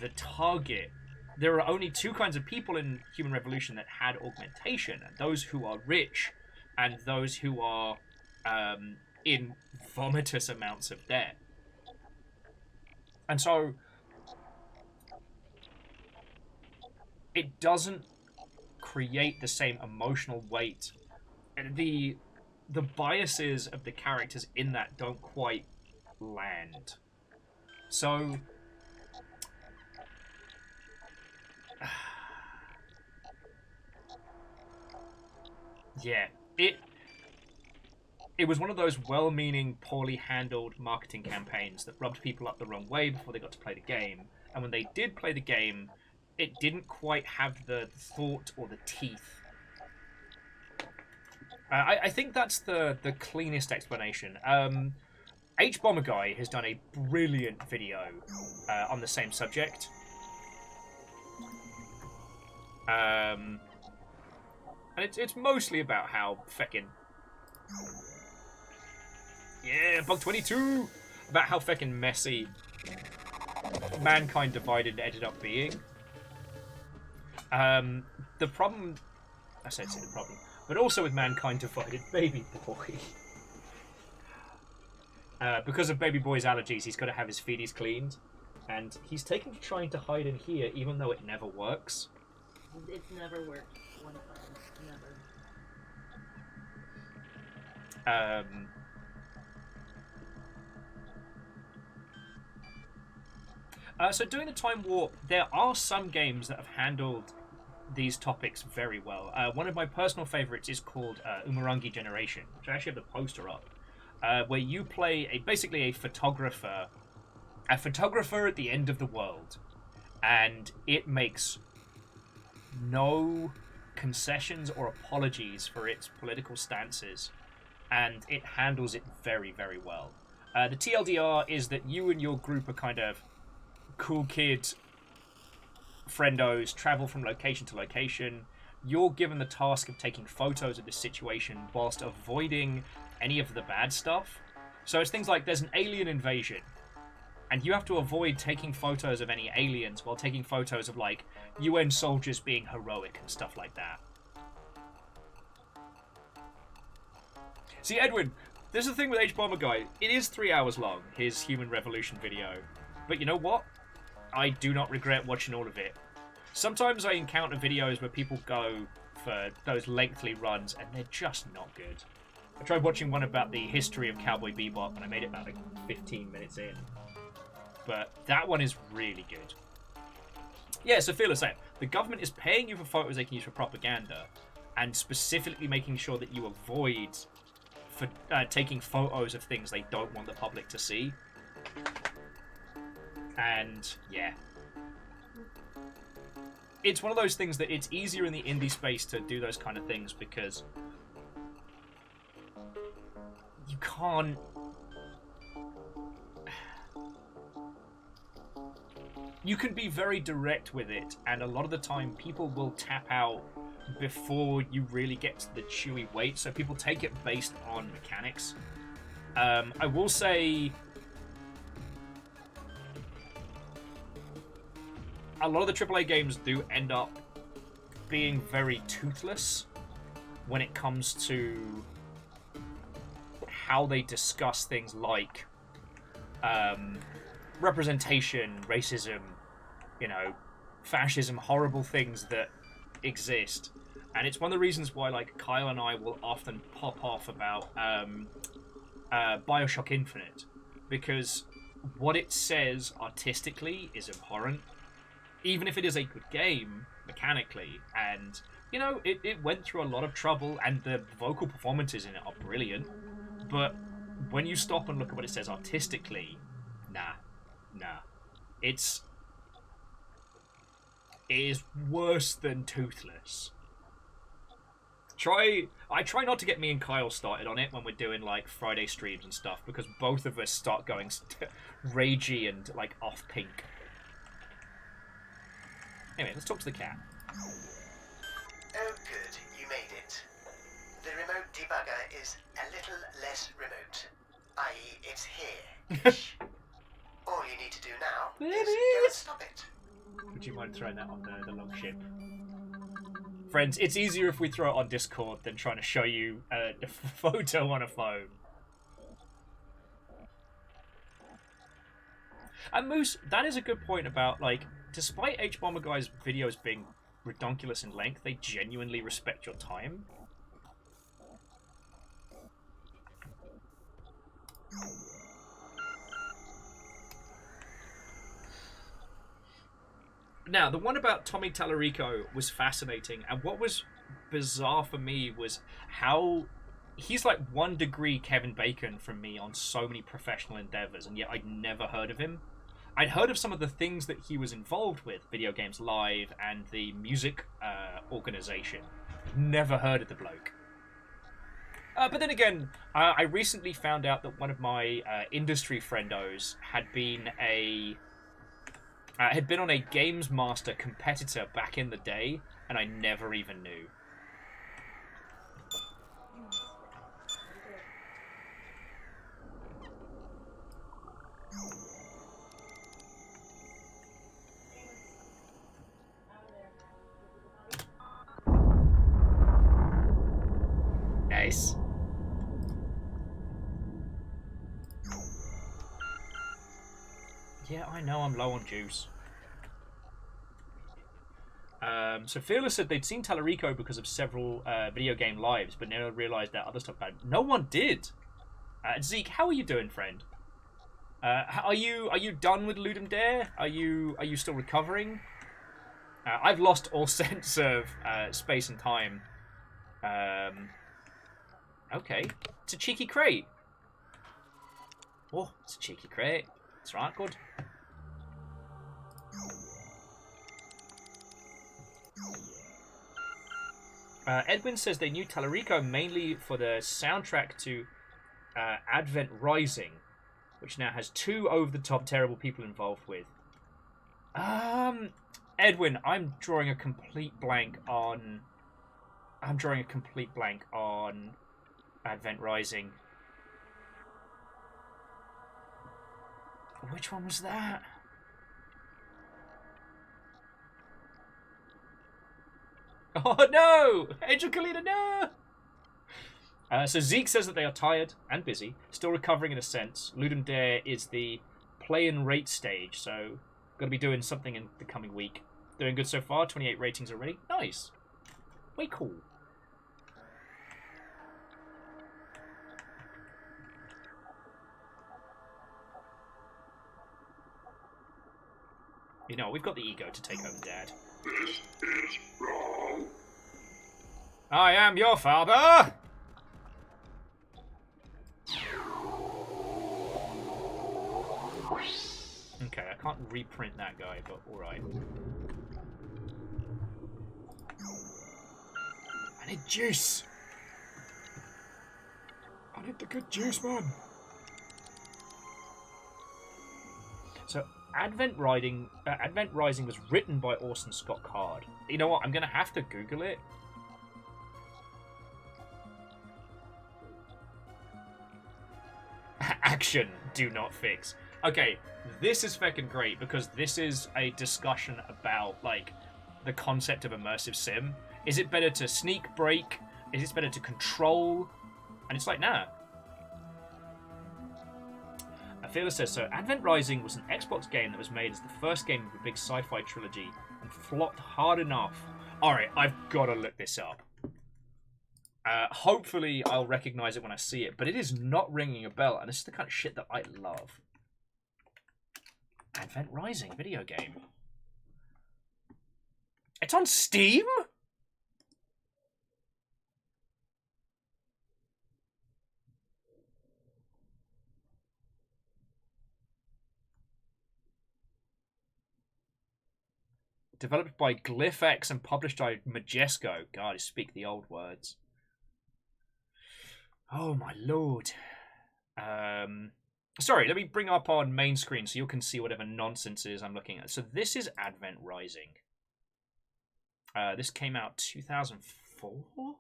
the target, there are only two kinds of people in Human Revolution that had augmentation, and those who are rich and those who are in vomitous amounts of debt. And so it doesn't create the same emotional weight. And the biases of the characters in that don't quite land. So yeah, it was one of those well-meaning, poorly handled marketing campaigns that rubbed people up the wrong way before they got to play the game. And when they did play the game, it didn't quite have the thought or the teeth. I think that's the cleanest explanation. H-Bomber Guy has done a brilliant video on the same subject. And it's mostly about how feckin'... Yeah, Bug 22! About how feckin' messy Mankind Divided ended up being. The problem... I said it's the problem. But also with Mankind Divided, Baby Boy. Because of Baby Boy's allergies, he's got to have his feeties cleaned. And he's taken to trying to hide in here, even though it never works. It's never worked one time. Never. So doing the Time Warp, there are some games that have handled these topics very well. One of my personal favorites is called Umurangi Generation, which I actually have the poster up, where you play basically a photographer at the end of the world, and it makes no concessions or apologies for its political stances, and it handles it very, very well. The TLDR is that you and your group are kind of cool kids, friendos, travel from location to location. You're given the task of taking photos of this situation whilst avoiding any of the bad stuff. So it's things like there's an alien invasion, and you have to avoid taking photos of any aliens while taking photos of, like, UN soldiers being heroic and stuff like that. See, Edwin, this is the thing with H-Bomber Guy. It is 3 hours long, his Human Revolution video. But you know what? I do not regret watching all of it. Sometimes I encounter videos where people go for those lengthy runs, and they're just not good. I tried watching one about the history of Cowboy Bebop, and I made it about like 15 minutes in. But that one is really good. Yeah, so Fearless said, the government is paying you for photos they can use for propaganda, and specifically making sure that you avoid for taking photos of things they don't want the public to see. And yeah, it's one of those things that it's easier in the indie space to do those kind of things because you can't... You can be very direct with it, and a lot of the time people will tap out before you really get to the chewy weight, so people take it based on mechanics. I will say a lot of the AAA games do end up being very toothless when it comes to how they discuss things like representation, racism, you know, fascism, horrible things that exist. And it's one of the reasons why, like, Kyle and I will often pop off about Bioshock Infinite, because what it says artistically is abhorrent, even if it is a good game mechanically. And, you know, it went through a lot of trouble, and the vocal performances in it are brilliant, but when you stop and look at what it says artistically, nah. It is worse than toothless. I try not to get me and Kyle started on it when we're doing like Friday streams and stuff, because both of us start going ragey and like off pink. Anyway, let's talk to the cat. Oh good, you made it. The remote debugger is a little less remote, i.e. it's here. All you need to do now is go and stop it. Would you mind throwing that on the long ship? Friends, it's easier if we throw it on Discord than trying to show you a photo on a phone. And Moose, that is a good point about, like, despite H-Bomber Guy's videos being redonkulous in length, they genuinely respect your time. Now, the one about Tommy Tallarico was fascinating, and what was bizarre for me was how he's like 1 degree Kevin Bacon from me on so many professional endeavors, and yet I'd never heard of him. I'd heard of some of the things that he was involved with, Video Games Live and the music organization. Never heard of the bloke. But then again, I recently found out that one of my industry friendos had been on a Games Master competitor back in the day, and I never even knew. Nice. Yeah, I know I'm low on juice. So Fearless said they'd seen Tallarico because of several video game lives, but never realised that other stuff about it. No one did. Zeke, how are you doing, friend? Are you done with Ludum Dare? Are you still recovering? I've lost all sense of space and time. Okay, it's a cheeky crate. Oh, it's a cheeky crate. That's right, good. Edwin says they knew Tallarico mainly for the soundtrack to Advent Rising, which now has 2 over-the-top terrible people involved with. Edwin, I'm drawing a complete blank on Advent Rising. Which one was that? Oh no! Angel Kalina, no! So Zeke says that they are tired and busy, still recovering in a sense. Ludum Dare is the play and rate stage, so got to be doing something in the coming week. Doing good so far, 28 ratings already. Nice. Way cool. You know, we've got the ego to take over Dad. This is wrong. I am your father! Okay, I can't reprint that guy, but alright. I need juice! I need the good juice, man! So, Advent Rising was written by Orson Scott Card. You know what? I'm going to have to Google it, Action, do not fix. Okay, this is fucking great because this is a discussion about, like, the concept of immersive sim. Is it better to sneak break? Is it better to control? And it's like, nah. Fearless says, so Advent Rising was an Xbox game that was made as the first game of a big sci-fi trilogy and flopped hard enough. Alright, I've got to look this up. Hopefully I'll recognize it when I see it, but it is not ringing a bell, and this is the kind of shit that I love. Advent Rising video game. It's on Steam? Developed by GlyphX and published by Majesco. God, I speak the old words. Oh my lord. Sorry, let me bring up on main screen so you can see whatever nonsense it is I'm looking at. So this is Advent Rising. This came out 2004?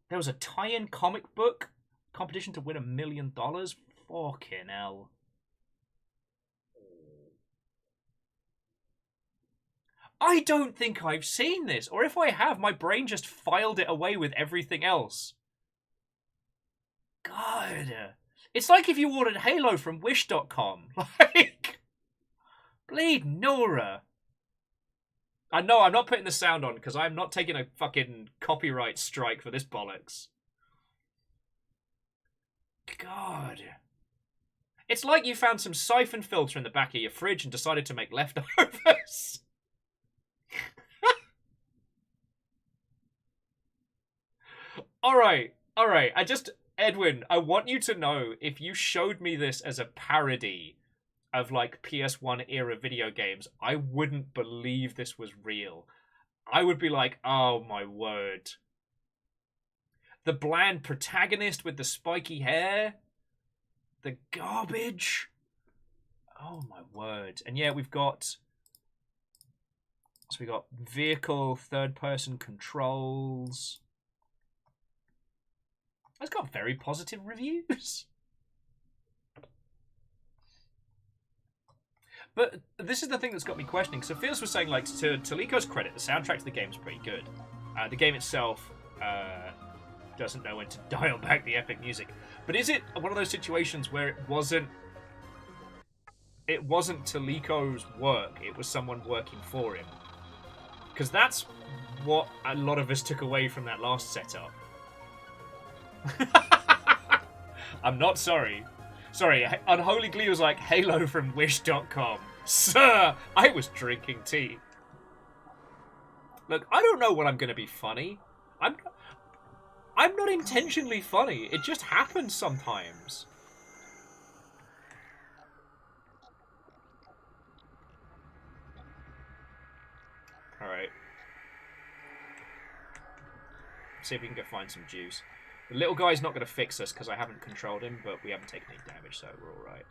There was a tie-in comic book competition to win $1 million. Fucking hell. I don't think I've seen this, or if I have, my brain just filed it away with everything else. God. It's like if you ordered Halo from Wish.com. Like, bleed Nora. I know, I'm not putting the sound on, because I'm not taking a fucking copyright strike for this bollocks. God. It's like you found some siphon filter in the back of your fridge and decided to make leftovers. Alright. Edwin, I want you to know, if you showed me this as a parody of, like, PS1 era video games, I wouldn't believe this was real. I would be like, oh my word. The bland protagonist with the spiky hair? The garbage? Oh my word. And yeah, we've got... So we got vehicle, third-person controls... It's got very positive reviews. But this is the thing that's got me questioning. So Fearless was saying, like, to Lico's credit, the soundtrack to the game is pretty good. The game itself doesn't know when to dial back the epic music. But is it one of those situations where it wasn't Talico's work, it was someone working for him? Because that's what a lot of us took away from that last setup. I'm not sorry. Sorry, Unholy Glee was like, Halo from Wish.com. Sir, I was drinking tea. Look, I don't know when I'm going to be funny. I'm not intentionally funny. It just happens sometimes. Alright. See if we can go find some juice. The little guy's not going to fix us because I haven't controlled him, but we haven't taken any damage, so we're alright.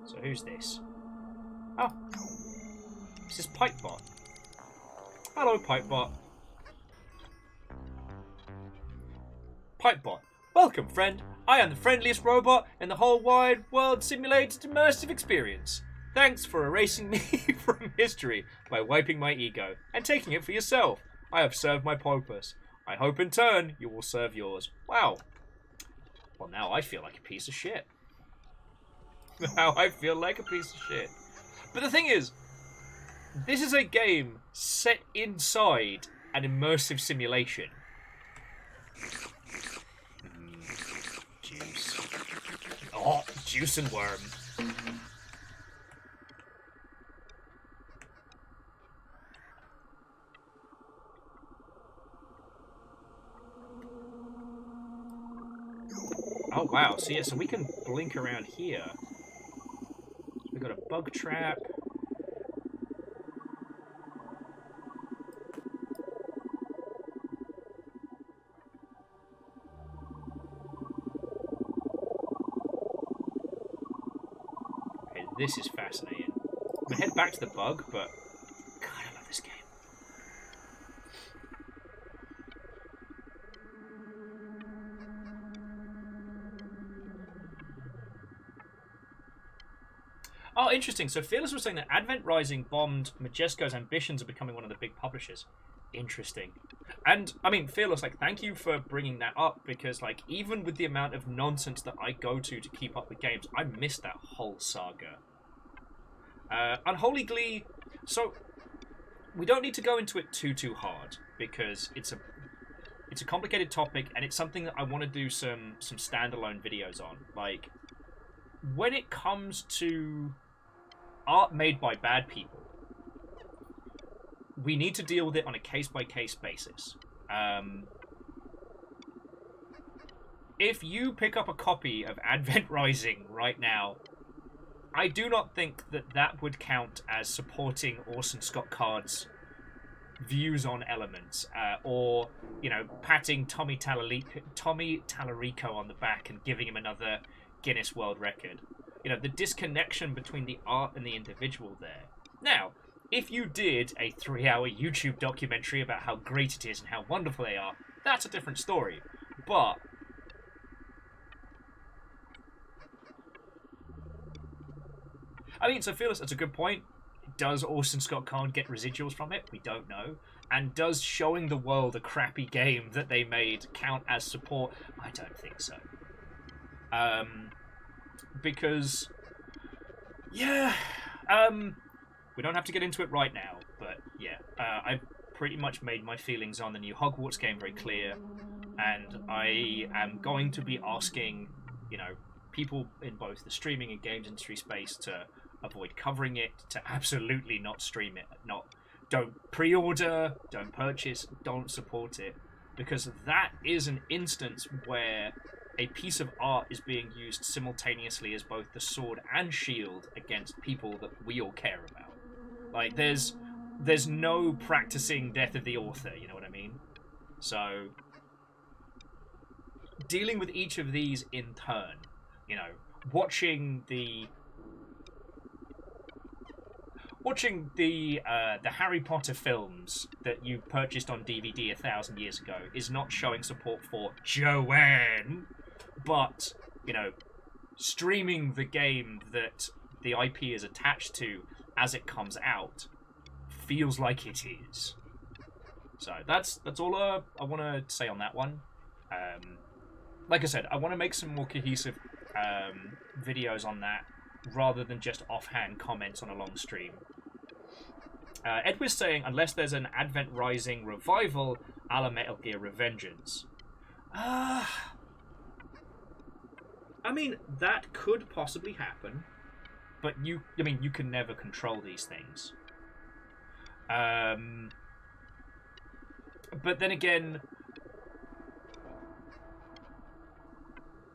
So who's this? Oh. This is Pipebot. Hello, Pipebot. Pipebot. Welcome, friend. I am the friendliest robot in the whole wide world simulated immersive experience. Thanks for erasing me from history by wiping my ego and taking it for yourself. I have served my purpose. I hope in turn you will serve yours. Wow. Well, now I feel like a piece of shit. Now I feel like a piece of shit. But the thing is, this is a game set inside an immersive simulation. Juice. Oh, juice and worm. Oh wow, so yeah, so we can blink around here. So we got a bug trap. Okay, this is fascinating. I'm gonna head back to the bug, but God, I love this game. Oh, interesting. So Fearless was saying that Advent Rising bombed Majesco's ambitions of becoming one of the big publishers. Interesting. And, I mean, Fearless, like, thank you for bringing that up, because, like, even with the amount of nonsense that I go to keep up with games, I missed that whole saga. Unholy Glee, so we don't need to go into it too hard, because it's a complicated topic, and it's something that I want to do some standalone videos on. Like, when it comes to art made by bad people, we need to deal with it on a case-by-case basis. If you pick up a copy of Advent Rising right now, I do not think that would count as supporting Orson Scott Card's views on elements, or, you know, patting Tommy Tallarico on the back and giving him another Guinness World Record. You know, the disconnection between the art and the individual there. Now, if you did a 3-hour YouTube documentary about how great it is and how wonderful they are, that's a different story. But I mean, so Fearless, that's a good point. Does Orson Scott Card get residuals from it? We don't know. And does showing the world a crappy game that they made count as support? I don't think so. Because, yeah, we don't have to get into it right now, but yeah, I've pretty much made my feelings on the new Hogwarts game very clear, and I am going to be asking, you know, people in both the streaming and games industry space to avoid covering it, to absolutely not stream it, don't pre-order, don't purchase, don't support it, because that is an instance where a piece of art is being used simultaneously as both the sword and shield against people that we all care about. Like, there's no practicing death of the author, you know what I mean? So, dealing with each of these in turn, you know, watching the Harry Potter films that you purchased on DVD 1,000 years ago is not showing support for Joanne, but, you know, streaming the game that the IP is attached to as it comes out feels like it is. So that's all I want to say on that one. Like I said, I want to make some more cohesive videos on that rather than just offhand comments on a long stream. Ed was saying, unless there's an Advent Rising revival a la Metal Gear Revengeance. I mean, that could possibly happen, but you can never control these things. But then again,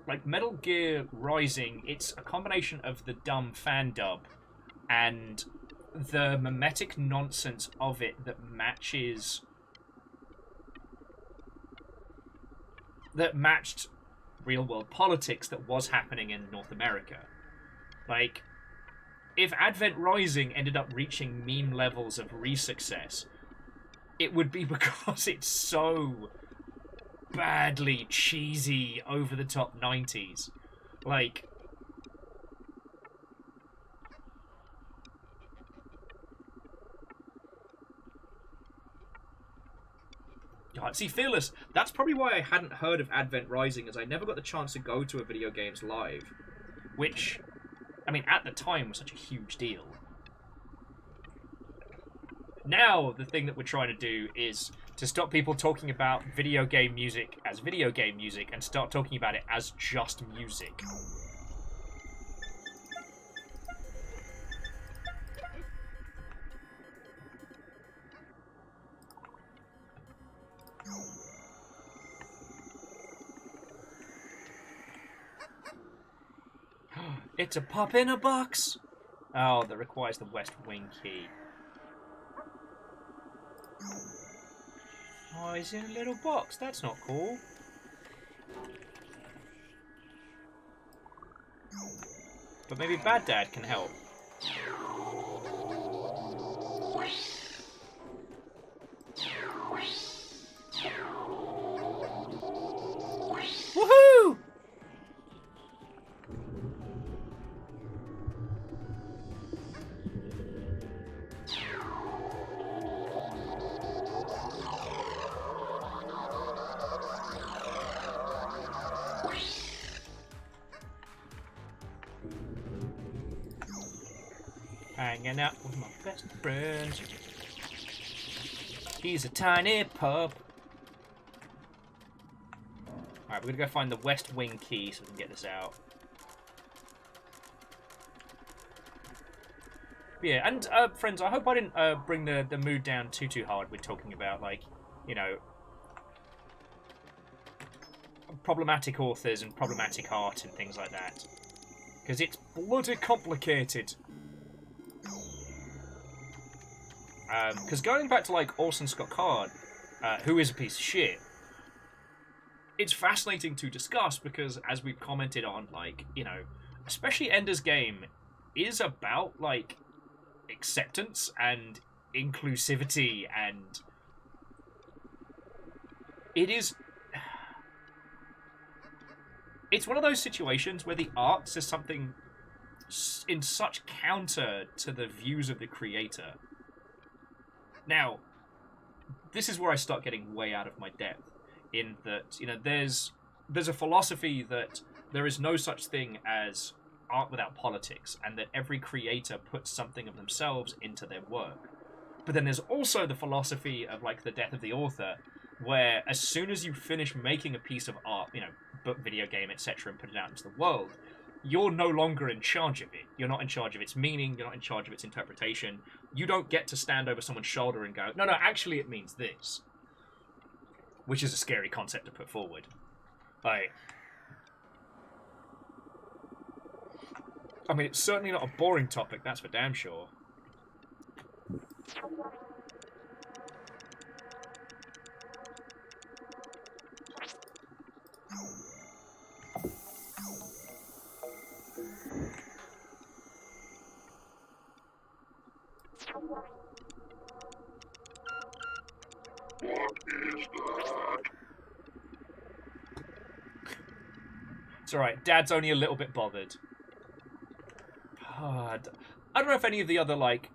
like Metal Gear Rising, it's a combination of the dumb fan dub and the mimetic nonsense of it that matched real world politics that was happening in North America. Like, if Advent Rising ended up reaching meme levels of re-success, it would be because it's so badly cheesy, over-the-top 90s. Like, God, see, Fearless, that's probably why I hadn't heard of Advent Rising, as I never got the chance to go to a Video Games Live, which, I mean, at the time was such a huge deal. Now, the thing that we're trying to do is to stop people talking about video game music as video game music and start talking about it as just music. It's a pop in a box! Oh, that requires the West Wing key. Oh, he's in a little box. That's not cool. But maybe Bad Dad can help. Woohoo! Hanging out with my best friend. He's a tiny pup. Alright, we're gonna go find the west wing key so we can get this out. But yeah, and friends, I hope I didn't bring the mood down too hard with talking about, like, you know, problematic authors and problematic art and things like that. Because it's bloody complicated. Because going back to, like, Orson Scott Card, who is a piece of shit, it's fascinating to discuss because, as we've commented on, like, you know, especially Ender's Game is about, like, acceptance and inclusivity, and it's one of those situations where the art says something in such counter to the views of the creator. Now, this is where I start getting way out of my depth, in that, you know, there's a philosophy that there is no such thing as art without politics, and that every creator puts something of themselves into their work. But then there's also the philosophy of, like, the death of the author, where as soon as you finish making a piece of art, you know, book, video game, etc., and put it out into the world, you're no longer in charge of it. You're not in charge of its meaning, you're not in charge of its interpretation. You don't get to stand over someone's shoulder and go, no, actually it means this. Which is a scary concept to put forward. Like, I mean, it's certainly not a boring topic, that's for damn sure. It's alright, Dad's only a little bit bothered. I don't know if any of the other, like,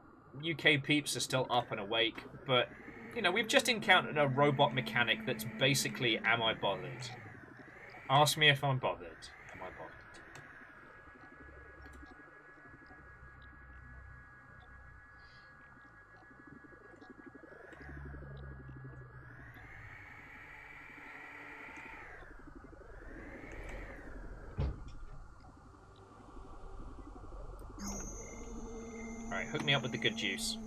UK peeps are still up and awake, but, you know, we've just encountered a robot mechanic that's basically, am I bothered? Ask me if I'm bothered. Am I bothered? Alright, hook me up with the good juice.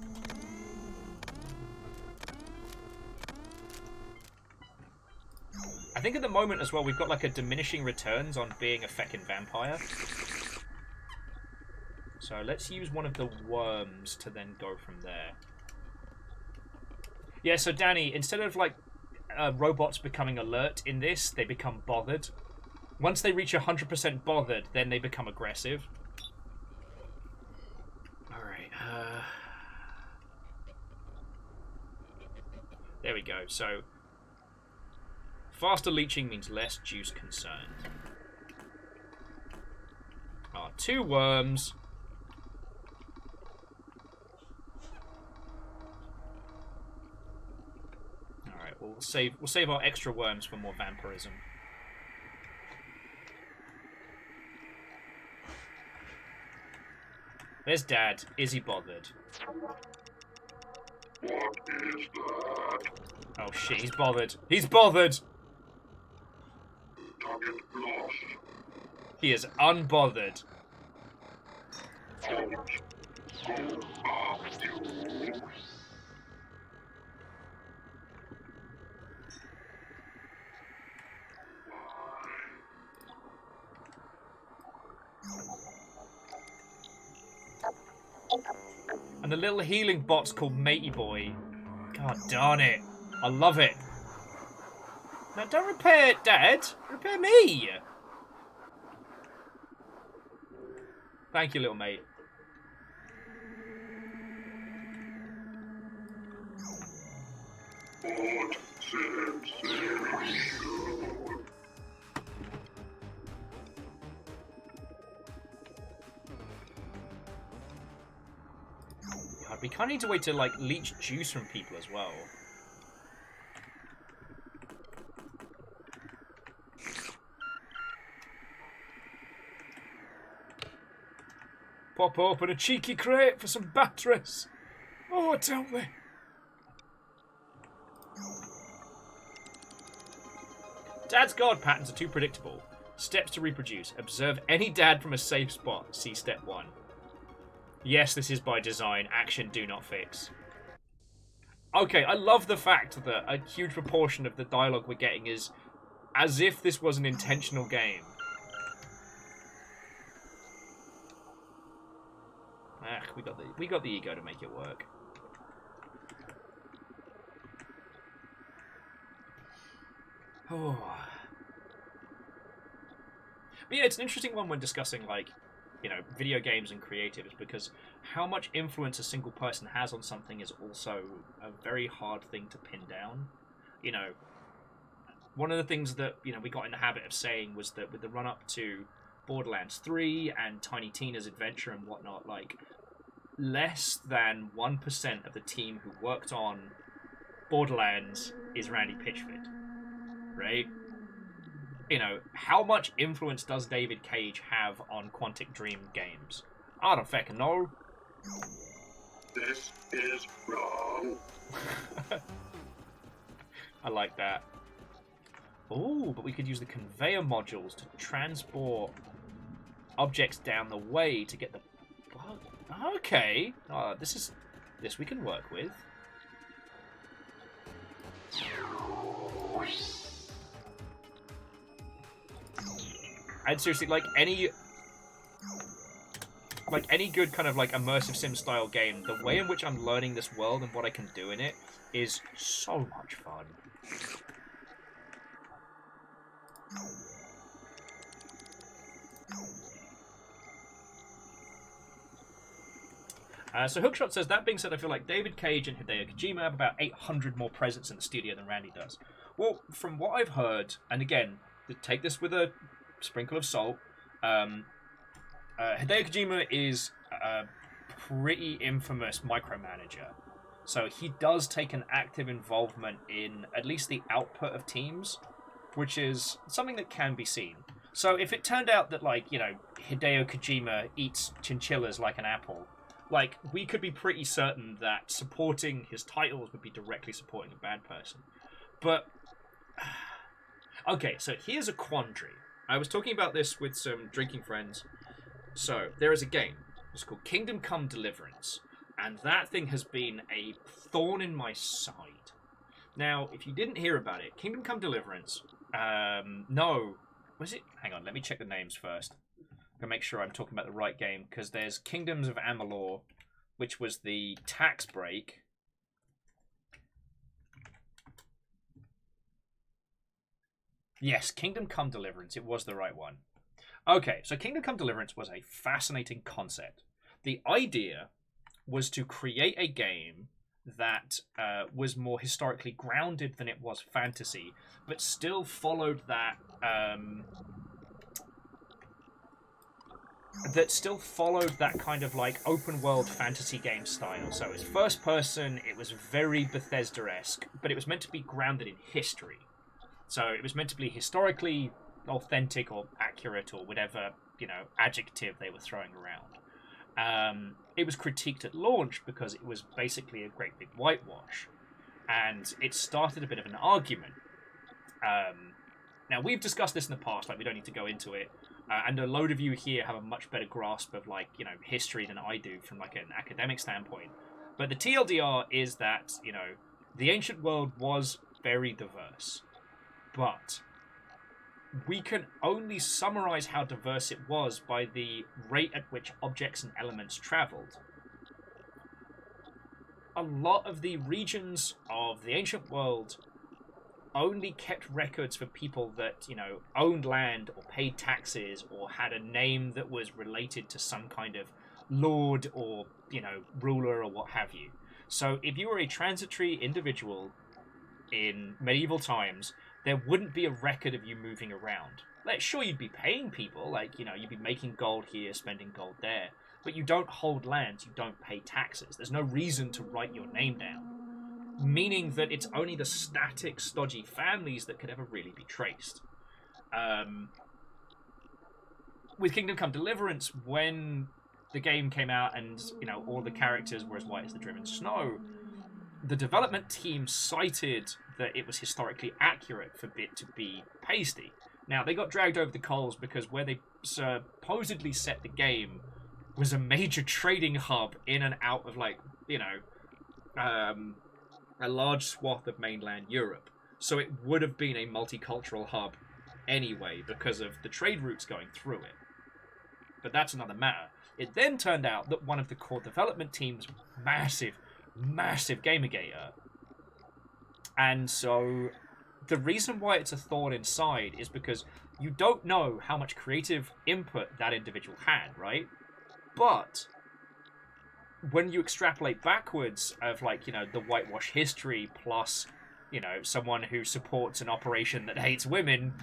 I think at the moment as well we've got like a diminishing returns on being a feckin' vampire. So let's use one of the worms to then go from there. Yeah, so Danny, instead of like robots becoming alert in this, they become bothered. Once they reach 100% bothered, then they become aggressive. There we go. So, faster leaching means less juice concerned. 2 worms. Alright, we'll save our extra worms for more vampirism. There's Dad. Is he bothered? What is that? Oh shit, he's bothered. He's bothered! Target lost. He is unbothered. Out. Go after you. And the little healing bot's called Matey Boy. God darn it. I love it. Now don't repair Dad. Repair me. Thank you, little mate. What sensation? God, we kind of need to wait to like leech juice from people as well. Pop open a cheeky crate for some batteries. Oh, tell me. Dad's guard patterns are too predictable. Steps to reproduce. Observe any dad from a safe spot. See step 1. Yes, this is by design. Action do not fix. Okay, I love the fact that a huge proportion of the dialogue we're getting is as if this was an intentional game. We got the ego to make it work. Oh. But yeah, it's an interesting one when discussing, like, you know, video games and creatives, because how much influence a single person has on something is also a very hard thing to pin down. You know, one of the things that, you know, we got in the habit of saying was that with the run-up to Borderlands 3 and Tiny Tina's adventure and whatnot, like, less than 1% of the team who worked on Borderlands is Randy Pitchford, right? You know, how much influence does David Cage have on Quantic Dream games? I don't fucking know. This is wrong. I like that. Oh, but we could use the conveyor modules to transport objects down the way to get the... Okay. This we can work with. And seriously, like any good kind of like immersive sim style game, the way in which I'm learning this world and what I can do in it is so much fun. So Hookshot says, that being said, I feel like David Cage and Hideo Kojima have about 800 more presents in the studio than Randy does. Well, from what I've heard, and again, take this with a sprinkle of salt, Hideo Kojima is a pretty infamous micromanager. So he does take an active involvement in at least the output of teams, which is something that can be seen. So if it turned out that, like, you know, Hideo Kojima eats chinchillas like an apple, like, we could be pretty certain that supporting his titles would be directly supporting a bad person. But, okay, so here's a quandary. I was talking about this with some drinking friends. So, there is a game. It's called Kingdom Come Deliverance. And that thing has been a thorn in my side. Now, if you didn't hear about it, Kingdom Come Deliverance, no, was it? Hang on, let me check the names first. To make sure I'm talking about the right game, because there's Kingdoms of Amalur, which was the tax break. Yes, Kingdom Come Deliverance, it was the right one. Okay, so Kingdom Come Deliverance was a fascinating concept. The idea was to create a game that was more historically grounded than it was fantasy, but still followed that... that kind of like open world fantasy game style. So it was first person, it was very Bethesda-esque, but it was meant to be grounded in history. So it was meant to be historically authentic or accurate or whatever, you know, adjective they were throwing around. It was critiqued at launch because it was basically a great big whitewash. And it started a bit of an argument. Now, we've discussed this in the past, like, we don't need to go into it. And a load of you here have a much better grasp of, like, you know, history than I do from, like, an academic standpoint. But the TLDR is that, you know, the ancient world was very diverse. But we can only summarize how diverse it was by the rate at which objects and elements traveled. A lot of the regions of the ancient world only kept records for people that, you know, owned land or paid taxes or had a name that was related to some kind of lord or, you know, ruler or what have you. So if you were a transitory individual in medieval times, there wouldn't be a record of you moving around. Like, sure, you'd be paying people, like, you know, you'd be making gold here, spending gold there, but you don't hold lands, you don't pay taxes. There's no reason to write your name down. Meaning that it's only the static, stodgy families that could ever really be traced. With Kingdom Come Deliverance, when the game came out and, you know, all the characters were as white as the driven snow, the development team cited that it was historically accurate for it to be pasty. Now, they got dragged over the coals because where they supposedly set the game was a major trading hub in and out of, like, you know, a large swath of mainland Europe. So it would have been a multicultural hub anyway because of the trade routes going through it. But that's another matter. It then turned out that one of the core development team's massive Gamergator. And so the reason why it's a thorn inside is because you don't know how much creative input that individual had, right? But when you extrapolate backwards of, like, you know, the whitewash history plus, you know, someone who supports an operation that hates women,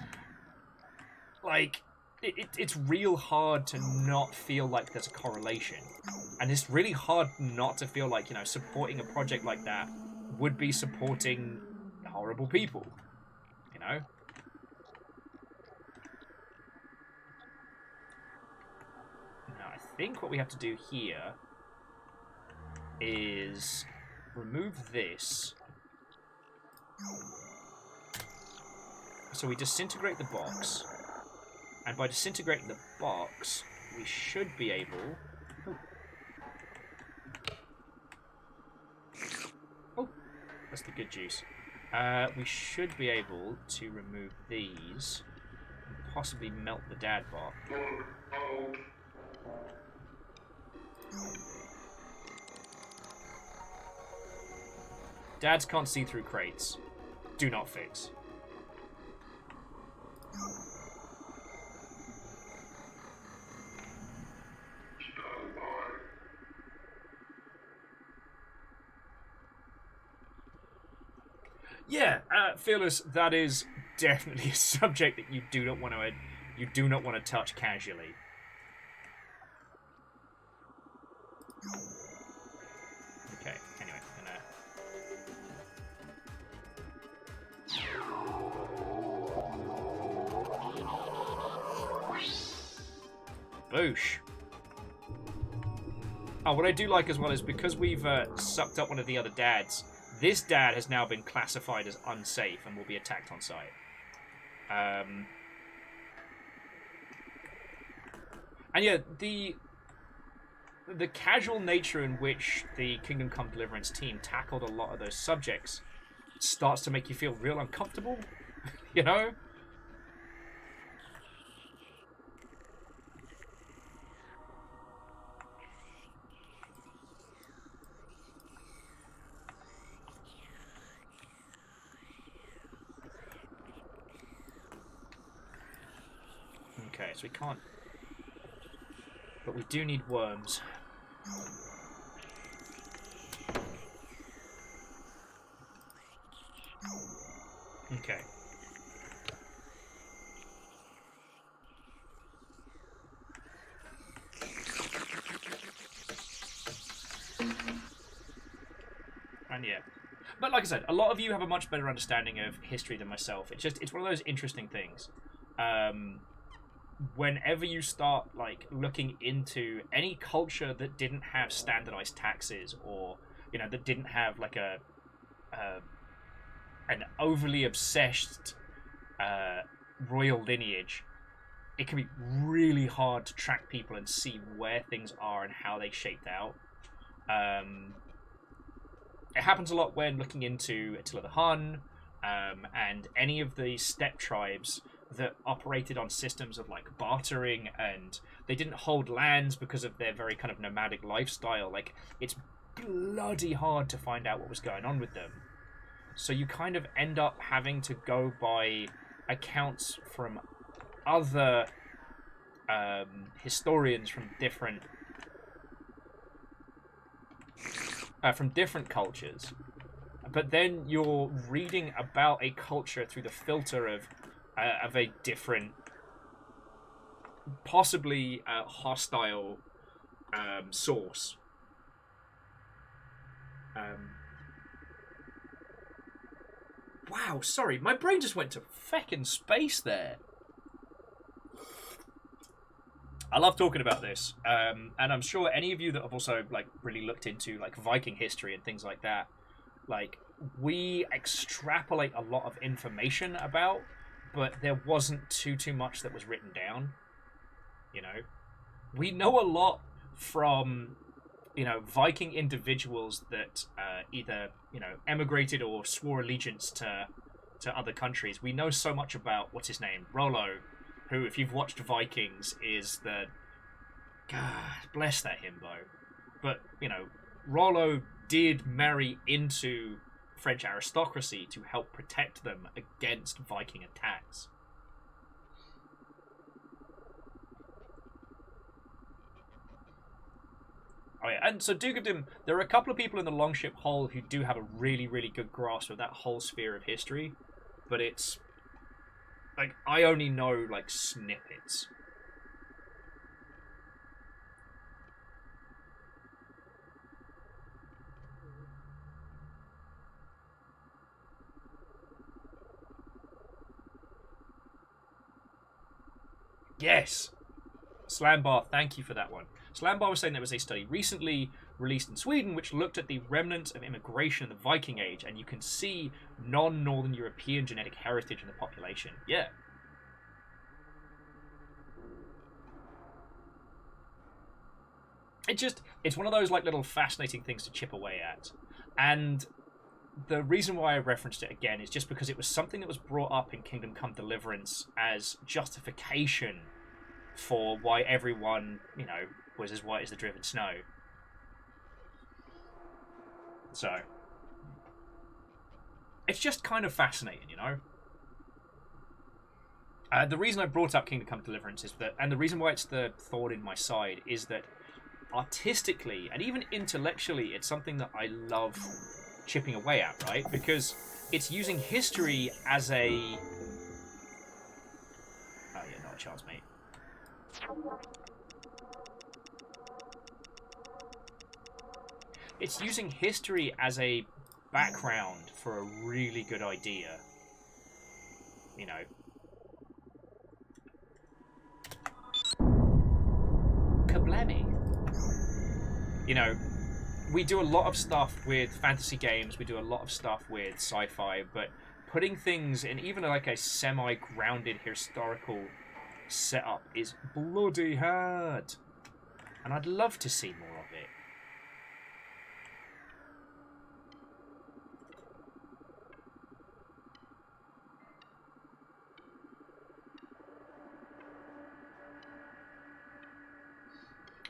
like, it's real hard to not feel like there's a correlation. And it's really hard not to feel like, you know, supporting a project like that would be supporting horrible people, you know? Now, I think what we have to do here is remove this. So we disintegrate the box. And by disintegrating the box, we should be able... Oh, that's the good juice. We should be able to remove these and possibly melt the dad bot. Dads can't see through crates. Do not fix. Yeah, Fearless, that is definitely a subject that you do not want to touch casually. Okay, anyway, Boosh. Oh, what I do like as well is because we've sucked up one of the other dads, this dad has now been classified as unsafe and will be attacked on sight. And yeah, the casual nature in which the Kingdom Come Deliverance team tackled a lot of those subjects starts to make you feel real uncomfortable, you know? Okay, so we can't... But we do need worms. Okay. And yeah. But like I said, a lot of you have a much better understanding of history than myself. It's one of those interesting things. Whenever you start, like, looking into any culture that didn't have standardized taxes, or, you know, that didn't have, like, an overly obsessed royal lineage, it can be really hard to track people and see where things are and how they shaped out. It happens a lot when looking into Attila the Hun, and any of the steppe tribes that operated on systems of, like, bartering, and they didn't hold lands because of their very kind of nomadic lifestyle. Like, it's bloody hard to find out what was going on with them. So you kind of end up having to go by accounts from other historians from different cultures. But then you're reading about a culture through the filter of a different, possibly hostile source. Wow, sorry, my brain just went to feckin' space there. I love talking about this, and I'm sure any of you that have also like really looked into like Viking history and things like that, like we extrapolate a lot of information about, but there wasn't too much that was written down. You know, we know a lot from Viking individuals that either emigrated or swore allegiance to other countries. We know so much about what's his name, Rollo, who, if you've watched Vikings, is the... God, bless that himbo. But, Rollo did marry into French aristocracy to help protect them against Viking attacks. Oh yeah, and so do give them... There are a couple of people in the Longship Hull who do have a really, really good grasp of that whole sphere of history, but it's... Like, I only know, like, snippets. Yes! Slambar, thank you for that one. Slambar was saying there was a study recently released in Sweden which looked at the remnants of immigration in the Viking Age, and you can see non-Northern European genetic heritage in the population. Yeah. It's one of those like little fascinating things to chip away at. And the reason why I referenced it again is just because it was something that was brought up in Kingdom Come Deliverance as justification for why everyone, was as white as the driven snow. So, it's just kind of fascinating, The reason I brought up Kingdom Come Deliverance is that, and the reason why it's the thorn in my side, is that artistically and even intellectually, it's something that I love chipping away at, right? Because it's using history as a... Oh yeah, not a chance, mate. It's using history as a background for a really good idea. Kablammy. We do a lot of stuff with fantasy games, we do a lot of stuff with sci-fi, but putting things in even like a semi-grounded historical setup is bloody hard. And I'd love to see more of it.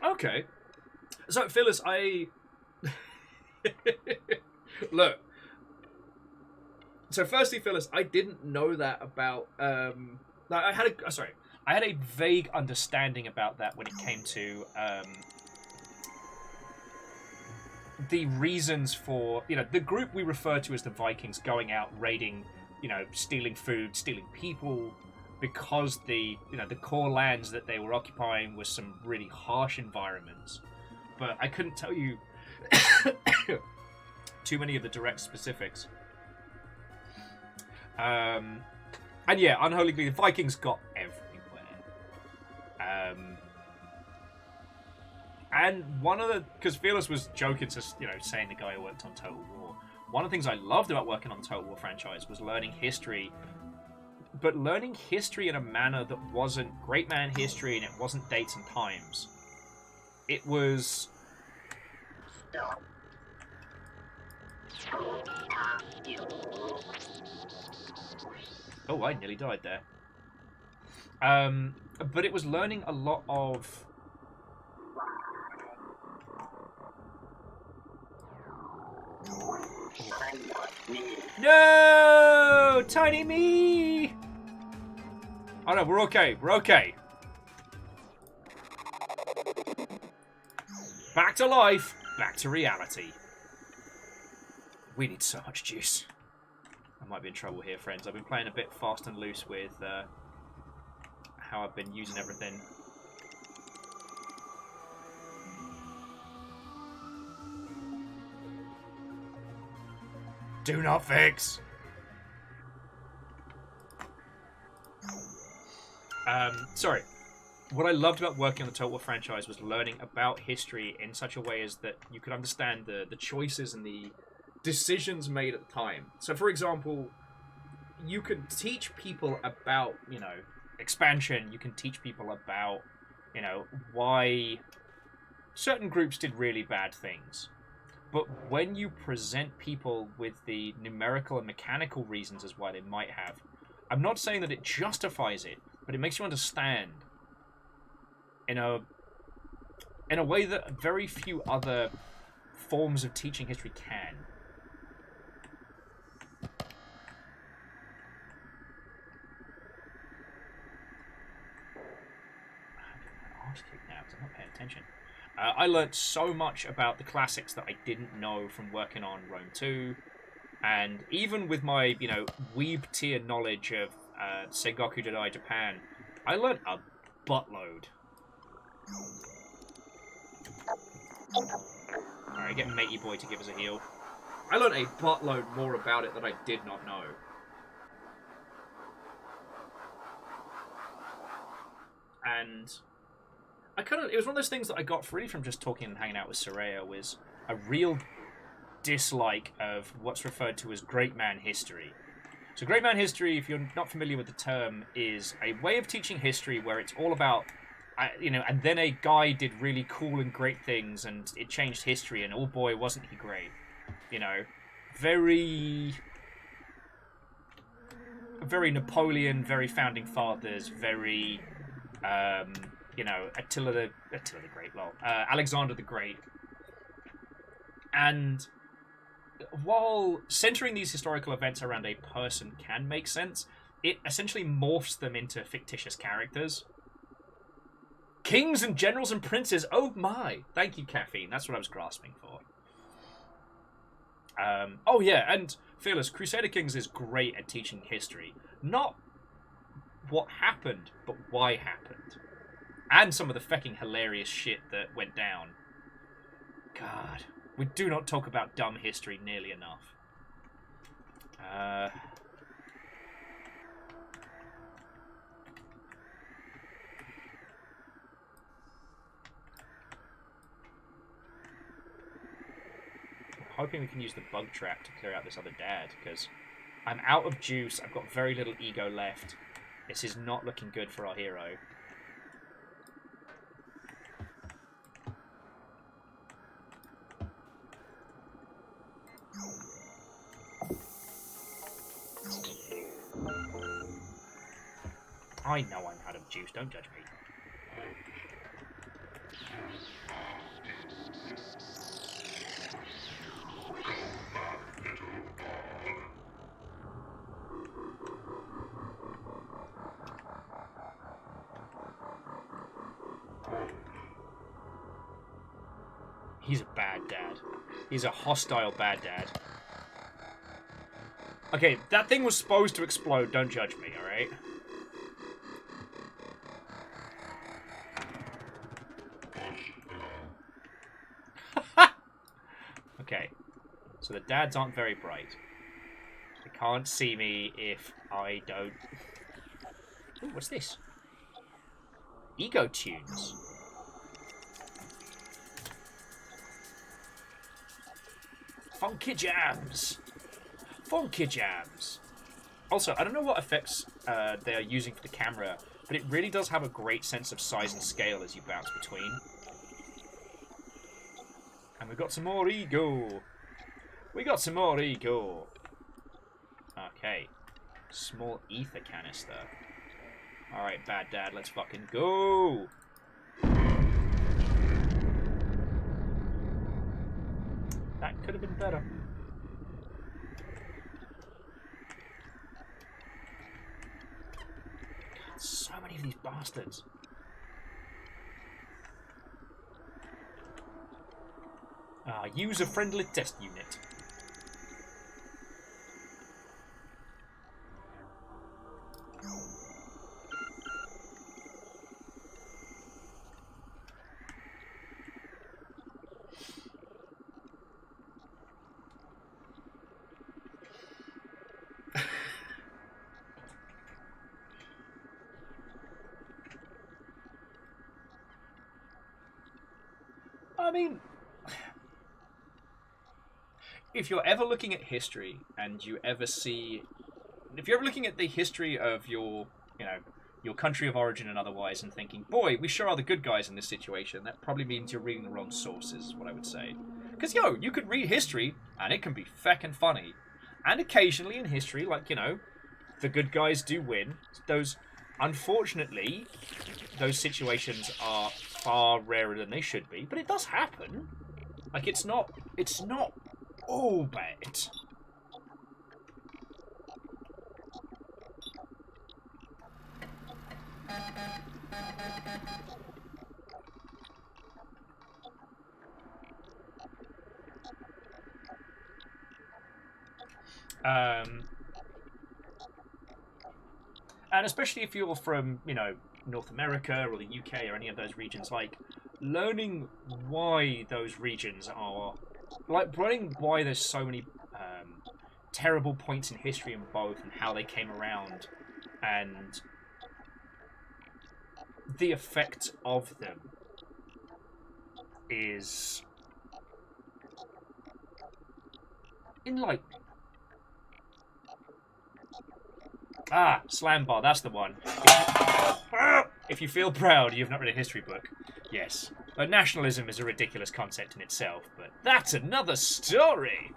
Okay. So, Phyllis, Look. So, firstly, Phyllis, I didn't know that about... I had a vague understanding about that when it came to the reasons for, the group we refer to as the Vikings going out raiding, stealing food, stealing people, because the core lands that they were occupying was some really harsh environments. But I couldn't tell you too many of the direct specifics. And yeah, Unholy Glee, the Vikings got everywhere. And one of the... Because Fearless was joking, saying the guy who worked on Total War. One of the things I loved about working on the Total War franchise was learning history. But learning history in a manner that wasn't great man history and it wasn't dates and times. It was... Oh, I nearly died there. But it was learning a lot of... No! Tiny me! Oh no, we're okay. We're okay. Back to life. Back to reality. We need so much juice. I might be in trouble here, friends. I've been playing a bit fast and loose with how I've been using everything. Do not fix. Sorry. what I loved about working on the Total War franchise was learning about history in such a way as that you could understand the choices and the decisions made at the time. So, for example, you could teach people about, you know, expansion. You can teach people about, you know, why certain groups did really bad things. But when you present people with the numerical and mechanical reasons as why they might have, I'm not saying that it justifies it, but it makes you understand in a way that very few other forms of teaching history can. I'm arse kicked now because I'm not paying attention. I learnt so much about the classics that I didn't know from working on Rome 2, and even with my, you know, weeb tier knowledge of Sengoku Jidai Japan, I learnt a buttload. Alright, get Matey Boy to give us a heal. I learnt a buttload more about it that I did not know. And it was one of those things that I got really from just talking and hanging out with Soraya, was a real dislike of what's referred to as great man history. So great man history, if you're not familiar with the term, is a way of teaching history where it's all about, you know, and then a guy did really cool and great things and it changed history, and oh boy, wasn't he great. You know, very Napoleon, very Founding Fathers, very, you know, Attila the Great, Alexander the Great. And while centering these historical events around a person can make sense, it essentially morphs them into fictitious characters. Kings and generals and princes, oh my! Thank you, Caffeine. That's what I was grasping for. Oh yeah, and Fearless, Crusader Kings is great at teaching history. Not what happened, but why happened. And some of the fucking hilarious shit that went down. God, we do not talk about dumb history nearly enough. Hoping we can use the bug trap to clear out this other dad, because I'm out of juice, I've got very little ego left. This is not looking good for our hero. I know I'm out of juice, don't judge me. He's a bad dad. He's a hostile bad dad. Okay, that thing was supposed to explode, don't judge me, alright? Okay, so the dads aren't very bright. They can't see me if I don't... Ooh, what's this? Ego tunes. Funky jams! Funky jams! Also, I don't know what effects they are using for the camera, but it really does have a great sense of size and scale as you bounce between. And we've got some more ego! We got some more ego! Okay. Small ether canister. Alright, bad dad, let's fucking go! That could have been better. God, so many of these bastards. User-friendly test unit. I mean, if you're ever looking at history and you ever see, if you're ever looking at the history of your, you know, your country of origin and otherwise, and thinking, boy, we sure are the good guys in this situation, that probably means you're reading the wrong sources, is what I would say. Because, you could read history, and it can be feckin' funny. And occasionally in history, like, you know, the good guys do win. Unfortunately, those situations are far rarer than they should be, but it does happen. Like, it's not all bad. And especially if you're from, you know, North America or the UK or any of those regions, like, learning why those regions are, like, learning why there's so many terrible points in history in both and how they came around and the effect of them is enlightening. Ah, slam bar, that's the one. If you feel proud, you've not read a history book. Yes. But nationalism is a ridiculous concept in itself, but that's another story!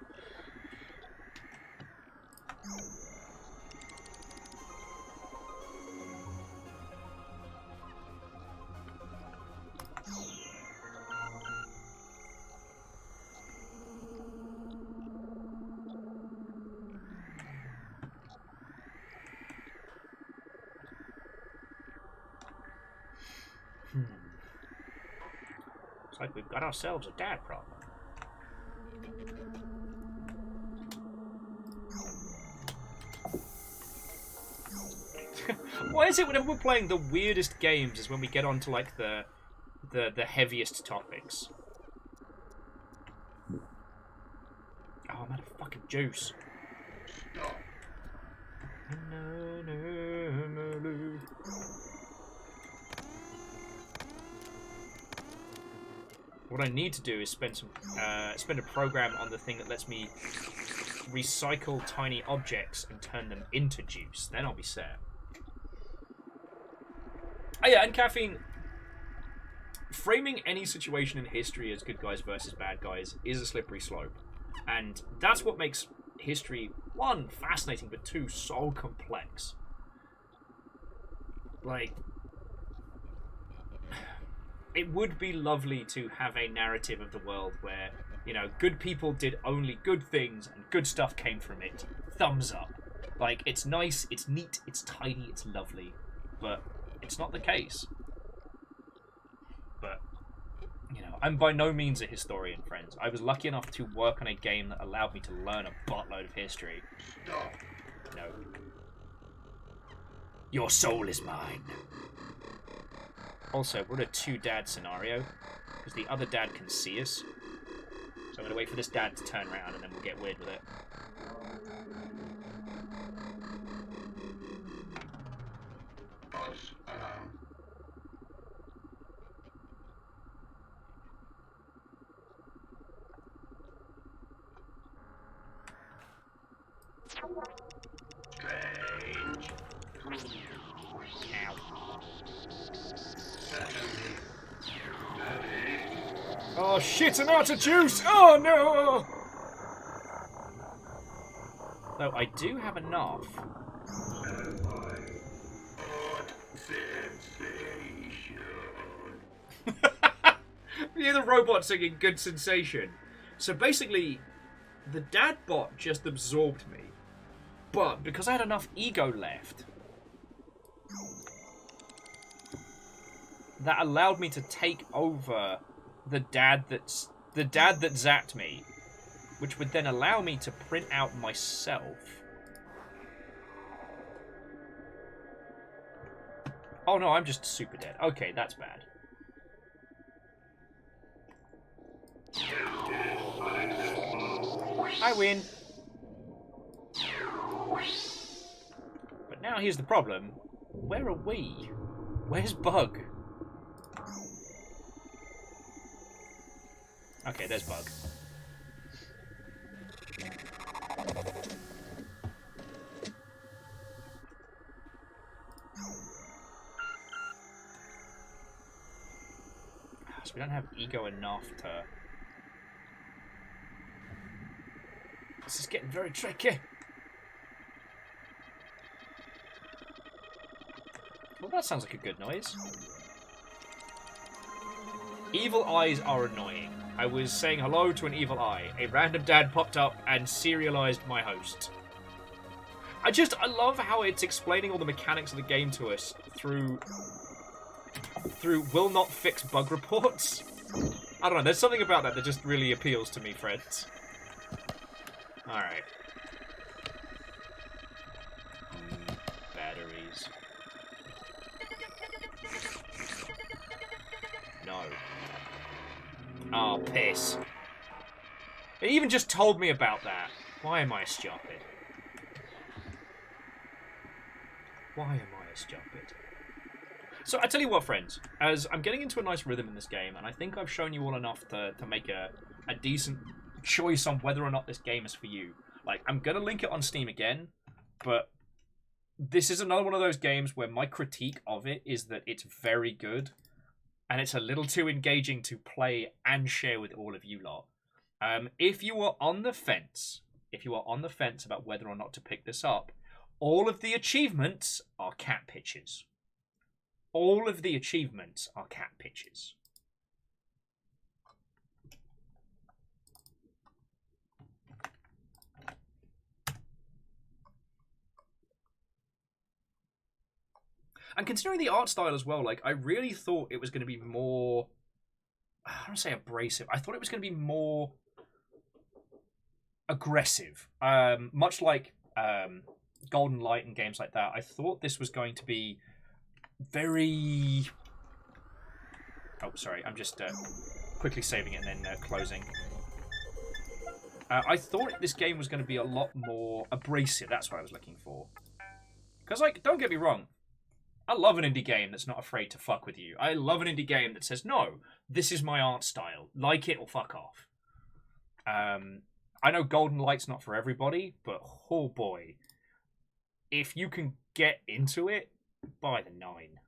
Looks like we've got ourselves a dad problem. Why is it whenever we're playing the weirdest games is when we get onto like the heaviest topics? Oh, I'm out of fucking juice. What I need to do is spend a program on the thing that lets me recycle tiny objects and turn them into juice. Then I'll be set. Oh yeah, and caffeine. Framing any situation in history as good guys versus bad guys is a slippery slope. And that's what makes history, one, fascinating, but two, so complex. Like, it would be lovely to have a narrative of the world where, you know, good people did only good things and good stuff came from it. Thumbs up. Like, it's nice, it's neat, it's tidy, it's lovely. But it's not the case. But, you know, I'm by no means a historian, friends. I was lucky enough to work on a game that allowed me to learn a buttload of history. No. Your soul is mine. Also, we're in a two-dad scenario, because the other dad can see us. So I'm going to wait for this dad to turn around, and then we'll get weird with it. Oh shit, I'm out of juice! Oh no! Though I do have enough. You hear the robot singing Good Sensation. So basically, the dad bot just absorbed me. But because I had enough ego left, that allowed me to take over the dad that zapped me, which would then allow me to print out myself. Oh no, I'm just super dead. Okay, that's bad. I win. But now here's the problem. Where are we? Where's Bug? Okay, there's Bug. So we don't have ego enough to... This is getting very tricky. Well, that sounds like a good noise. Evil eyes are annoying. I was saying hello to an evil eye. A random dad popped up and serialized my host. I love how it's explaining all the mechanics of the game to us through will not fix bug reports. I don't know, there's something about that just really appeals to me, friends. Alright. Batteries. No. Oh, piss. It even just told me about that. Why am I stupid? Why am I stupid? So, I tell you what, friends. As I'm getting into a nice rhythm in this game, and I think I've shown you all enough to make a decent choice on whether or not this game is for you. Like, I'm going to link it on Steam again, but this is another one of those games where my critique of it is that it's very good, and it's a little too engaging to play and share with all of you lot. If you are on the fence, about whether or not to pick this up, all of the achievements are cat pictures. All of the achievements are cat pictures. And considering the art style as well, like, I really thought it was going to be more... I don't want to say abrasive. I thought it was going to be more aggressive. Much like Golden Light and games like that, I thought this was going to be very... Oh, sorry. I'm just quickly saving it and then closing. I thought this game was going to be a lot more abrasive. That's what I was looking for. Because, like, don't get me wrong. I love an indie game that's not afraid to fuck with you. I love an indie game that says, no, this is my art style. Like it or fuck off. I know Golden Light's not for everybody, but oh boy. If you can get into it, by the 9.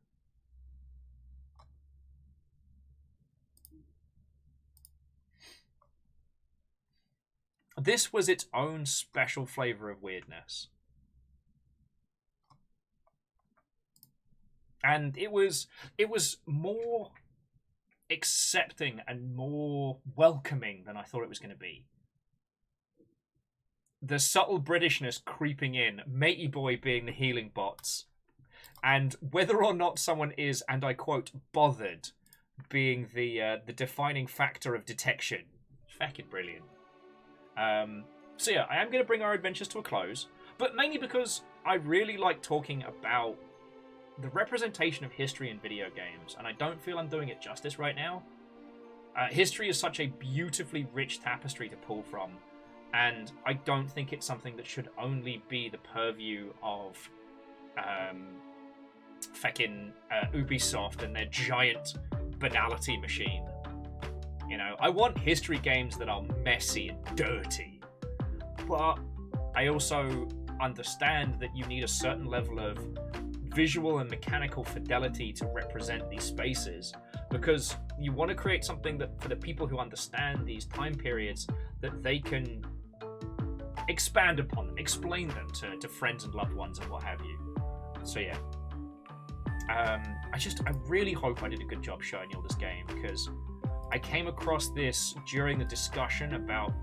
This was its own special flavor of weirdness. And it was more accepting and more welcoming than I thought it was going to be. The subtle Britishness creeping in, Matey Boy being the healing bots, and whether or not someone is, and I quote, bothered, being the defining factor of detection. Fucking brilliant. So yeah, I am going to bring our adventures to a close, but mainly because I really like talking about the representation of history in video games, and I don't feel I'm doing it justice right now. History is such a beautifully rich tapestry to pull from, and I don't think it's something that should only be the purview of Ubisoft and their giant banality machine. You know, I want history games that are messy and dirty, but I also understand that you need a certain level of visual and mechanical fidelity to represent these spaces, because you want to create something that for the people who understand these time periods, that they can expand upon them, explain them to friends and loved ones and what have you. So yeah, I really hope I did a good job showing you all this game, because I came across this during the discussion about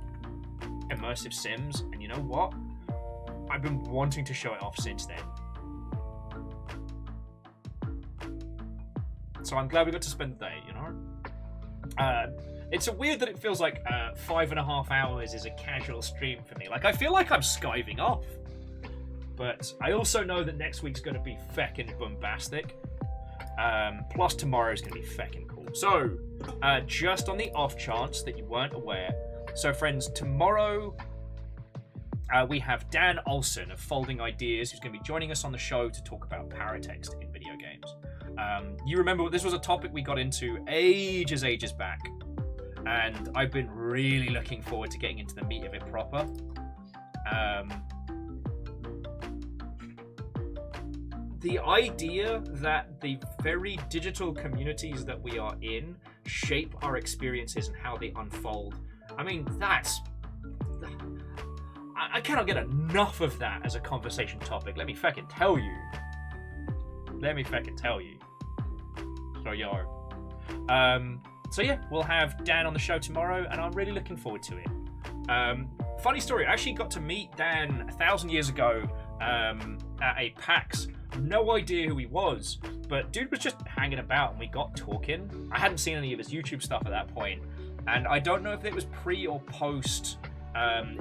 immersive sims, and you know what? I've been wanting to show it off since then. So I'm glad we got to spend the day, you know? It's weird that it feels like 5.5 hours is a casual stream for me. Like, I feel like I'm skiving off. But I also know that next week's going to be feckin' bombastic. Plus tomorrow's going to be feckin' cool. So, just on the off chance that you weren't aware. So, friends, tomorrow we have Dan Olsen of Folding Ideas, who's going to be joining us on the show to talk about paratext in video games. You remember this was a topic we got into ages back. and I've been really looking forward to getting into the meat of it proper. The idea that the very digital communities that we are in shape our experiences and how they unfold. I mean, I cannot get enough of that as a conversation topic. Let me fucking tell you. So, so yeah, we'll have Dan on the show tomorrow, and I'm really looking forward to it. Funny story, I actually got to meet Dan 1,000 years ago at a PAX. No idea who he was, but dude was just hanging about and we got talking. I hadn't seen any of his YouTube stuff at that point, and I don't know if it was pre or post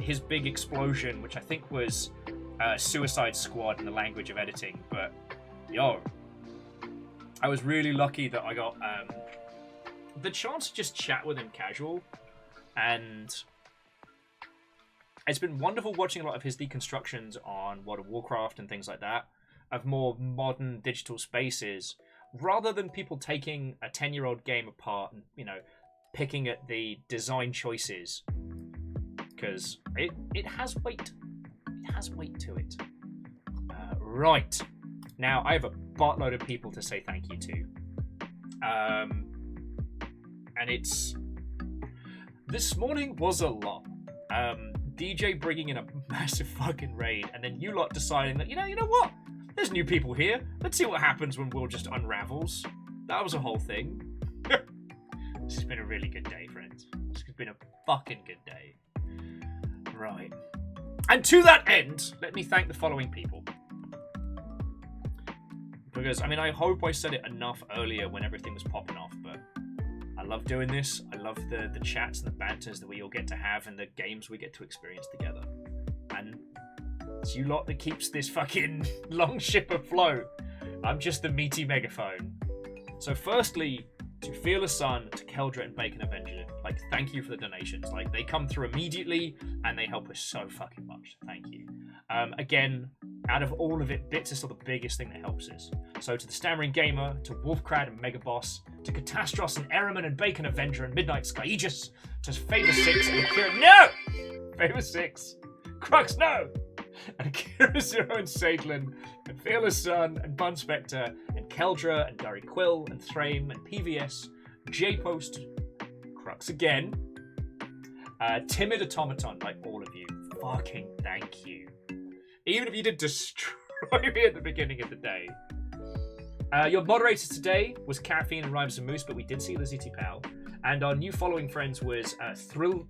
his big explosion, which I think was Suicide Squad in the language of editing, but yo, I was really lucky that I got the chance to just chat with him casual, and it's been wonderful watching a lot of his deconstructions on World of Warcraft and things like that, of more modern digital spaces, rather than people taking a 10-year-old game apart and, you know, picking at the design choices, because it has weight. It has weight to it. Right. Now, I have a buttload of people to say thank you to. And it's... This morning was a lot. DJ bringing in a massive fucking raid, and then you lot deciding that, you know what? There's new people here. Let's see what happens when Will just unravels. That was a whole thing. This has been a really good day, friends. This has been a fucking good day. Right. And to that end, let me thank the following people. Because, I mean, I hope I said it enough earlier when everything was popping off, but I love doing this. I love the chats and the banters that we all get to have and the games we get to experience together. And it's you lot that keeps this fucking long ship afloat. I'm just the meaty megaphone. So firstly, to Fearless Sun, to Keldra and Bacon Avenger, like, thank you for the donations. Like, they come through immediately and they help us so fucking much. Thank you. Again, out of all of it, bits is still the biggest thing that helps us. So to the Stammering Gamer, to Wolfcrad and Megaboss, to Catastros and Eraman and Bacon Avenger and Midnight Sky Aegis, to Favor 6 and Akira... No! Favor 6. Crux, no! And Akira Zero and Sagelin, and Fearless Sun, and Bun Spectre, and Keldra, and Dari Quill, and Thrame, and PVS, J-Post, Crux again, Timid Automaton, like all of you. Fucking thank you. Even if you did destroy me at the beginning of the day. Your moderators today was Caffeine and Rhymes and Moose, but we did see Lizzie T. Powell. And our new following friends was Thrillian,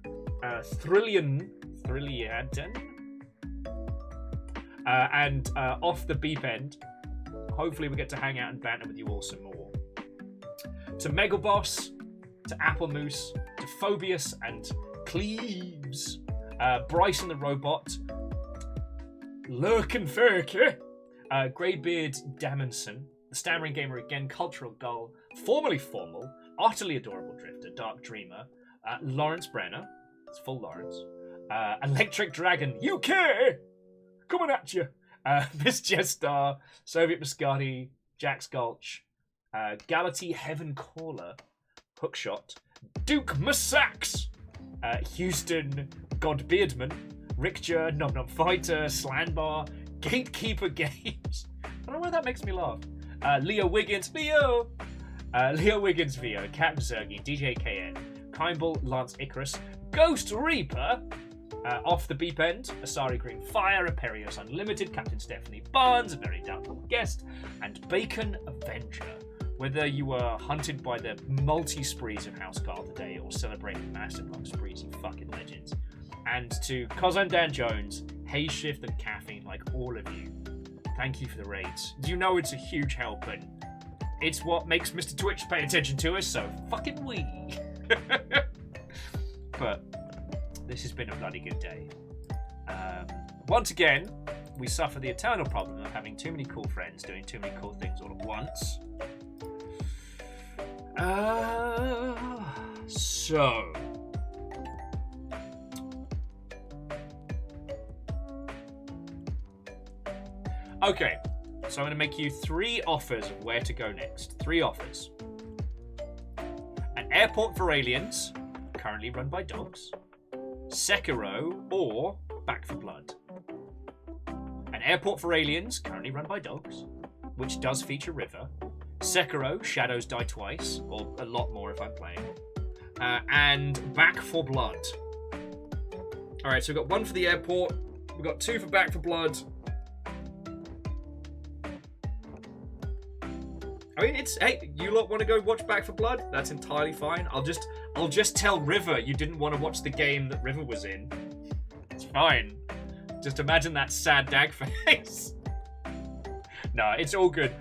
and Off the Beep End. Hopefully we get to hang out and banter with you all some more. To Megaboss, to Apple Moose, to Phobius and Cleaves, Bryson the Robot, Lurkenferke, Greybeard Damonson, the Stammering Gamer again, Cultural Gull, Formerly Formal, Utterly Adorable Drifter, Dark Dreamer, Lawrence Brenner, it's full Lawrence, Electric Dragon UK, coming at you, Miss Jestar, Soviet Biscotti, Jax Gulch, Gality Heaven Caller, Hookshot, Duke Massax, Houston Godbeardman, Richter, Nom Nom Fighter, Slanbar, Gatekeeper Games. I don't know why that makes me laugh. Leo Wiggins, VO, Captain Zergy, DJ KN, Kimball, Lance Icarus, Ghost Reaper, Off the Beep End, Asari Green Fire, Imperios Unlimited, Captain Stephanie Barnes, a very doubtful guest, and Bacon Avenger. Whether you were hunted by the multi-sprees of House Carl today or celebrating massive long sprees, you fucking legends. And to Cosmo Dan Jones, Haze Shift and Caffeine, like all of you, thank you for the raids. You know it's a huge help and it's what makes Mr. Twitch pay attention to us, so fucking we. But this has been a bloody good day. Once again, we suffer the eternal problem of having too many cool friends doing too many cool things all at once. So... Okay, so I'm going to make you 3 offers of where to go next. 3 offers. An airport for aliens, currently run by dogs, Sekiro, or Back for Blood. An Airport for Aliens, currently run by dogs, which does feature River. Sekiro, Shadows Die Twice, or a lot more if I'm playing. And Back for Blood. Alright, so we've got 1 for the Airport, we've got 2 for Back for Blood. I mean, hey, you lot want to go watch Back for Blood? That's entirely fine. I'll just tell River you didn't want to watch the game that River was in. It's fine. Just imagine that sad dag face. No, it's all good.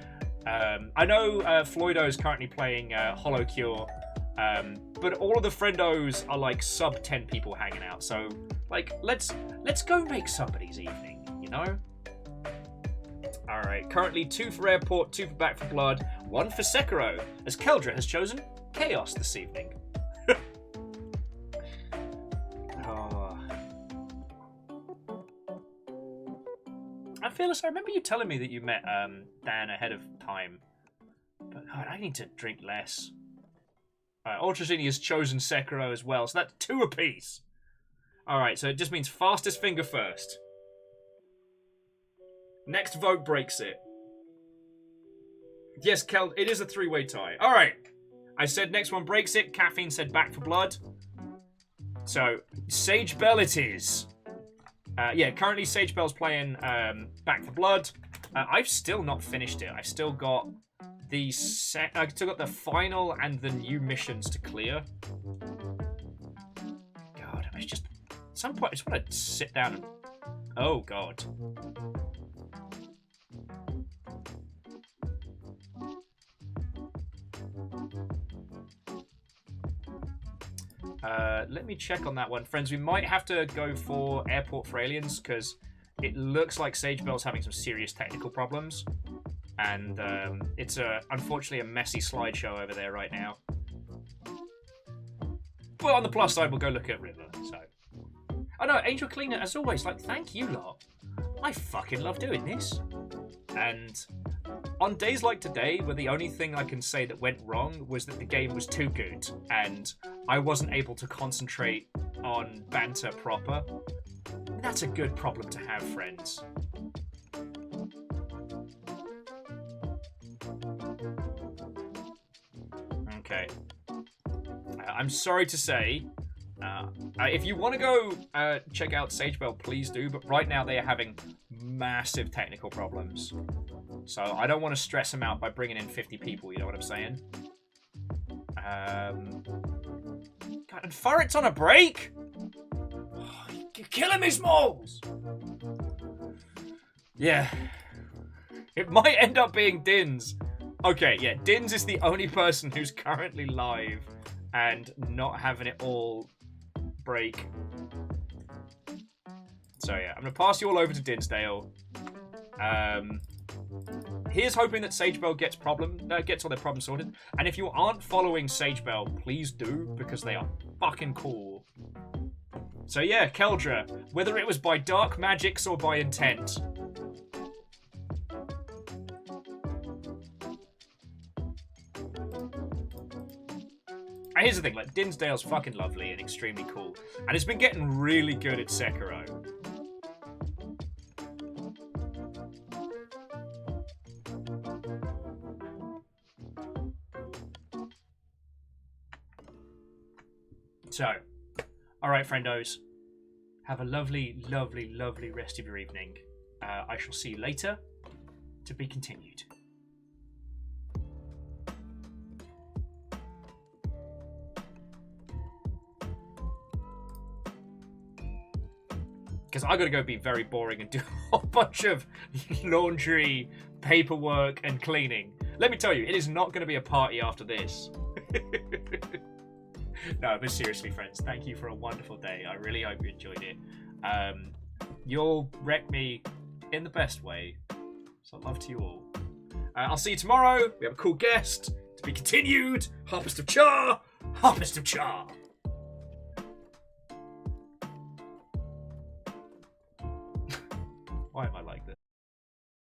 I know Floydo is currently playing Hollow Cure, but all of the friendos are like sub 10 people hanging out. So, like, let's go make somebody's evening, you know? Alright, currently 2 for Airport, 2 for Back for Blood, 1 for Sekiro, as Keldra has chosen Chaos this evening. Oh. I feel as I remember you telling me that you met Dan ahead of time, but God, I need to drink less. Ultrazini has chosen Sekiro as well, so that's 2 apiece. Alright, so it just means fastest finger first. Next vote breaks it. Yes, Kel, it is a 3-way tie. Alright. I said next one breaks it. Caffeine said Back for Blood. So, Sage Bell it is. Yeah, currently Sage Bell's playing Back for Blood. I've still not finished it. I've still got the final and the new missions to clear. God, I just... At some point, I just want to sit down and... Oh, God. Let me check on that one. Friends, we might have to go for Airport for Aliens, because it looks like Sage Bell's having some serious technical problems. And it's unfortunately a messy slideshow over there right now. But on the plus side, we'll go look at River, so... Oh no, Angel Cleaner, as always, like, thank you lot. I fucking love doing this. And on days like today, where the only thing I can say that went wrong was that the game was too good, and I wasn't able to concentrate on banter proper, that's a good problem to have, friends. Okay. I'm sorry to say, if you want to go check out Sage Bell, please do, but right now they are having massive technical problems. So I don't want to stress them out by bringing in 50 people, you know what I'm saying? God, and Furret's on a break? Oh, you're killing me, Smalls! Yeah. It might end up being Dins. Okay, yeah, Dins is the only person who's currently live and not having it all break. So yeah, I'm going to pass you all over to Dinsdale. Here's hoping that Sage Bell gets all their problems sorted. And if you aren't following Sage Bell, please do, because they are fucking cool. So yeah, Keldra, whether it was by dark magics or by intent. And here's the thing, like, Dinsdale's fucking lovely and extremely cool. And it's been getting really good at Sekiro. So, alright, friendos. Have a lovely, lovely, lovely rest of your evening. I shall see you later. To be continued. Because I gotta go be very boring and do a whole bunch of laundry, paperwork, and cleaning. Let me tell you, it is not gonna be a party after this. No, but seriously, friends, thank you for a wonderful day. I really hope you enjoyed it. You'll wreck me in the best way. So love to you all. I'll see you tomorrow. We have a cool guest. To be continued. Harpist of Char. Harpist of Char.